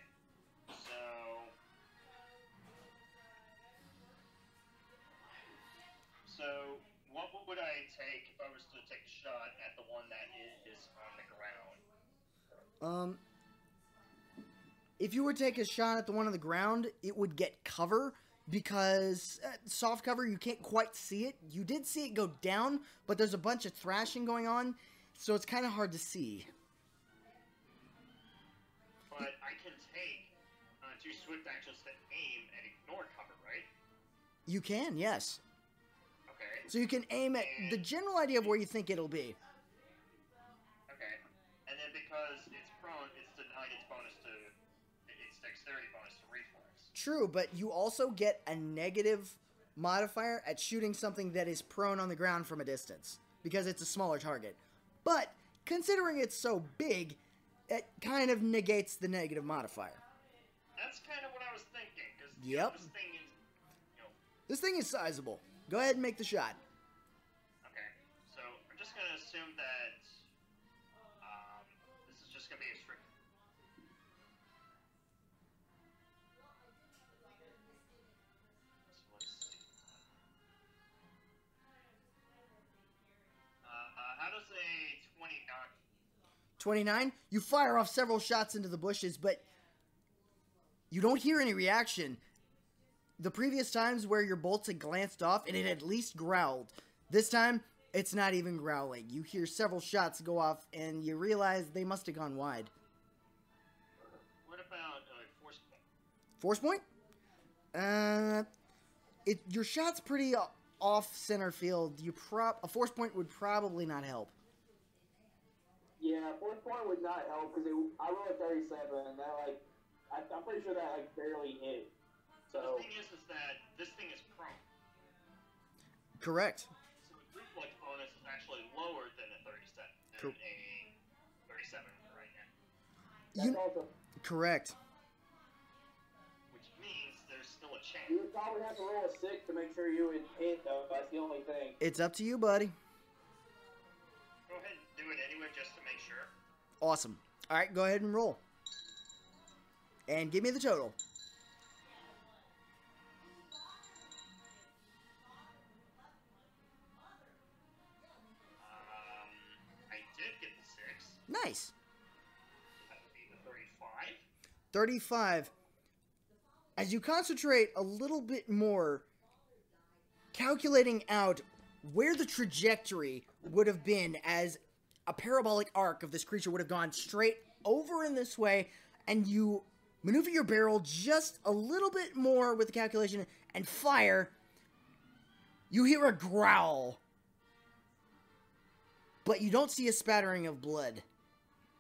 So what would I take if I was to take a shot at the one that is on the ground?
If you were to take a shot at the one on the ground, it would get cover, because soft cover, you can't quite see it. You did see it go down, but there's a bunch of thrashing going on, so it's kind of hard to see.
But I can take 2 swift actions to aim and ignore cover, right?
You can, yes.
Okay.
So you can aim at the general idea of where you think it'll be.
Okay. And then because it's prone, it's denied its bonus to its dexterity bonus to reflex.
True, but you also get a negative modifier at shooting something that is prone on the ground from a distance, because it's a smaller target. But considering it's so big, it kind of negates the negative modifier.
That's kind of what I was thinking, because
Yep.
this thing is,
This thing is sizable. Go ahead and make the shot.
okay. So I'm just gonna assume that this is just gonna be a strict. So let's see. How does a 20 knock?
29, you fire off several shots into the bushes, but you don't hear any reaction. The previous times where your bolts had glanced off, it had at least growled. This time, it's not even growling. You hear several shots go off, and you realize they must have gone wide.
What about force point?
Force point? Your shot's pretty off center field. A force point would probably not help.
Yeah, fourth point would not help because I rolled a 37, and that I'm pretty sure that barely hit. So
The thing is that this thing is prone.
Correct.
So the reflex bonus is actually lower than a 37.
Cool.
A 37 right now.
that's also
Correct.
Which means there's still a chance.
you would probably have to roll a 6 to make sure you would hit though. That's the only thing.
It's up to you, buddy.
Go ahead and do it anyway just to make sure.
Awesome. All right, go ahead and roll. And give me the total.
I did get the 6.
Nice.
That would be the 35.
35. As you concentrate a little bit more, calculating out where the trajectory would have been as a parabolic arc of this creature would have gone straight over in this way, and you maneuver your barrel just a little bit more with the calculation and fire, you hear a growl. But you don't see a spattering of blood.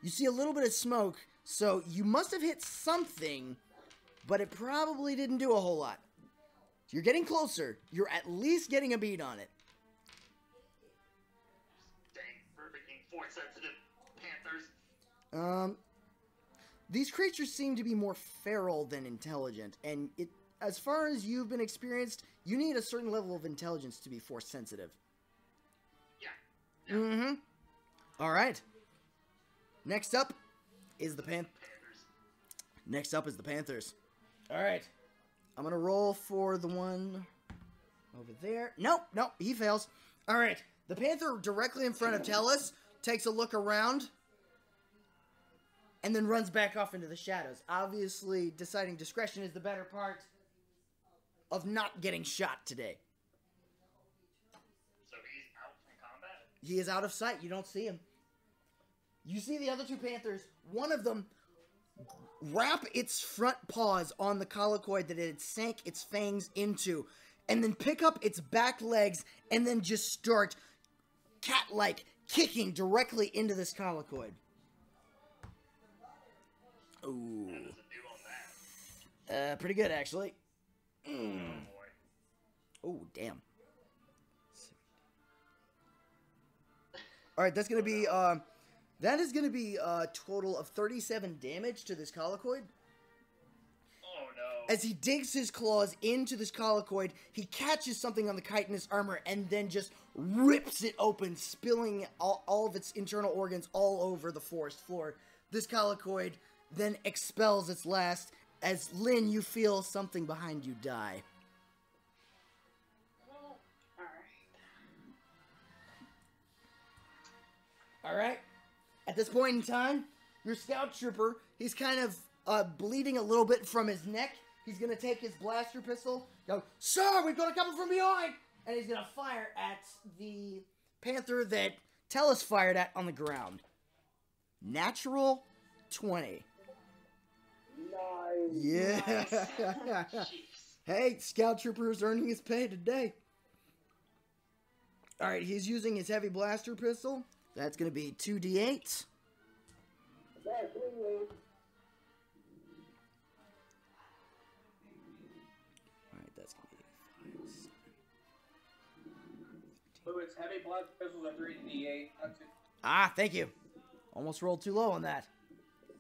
You see a little bit of smoke, so you must have hit something, but it probably didn't do a whole lot. You're getting closer. You're at least getting a beat on it.
Dang, freaking force-sensitive panthers.
These creatures seem to be more feral than intelligent, and as far as you've been experienced, you need a certain level of intelligence to be force sensitive.
Yeah.
Mm-hmm. All right. Next up is the
Panthers.
Next up is the Panthers. All right. I'm gonna roll for the one over there. Nope, he fails. All right. The Panther directly in front of Telis takes a look around and then runs back off into the shadows. Obviously, deciding discretion is the better part of not getting shot today. He is out of sight. You don't see him. You see the other two panthers. One of them wrap its front paws on the colloquoid that it had sank its fangs into, and then pick up its back legs and then just start cat-like kicking directly into this colloquoid. Ooh.
How does it do on that?
Pretty good, actually.
Oh boy.
Oh, damn. Alright, that's gonna be, that is gonna be a total of 37 damage to this colloquoid.
Oh no.
As he digs his claws into this colloquoid, he catches something on the chitinous armor and then just rips it open, spilling all of its internal organs all over the forest floor. This colloquoid then expels its last, as Lynn, you feel something behind you die. Alright. At this point in time, your scout trooper, he's kind of bleeding a little bit from his neck. He's going to take his blaster pistol, go, "Sir, we've got a couple from behind!" And he's going to fire at the panther that Telis fired at on the ground. Natural 20.
Nice.
Yeah. Hey, scout trooper's earning his pay today. Alright, he's using his heavy blaster pistol. That's going to be 2d8. Alright, that's going to be 5, 7.
So it's heavy blood pistols at 3d8.
Ah, thank you. Almost rolled too low on that.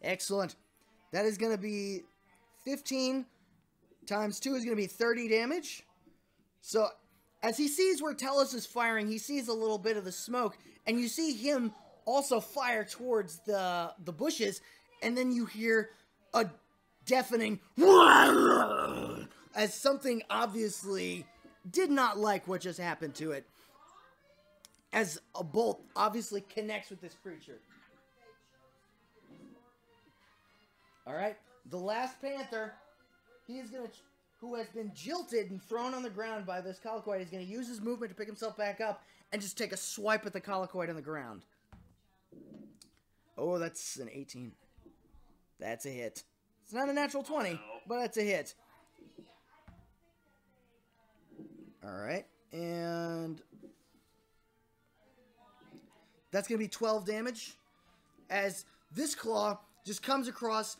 Excellent. That is going to be 15 times 2 is going to be 30 damage. So, as he sees where Telis is firing, he sees a little bit of the smoke, and you see him also fire towards the bushes, and then you hear a deafening as something obviously did not like what just happened to it, as a bolt obviously connects with this creature. Alright, the last panther, he is going to, who has been jilted and thrown on the ground by this colloquoid, is going to use his movement to pick himself back up and just take a swipe at the colloquoid on the ground. Oh, that's an 18. That's a hit. It's not a natural 20, but that's a hit. Alright, and that's going to be 12 damage, as this claw just comes across,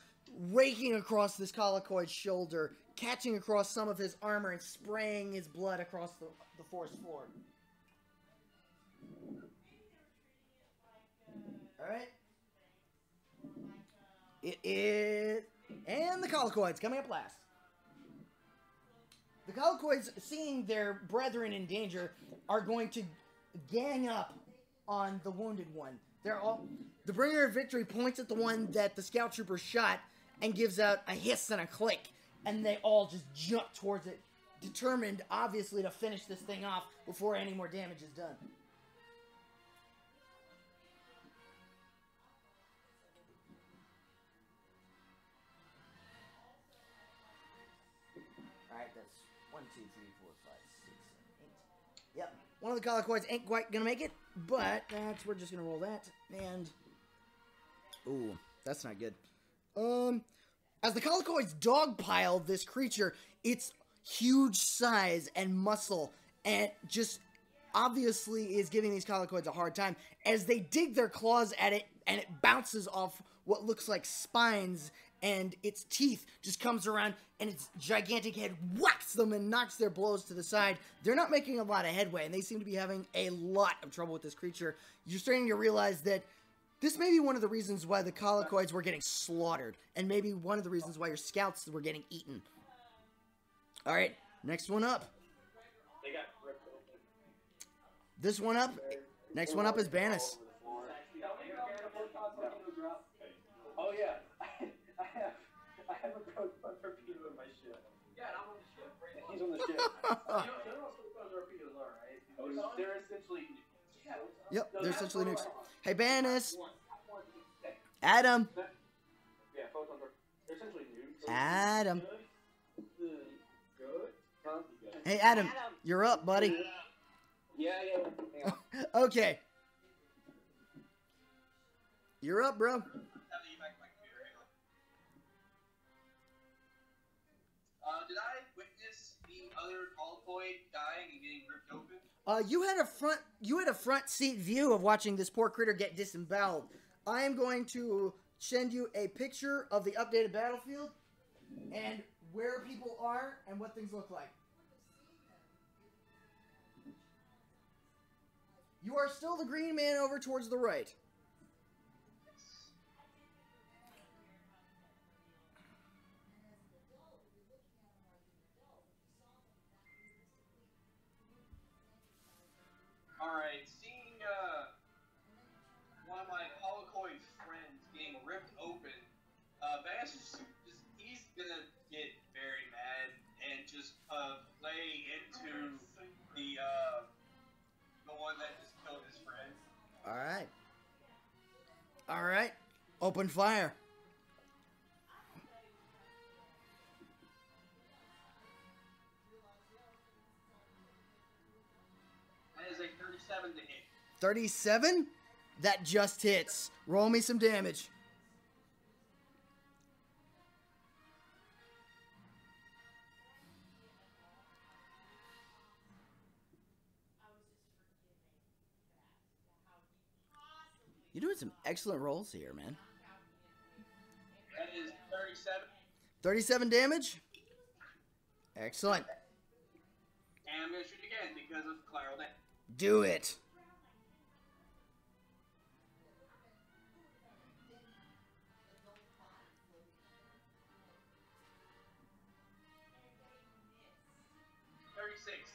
raking across this colloquoid's shoulder, catching across some of his armor and spraying his blood across the forest floor. Alright. It is... And the colloquoids coming up last. The colloquoids, seeing their brethren in danger, are going to gang up on the wounded one. They're all... The bringer of victory points at the one that the scout trooper shot and gives out a hiss and a click, and they all just jump towards it, determined, obviously, to finish this thing off before any more damage is done. Alright, that's 1, 2, 3, 4, 5, 6, 7, 8. Yep, one of the colloquoids ain't quite gonna make it, but we're just gonna roll that, and... Ooh, that's not good. As the colloquoids dogpile this creature, its huge size and muscle, and just obviously is giving these colloquoids a hard time, as they dig their claws at it, and it bounces off what looks like spines, and its teeth just comes around, and its gigantic head whacks them and knocks their blows to the side. They're not making a lot of headway, and they seem to be having a lot of trouble with this creature. You're starting to realize that this may be one of the reasons why the colloquoids were getting slaughtered, and maybe one of the reasons why your scouts were getting eaten. Alright, next one up. This one up, next one up is Banis.
Oh yeah, I have a proton torpedo in my ship. Yeah, and I'm on the ship. Right? He's on the ship. You know what proton torpedoes are, right? They're essentially...
Yep, they're essentially nukes. Hey, Banis! Adam!
Yeah, photon torpedoes. They're essentially nukes.
Adam!
Good?
Hey, Adam, you're up, buddy.
Yeah.
Okay, You're up, bro.
Did I witness the other Altoid dying and getting ripped open?
You had a front seat view of watching this poor critter get disemboweled. I am going to send you a picture of the updated battlefield and where people are and what things look like. You are still the green man over towards the right.
Alright, seeing one of my Holocoid friends getting ripped open, Banis he's gonna get very mad and just lay into the one that just killed his friend.
Alright. Alright. Open fire.
That is a 37 to hit.
37? That just hits. Roll me some damage. You're doing some excellent rolls here, man.
That is 37.
37 damage? Excellent.
And I'm going to shoot again because of collateral damage.
Do it.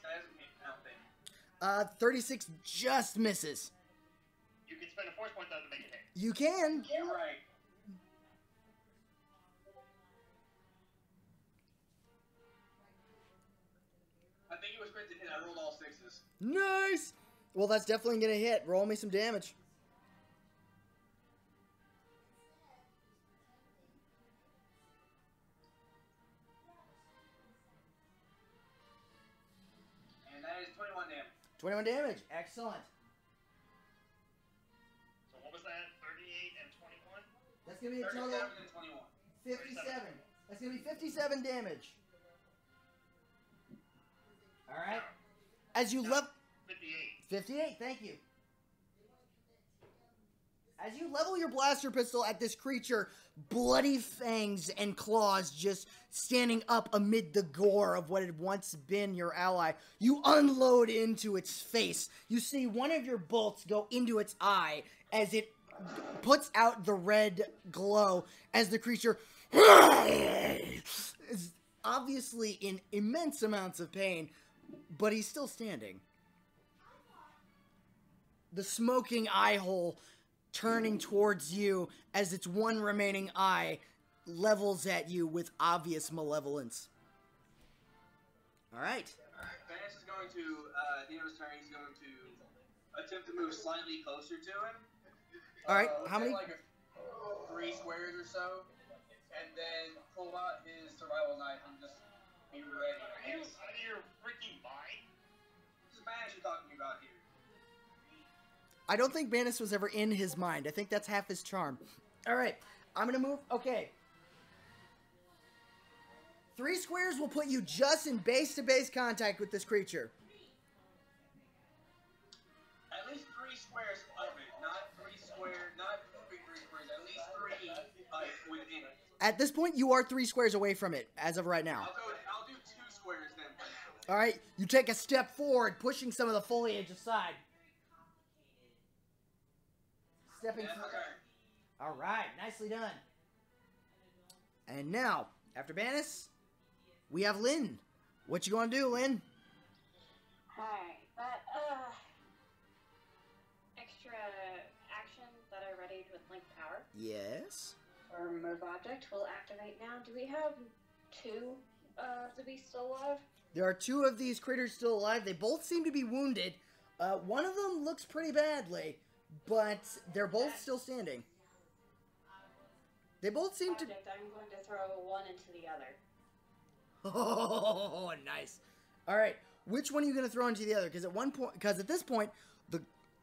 That doesn't hit, I don't think.
36 just misses.
You can spend a force point though to make it hit.
You can.
You're right. I think it was meant to hit. I rolled all sixes.
Nice. Well, that's definitely going to hit. Roll me some damage.
And that is 21 damage.
21 damage. Excellent.
So what was that? 38 and 21?
That's going to be a
37
total
and 21.
57. That's going to be 57 damage. All right. As you level...
58.
58, thank you. As you level your blaster pistol at this creature, bloody fangs and claws just standing up amid the gore of what had once been your ally, you unload into its face. You see one of your bolts go into its eye as it puts out the red glow as the creature is obviously in immense amounts of pain, but he's still standing. The smoking eye hole turning towards you as its one remaining eye levels at you with obvious malevolence. Alright.
Banis is going to, at the end of his turn, he's going to attempt to move slightly closer to him.
Alright, how many?
Like 3 squares or so. And then pull out his survival knife and just be ready.
Are you out of your freaking mind?
This is Banis you're talking about here.
I don't think Banis was ever in his mind. I think that's half his charm. Alright, I'm gonna move. Okay. 3 squares will put you just in base-to-base contact with this creature.
At least 3 squares of it, not 3 squares, not moving 3 squares, at least 3 within it.
At this point, you are 3 squares away from it, as of right now.
I'll do 2 squares then.
Alright, you take a step forward, pushing some of the foliage aside. Stepping forward. Alright, nicely done. And now, after Banis, we have Lynn. What you gonna do, Lynn?
Hi. That, extra action that I readied with Link Power
Yes?
or Move Object will activate now. Do we have 2 of the beasts still alive?
There are 2 of these critters still alive. They both seem to be wounded. One of them looks pretty badly, but they're both still standing. They both seem to...
I'm going to throw one into the other.
Oh, nice. All right, which one are you going to throw into the other? Because at this point,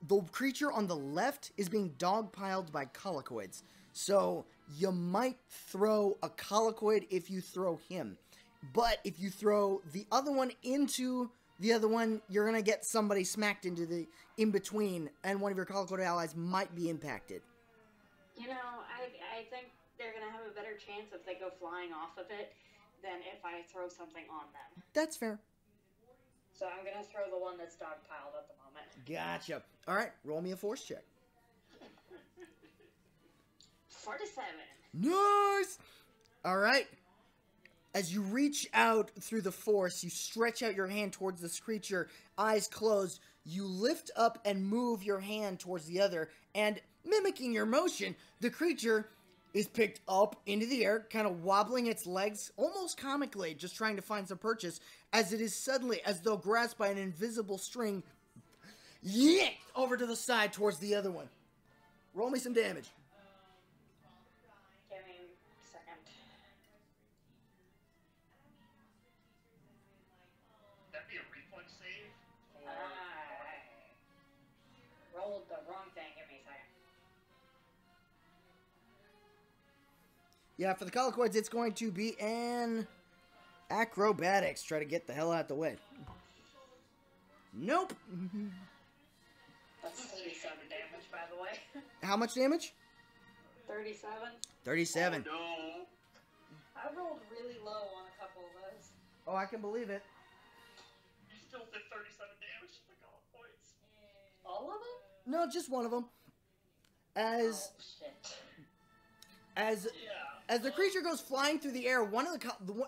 the creature on the left is being dogpiled by colicoids. So you might throw a colicoid if you throw him. But if you throw the other one into the other one, you're going to get somebody smacked into the in-between, and one of your colicoid allies might be impacted.
You know, I think they're going to have a better chance if they go flying off of it than if I throw something on them.
That's fair.
So I'm going to throw the one that's dogpiled at the moment.
Gotcha. All right, roll me a force check.
47.
Nice! All right. As you reach out through the force, you stretch out your hand towards this creature, eyes closed. You lift up and move your hand towards the other, and mimicking your motion, the creature is picked up into the air, kind of wobbling its legs, almost comically, just trying to find some purchase, as it is suddenly, as though grasped by an invisible string, yanked over to the side towards the other one. Roll me some damage.
Give me a second.
That'd be a reflex save. Or...
I rolled the wrong thing. Give me a second.
Yeah, for the colicoids, it's going to be an acrobatics. Try to get the hell out of the way. Nope.
That's 37 damage, by the way.
How much damage?
37.
37.
Oh, no.
I rolled really low on a couple of those.
Oh, I can believe it.
You still did 37 damage to the colicoids.
All of them?
No, just one of them. As
Oh, shit.
as the creature goes flying through the air, one of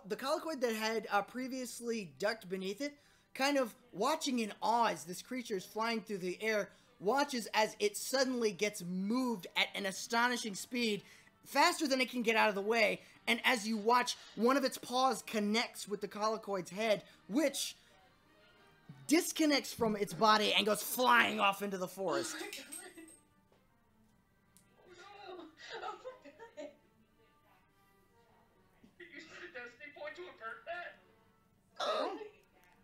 the colicoid that had previously ducked beneath it, kind of watching in awe as this creature is flying through the air, watches as it suddenly gets moved at an astonishing speed, faster than it can get out of the way, and as you watch, one of its paws connects with the colicoid's head, which disconnects from its body and goes flying off into the forest.
Oh no! Oh my god!
You used a destiny point to avert that?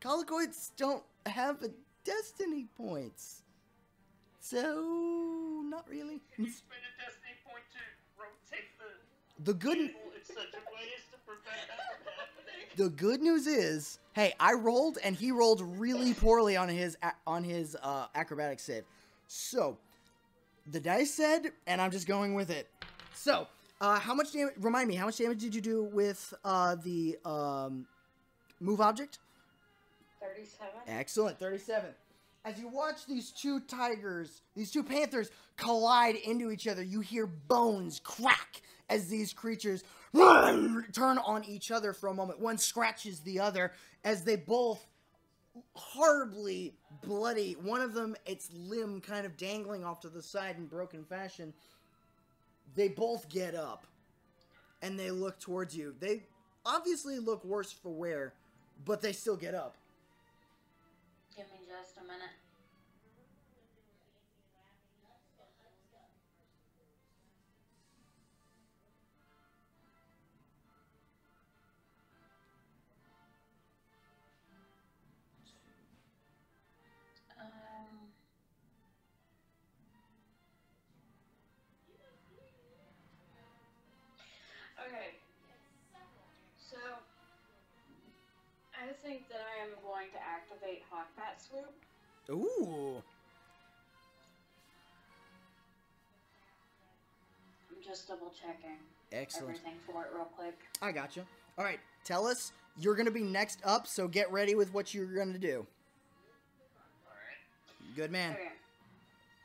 Colicoids don't have a destiny points. So, not really.
You spend a destiny point to rotate
The good
evil in such a way as to prevent that from happening.
the good news is, hey, I rolled and he rolled really poorly on his acrobatic save. So, the dice said, and I'm just going with it. So, how much damage? Remind me, how much damage did you do with the move object?
37.
Excellent, 37. As you watch these two panthers collide into each other, you hear bones crack as these creatures turn on each other for a moment. One scratches the other as they both horribly bloody. One of them, its limb kind of dangling off to the side in broken fashion. They both get up and they look towards you. They obviously look worse for wear, but they still get up.
Give me just a minute. Okay. So, I think that I am going to activate Hawkbat Swoop.
Ooh.
I'm just double checking
Excellent.
everything for it real quick.
I gotcha. All right, Telis, you're going to be next up, so get ready with what you're going to do.
Alright.
Good man.
Okay.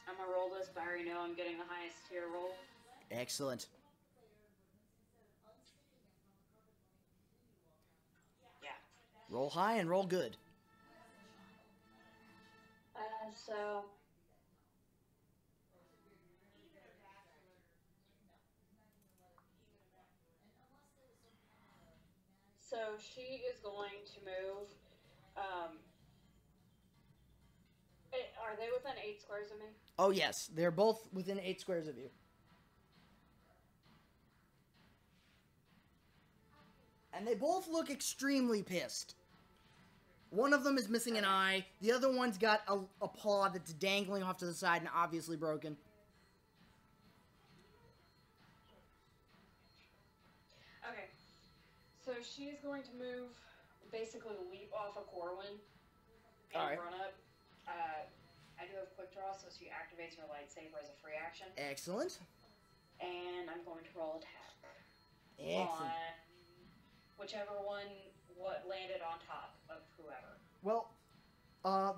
I'm gonna roll this, but I already know I'm getting the highest tier roll.
Excellent.
Yeah.
Roll high and roll good.
So she is going to move. Are they within 8 squares of me?
Oh, yes. They're both within 8 squares of you. And they both look extremely pissed. One of them is missing an eye. The other one's got a paw that's dangling off to the side and obviously broken.
Okay. So she's going to move, basically leap off of Corwin and
Alright.
run up. I do have quick draw, so she activates her lightsaber as a free action.
Excellent.
And I'm going to roll attack.
Excellent.
On whichever one landed on top of whoever.
Well,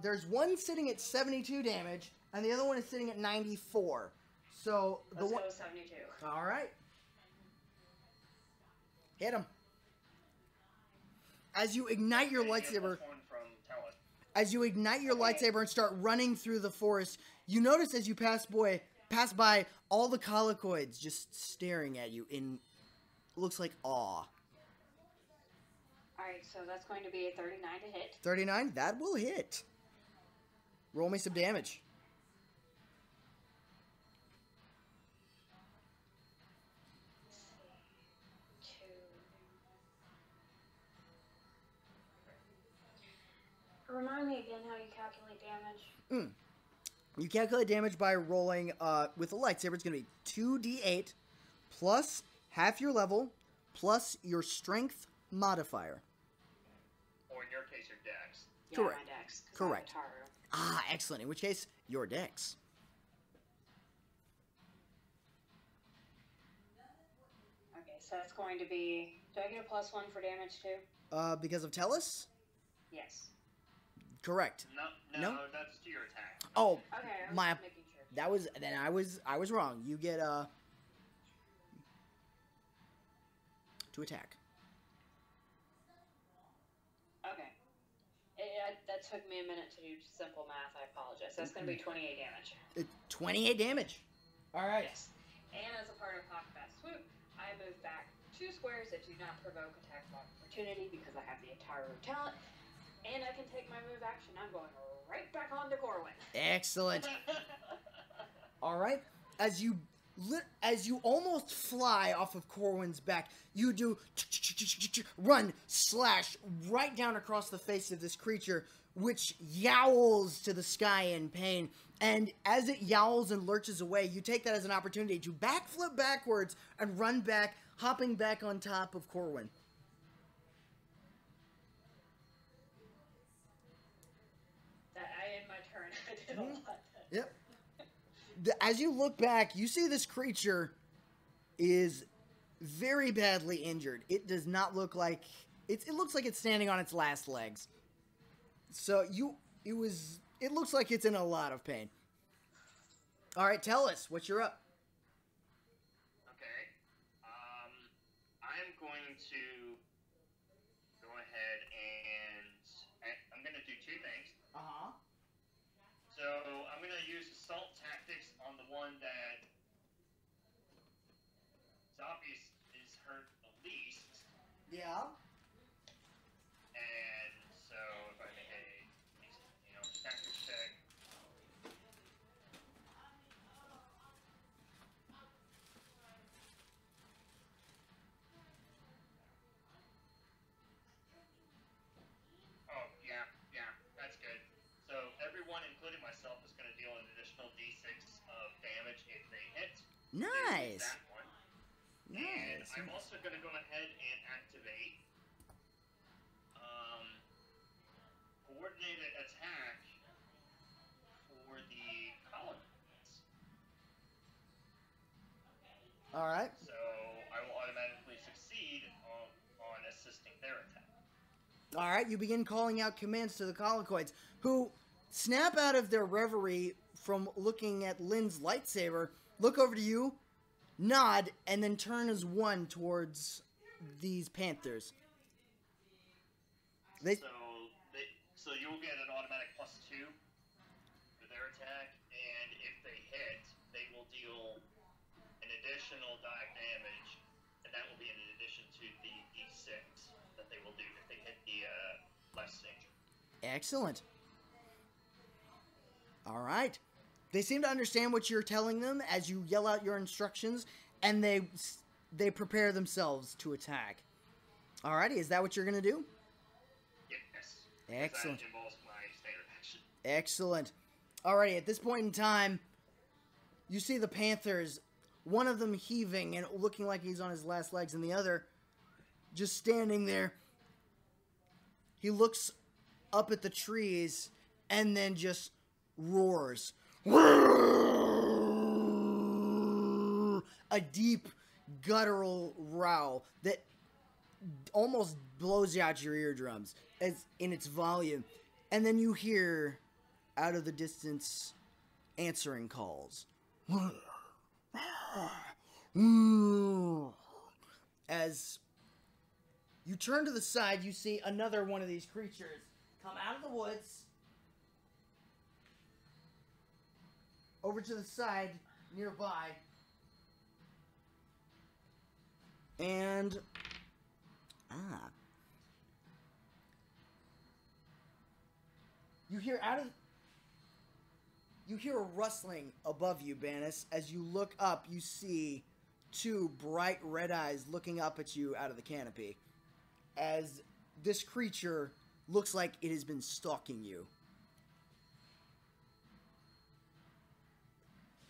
there's one sitting at 72 damage, and the other one is sitting at 94. So the
Let's
one.
go 72.
All right. Hit him. As you ignite your lightsaber,
One from Telis.
as you ignite your lightsaber and start running through the forest, you notice as you pass by all the colicoids just staring at you in looks like awe.
Alright, so that's going to be a 39 to hit.
39, that will hit. Roll me some damage.
Remind me again how you calculate damage.
You calculate damage by rolling with a lightsaber. It's going to be 2d8 plus half your level plus your strength modifier.
Or in your case, your dex.
Yeah,
Correct.
my dex. 'Cause
Correct.
I'm a Taru.
Ah, excellent. In which case, your dex.
Okay, so that's going to be... Do I get a +1 for damage too?
Because of Telis?
Yes.
Correct.
No,
No?
that's to your attack.
Oh,
Okay, I was
my
just making sure.
that was then I was wrong. You get to attack.
Okay. That took me a minute to do simple math. I apologize. That's going to be 28 damage.
28 damage. All right.
Yes. And as a part of Hawk Fast Swoop, I move back 2 squares that do not provoke attack of opportunity because I have the Taru talent. And I can take my move action. I'm going right back onto Corwin.
Excellent. All right. As you almost fly off of Corwin's back, you do run slash right down across the face of this creature, which yowls to the sky in pain. And as it yowls and lurches away, you take that as an opportunity to backflip backwards and run back, hopping back on top of Corwin.
I end my turn. I did a lot.
Yep. As you look back, you see this creature is very badly injured. It does not look like it looks like it's standing on its last legs. So it looks like it's in a lot of pain. All right, tell us what you're up.
Okay. I'm going to go ahead and I'm going to do 2 things.
Uh-huh.
So I'm going to use assault tactics on the one that is hurt the least.
Yeah.
And so if I make a tactics check. Oh, yeah, that's good. So everyone, including myself, is going to deal an additional d6 of damage if they hit.
Nice.
That one. And I'm also going to go ahead and activate coordinated attack for the colonists.
All right.
So I will automatically succeed on assisting their attack.
All right, you begin calling out commands to the colicoids, who snap out of their reverie from looking at Lynn's lightsaber, look over to you, nod, and then turn as one towards these panthers.
So you'll get an automatic +2 for their attack, and if they hit, they will deal an additional die of damage, and that will be in addition to the d6 that they will do if they hit the less injured.
Excellent. All right. They seem to understand what you're telling them as you yell out your instructions, and they prepare themselves to attack. Alrighty, is that what you're going to do?
Yes.
Excellent.
That involves my standard action.
Excellent. Alrighty, at this point in time, you see the Panthers, one of them heaving and looking like he's on his last legs, and the other just standing there. He looks up at the trees and then just roars. A deep, guttural growl that almost blows out your eardrums as in its volume. And then you hear, out of the distance, answering calls. As you turn to the side, you see another one of these creatures come out of the woods over to the side nearby, and you hear a rustling above you, Banis. As you look up, you see two bright red eyes looking up at you out of the canopy, as this creature looks like it has been stalking you.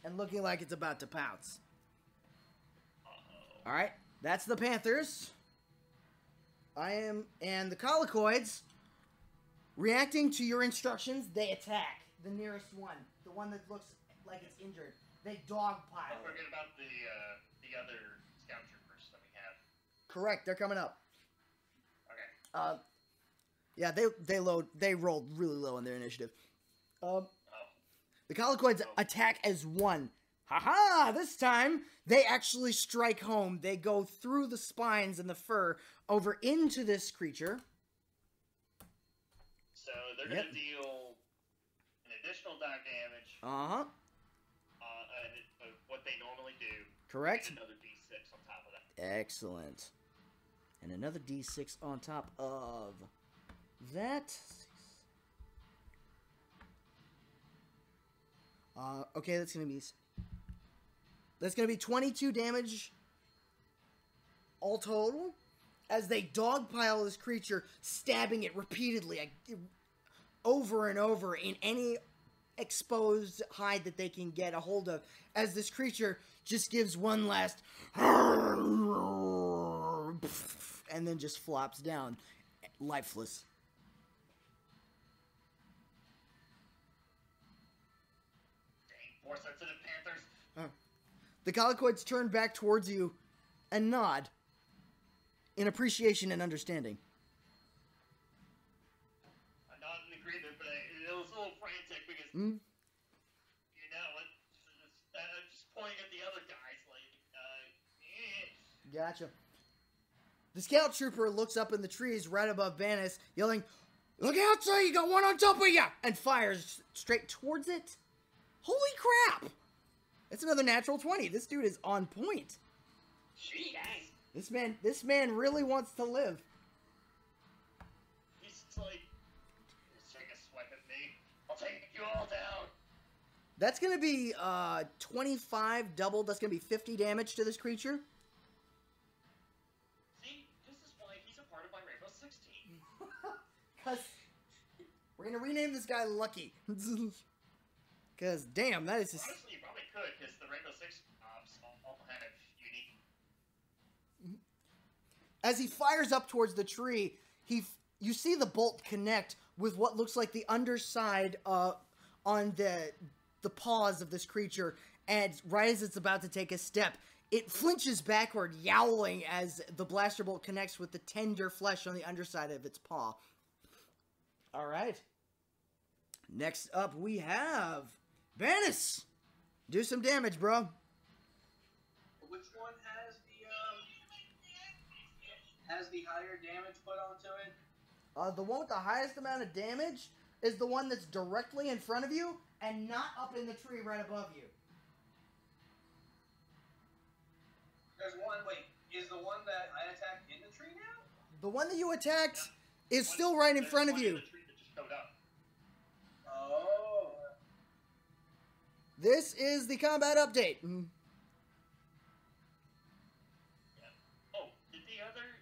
And looking like it's about to pounce. Alright, that's the Panthers. And the Colicoids, reacting to your instructions, they attack the nearest one. The one that looks like it's injured. They dogpile.
Don't forget about the other scout troopers that we have.
Correct, they're coming up.
Okay.
Yeah, they rolled really low on their initiative. The Colicoids attack as one. Haha! This time, they actually strike home. They go through the spines and the fur over into this creature.
So they're going to deal an additional die damage.
Uh-huh.
What they normally do.
Correct.
And another D6 on top of that.
Excellent. And another D6 on top of that. Okay, that's gonna be 22 damage all total, as they dogpile this creature, stabbing it repeatedly, over and over in any exposed hide that they can get a hold of, as this creature just gives one last and then just flops down, lifeless.
More sensitive Panthers.
The Colicoids turn back towards you and nod in appreciation and understanding.
I'm not in agreement, but it was a little frantic because,
Mm?
just pointing at the other guys,
Gotcha. The scout trooper looks up in the trees right above Banis, yelling, "Look out, sir! You got one on top of you!" and fires straight towards it. Holy crap! That's another natural 20. This dude is on point.
Jeez.
This man really wants to live.
He's like, take a swipe at me. I'll take you all down.
That's gonna be 25 doubled. That's gonna be 50 damage to this creature.
See, this is why he's a part of my Rainbow 16.
Cause we're gonna rename this guy Lucky. Cause damn, that is just...
Honestly, you probably could, because the Rainbow 6 mobs all have unique.
As he fires up towards the tree, you see the bolt connect with what looks like the underside on the paws of this creature, and right as it's about to take a step, it flinches backward, yowling as the blaster bolt connects with the tender flesh on the underside of its paw. Alright. Next up, we have Banis. Do some damage, bro.
Which one has the higher damage put onto it?
The one with the highest amount of damage is the one that's directly in front of you and not up in the tree right above you.
There's one, wait, is the one that I attacked in the tree now?
The one that you attacked is still right in front of you.
The tree that just showed up.
Oh.
This is the combat update.
Yeah. Oh, did the other...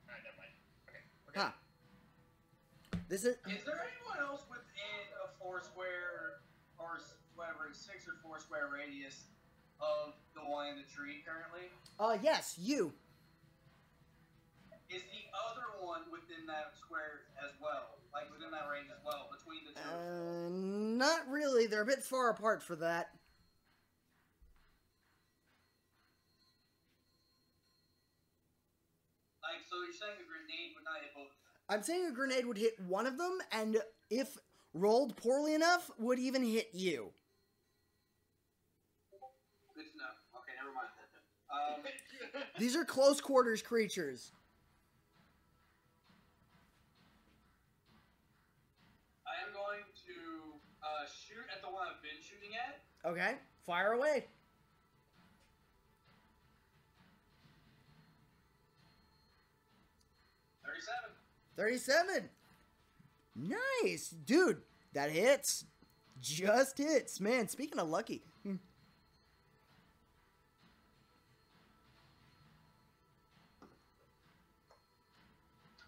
Alright, never mind. Okay, we're good.
Huh.
This is.
Is there anyone else within a 4 square or whatever, 6 or 4 square radius of the one in the tree currently?
Yes, you.
Is the other one within that square as well? Like within that range as well, between the two?
Not really. They're a bit far apart for that.
Like, so you're saying a grenade would not hit both of them?
I'm saying a grenade would hit one of them, and if rolled poorly enough, would even hit you.
Good to know. Okay, never mind.
These are close quarters creatures.
I am going to shoot at the one I've been shooting at.
Okay, fire away. $37. Nice, dude. That hits. Just hits, man. Speaking of lucky.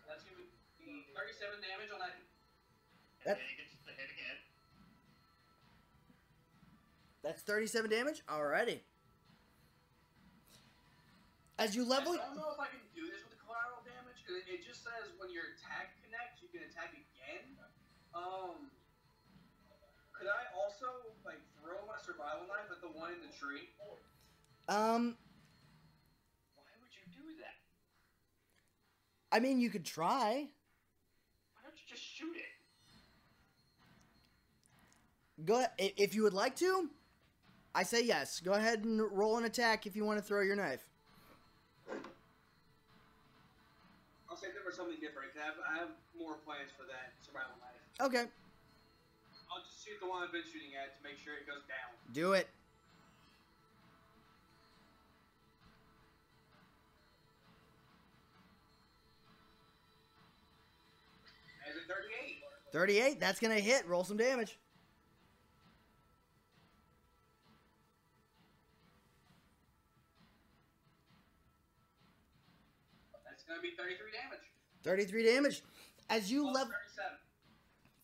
That's going to be 37 damage on that.
And then he gets the hit again.
That's 37 damage? Alrighty. As you level...
I don't know if I can do this with the collateral damage, because it just says when your attack connects, you can attack again. Could I also, like, throw my survival knife at the one in the tree?
Why would you do that?
I mean, you could try.
Why don't you just shoot it?
Go ahead. If you would like to, I say yes. Go ahead and roll an attack if you want to throw your knife.
I'll save them for something different, because I have more plans for that survival knife.
Okay.
I'll just shoot the one I've been shooting at to make sure it goes down.
Do it.
As a 38.
38, that's going to hit. Roll some damage.
That's going to be 33 damage.
33 damage. As you
Plus
level...
37.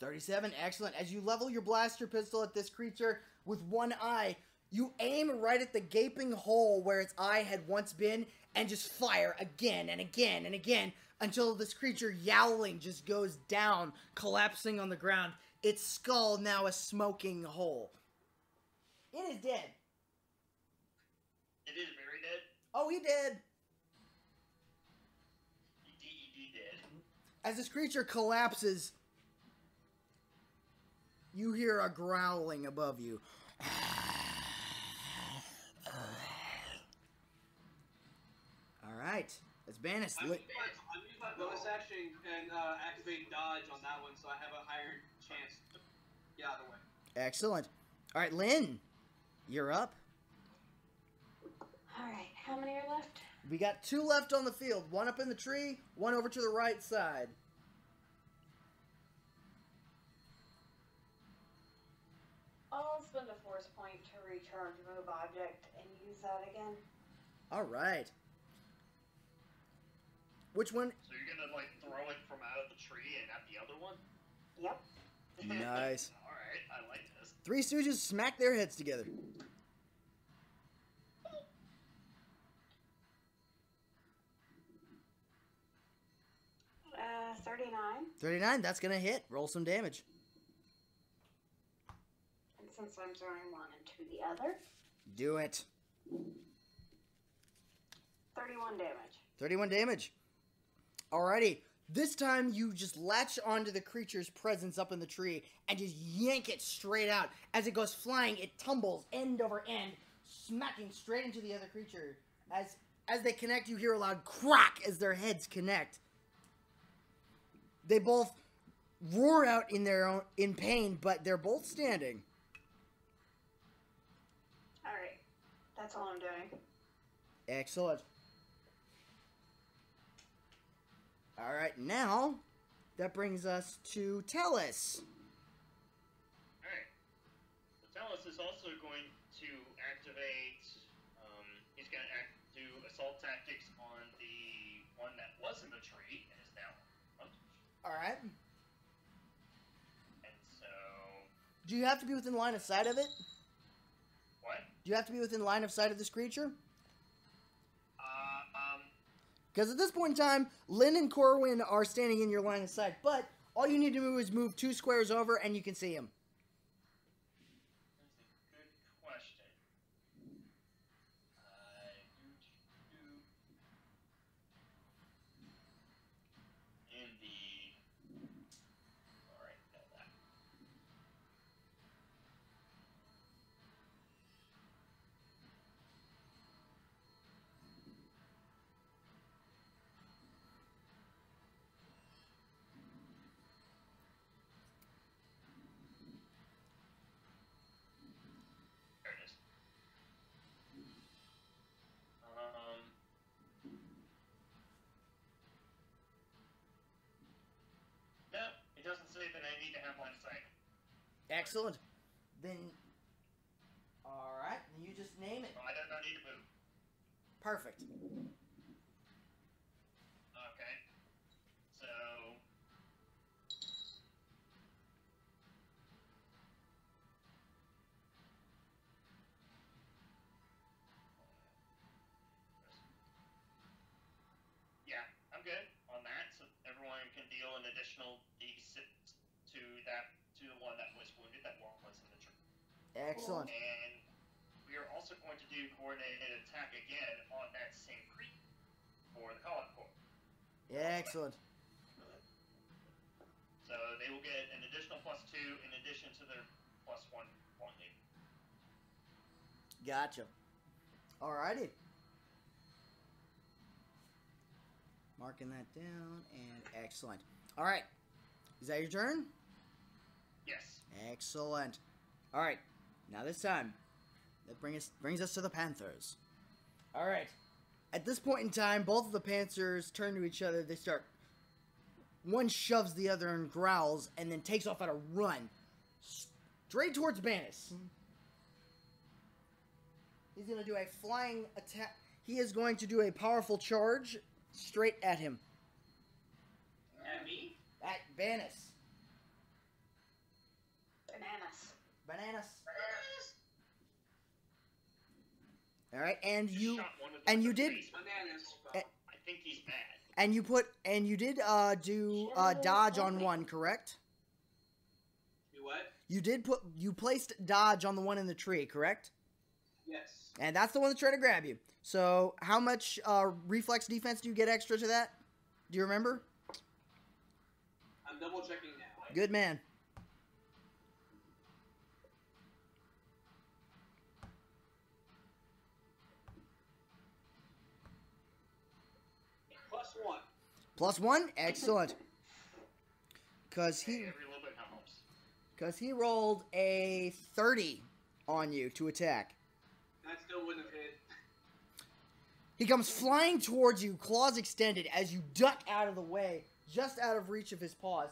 37, excellent. As you level your blaster pistol at this creature with one eye, you aim right at the gaping hole where its eye had once been and just fire again and again and again until this creature, yowling, just goes down, collapsing on the ground. Its skull now a smoking hole. It is dead.
It is very dead.
Oh, he dead.
He dead.
As this creature collapses, you hear a growling above you. Alright, that's Banis.
I'm using my bonus action and activate dodge on that one, so I have a higher chance to get out of the way.
Excellent. Alright, Lynn, you're up.
Alright, how many are left?
We got 2 left on the field. One up in the tree, one over to the right side.
I'll spend a force point to recharge move object and use that again.
Alright. Which one?
So you're gonna like throw it from out of the tree and at the other one?
Yep.
Nice.
Alright, I like this.
3 Stooges smack their heads together.
39.
39, that's gonna hit. Roll some damage.
And since I'm throwing one into the other,
Do it.
31 damage.
31 damage. Alrighty. This time you just latch onto the creature's presence up in the tree and just yank it straight out. As it goes flying, it tumbles end over end, smacking straight into the other creature. As they connect, you hear a loud crack as their heads connect. They both roar out in pain, but they're both standing.
Alright. That's all I'm doing.
Excellent. Alright, now that brings us to Telis.
Alright. So Telis is also going to activate, he's going to do assault tactics on the one that was in the tree and is now on.
Alright.
Do you have to be within line of sight of it?
What?
Do you have to be within line of sight of this creature? Because at this point in time, Lynn and Corwin are standing in your line of sight, but all you need to do is move 2 squares over and you can see him.
That's a good question. Indeed. Alright, know that. There it is. No, it doesn't say that I need to have line of sight.
Excellent. Then, alright, then you just name it.
So I don't need to move.
Perfect.
Okay. So. Yeah, I'm good on that. So everyone can deal an additional D6 to the one that was wounded, that one was in the tree.
Excellent.
And we are also going to do coordinated attack again on that same creep for the Colin Corps.
Excellent.
So they will get an additional +2 in addition to their +1 lead.
Gotcha. Alrighty. Marking that down, and excellent. Alright. Is that your turn?
Yes.
Excellent. Alright. Now this time, that brings us to the Panthers. Alright. At this point in time, both of the Panthers turn to each other. They start... One shoves the other and growls, and then takes off at a run. Straight towards Banis. He's going to do a flying attack. He is going to do a powerful charge straight at him.
At me?
At Banis.
Bananas.
Alright, and you...
Shot one of them
And
in
you
the
did...
face.
Bananas.
I think he's mad.
And you did do dodge on one, correct?
You what?
You placed dodge on the one in the tree, correct?
Yes.
And that's the one that's trying to grab you. So how much reflex defense do you get extra to that? Do you remember?
I'm double checking now.
Good man. +1, excellent. Cause he
Every little bit helps.
Because he rolled a 30 on you to attack.
That still wouldn't have hit.
He comes flying towards you, claws extended, as you duck out of the way, just out of reach of his paws.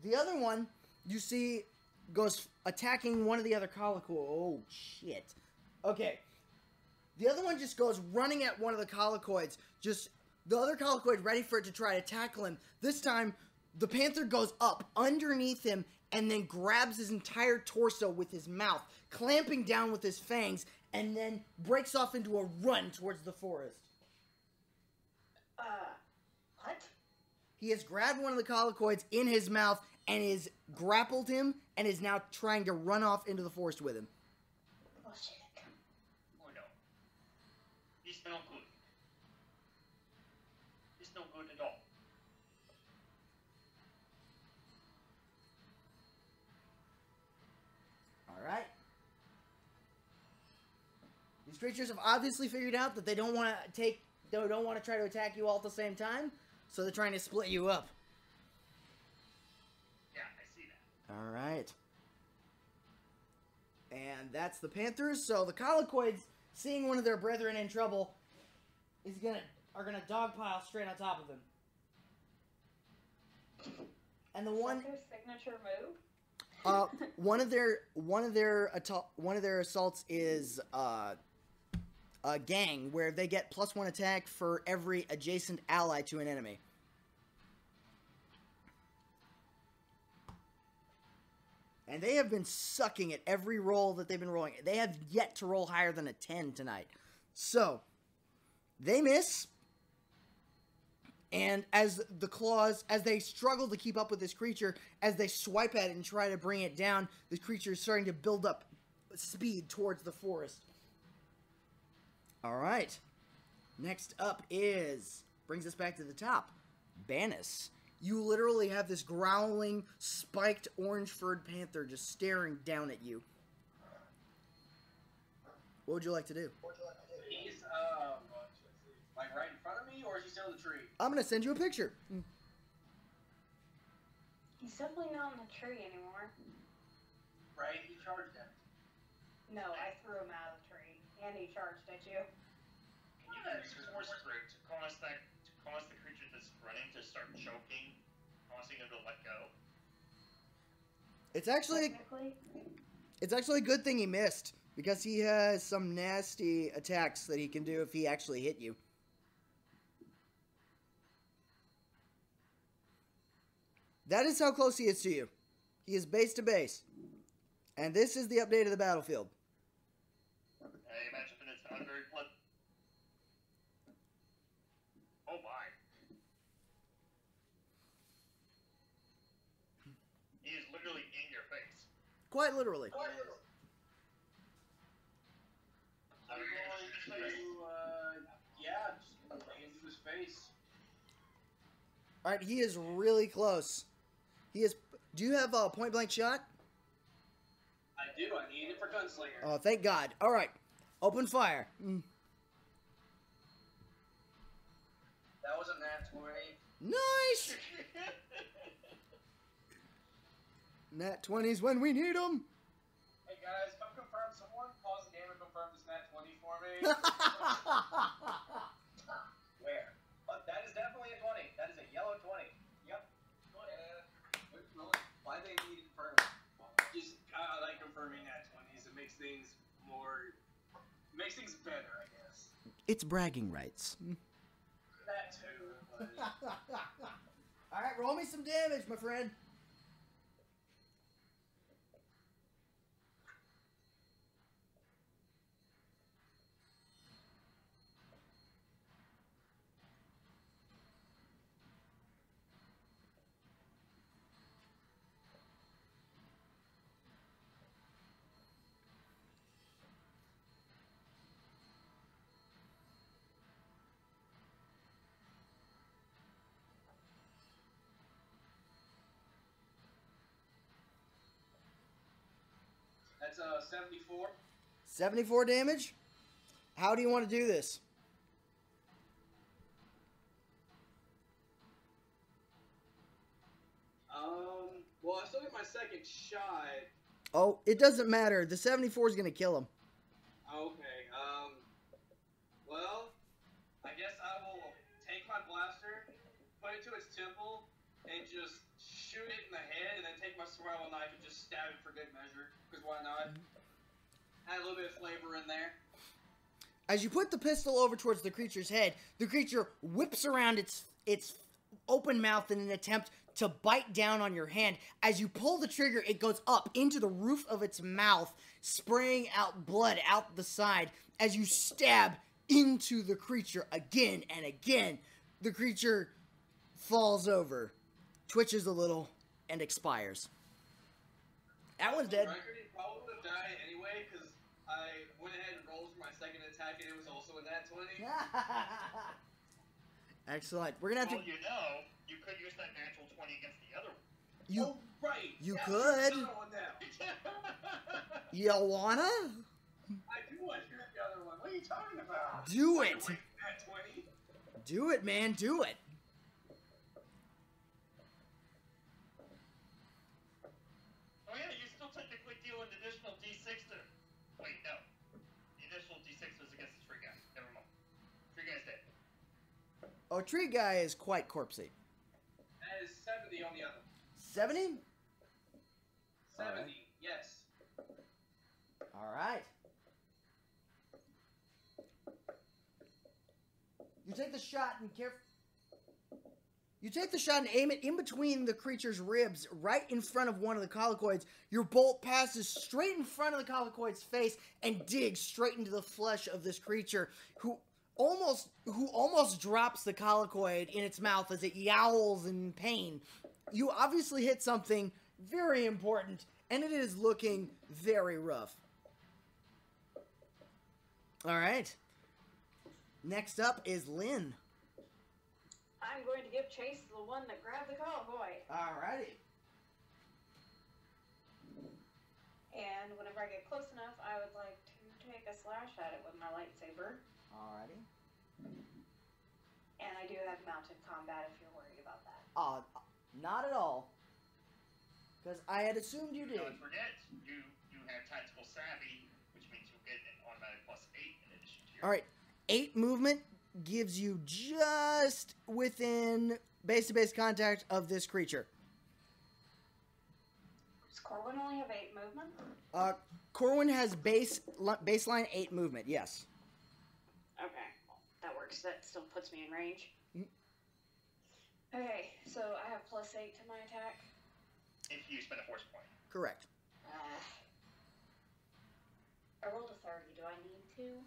The other one, you see, goes attacking one of the other colicoids. Oh, shit. Okay. The other one just goes running at one of the colicoids, just the other colicoid ready for it to try to tackle him. This time, the panther goes up underneath him and then grabs his entire torso with his mouth, clamping down with his fangs, and then breaks off into a run towards the forest.
What?
He has grabbed one of the colicoids in his mouth and has grappled him and is now trying to run off into the forest with him.
Bullshit.
Oh no. He's not good. He's not good at all.
Alright. These creatures have obviously figured out that they don't want to try to attack you all at the same time, so they're trying to split you up.
Yeah, I see that.
Alright. And that's the Panthers, so the colicoids, seeing one of their brethren in trouble, are gonna dogpile straight on top of them. And the one
Is that their signature move?
one of their assaults is a gang where they get +1 attack for every adjacent ally to an enemy. And they have been sucking at every roll that they've been rolling. They have yet to roll higher than a 10 tonight. So, they miss. And as the claws, as they struggle to keep up with this creature, as they swipe at it and try to bring it down, the creature is starting to build up speed towards the forest. All right. Next up brings us back to the top, Banis. You literally have this growling, spiked, orange-furred panther just staring down at you. What would you like to do?
He's, like right in front of me, or is he still in the tree?
I'm going to send you a picture.
He's definitely not in the tree anymore.
Right? He charged him.
No, I threw him out of the tree, and he charged at you.
Can you use force fruit to cause the creature that's running to start choking, causing him to let go?
It's actually a good thing he missed, because he has some nasty attacks that he can do if he actually hit you. That is how close he is to you. He is base to base. And this is the update of the battlefield.
Hey, imagine if it's not very blood. Oh my. He is literally in your face.
Quite literally.
I'm going to, just lay into his face.
Alright, he is really close. Do you have a point blank shot?
I do. I need it for gunslinger.
Oh, thank God. Alright. Open fire.
That was a nat 20.
Nice! Nat 20s when we need them.
Hey guys, come confirm. Someone pause the game and confirm this nat 20 for me. Where? Oh, that is definitely a 20. That is a yellow 20. Yep. Why they need it confirmed? Just I like confirming nat 20s. It makes things better, I guess.
It's bragging rights.
That too. But...
Alright, roll me some damage, my friend.
That's 74.
74 damage? How do you want to do this?
Well, I still get my second shot.
Oh, it doesn't matter. The 74 is going to kill him.
Okay, well, I guess I will take my blaster, put it to its temple, and just shoot it in the head, and then take my survival knife and just stab it for good measure, because why not? Add a little bit of flavor in there.
As you put the pistol over towards the creature's head, the creature whips around its open mouth in an attempt to bite down on your hand. As you pull the trigger, it goes up into the roof of its mouth, spraying out blood out the side. As you stab into the creature again and again, the creature falls over, twitches a little, and expires. That one's dead.
Record, he probably would have died anyway, because I went ahead and rolled for my second attack, and it was also a nat 20.
Excellent. We're gonna have
Well,
to.
you know, you could use that natural 20 against the other one.
You
Right.
You
yeah,
could.
the other one now.
you wanna
I do want to hear the other one. What are you talking about?
do it?
Wait, nat 20?
Do it, man. Do it.
Oh yeah, you still technically deal an additional D6 to... Wait, no. The additional D6 was against the tree guy. Never mind. Tree guy's dead.
Oh, tree guy is quite corpsey.
That is 70 on the other.
70?
70,
Alright.
yes.
All right. You take the shot and You take the shot and aim it in between the creature's ribs, right in front of one of the colloquids. Your bolt passes straight in front of the colloquid's face and digs straight into the flesh of this creature, who almost drops the colloquid in its mouth as it yowls in pain. You obviously hit something very important, and it is looking very rough. All right. Next up is Lynn.
I'm going to give chase to the one that grabbed the cowboy.
Alrighty.
And whenever I get close enough, I would like to take a slash at it with my lightsaber.
Alrighty.
And I do have mounted combat if you're worried about that.
Not at all. Because I had assumed you did.
Don't forget, you have tactical savvy, which means you'll get an automatic +8 in addition to your...
Alright. 8 movement gives you just within base-to-base contact of this creature.
Does Corwin only have 8 movement?
Corwin has baseline 8 movement, yes.
Okay, well, that works. That still puts me in range.
Mm-hmm.
Okay, so I have +8 to my attack.
If you spend a force point.
Correct.
I rolled a 30. Do I need to?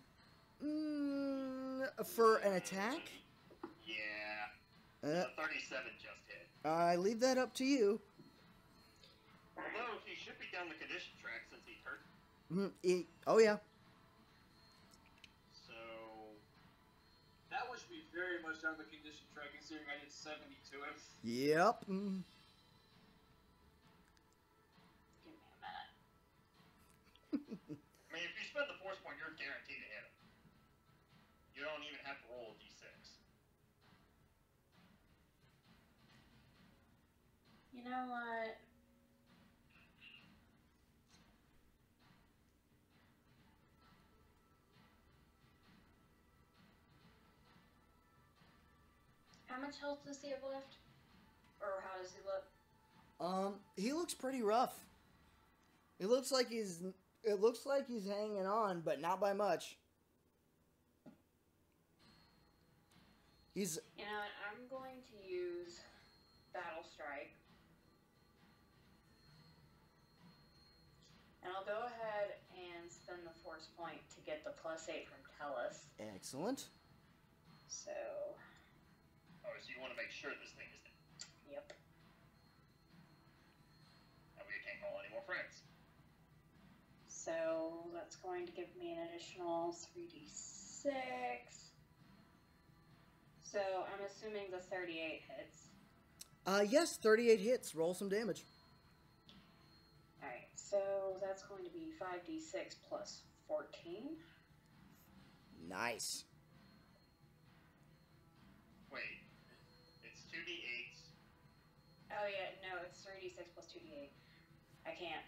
For an attack?
Yeah. The 37 just hit.
I leave that up to you.
Although, he should be down the condition track since he hurt.
Oh, yeah.
So...
That one should be very much down the condition track, considering I did 70 to him.
Yep.
Give me a minute.
I mean, if you spend the force point, you're guaranteed to hit him. You don't even have to roll a d6.
You know what? How much health does he have left? Or how does he look?
He looks pretty rough. It looks like he's hanging on, but not by much.
You know what? I'm going to use Battle Strike. And I'll go ahead and spend the force point to get the +8 from Telis.
Excellent.
So...
Oh, so you want to make sure this thing is dead.
Yep.
And we can't call any more friends.
So that's going to give me an additional 3d6. So I'm assuming the 38 hits.
Yes, 38 hits. Roll some damage.
Alright, so that's going to be 5d6 plus 14.
Nice.
Wait, it's 2d8s.
Oh yeah, no, it's 3d6 plus 2d8. I can't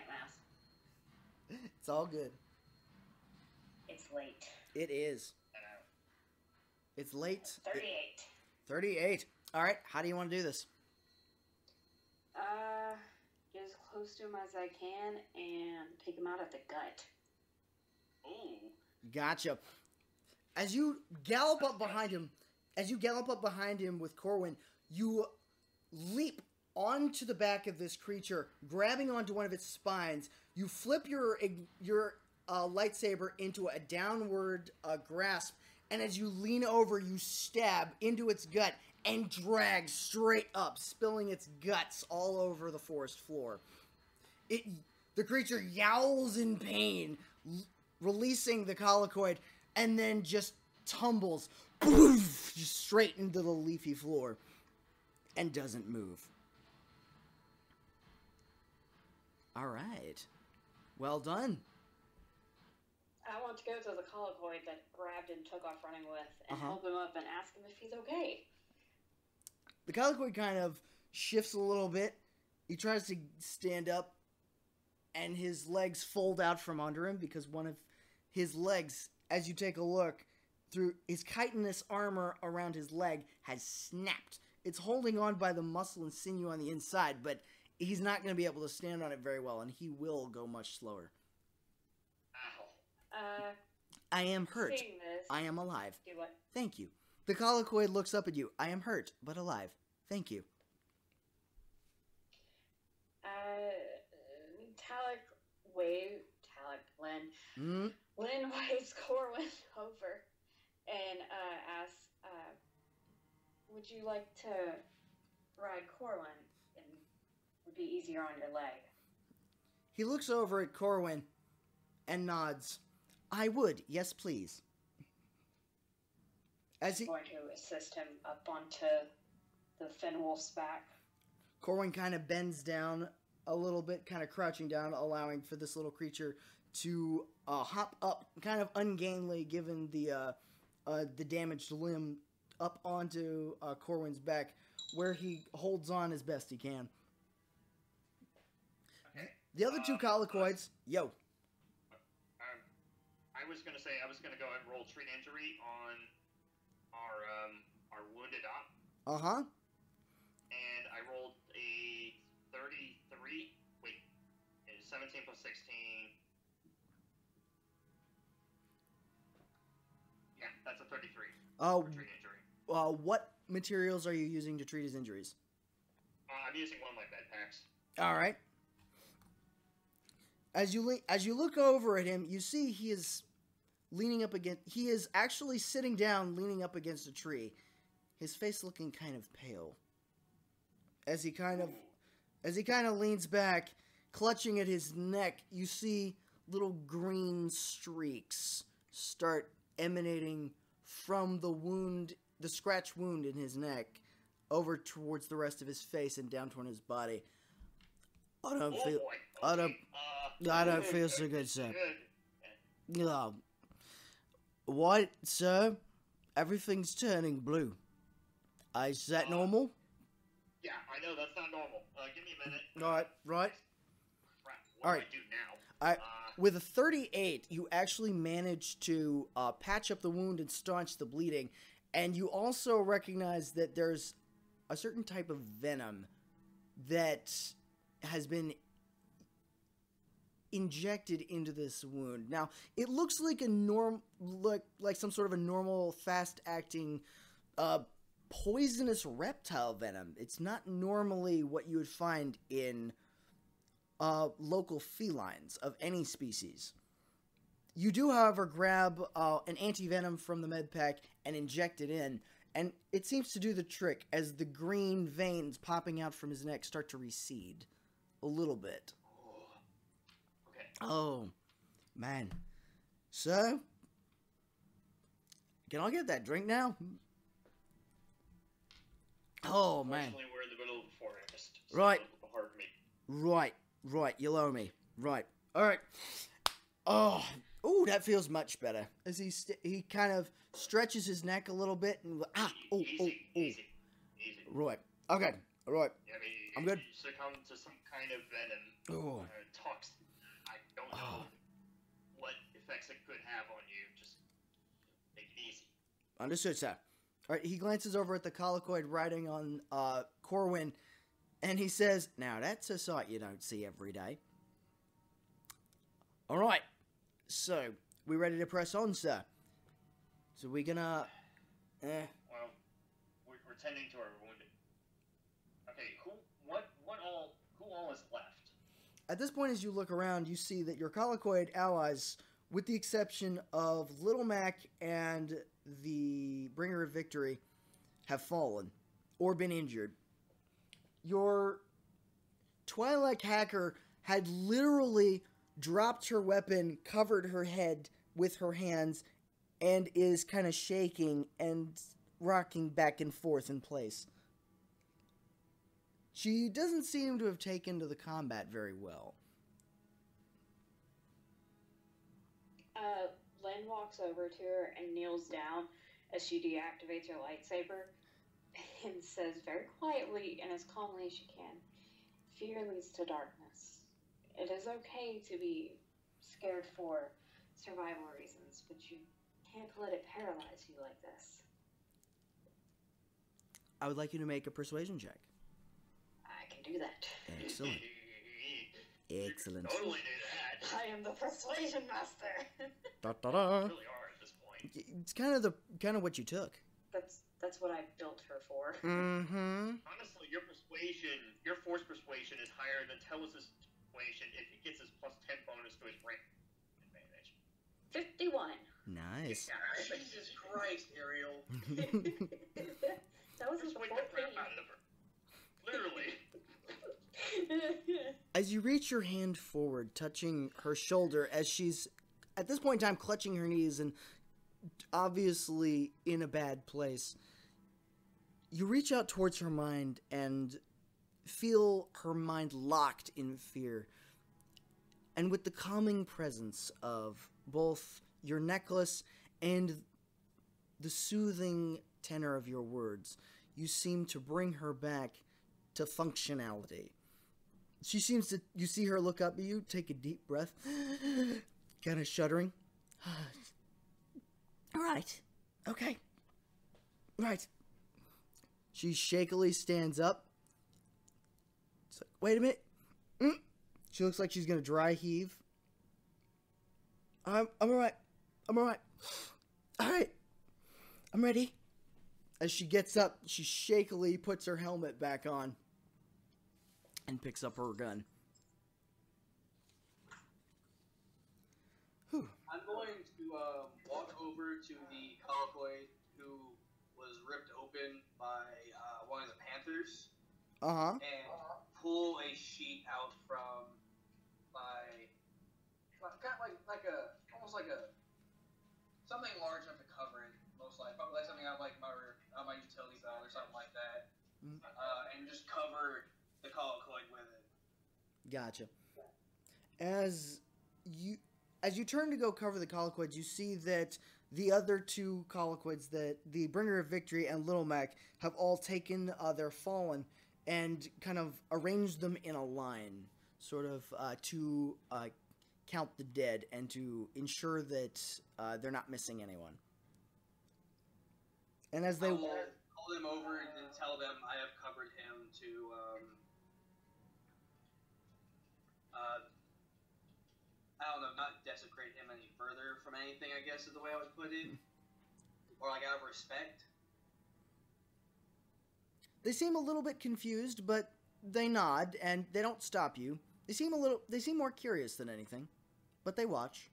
math.
It's all good.
It's late.
It is.
I know.
It's late.
38.
38. All right, how do you want to do this?
Get as close to him as I can and take him out at the gut.
Ooh.
Gotcha. As you gallop up behind him with Corwin, you leap onto the back of this creature, grabbing onto one of its spines. You flip your lightsaber into a downward grasp, and as you lean over, you stab into its gut and drag straight up, spilling its guts all over the forest floor. The creature yowls in pain, releasing the colloquid, and then just tumbles just straight into the leafy floor and doesn't move. All right. Well done.
I want to go to the colloquid that grabbed and took off running with and help him up and ask him if he's okay.
The colloquid kind of shifts a little bit. He tries to stand up, and his legs fold out from under him because one of his legs, as you take a look, through his chitinous armor around his leg has snapped. It's holding on by the muscle and sinew on the inside, but he's not going to be able to stand on it very well, and he will go much slower.
Ow.
I am hurt.
Seeing this,
I am alive.
do what?
Thank you. The colloquoid looks up at you. I am hurt, but alive. Thank you.
Lynn waves Corwin over and asks, would you like to ride Corwin? And would be easier on your leg.
He looks over at Corwin and nods. I would, yes please. As he
going to assist him up onto the Fenwolf's back.
Corwin kind of bends down a little bit, kind of crouching down, allowing for this little creature to hop up, kind of ungainly, given the damaged limb, up onto Corwin's back, where he holds on as best he can.
Okay.
The other two colloquoids, yo.
I was gonna go ahead and roll treat injury on our wounded op.
Uh-huh.
And I rolled a 33. Wait, it's 17 plus 16. Yeah, that's a 33.
Oh.
For treat injury.
What materials are you using to treat his injuries?
I'm using one of my bed packs.
All right. As you look over at him, you see he is leaning up against. He is actually sitting down, leaning up against a tree. His face looking kind of pale. As he kind of leans back, clutching at his neck, you see little green streaks start emanating from the wound, the scratch wound in his neck, over towards the rest of his face and down toward his body. I don't feel so good, sir. What, sir? Everything's turning blue. Is that normal?
Yeah, I know that's not normal. Give me a minute.
Right.
Crap. What do I do now?
Alright. With a 38, you actually manage to patch up the wound and staunch the bleeding, and you also recognize that there's a certain type of venom that has been injected into this wound. Now, it looks like like some sort of a normal, fast-acting, poisonous reptile venom. It's not normally what you would find in local felines of any species. You do, however, grab an anti-venom from the med pack and inject it in, and it seems to do the trick as the green veins popping out from his neck start to recede a little bit.
Okay.
Oh, man. So, can I get that drink now? Oh, man.
Unfortunately, we're in the middle of a forest. So
Right.
It's hard for me.
Right. You'll owe me. Right. All right. Oh, that feels much better. As he kind of stretches his neck a little bit and
Easy.
Right. Okay. All right.
Yeah, I mean,
I'm good.
You succumb to some kind of venom.
Oh.
Toxin. I don't know what effects it could have on you. Just make it easy.
Understood, sir. All right. He glances over at the colloquoid riding on Corwin, and he says, "Now that's a sight you don't see every day." All right. So, we ready to press on, sir? So we're gonna...
Well, we're tending to our wounded. Okay, who all is left?
At this point, as you look around, you see that your colloquoid allies, with the exception of Little Mac and the Bringer of Victory, have fallen or been injured. Your Twi'lek hacker had literally dropped her weapon, covered her head with her hands, and is kind of shaking and rocking back and forth in place. She doesn't seem to have taken to the combat very well.
Lynn walks over to her and kneels down as she deactivates her lightsaber and says very quietly and as calmly as she can, "Fear leads to darkness. It is okay to be scared for survival reasons, but you can't let it paralyze you like this."
I would like you to make a persuasion check.
I can do that.
Excellent. Excellent.
Totally do that.
I am the persuasion master.
Da, da, da.
You really are at this point.
It's kind of what you took.
That's what I built her for.
Mm-hmm.
Honestly, your force persuasion is higher than Telis' persuasion if he gets his +10 bonus to his rank advantage.
51.
Nice.
Jesus Christ, Ariel.
That was a
Persuade the crap out of her. Literally.
As you reach your hand forward, touching her shoulder, as she's, at this point in time, clutching her knees and obviously in a bad place, you reach out towards her mind and feel her mind locked in fear. And with the calming presence of both your necklace and the soothing tenor of your words, you seem to bring her back to functionality. She seems to, you see her look up at you, take a deep breath, kind of shuddering. All right. Okay. Right. She shakily stands up. It's like, wait a minute. She looks like she's going to dry heave. I'm all right. I'm all right. All right. I'm ready. As she gets up, she shakily puts her helmet back on and picks up her gun. Whew.
I'm going to walk over to the colloquy who was ripped open by one of the Panthers.
Uh-huh.
And pull a sheet out from my, kind of like a, almost like a, something large enough to cover it, most likely. Probably like something out of like my utility belt or something like that. And just cover the colloquy with it.
Gotcha. As you turn to go cover the colloquids, you see that the other two colloquids, that the Bringer of Victory and Little Mac, have all taken their fallen and kind of arranged them in a line, sort of to count the dead and to ensure that they're not missing anyone. And as they
I will call them over and tell them I have covered him to I don't know, not desecrate him any further from anything, I guess is the way I would put it. Or like out of respect.
They seem a little bit confused, but they nod and they don't stop you. They seem more curious than anything, but they watch.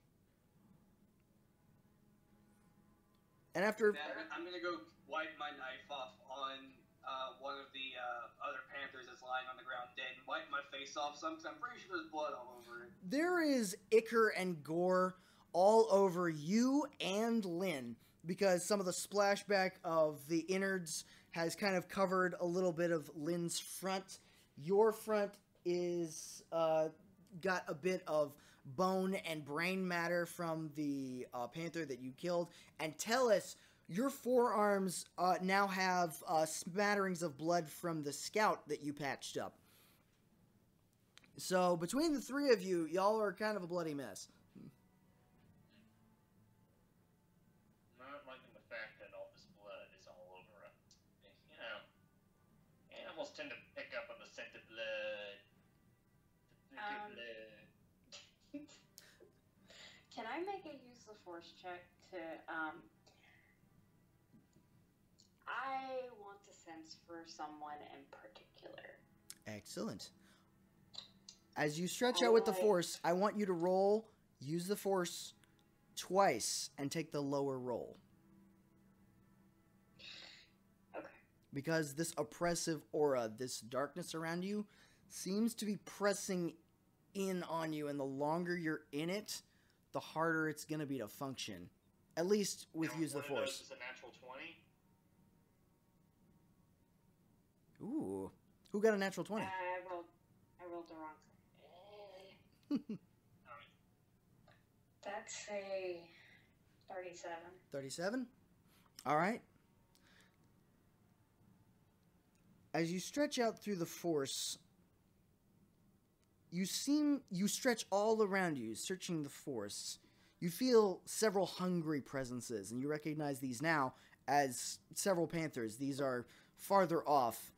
And after
I'm gonna go wipe my knife off on one of the other Panthers that's lying on the ground dead and wipe my face off some, because I'm pretty sure there's blood all over it.
there is ichor and gore all over you and Lynn, because some of the splashback of the innards has kind of covered a little bit of Lynn's front. Your front is got a bit of bone and brain matter from the panther that you killed. And Telis, your forearms now have smatterings of blood from the scout that you patched up. So between the three of you, y'all are kind of a bloody mess.
Not liking the fact that all this blood is all over it. You know, animals tend to pick up on the scent of blood. The blood.
Can I make a use of force check to, I want to sense for someone in particular.
Excellent. As you stretch out with the force, I want you to use the force twice and take the lower roll.
Okay.
Because this oppressive aura, this darkness around you, seems to be pressing in on you, and the longer you're in it, the harder it's going to be to function. At least with
Now,
use of the
one of
force.
those is a natural 20.
Ooh. Who got a natural 20?
I rolled the wrong. That's a 37.
37? Alright. As you stretch out through the force, you stretch all around you, searching the force. You feel several hungry presences, and you recognize these now as several panthers. These are farther off.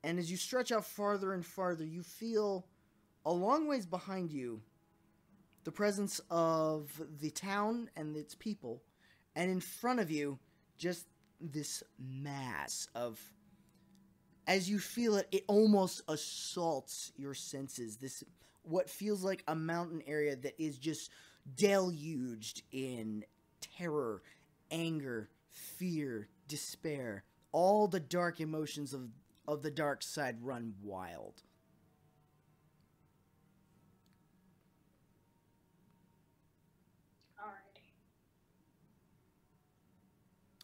And as you stretch out farther and farther, you feel a long ways behind you the presence of the town and its people. And in front of you, just this mass of, as you feel it, it almost assaults your senses. This, what feels like a mountain area that is just deluged in terror, anger, fear, despair. All the dark emotions of the dark side run wild.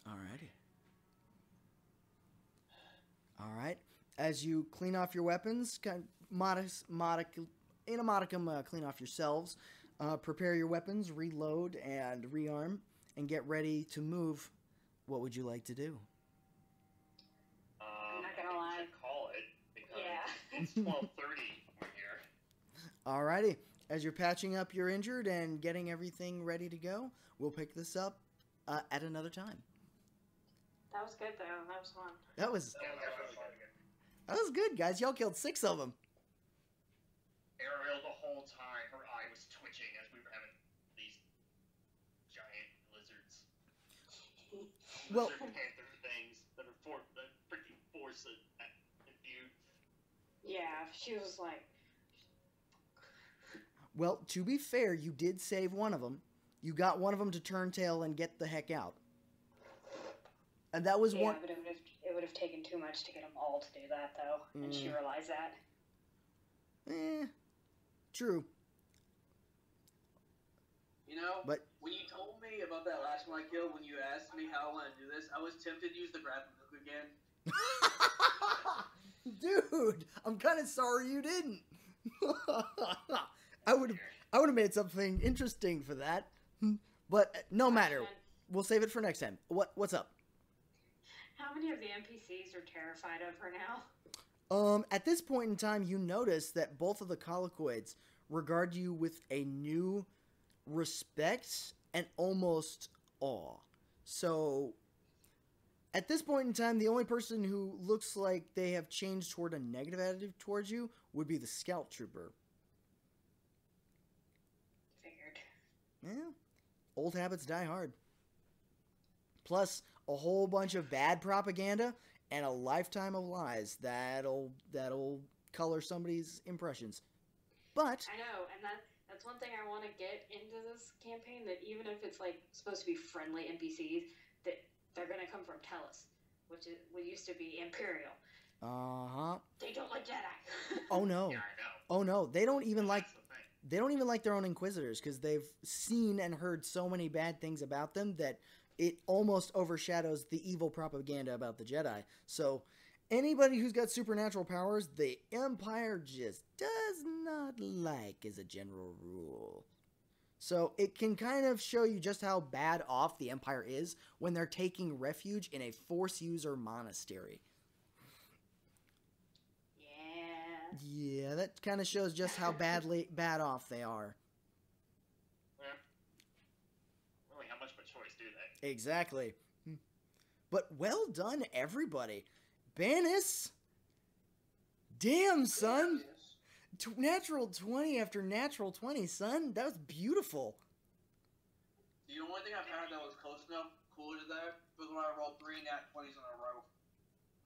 Alrighty. Alright. As you clean off your weapons, kind of in a modicum, clean off yourselves, prepare your weapons, reload, and rearm, and get ready to move. What would you like to do?
I'm not gonna lie.
We should call it, because
Yeah.
it's 12:30 over here.
Alrighty. As you're patching up your injured and getting everything ready to go, we'll pick this up at another time.
That was good, though. That was fun.
That was
Yeah, that was really good.
that was good, guys. Y'all killed 6 of them.
Ariel, the whole time, her eye was twitching as we were having these giant lizards.
Well-
Lizard panther things that are freaking force imbued.
Yeah, she was like,
Well, to be fair, you did save one of them. You got one of them to turn tail and get the heck out. And that was
yeah,
one.
but it would have taken too much to get them all to do that, though, and she realized that.
True.
You know,
But-
when you told me about that last one I killed, when you asked me how I want to do this, I was tempted to use the grappling hook again.
Dude, I'm kind of sorry you didn't. I would have made something interesting for that. But no matter. We'll save it for next time. What's up?
How many of the NPCs are terrified of her now?
At this point in time, you notice that both of the colloquids regard you with a new respect and almost awe. So, at this point in time, the only person who looks like they have changed toward a negative attitude towards you would be the scout trooper.
Figured.
Yeah, old habits die hard. Plus, a whole bunch of bad propaganda and a lifetime of lies that'll color somebody's impressions. But
I know, and that's one thing I want to get into this campaign, that even if it's like supposed to be friendly NPCs, that they're gonna come from Telis, which used to be Imperial. They don't like Jedi.
Oh no.
Yeah, I know.
Oh no, they don't even like
That's the thing.
they don't even like their own inquisitors because they've seen and heard so many bad things about them that it almost overshadows the evil propaganda about the Jedi. So anybody who's got supernatural powers, the Empire just does not like as a general rule. So it can kind of show you just how bad off the Empire is when they're taking refuge in a Force user monastery. Yeah, that kind of shows just how bad off they are.
Yeah. Really, how much of a choice do they?
Exactly. But well done, everybody. Banis! Damn, son! Natural 20 after natural 20, son. That was beautiful.
The only thing I've had that was close enough, cooler to that, was when I rolled 3 nat 20s in a row.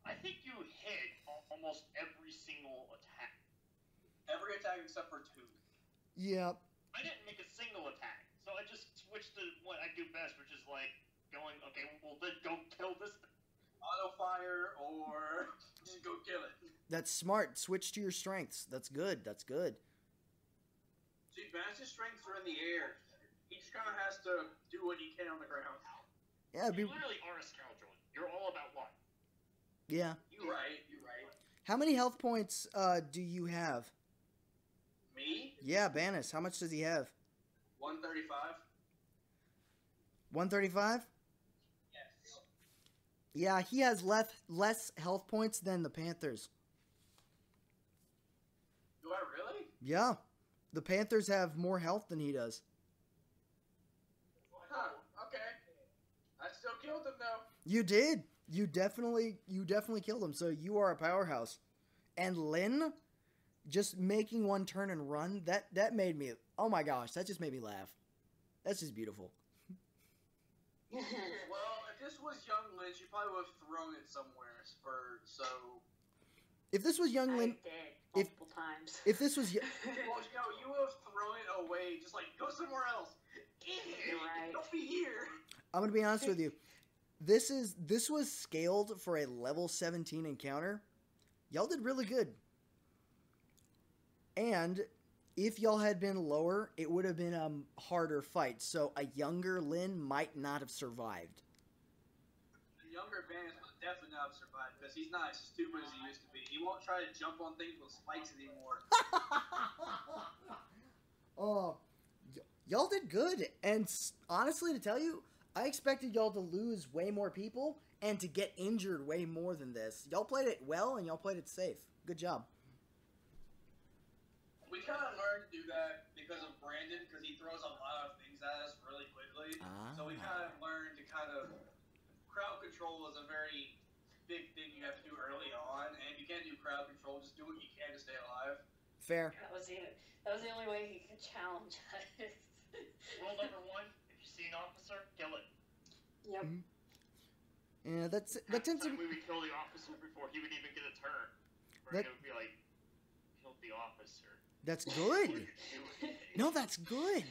I think you hit almost every single attack.
Every attack except for 2.
Yeah.
I didn't make a single attack, so I just switched to what I do best, which is like going, okay, well then go kill this thing.
Auto fire or just go kill it.
That's smart. Switch to your strengths. That's good. That's good.
See, Banis's strengths are in the air. He just kind of has to do what he can on the ground.
Yeah,
You literally are a scoundrel. You're all about luck.
yeah.
You're right. You're right.
How many health points do you have?
Me?
Yeah, Banis. How much does he have?
135.
135?
Yes.
Yeah, he has less health points than the Panthers.
Do I really?
Yeah. The Panthers have more health than he does.
Huh. Okay. I still killed him though.
You did. You definitely killed him. So you are a powerhouse. And Lynn, just making one turn and run, that made me, oh my gosh, that just made me laugh. That's just beautiful.
Well, if this was young Lynn, she probably would have thrown it somewhere.
If this was young Lynn,
I did multiple times.
if this was
Well, you would have thrown it away, just like go somewhere else.
You're right.
Don't be here.
I'm gonna be honest with you, this was scaled for a level 17 encounter. Y'all did really good. And if y'all had been lower, it would have been a harder fight. So a younger Lynn might not have survived.
The younger Banis would definitely not have survived because he's not as stupid as he used to be. He won't try to jump on things with spikes anymore.
Oh, y'all did good. And honestly, to tell you, I expected y'all to lose way more people and to get injured way more than this. Y'all played it well and y'all played it safe. Good job.
We kind of learned to do that because of Brandon, because he throws a lot of things at us really quickly. So we kind of learned to crowd control is a very big thing you have to do early on, and if you can't do crowd control, just do what you can to stay alive.
Fair.
That was the only way he could challenge us.
Rule number 1, if you see an officer, kill it.
Yep.
Yeah, that tends to be...
We would kill the officer before he would even get a turn. It would be like, killed the officer.
That's good. No, that's good.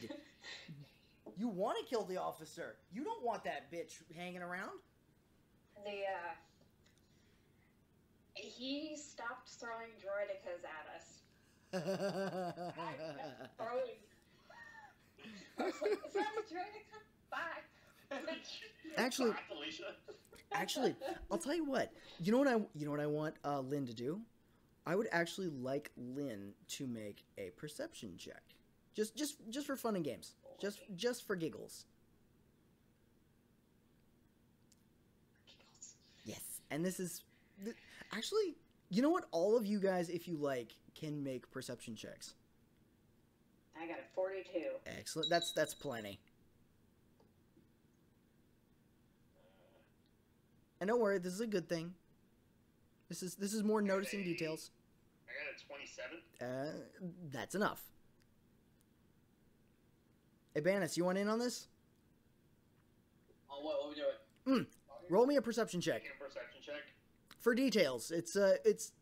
You want to kill the officer. You don't want that bitch hanging around.
He stopped throwing droidicas at us. I kept throwing. I was like, is that a droidica? Bye.
Actually, I'll tell you what. You know what I want Lynn to do? I would actually like Lynn to make a perception check. Just for fun and games. Just for giggles. Yes. And this is actually, you know what? All of you guys, if you like, can make perception checks.
I got a 42.
Excellent. That's plenty. And don't worry, this is a good thing. This is more noticing details.
I got a 27.
That's enough. Hey, Banis, you want in on this?
On what? What are we doing?
Roll me a perception check.
Making a perception check.
For details. It's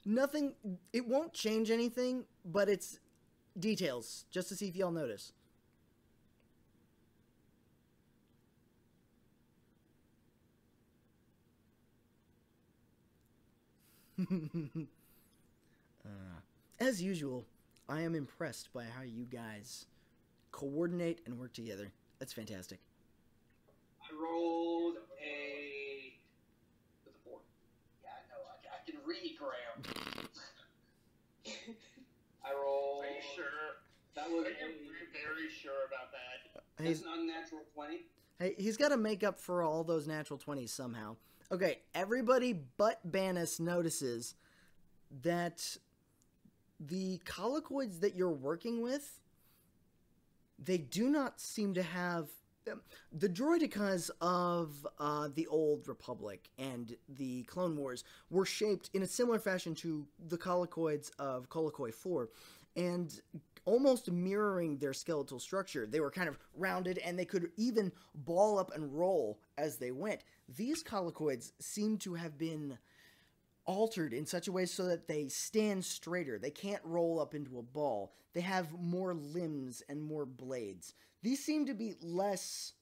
nothing. It won't change anything, but it's details, just to see if y'all notice. As usual, I am impressed by how you guys coordinate and work together. That's fantastic.
I rolled a... What's a 4? Yeah, I know. I can read, Graham. I rolled...
Are you sure?
That was
Are you very sure about that?
That's an unnatural 20.
Hey, he's got to make up for all those natural 20s somehow. Okay, everybody but Banis notices that the colloquids that you're working with, they do not seem to have... The droidicas of the Old Republic and the Clone Wars were shaped in a similar fashion to the colloquids of Colloquy 4, and almost mirroring their skeletal structure. They were kind of rounded, and they could even ball up and roll as they went. These colloquids seem to have been altered in such a way so that they stand straighter. They can't roll up into a ball. They have more limbs and more blades. These seem to be less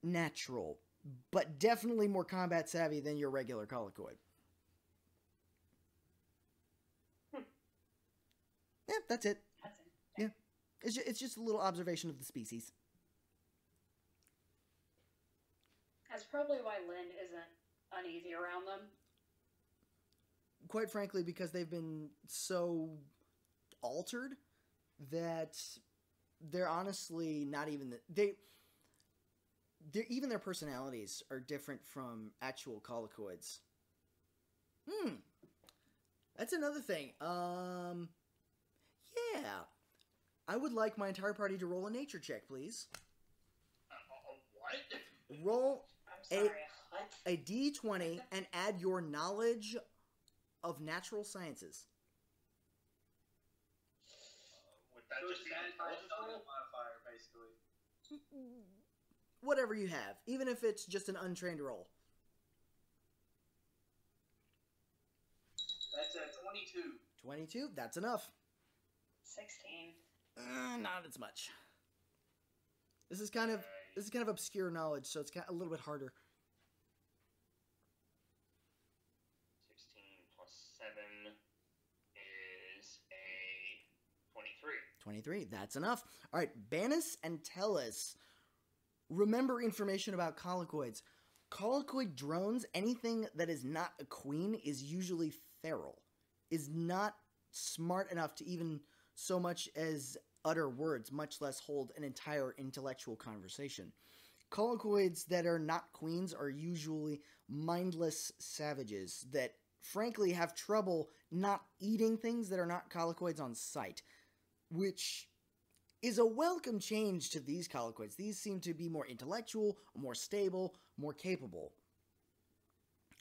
natural, but definitely more combat savvy than your regular colloquid. Yeah, that's it. Yeah. It's just a little observation of the species.
That's probably why Lynn isn't uneasy around them.
Quite frankly, because they've been so altered that they're honestly not even... Even their personalities are different from actual colloquids. That's another thing. Yeah. I would like my entire party to roll a nature check, please.
What?
Roll
I'm sorry, what?
a d20 and add your knowledge of natural sciences.
Would that just be an intelligence roll?
Modifier, basically.
whatever you have, even if it's just an untrained roll.
That's a 22.
22, that's enough.
16.
Not as much. This is kind of obscure knowledge, so it's a little bit harder.
16 plus 7 is a 23.
23, that's enough. All right, Banis and Telis. Remember information about colloquids. Colloquid drones, anything that is not a queen, is usually feral. Is not smart enough to even so much as utter words, much less hold an entire intellectual conversation. Colloquids that are not queens are usually mindless savages that, frankly, have trouble not eating things that are not colloquids on sight, which is a welcome change to these colloquids. These seem to be more intellectual, more stable, more capable.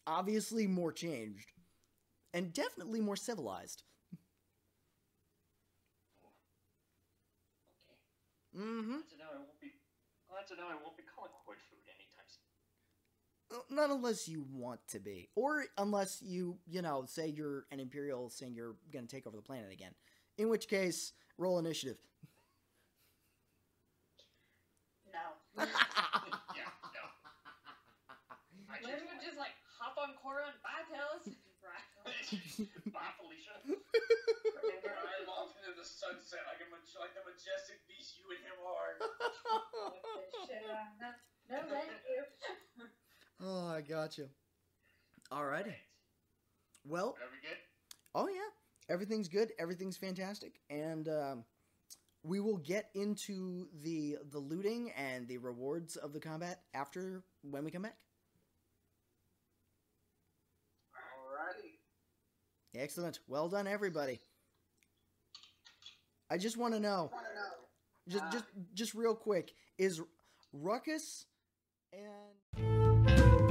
Obviously more changed, and definitely more civilized.
Okay.
Mm-hmm.
Glad to know I won't be colloquid food anytime soon.
Not unless you want to be. Or unless you say you're an Imperial saying you're going to take over the planet again. In which case, roll initiative.
No.
Yeah, no.
Maybe we just like hop on Cora and bye, Telis.
Bye, Felicia.
I'm off into the sunset like the majestic beast you and him are.
No, thank you.
Oh, I got you. Alrighty. Well,
Are we good?
oh yeah. Everything's good. Everything's fantastic. And we will get into the looting and the rewards of the combat when we come back.
Alrighty.
Excellent. Well done, everybody. I just want to know, just real quick, is Rukkus and